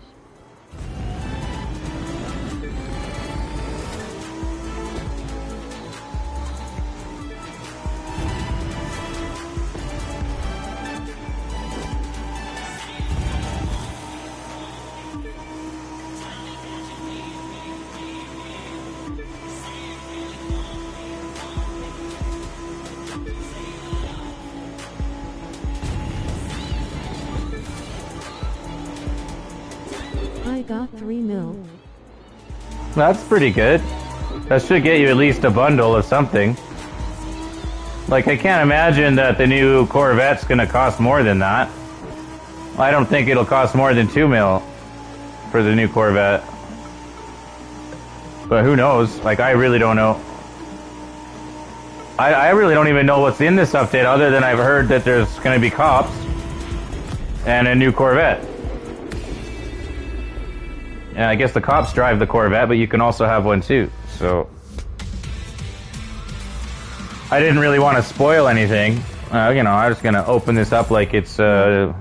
I got 3 mil. That's pretty good. That should get you at least a bundle of something. Like, I can't imagine that the new Corvette's gonna cost more than that. I don't think it'll cost more than 2 mil for the new Corvette. But who knows? Like, I really don't know. I really don't even know what's in this update other than I've heard that there's gonna be cops and a new Corvette. Yeah, I guess the cops drive the Corvette, but you can also have one too, so... I didn't really want to spoil anything. You know, I'm just gonna open this up like it's, yeah.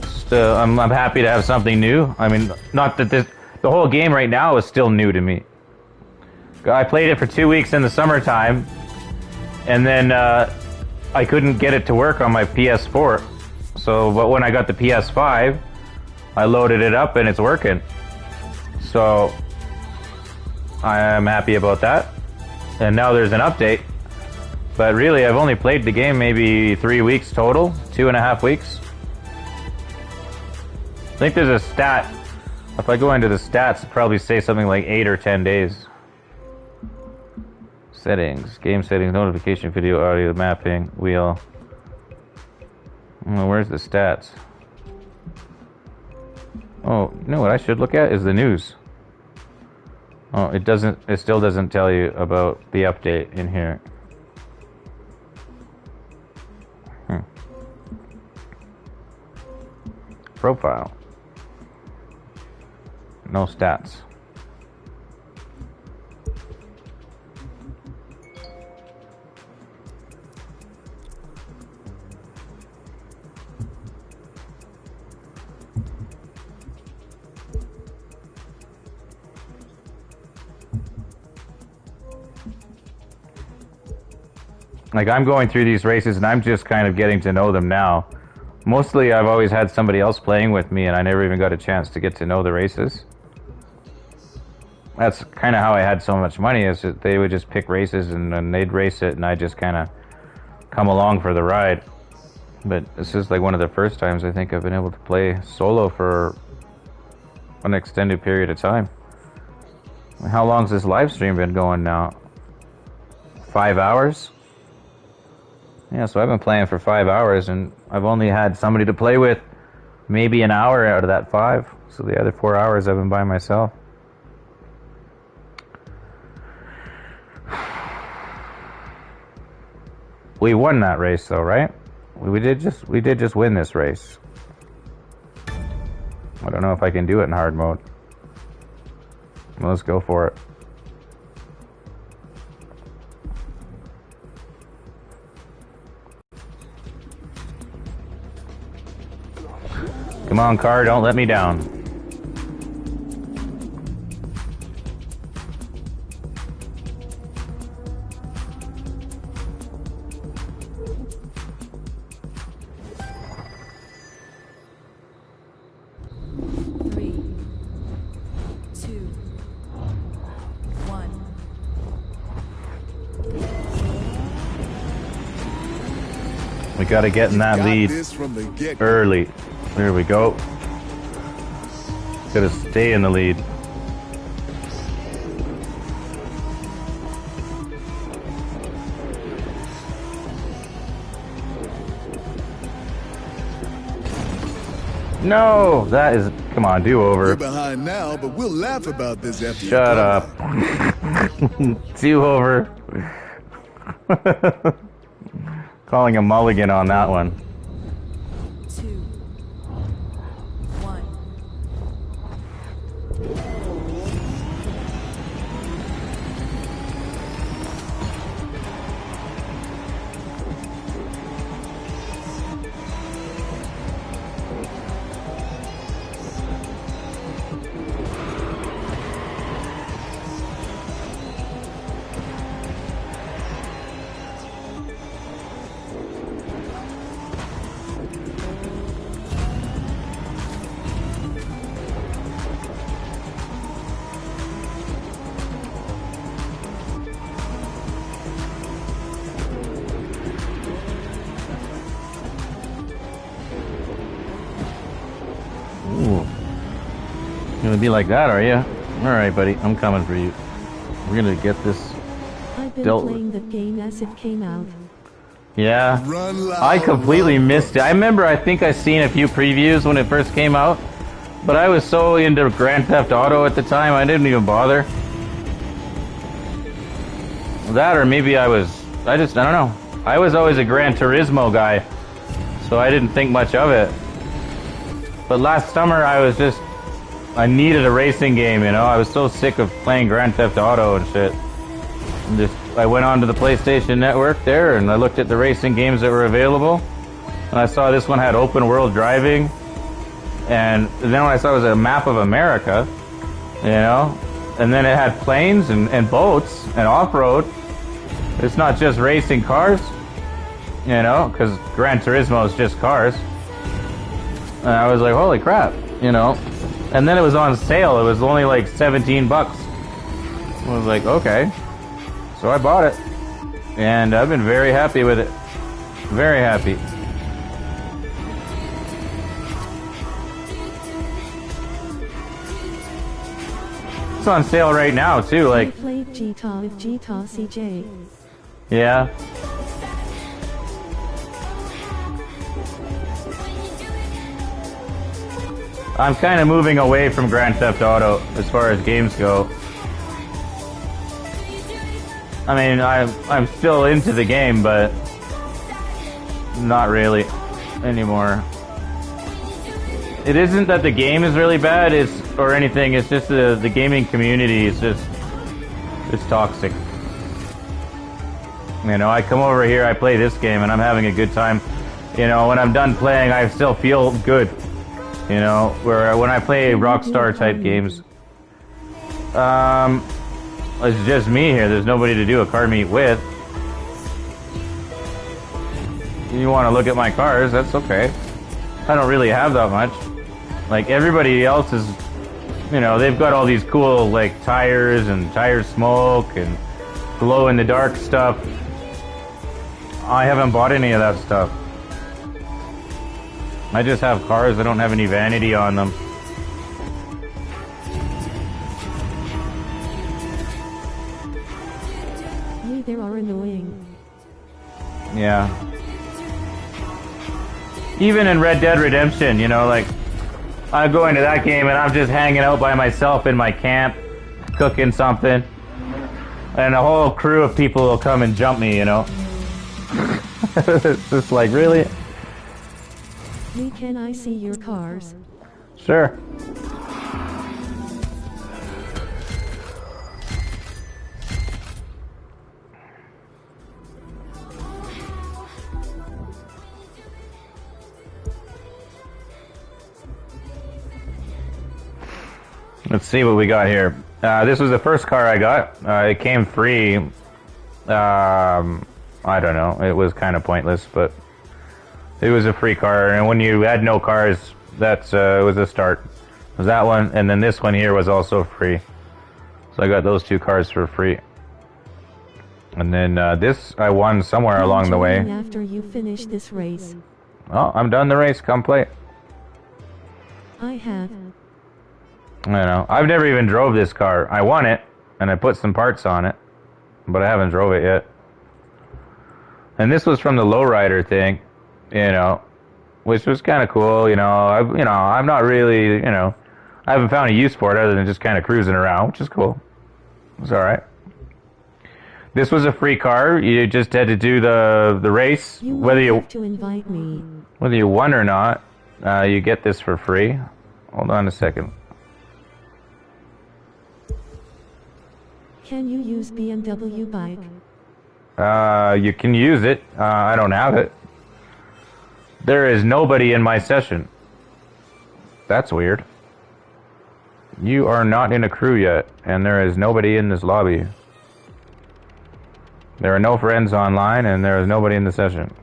Just, I'm happy to have something new. I mean, not that the whole game right now is still new to me. I played it for 2 weeks in the summertime, and then, I couldn't get it to work on my PS4. So, but when I got the PS5, I loaded it up and it's working. So I am happy about that. And now there's an update. But really, I've only played the game maybe 3 weeks total, 2.5 weeks. I think there's a stat. If I go into the stats, it'll probably say something like 8 or 10 days. Settings, game settings, notification, video, audio, mapping, wheel. Where's the stats? Oh, you know what I should look at is the news. Oh, it still doesn't tell you about the update in here. Profile. No stats. Like, I'm going through these races and I'm just kind of getting to know them now. Mostly I've always had somebody else playing with me and I never even got a chance to get to know the races. That's kind of how I had so much money, is that they would just pick races and then they'd race it and I just kind of come along for the ride. But this is like one of the first times I think I've been able to play solo for an extended period of time. How long's this live stream been going now? 5 hours? Yeah, so I've been playing for 5 hours and I've only had somebody to play with maybe an hour out of that 5. So the other 4 hours I've been by myself. We won that race though, right? We did just win this race. I don't know if I can do it in hard mode. Well, let's go for it. Come on, car, don't let me down. We gotta get in that lead early. There we go. Gotta stay in the lead. No, that is, come on, do over. We're behind now, but we'll laugh about this after you Shut up. Do over. Calling a mulligan on that one. 2, 1. You're gonna be like that, are you? Alright, buddy, I'm coming for you. We're gonna get this I've been dealt playing that game as it came out. Yeah. Run loud, I completely run missed it. I remember, I think I seen a few previews when it first came out, but I was so into Grand Theft Auto at the time, I didn't even bother. That, or maybe I don't know. I was always a Gran Turismo guy, so I didn't think much of it. But last summer, I needed a racing game, you know? I was so sick of playing Grand Theft Auto and shit. And I went onto the PlayStation Network there, and I looked at the racing games that were available. And I saw this one had open world driving. And then when I saw it was a map of America, you know? And then it had planes and boats and off-road. It's not just racing cars, you know? Because Gran Turismo is just cars. And I was like, holy crap, you know? And then it was on sale. It was only like 17 bucks. I was like, okay. So I bought it. And I've been very happy with it. Very happy. It's on sale right now too, like. I played GTA with GTA CJ. Yeah. I'm kind of moving away from Grand Theft Auto as far as games go. I mean, I'm still into the game, but not really anymore. It isn't that the game is really bad, or anything. It's just the gaming community is it's toxic. You know, I come over here, I play this game, and I'm having a good time. You know, when I'm done playing, I still feel good. You know, where when I play Rockstar type games, it's just me here. There's nobody to do a car meet with. You want to look at my cars? That's okay. I don't really have that much. Like everybody else is, you know, they've got all these cool like tires and tire smoke and glow in the dark stuff. I haven't bought any of that stuff. I just have cars. I don't have any vanity on them. They are annoying. Yeah. Even in Red Dead Redemption, you know, like, I go into that game and I'm just hanging out by myself in my camp, cooking something, and a whole crew of people will come and jump me, you know? It's just like, really? Can I see your cars? Sure. Let's see what we got here. This was the first car I got. It came free. I don't know. It was kind of pointless, but it was a free car. And when you had no cars, that's it was a start. It was that one, and then this one here was also free. So I got those two cars for free. And then this I won somewhere along the way. After you finish this race. Oh, I'm done the race. Come play. I have. I know. I've never even drove this car. I won it, and I put some parts on it, but I haven't drove it yet. And this was from the lowrider thing, you know, which was kind of cool. You know, I'm not really, you know, I haven't found a use for it other than just kind of cruising around, which is cool. It's all right. This was a free car. You just had to do the race, whether you to invite me. Whether you won or not. You get this for free. Hold on a second. Can you use BMW bike? You can use it. I don't have it. There is nobody in my session. That's weird. You are not in a crew yet, and there is nobody in this lobby. There are no friends online, and there is nobody in the session.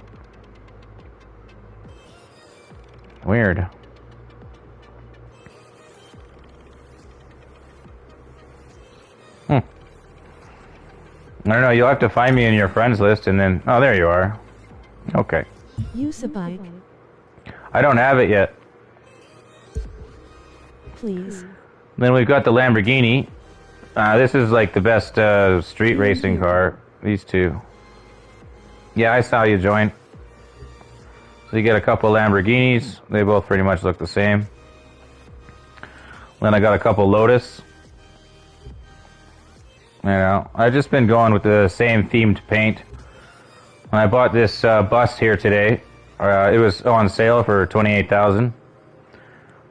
Weird. I don't know, you'll have to find me in your friends list and then... Oh, there you are. Okay. Use a bike. I don't have it yet. Please. Then we've got the Lamborghini. This is like the best street racing car. These two. Yeah, I saw you join. So you get a couple Lamborghinis. They both pretty much look the same. Then I got a couple Lotus. You know, I've just been going with the same themed paint. When I bought this bus here today, it was on sale for $28,000.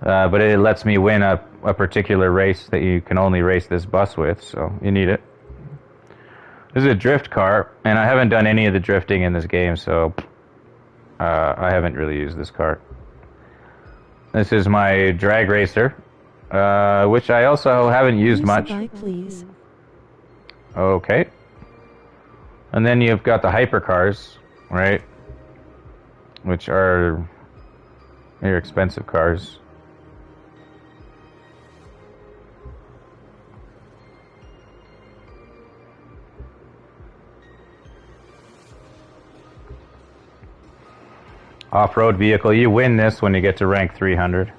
But it lets me win a particular race that you can only race this bus with, so you need it. This is a drift car, and I haven't done any of the drifting in this game, so I haven't really used this car. This is my drag racer, which I also haven't used much. Use a bike, please. Okay. And then you've got the hypercars, right? Which are very expensive cars. Off-road vehicle. You win this when you get to rank 300.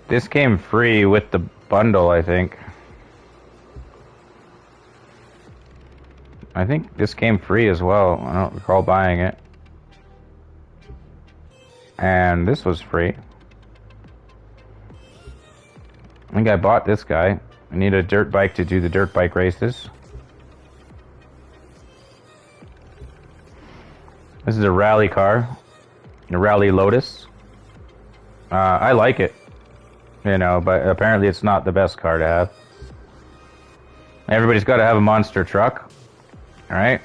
This came free with the bundle, I think. I think this came free as well. I don't recall buying it. And this was free. I think I bought this guy. I need a dirt bike to do the dirt bike races. This is a rally car. A rally Lotus. I like it, you know, but apparently it's not the best car to have. Everybody's got to have a monster truck, all right?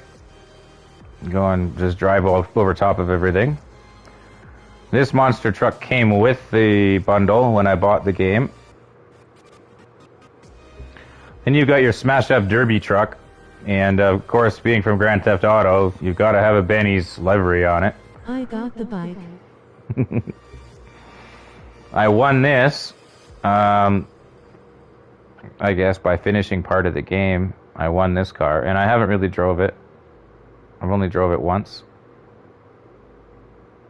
Go and just drive all over top of everything. This monster truck came with the bundle when I bought the game. Then you've got your smash-up derby truck, and of course, being from Grand Theft Auto, you've got to have a Benny's livery on it. I got the bike. I won this, I guess, by finishing part of the game. I won this car, and I haven't really drove it. I've only drove it once.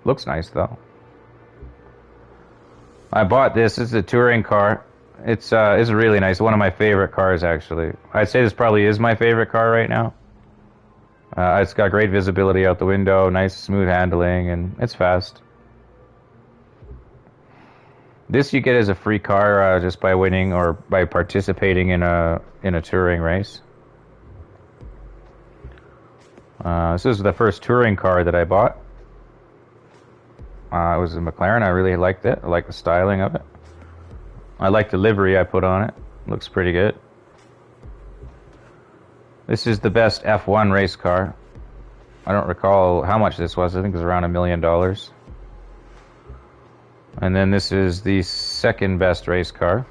Looks nice, though. I bought this. It's a touring car. It's really nice. One of my favorite cars, actually. I'd say this probably is my favorite car right now. It's got great visibility out the window, nice smooth handling, and it's fast. This you get as a free car just by winning or by participating in a touring race. This is the first touring car that I bought. It was a McLaren. I really liked it. I like the styling of it. I like the livery I put on it. Looks pretty good. This is the best F1 race car. I don't recall how much this was. I think it was around $1 million. And then this is the second best race car.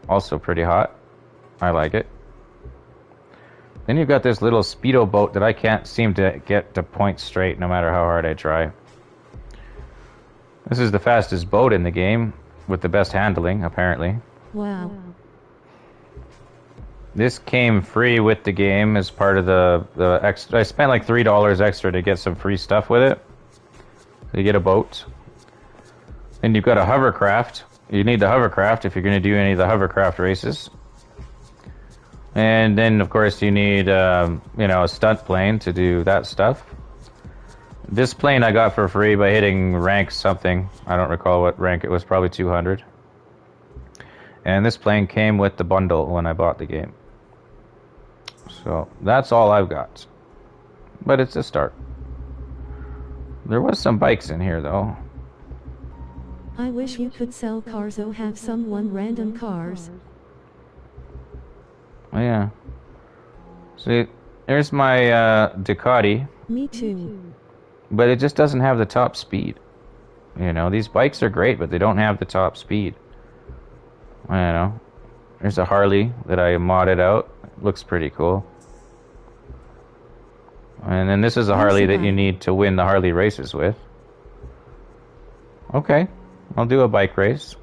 Also pretty hot. I like it. Then you've got this little speedo boat that I can't seem to get to point straight no matter how hard I try. This is the fastest boat in the game, with the best handling, apparently. Wow. This came free with the game as part of the extra. I spent like $3 extra to get some free stuff with it. So you get a boat. Then you've got a hovercraft. You need the hovercraft if you're going to do any of the hovercraft races. And then, of course, you need, you know, a stunt plane to do that stuff. This plane I got for free by hitting rank something. I don't recall what rank it was, probably 200. And this plane came with the bundle when I bought the game. So that's all I've got. But it's a start. There was some bikes in here, though. I wish you could sell cars or have someone random cars. Oh, yeah. See, there's my Ducati. Me too. But it just doesn't have the top speed. You know, these bikes are great, but they don't have the top speed. I don't know. There's a Harley that I modded out. Looks pretty cool. And then this is a Harley that you need to win the Harley races with. Okay, I'll do a bike race.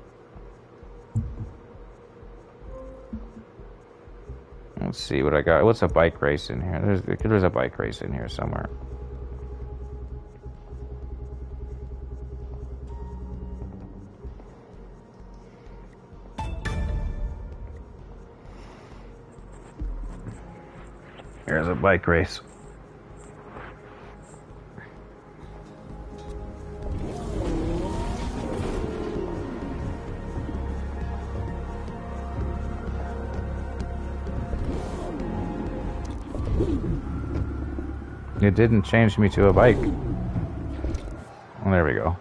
Let's see what I got. What's a bike race in here? There's a bike race in here somewhere. Here's a bike race. It didn't change me to a bike. Well, there we go.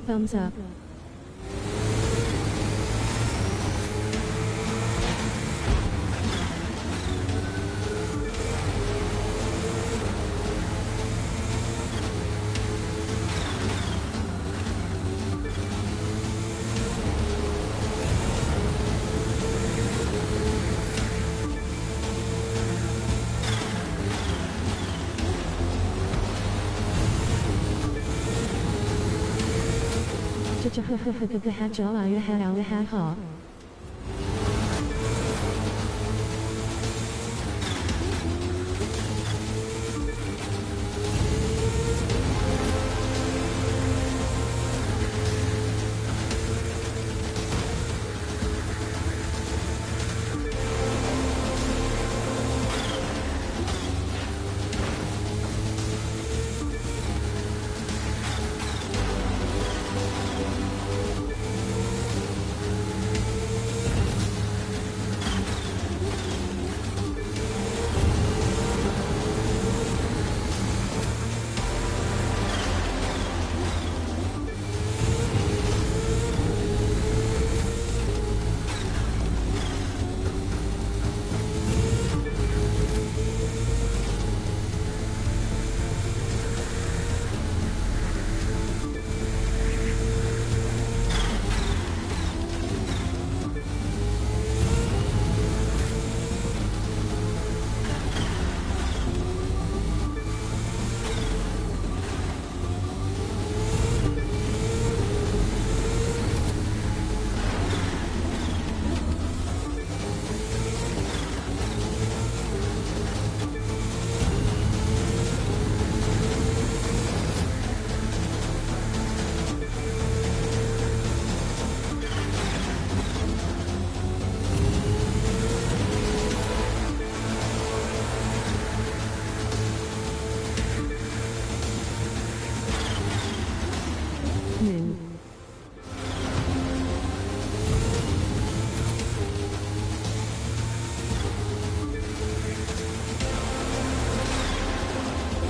Thumbs up.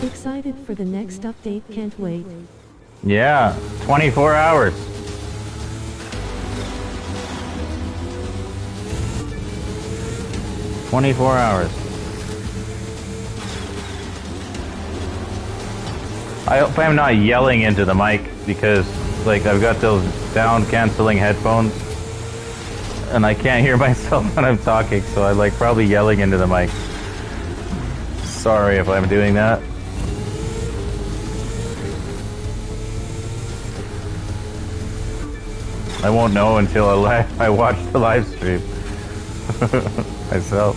Excited for the next update, can't wait. Yeah, 24 hours. I hope I'm not yelling into the mic because, like, I've got those sound-canceling headphones and I can't hear myself when I'm talking, so I'm, like, probably yelling into the mic. Sorry if I'm doing that. I won't know until I watch the live stream myself.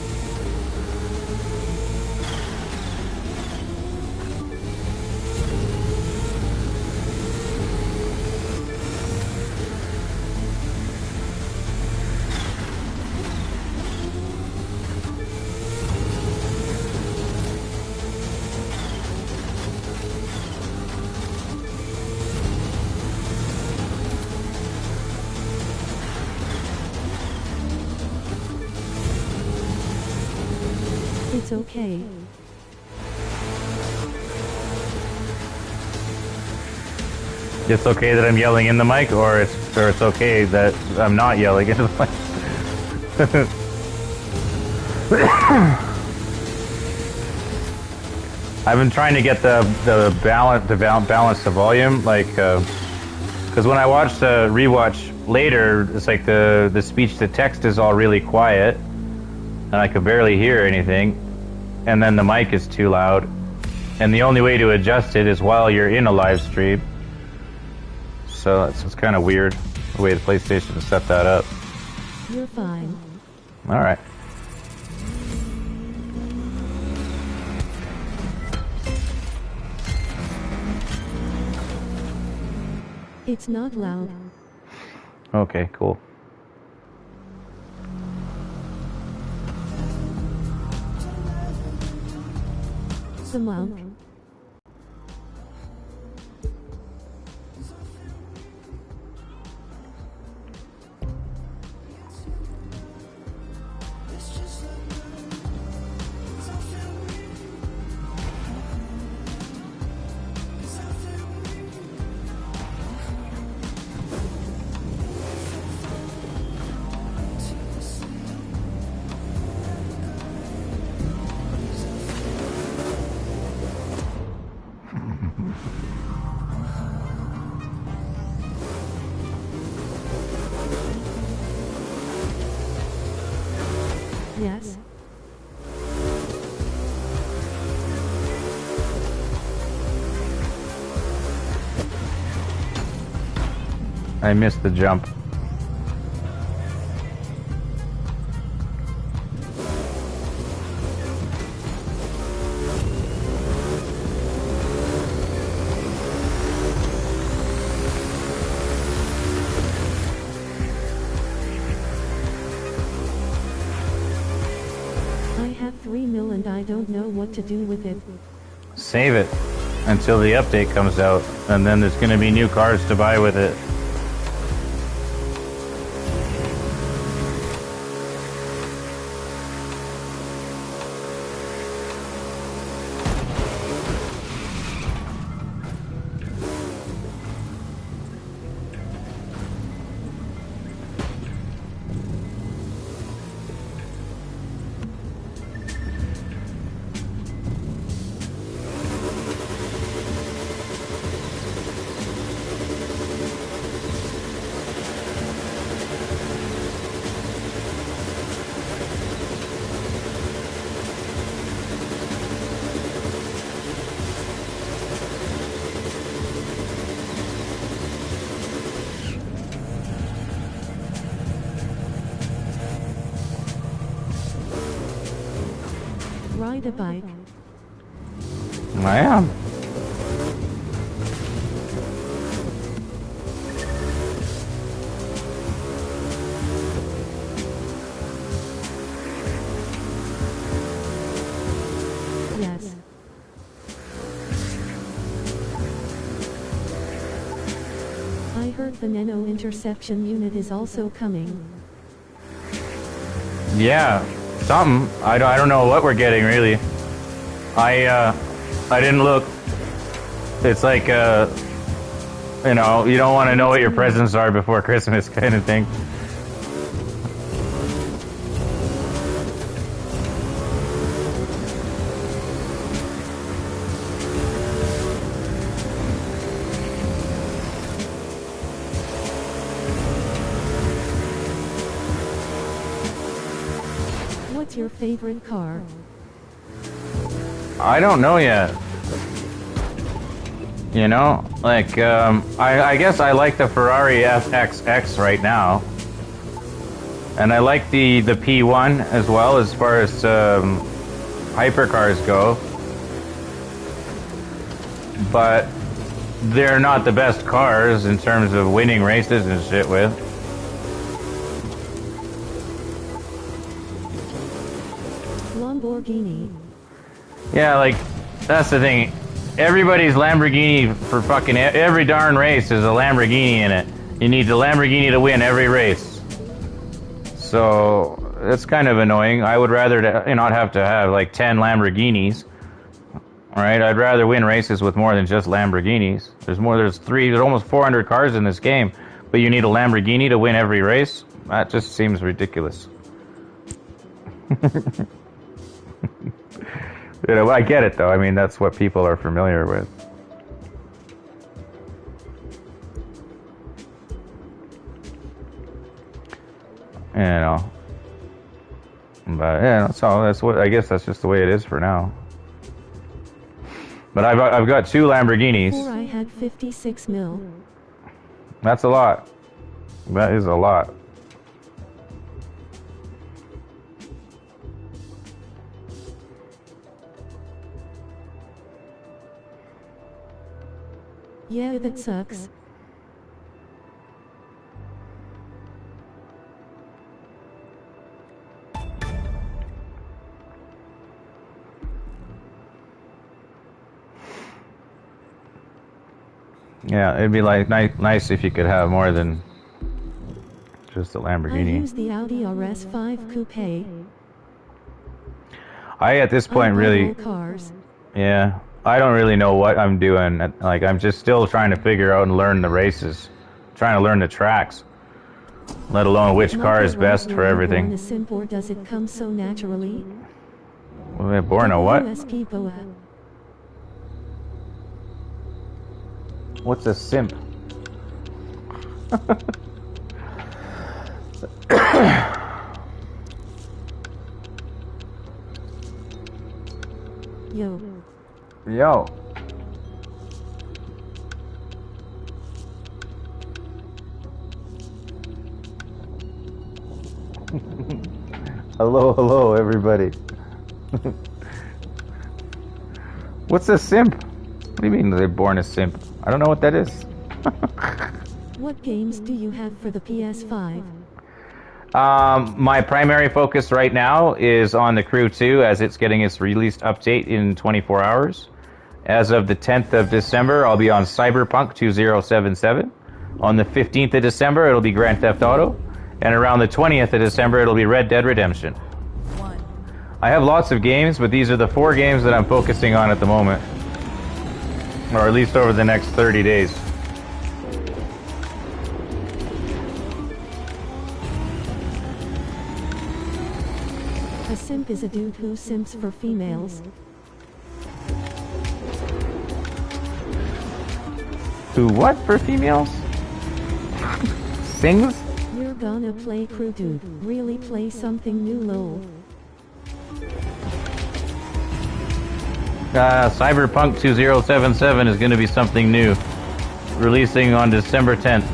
It's okay. It's okay that I'm yelling in the mic, or it's okay that I'm not yelling into the mic. I've been trying to get the balance the volume, like, because when I watch the rewatch later, it's like the speech to text is all really quiet, and I could barely hear anything, and then the mic is too loud, and the only way to adjust it is while you're in a live stream. So it's kind of weird the way the PlayStation has set that up. You're fine. All right. It's not loud. Okay, cool. The mount. Yes. I missed the jump. I have 3 mil and I don't know what to do with it. Save it until the update comes out, and then there's going to be new cars to buy with it. Ride a bike. I am. Yes. I heard the nano interception unit is also coming. Yeah, something. I don't know what we're getting really. I didn't look. It's like, you know, you don't want to know what your presents are before Christmas kind of thing. What's your favorite car? I don't know yet. You know, like, I guess I like the Ferrari FXX right now. And I like the P1 as well, as far as hypercars go. But they're not the best cars in terms of winning races and shit with. Lamborghini. Yeah, like, that's the thing. Everybody's Lamborghini for fucking every darn race is a Lamborghini in it. You need the Lamborghini to win every race. So, it's kind of annoying. I would rather not have to have like 10 Lamborghinis. Alright, I'd rather win races with more than just Lamborghinis. There's almost 400 cars in this game, but you need a Lamborghini to win every race? That just seems ridiculous. You know, I get it though. I mean, that's what people are familiar with. You know. But yeah, that's what I guess that's just the way it is for now. But I've got 2 Lamborghinis. Before I had 56 mil. That's a lot. That is a lot. Yeah, that sucks. Yeah, it'd be like nice if you could have more than just a I Lamborghini. use the Audi RS5 Coupe. At this point, really, cars. yeah, I don't really know what I'm doing. Like, I'm just still trying to figure out and learn the races, trying to learn the tracks, let alone which car is best for everything. Born a simp, or does it come so naturally? Born a what? USP Boa. What's a simp? Yo. Yo. Hello, everybody. What's a simp? What do you mean they're born a simp? I don't know what that is. What games do you have for the PS5? My primary focus right now is on the Crew 2, as it's getting its released update in 24 hours. As of the 10th of December, I'll be on Cyberpunk 2077. On the 15th of December, it'll be Grand Theft Auto. And around the 20th of December, it'll be Red Dead Redemption. I have lots of games, but these are the 4 games that I'm focusing on at the moment. Or at least over the next 30 days. A simp is a dude who simps for females. Who what for females? Sings? You're gonna play Crew, dude. Really play something new, lol. Cyberpunk 2077 is going to be something new. Releasing on December 10th.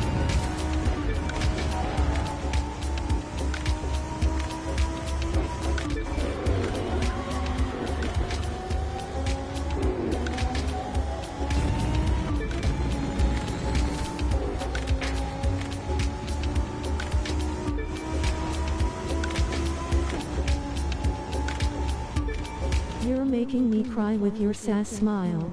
You're making me cry with your sass smile.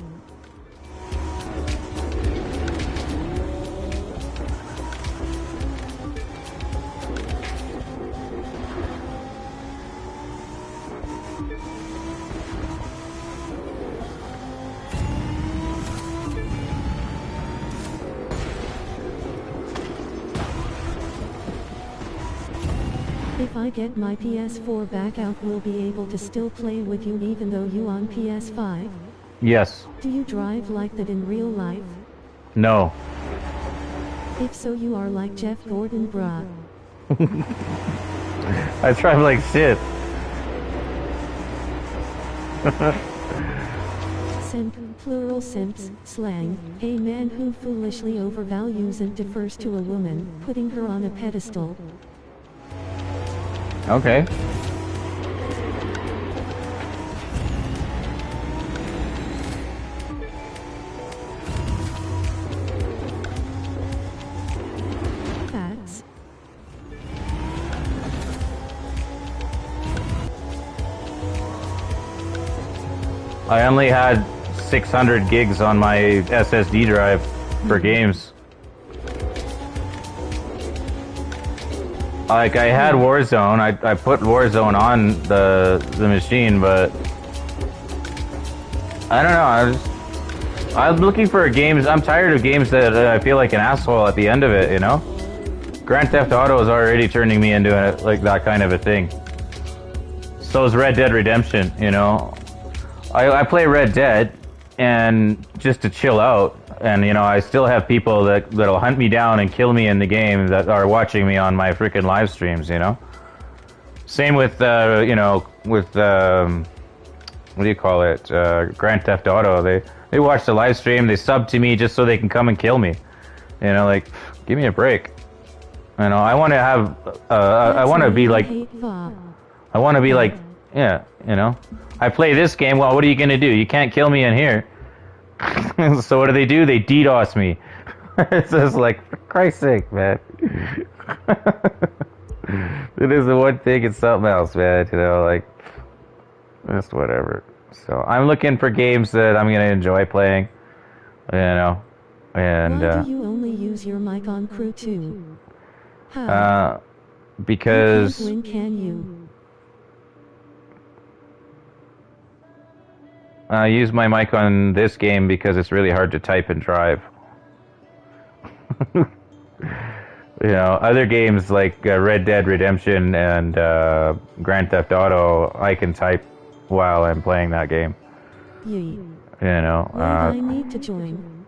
If I get my PS4 back out, will be able to still play with you even though you on PS5? Yes. Do you drive like that in real life? No. If so, you are like Jeff Gordon, bruh. I drive like shit. Simp, plural simps, slang, a man who foolishly overvalues and defers to a woman, putting her on a pedestal. Okay. Facts. I only had 600 gigs on my SSD drive for games. Like, I had Warzone. I put Warzone on the machine, but I don't know. I'm looking for games. I'm tired of games that I feel like an asshole at the end of it, you know? Grand Theft Auto is already turning me into like that kind of a thing. So is Red Dead Redemption, you know? I play Red Dead and just to chill out, and you know, I still have people that'll hunt me down and kill me in the game that are watching me on my freaking live streams, you know. Same with you know, with what do you call it, Grand Theft Auto. They watch the live stream, they sub to me just so they can come and kill me, you know. Like, give me a break, you know. I want to have I want to be like, yeah, you know. I play this game, well, what are you going to do? You can't kill me in here. So what do? They DDoS me. It's just like, for Christ's sake, man. It is the one thing, it's something else, man. You know, like, just whatever. So I'm looking for games that I'm going to enjoy playing, you know. And, why do you only use your mic on Crew 2? Because... You can't win, can you? I use my mic on this game because it's really hard to type and drive. You know, other games like Red Dead Redemption and Grand Theft Auto, I can type while I'm playing that game. Yee. You know. I need to join.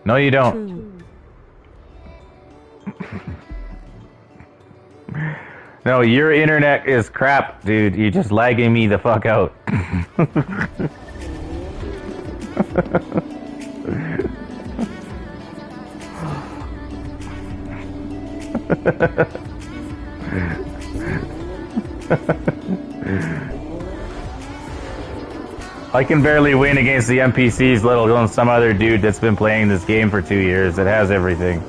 No, you don't. No, your internet is crap, dude. You're just lagging me the fuck out. I can barely win against the NPCs, let alone some other dude that's been playing this game for 2 years that has everything.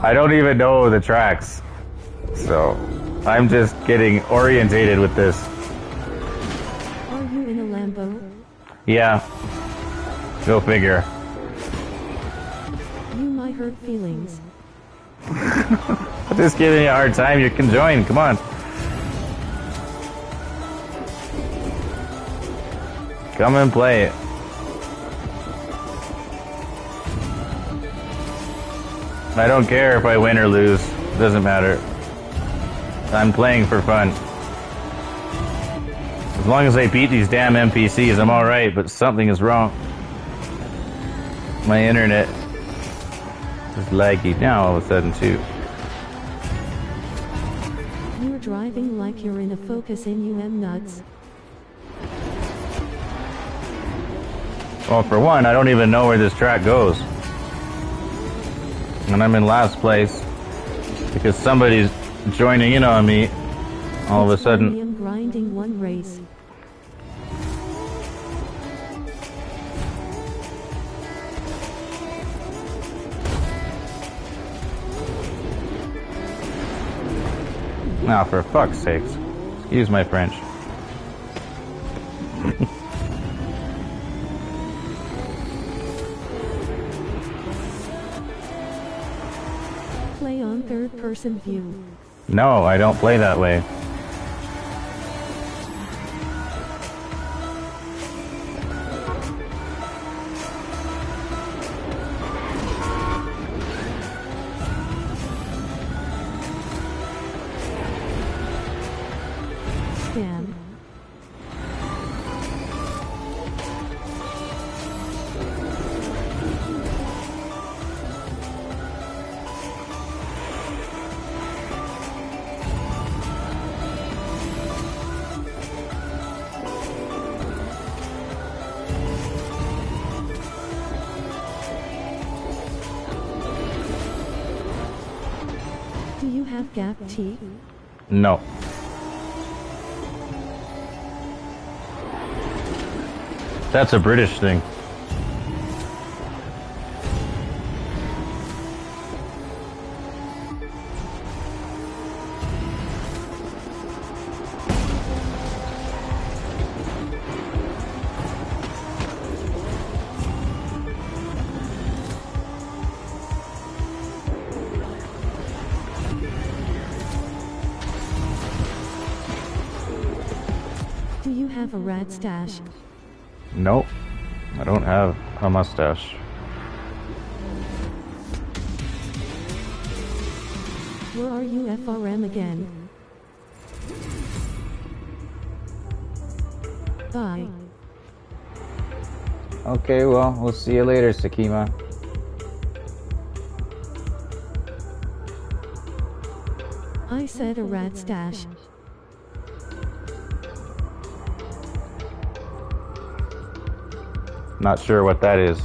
I don't even know the tracks, so I'm just getting orientated with this. Are you in a Lambo? Yeah. Go figure. You might hurt feelings. I'm just giving you a hard time. You can join. Come on. Come and play it. I don't care if I win or lose. It doesn't matter. I'm playing for fun. As long as I beat these damn NPCs, I'm alright, but something is wrong. My internet is laggy now all of a sudden, too. You're driving like you're in a Focus NUM nuts. Well, for one, I don't even know where this track goes. And I'm in last place because somebody's joining in on me all of a sudden. I'm grinding one race. Now, for fuck's sakes. Excuse my French. Play on third-person view. No, I don't play that way. you have gap teeth? No. That's a British thing. Do you have a rat stash? Nope. I don't have a mustache. Where are you FRM again? Bye. Okay, well, we'll see you later, Sakima. I said a rat stash. Not sure what that is.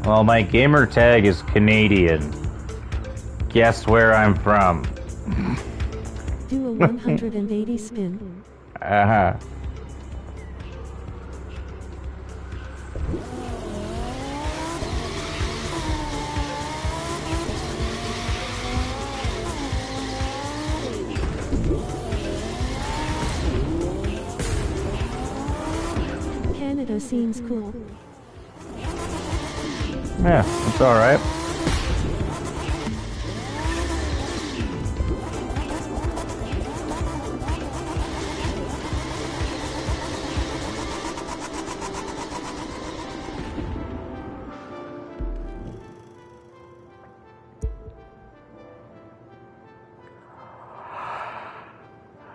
Well, my gamer tag is Canadian. Guess where I'm from. Do a 180 spin. Uh-huh. Canada seems cool. Yeah, it's alright.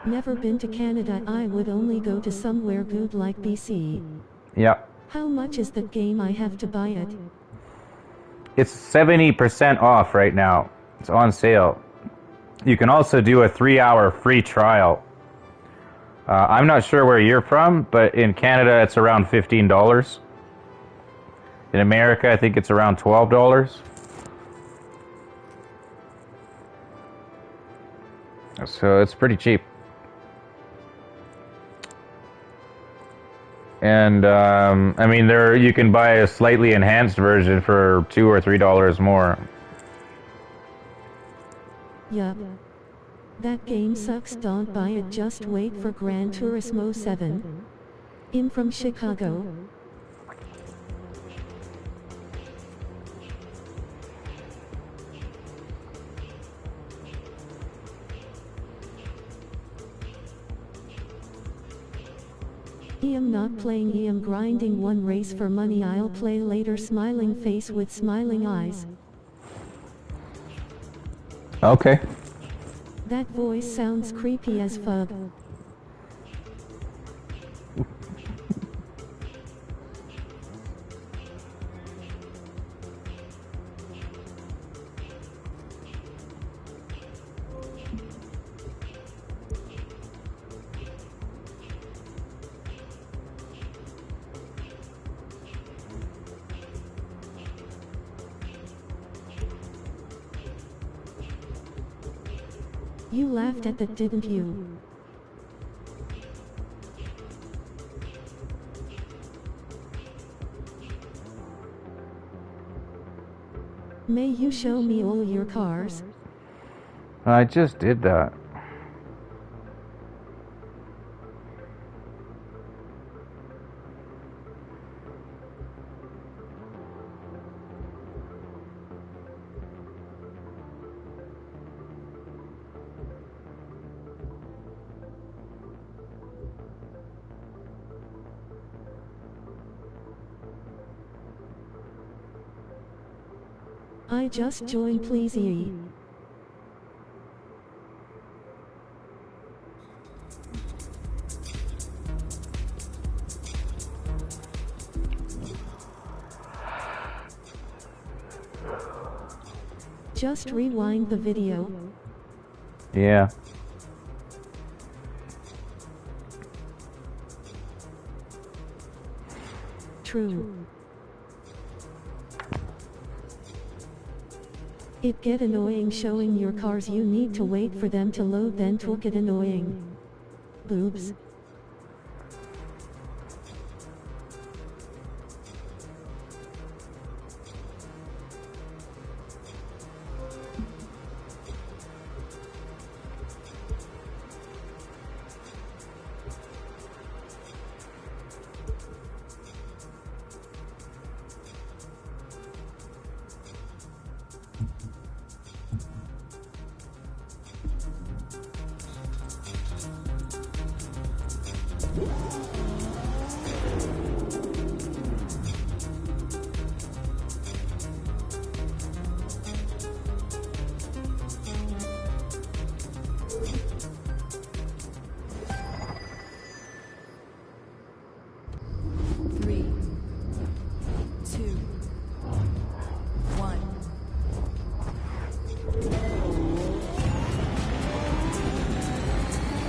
Never been to Canada. I would only go to somewhere good like BC. Yeah. How much is that game? I have to buy it. It's 70% off right now. It's on sale. You can also do a 3-hour free trial. I'm not sure where you're from, but in Canada it's around $15. In America, I think it's around $12. So it's pretty cheap. And I mean, you can buy a slightly enhanced version for $2 or $3 more. Yup. That game sucks. Don't buy it. Just wait for Gran Turismo 7. I'm from Chicago. I'm not playing. I'm grinding one race for money. I'll play later. Smiling face with smiling eyes. Okay. That voice sounds creepy as fuck. You laughed at that, didn't you? May you show me all your cars? I just did that. I just joined, please. Just rewind the video. Yeah. True. It get annoying showing your cars, you need to wait for them to load, then 'twill get annoying. Boobs.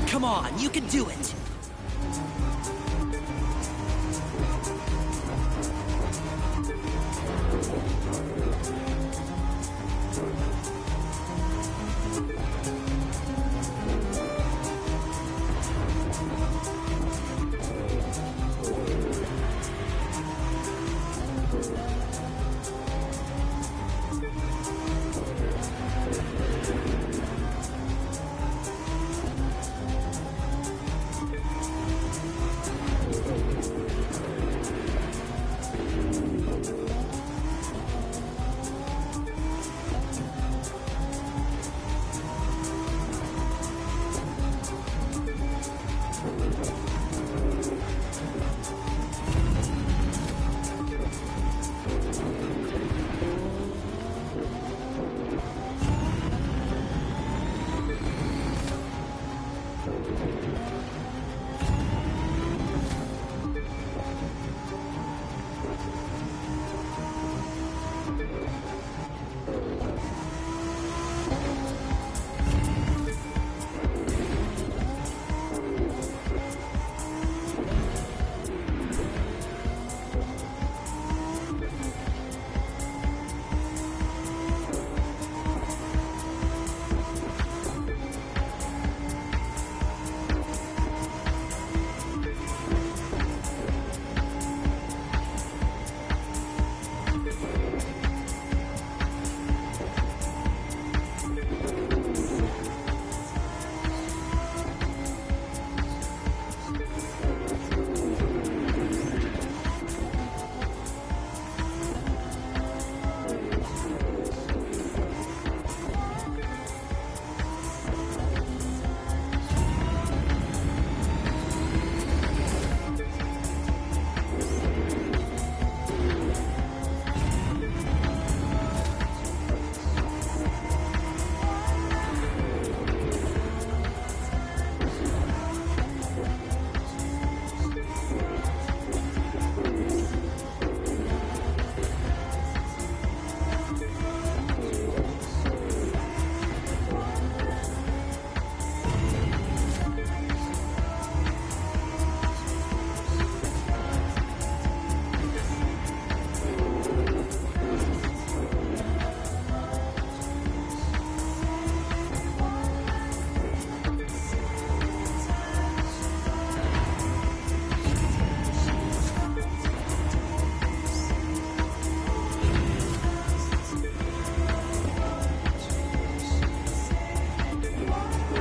Come on, you can do it!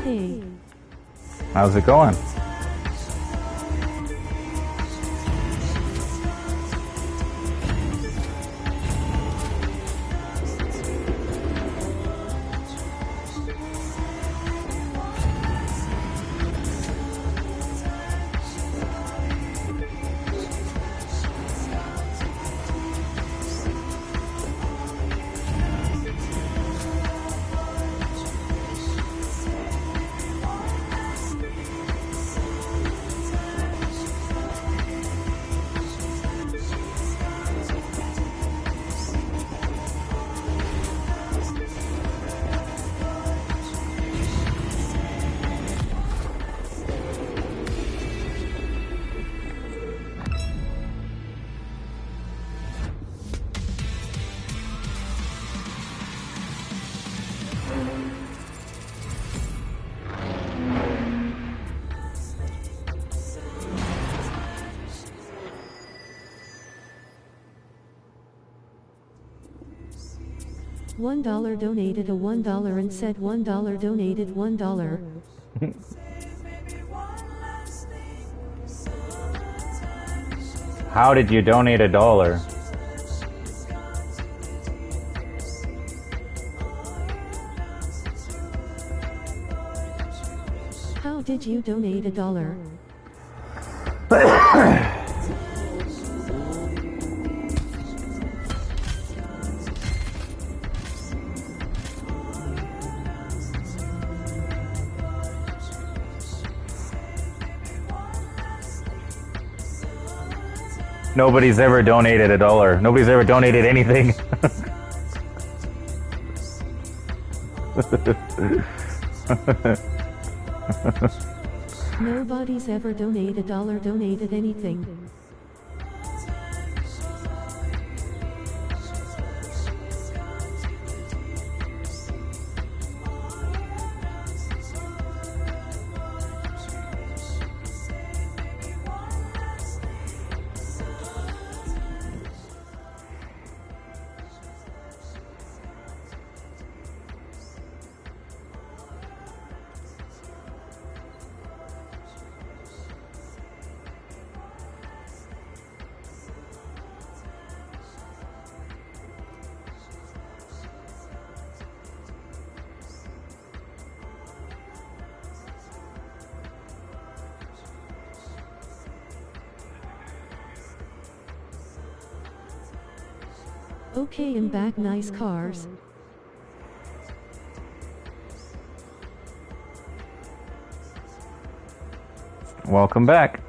Hey. How's it going? $1 donated a $1 and said $1 donated $1. How did you donate $1? How did you donate $1? Nobody's ever donated $1. Nobody's ever donated anything. Nobody's ever donated $1, donated anything. Okay, I'm back. Nice cars. Welcome back.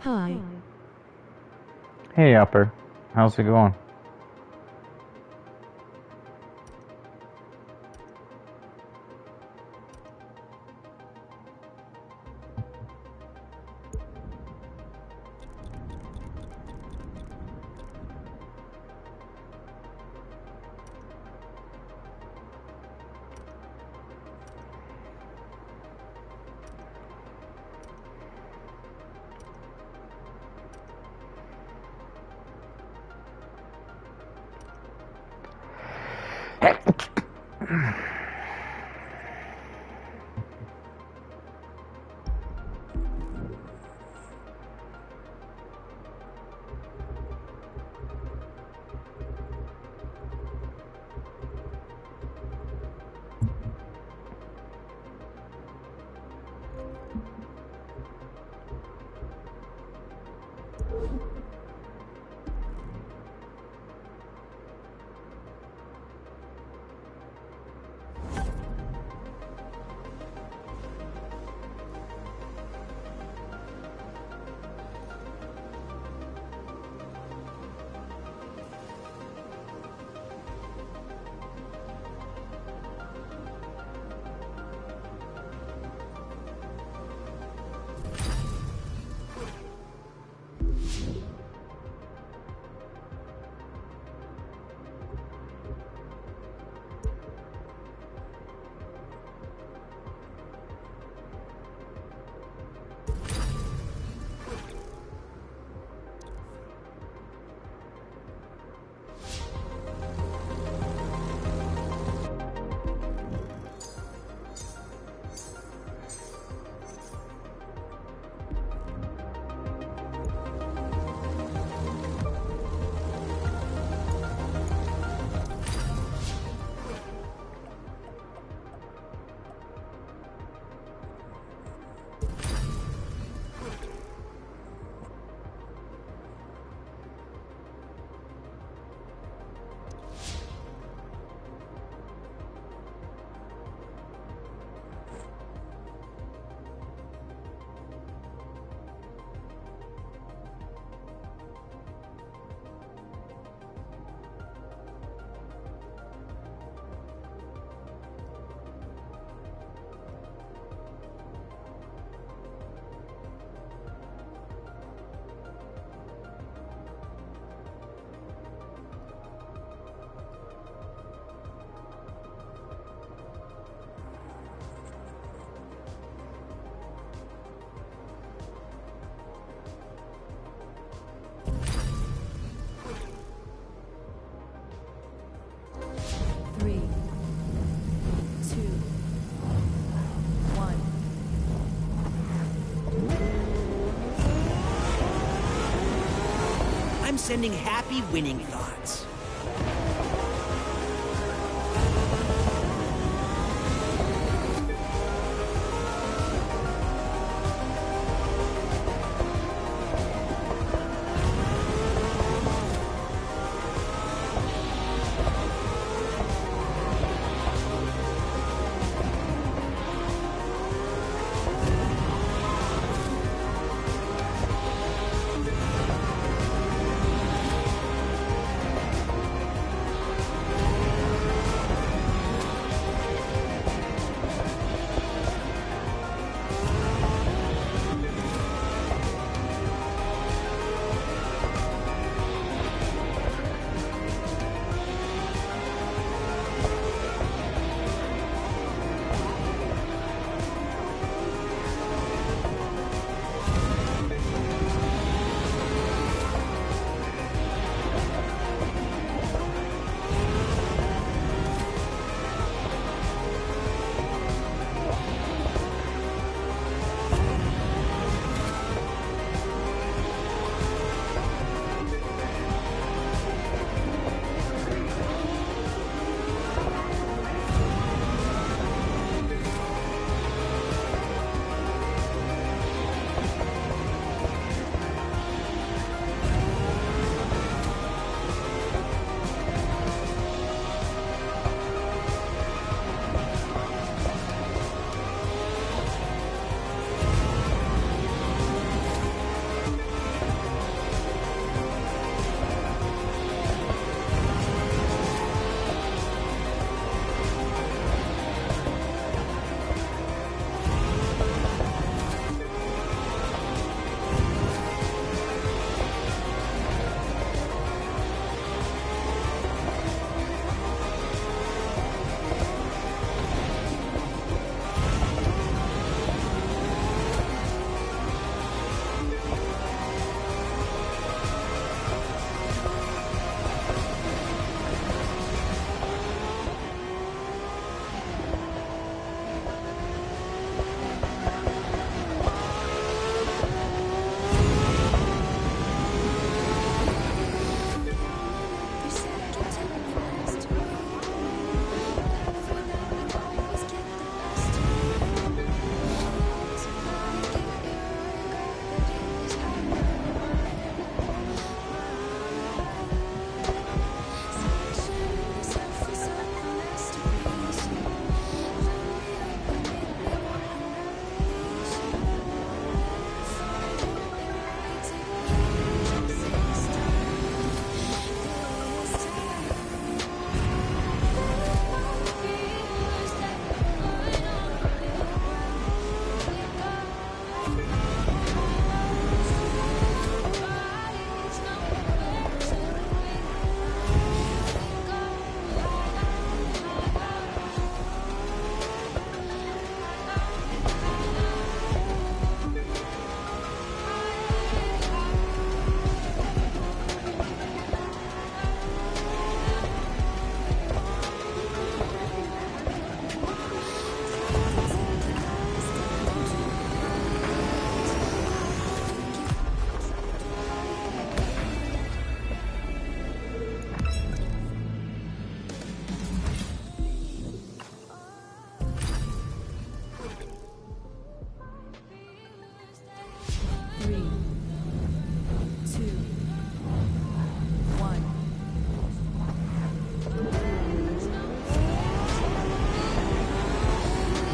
Hi. Hey, Upper. How's it going? sending happy winning thoughts.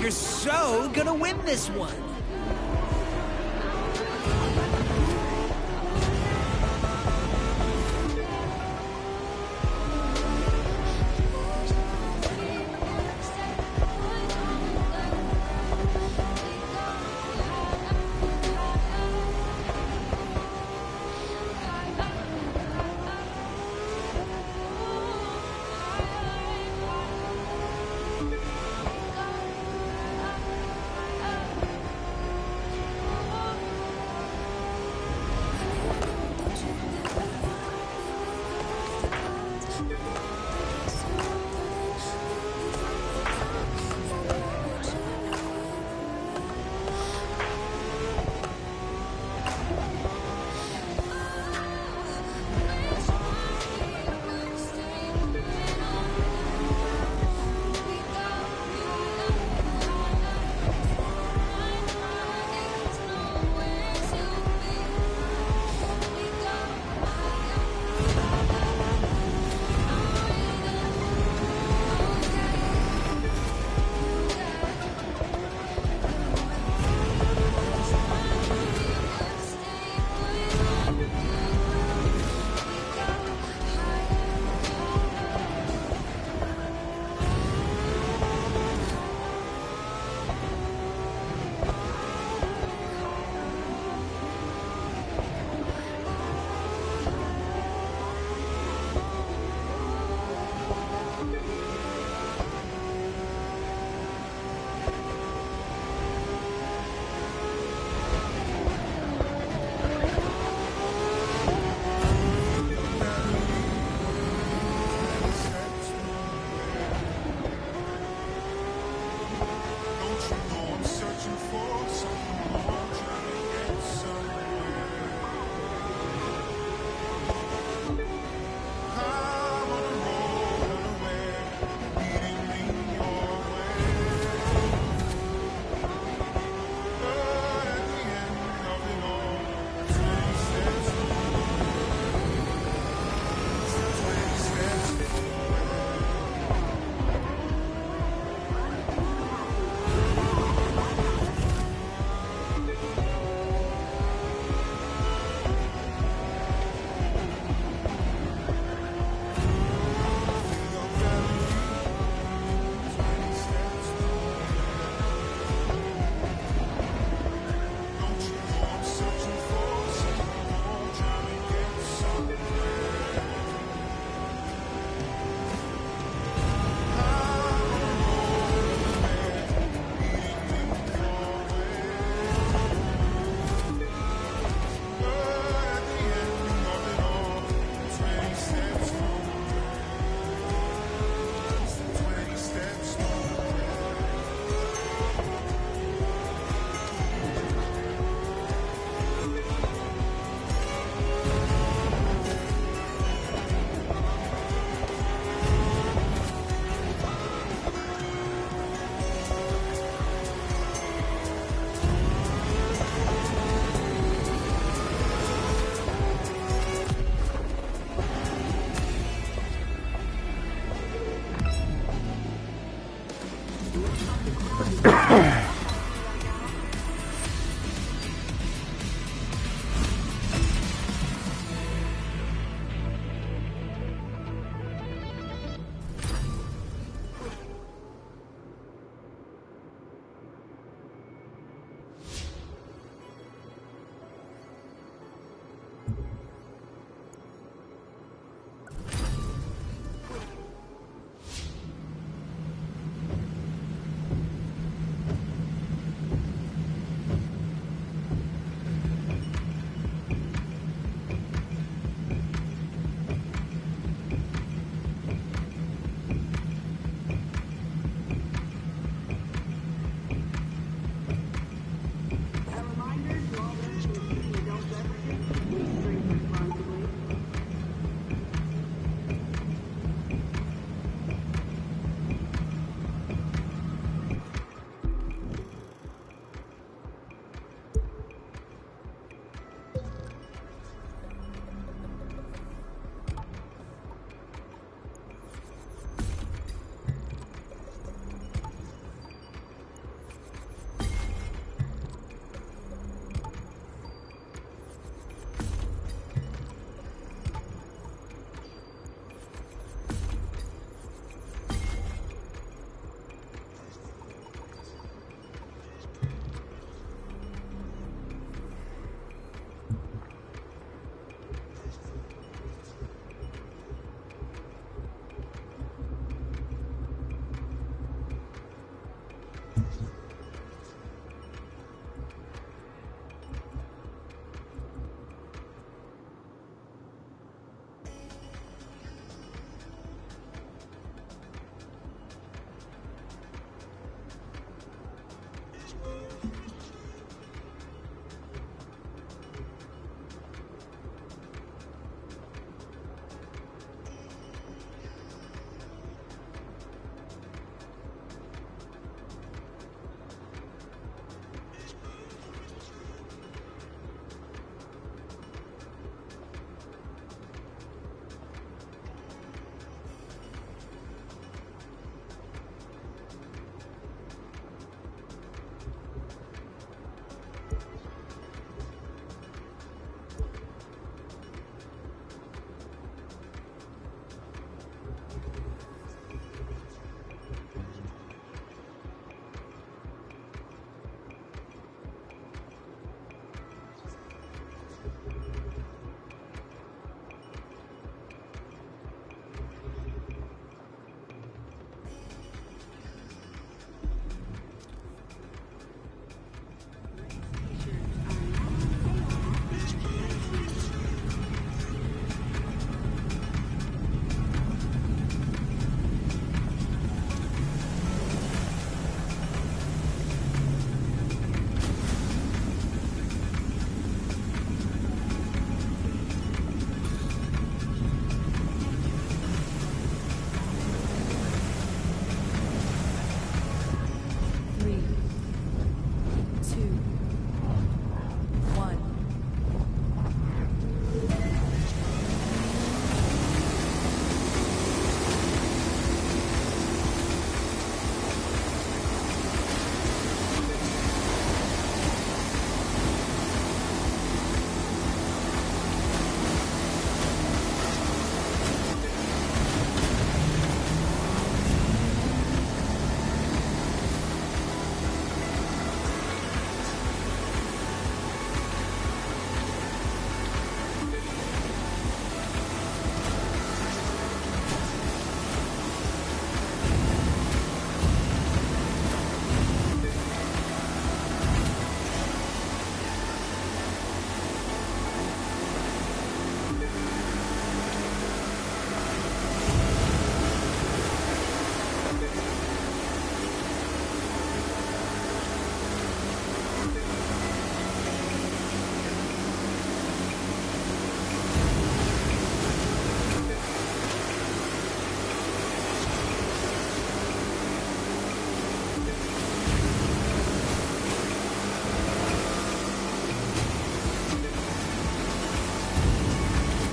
You're so gonna win this one.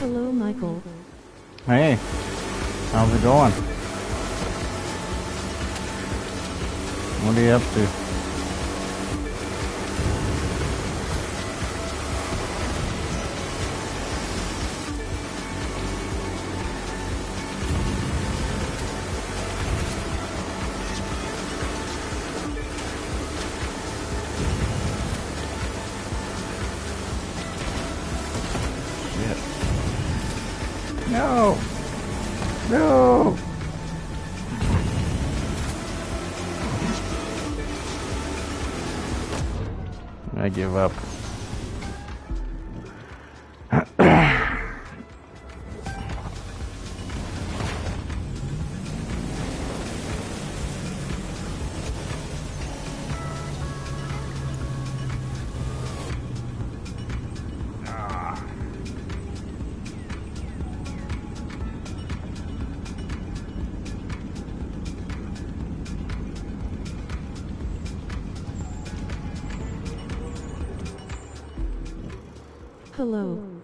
Hello, Michael. Hey, how's it going? What are you up to? No! No! I give up. Hello.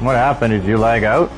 What happened? Did you lag out?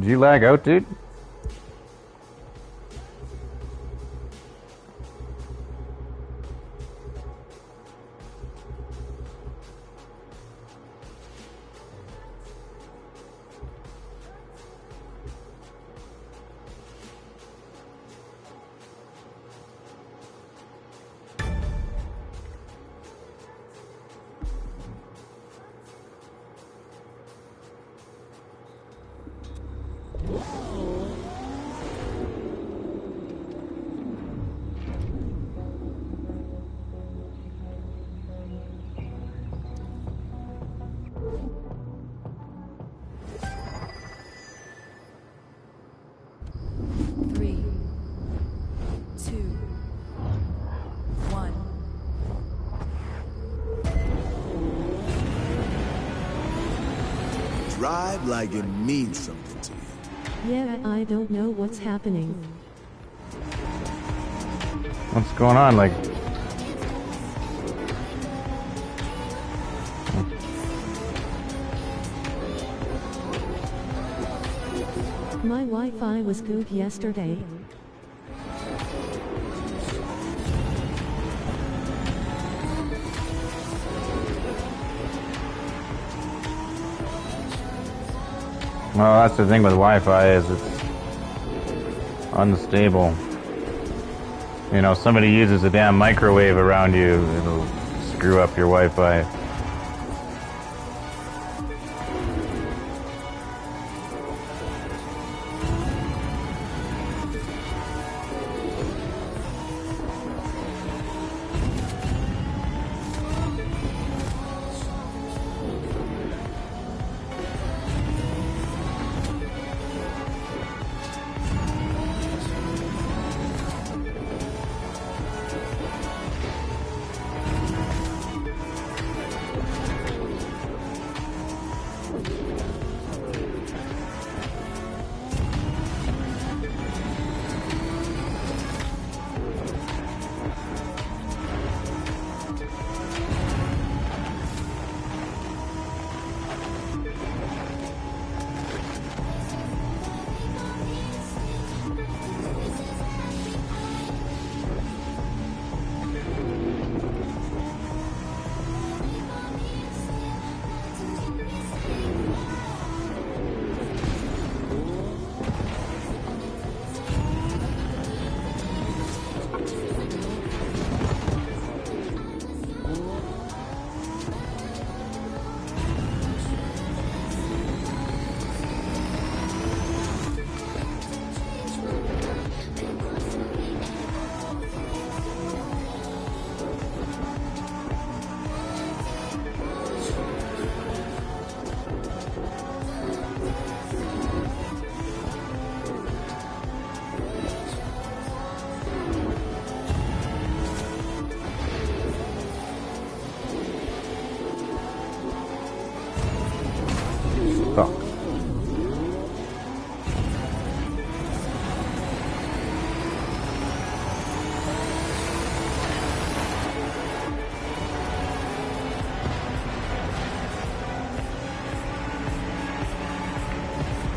Did you lag out, dude? Drive like it means something to you. Yeah, I don't know what's happening. What's going on? Like, My Wi-Fi was good yesterday. well, that's the thing with Wi-Fi is it's unstable. You know, somebody uses a damn microwave around you, it'll screw up your Wi-Fi.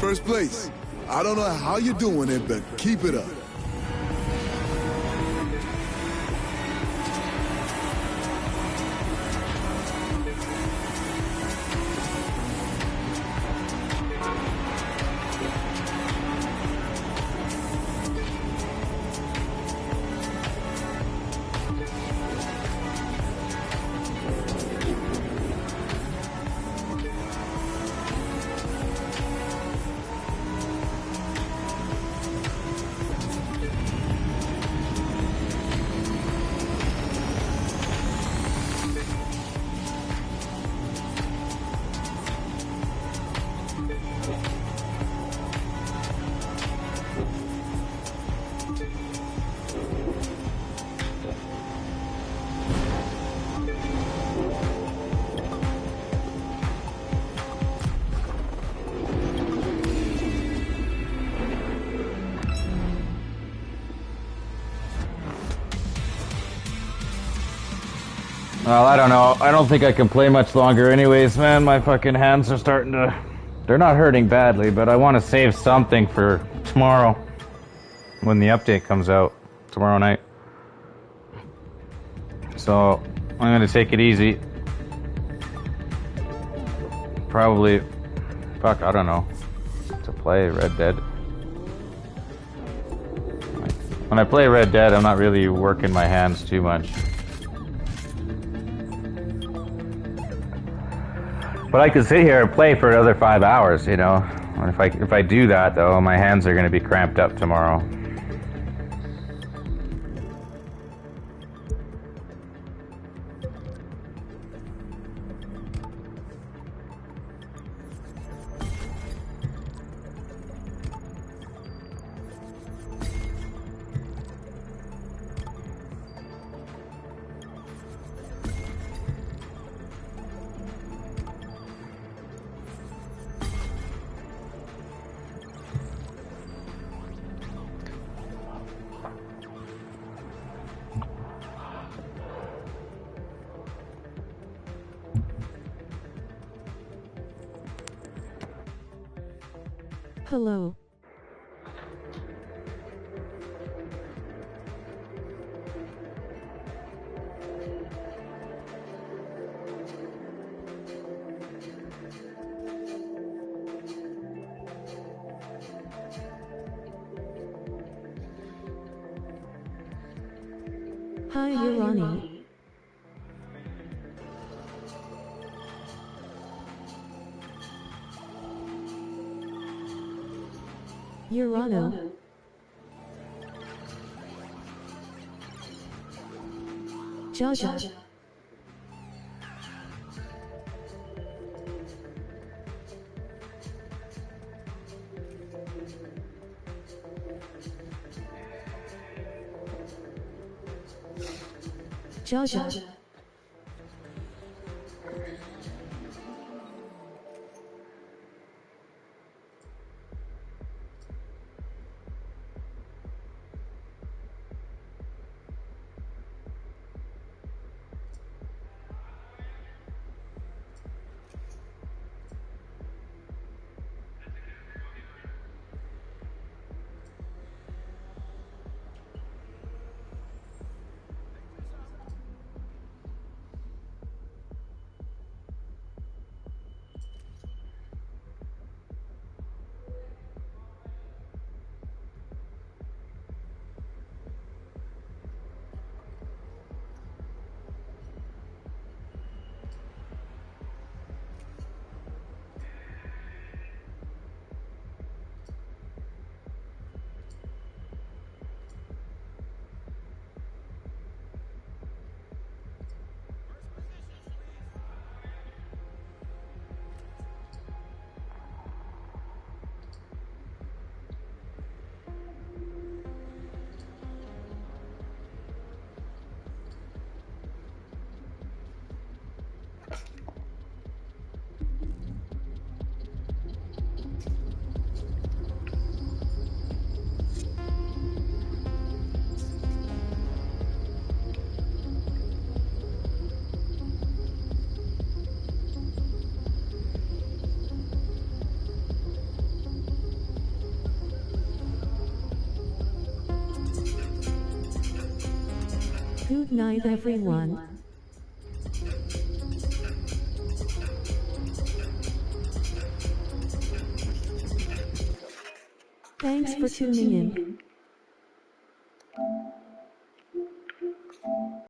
first place. I don't know how you're doing it, but keep it up. Well, I don't know. I don't think I can play much longer anyways, man. My fucking hands are starting to... They're not hurting badly, but I want to save something for tomorrow. When the update comes out. Tomorrow night. So, I'm going to take it easy. Probably... Fuck, I don't know. To play Red Dead. When I play Red Dead, I'm not really working my hands too much. But I could sit here and play for another 5 hours, you know. And if I do that, though, my hands are going to be cramped up tomorrow. Hello. Hi, you're Ronnie. Urano. Jaja. Jaja. Good night, everyone. Thanks for tuning in.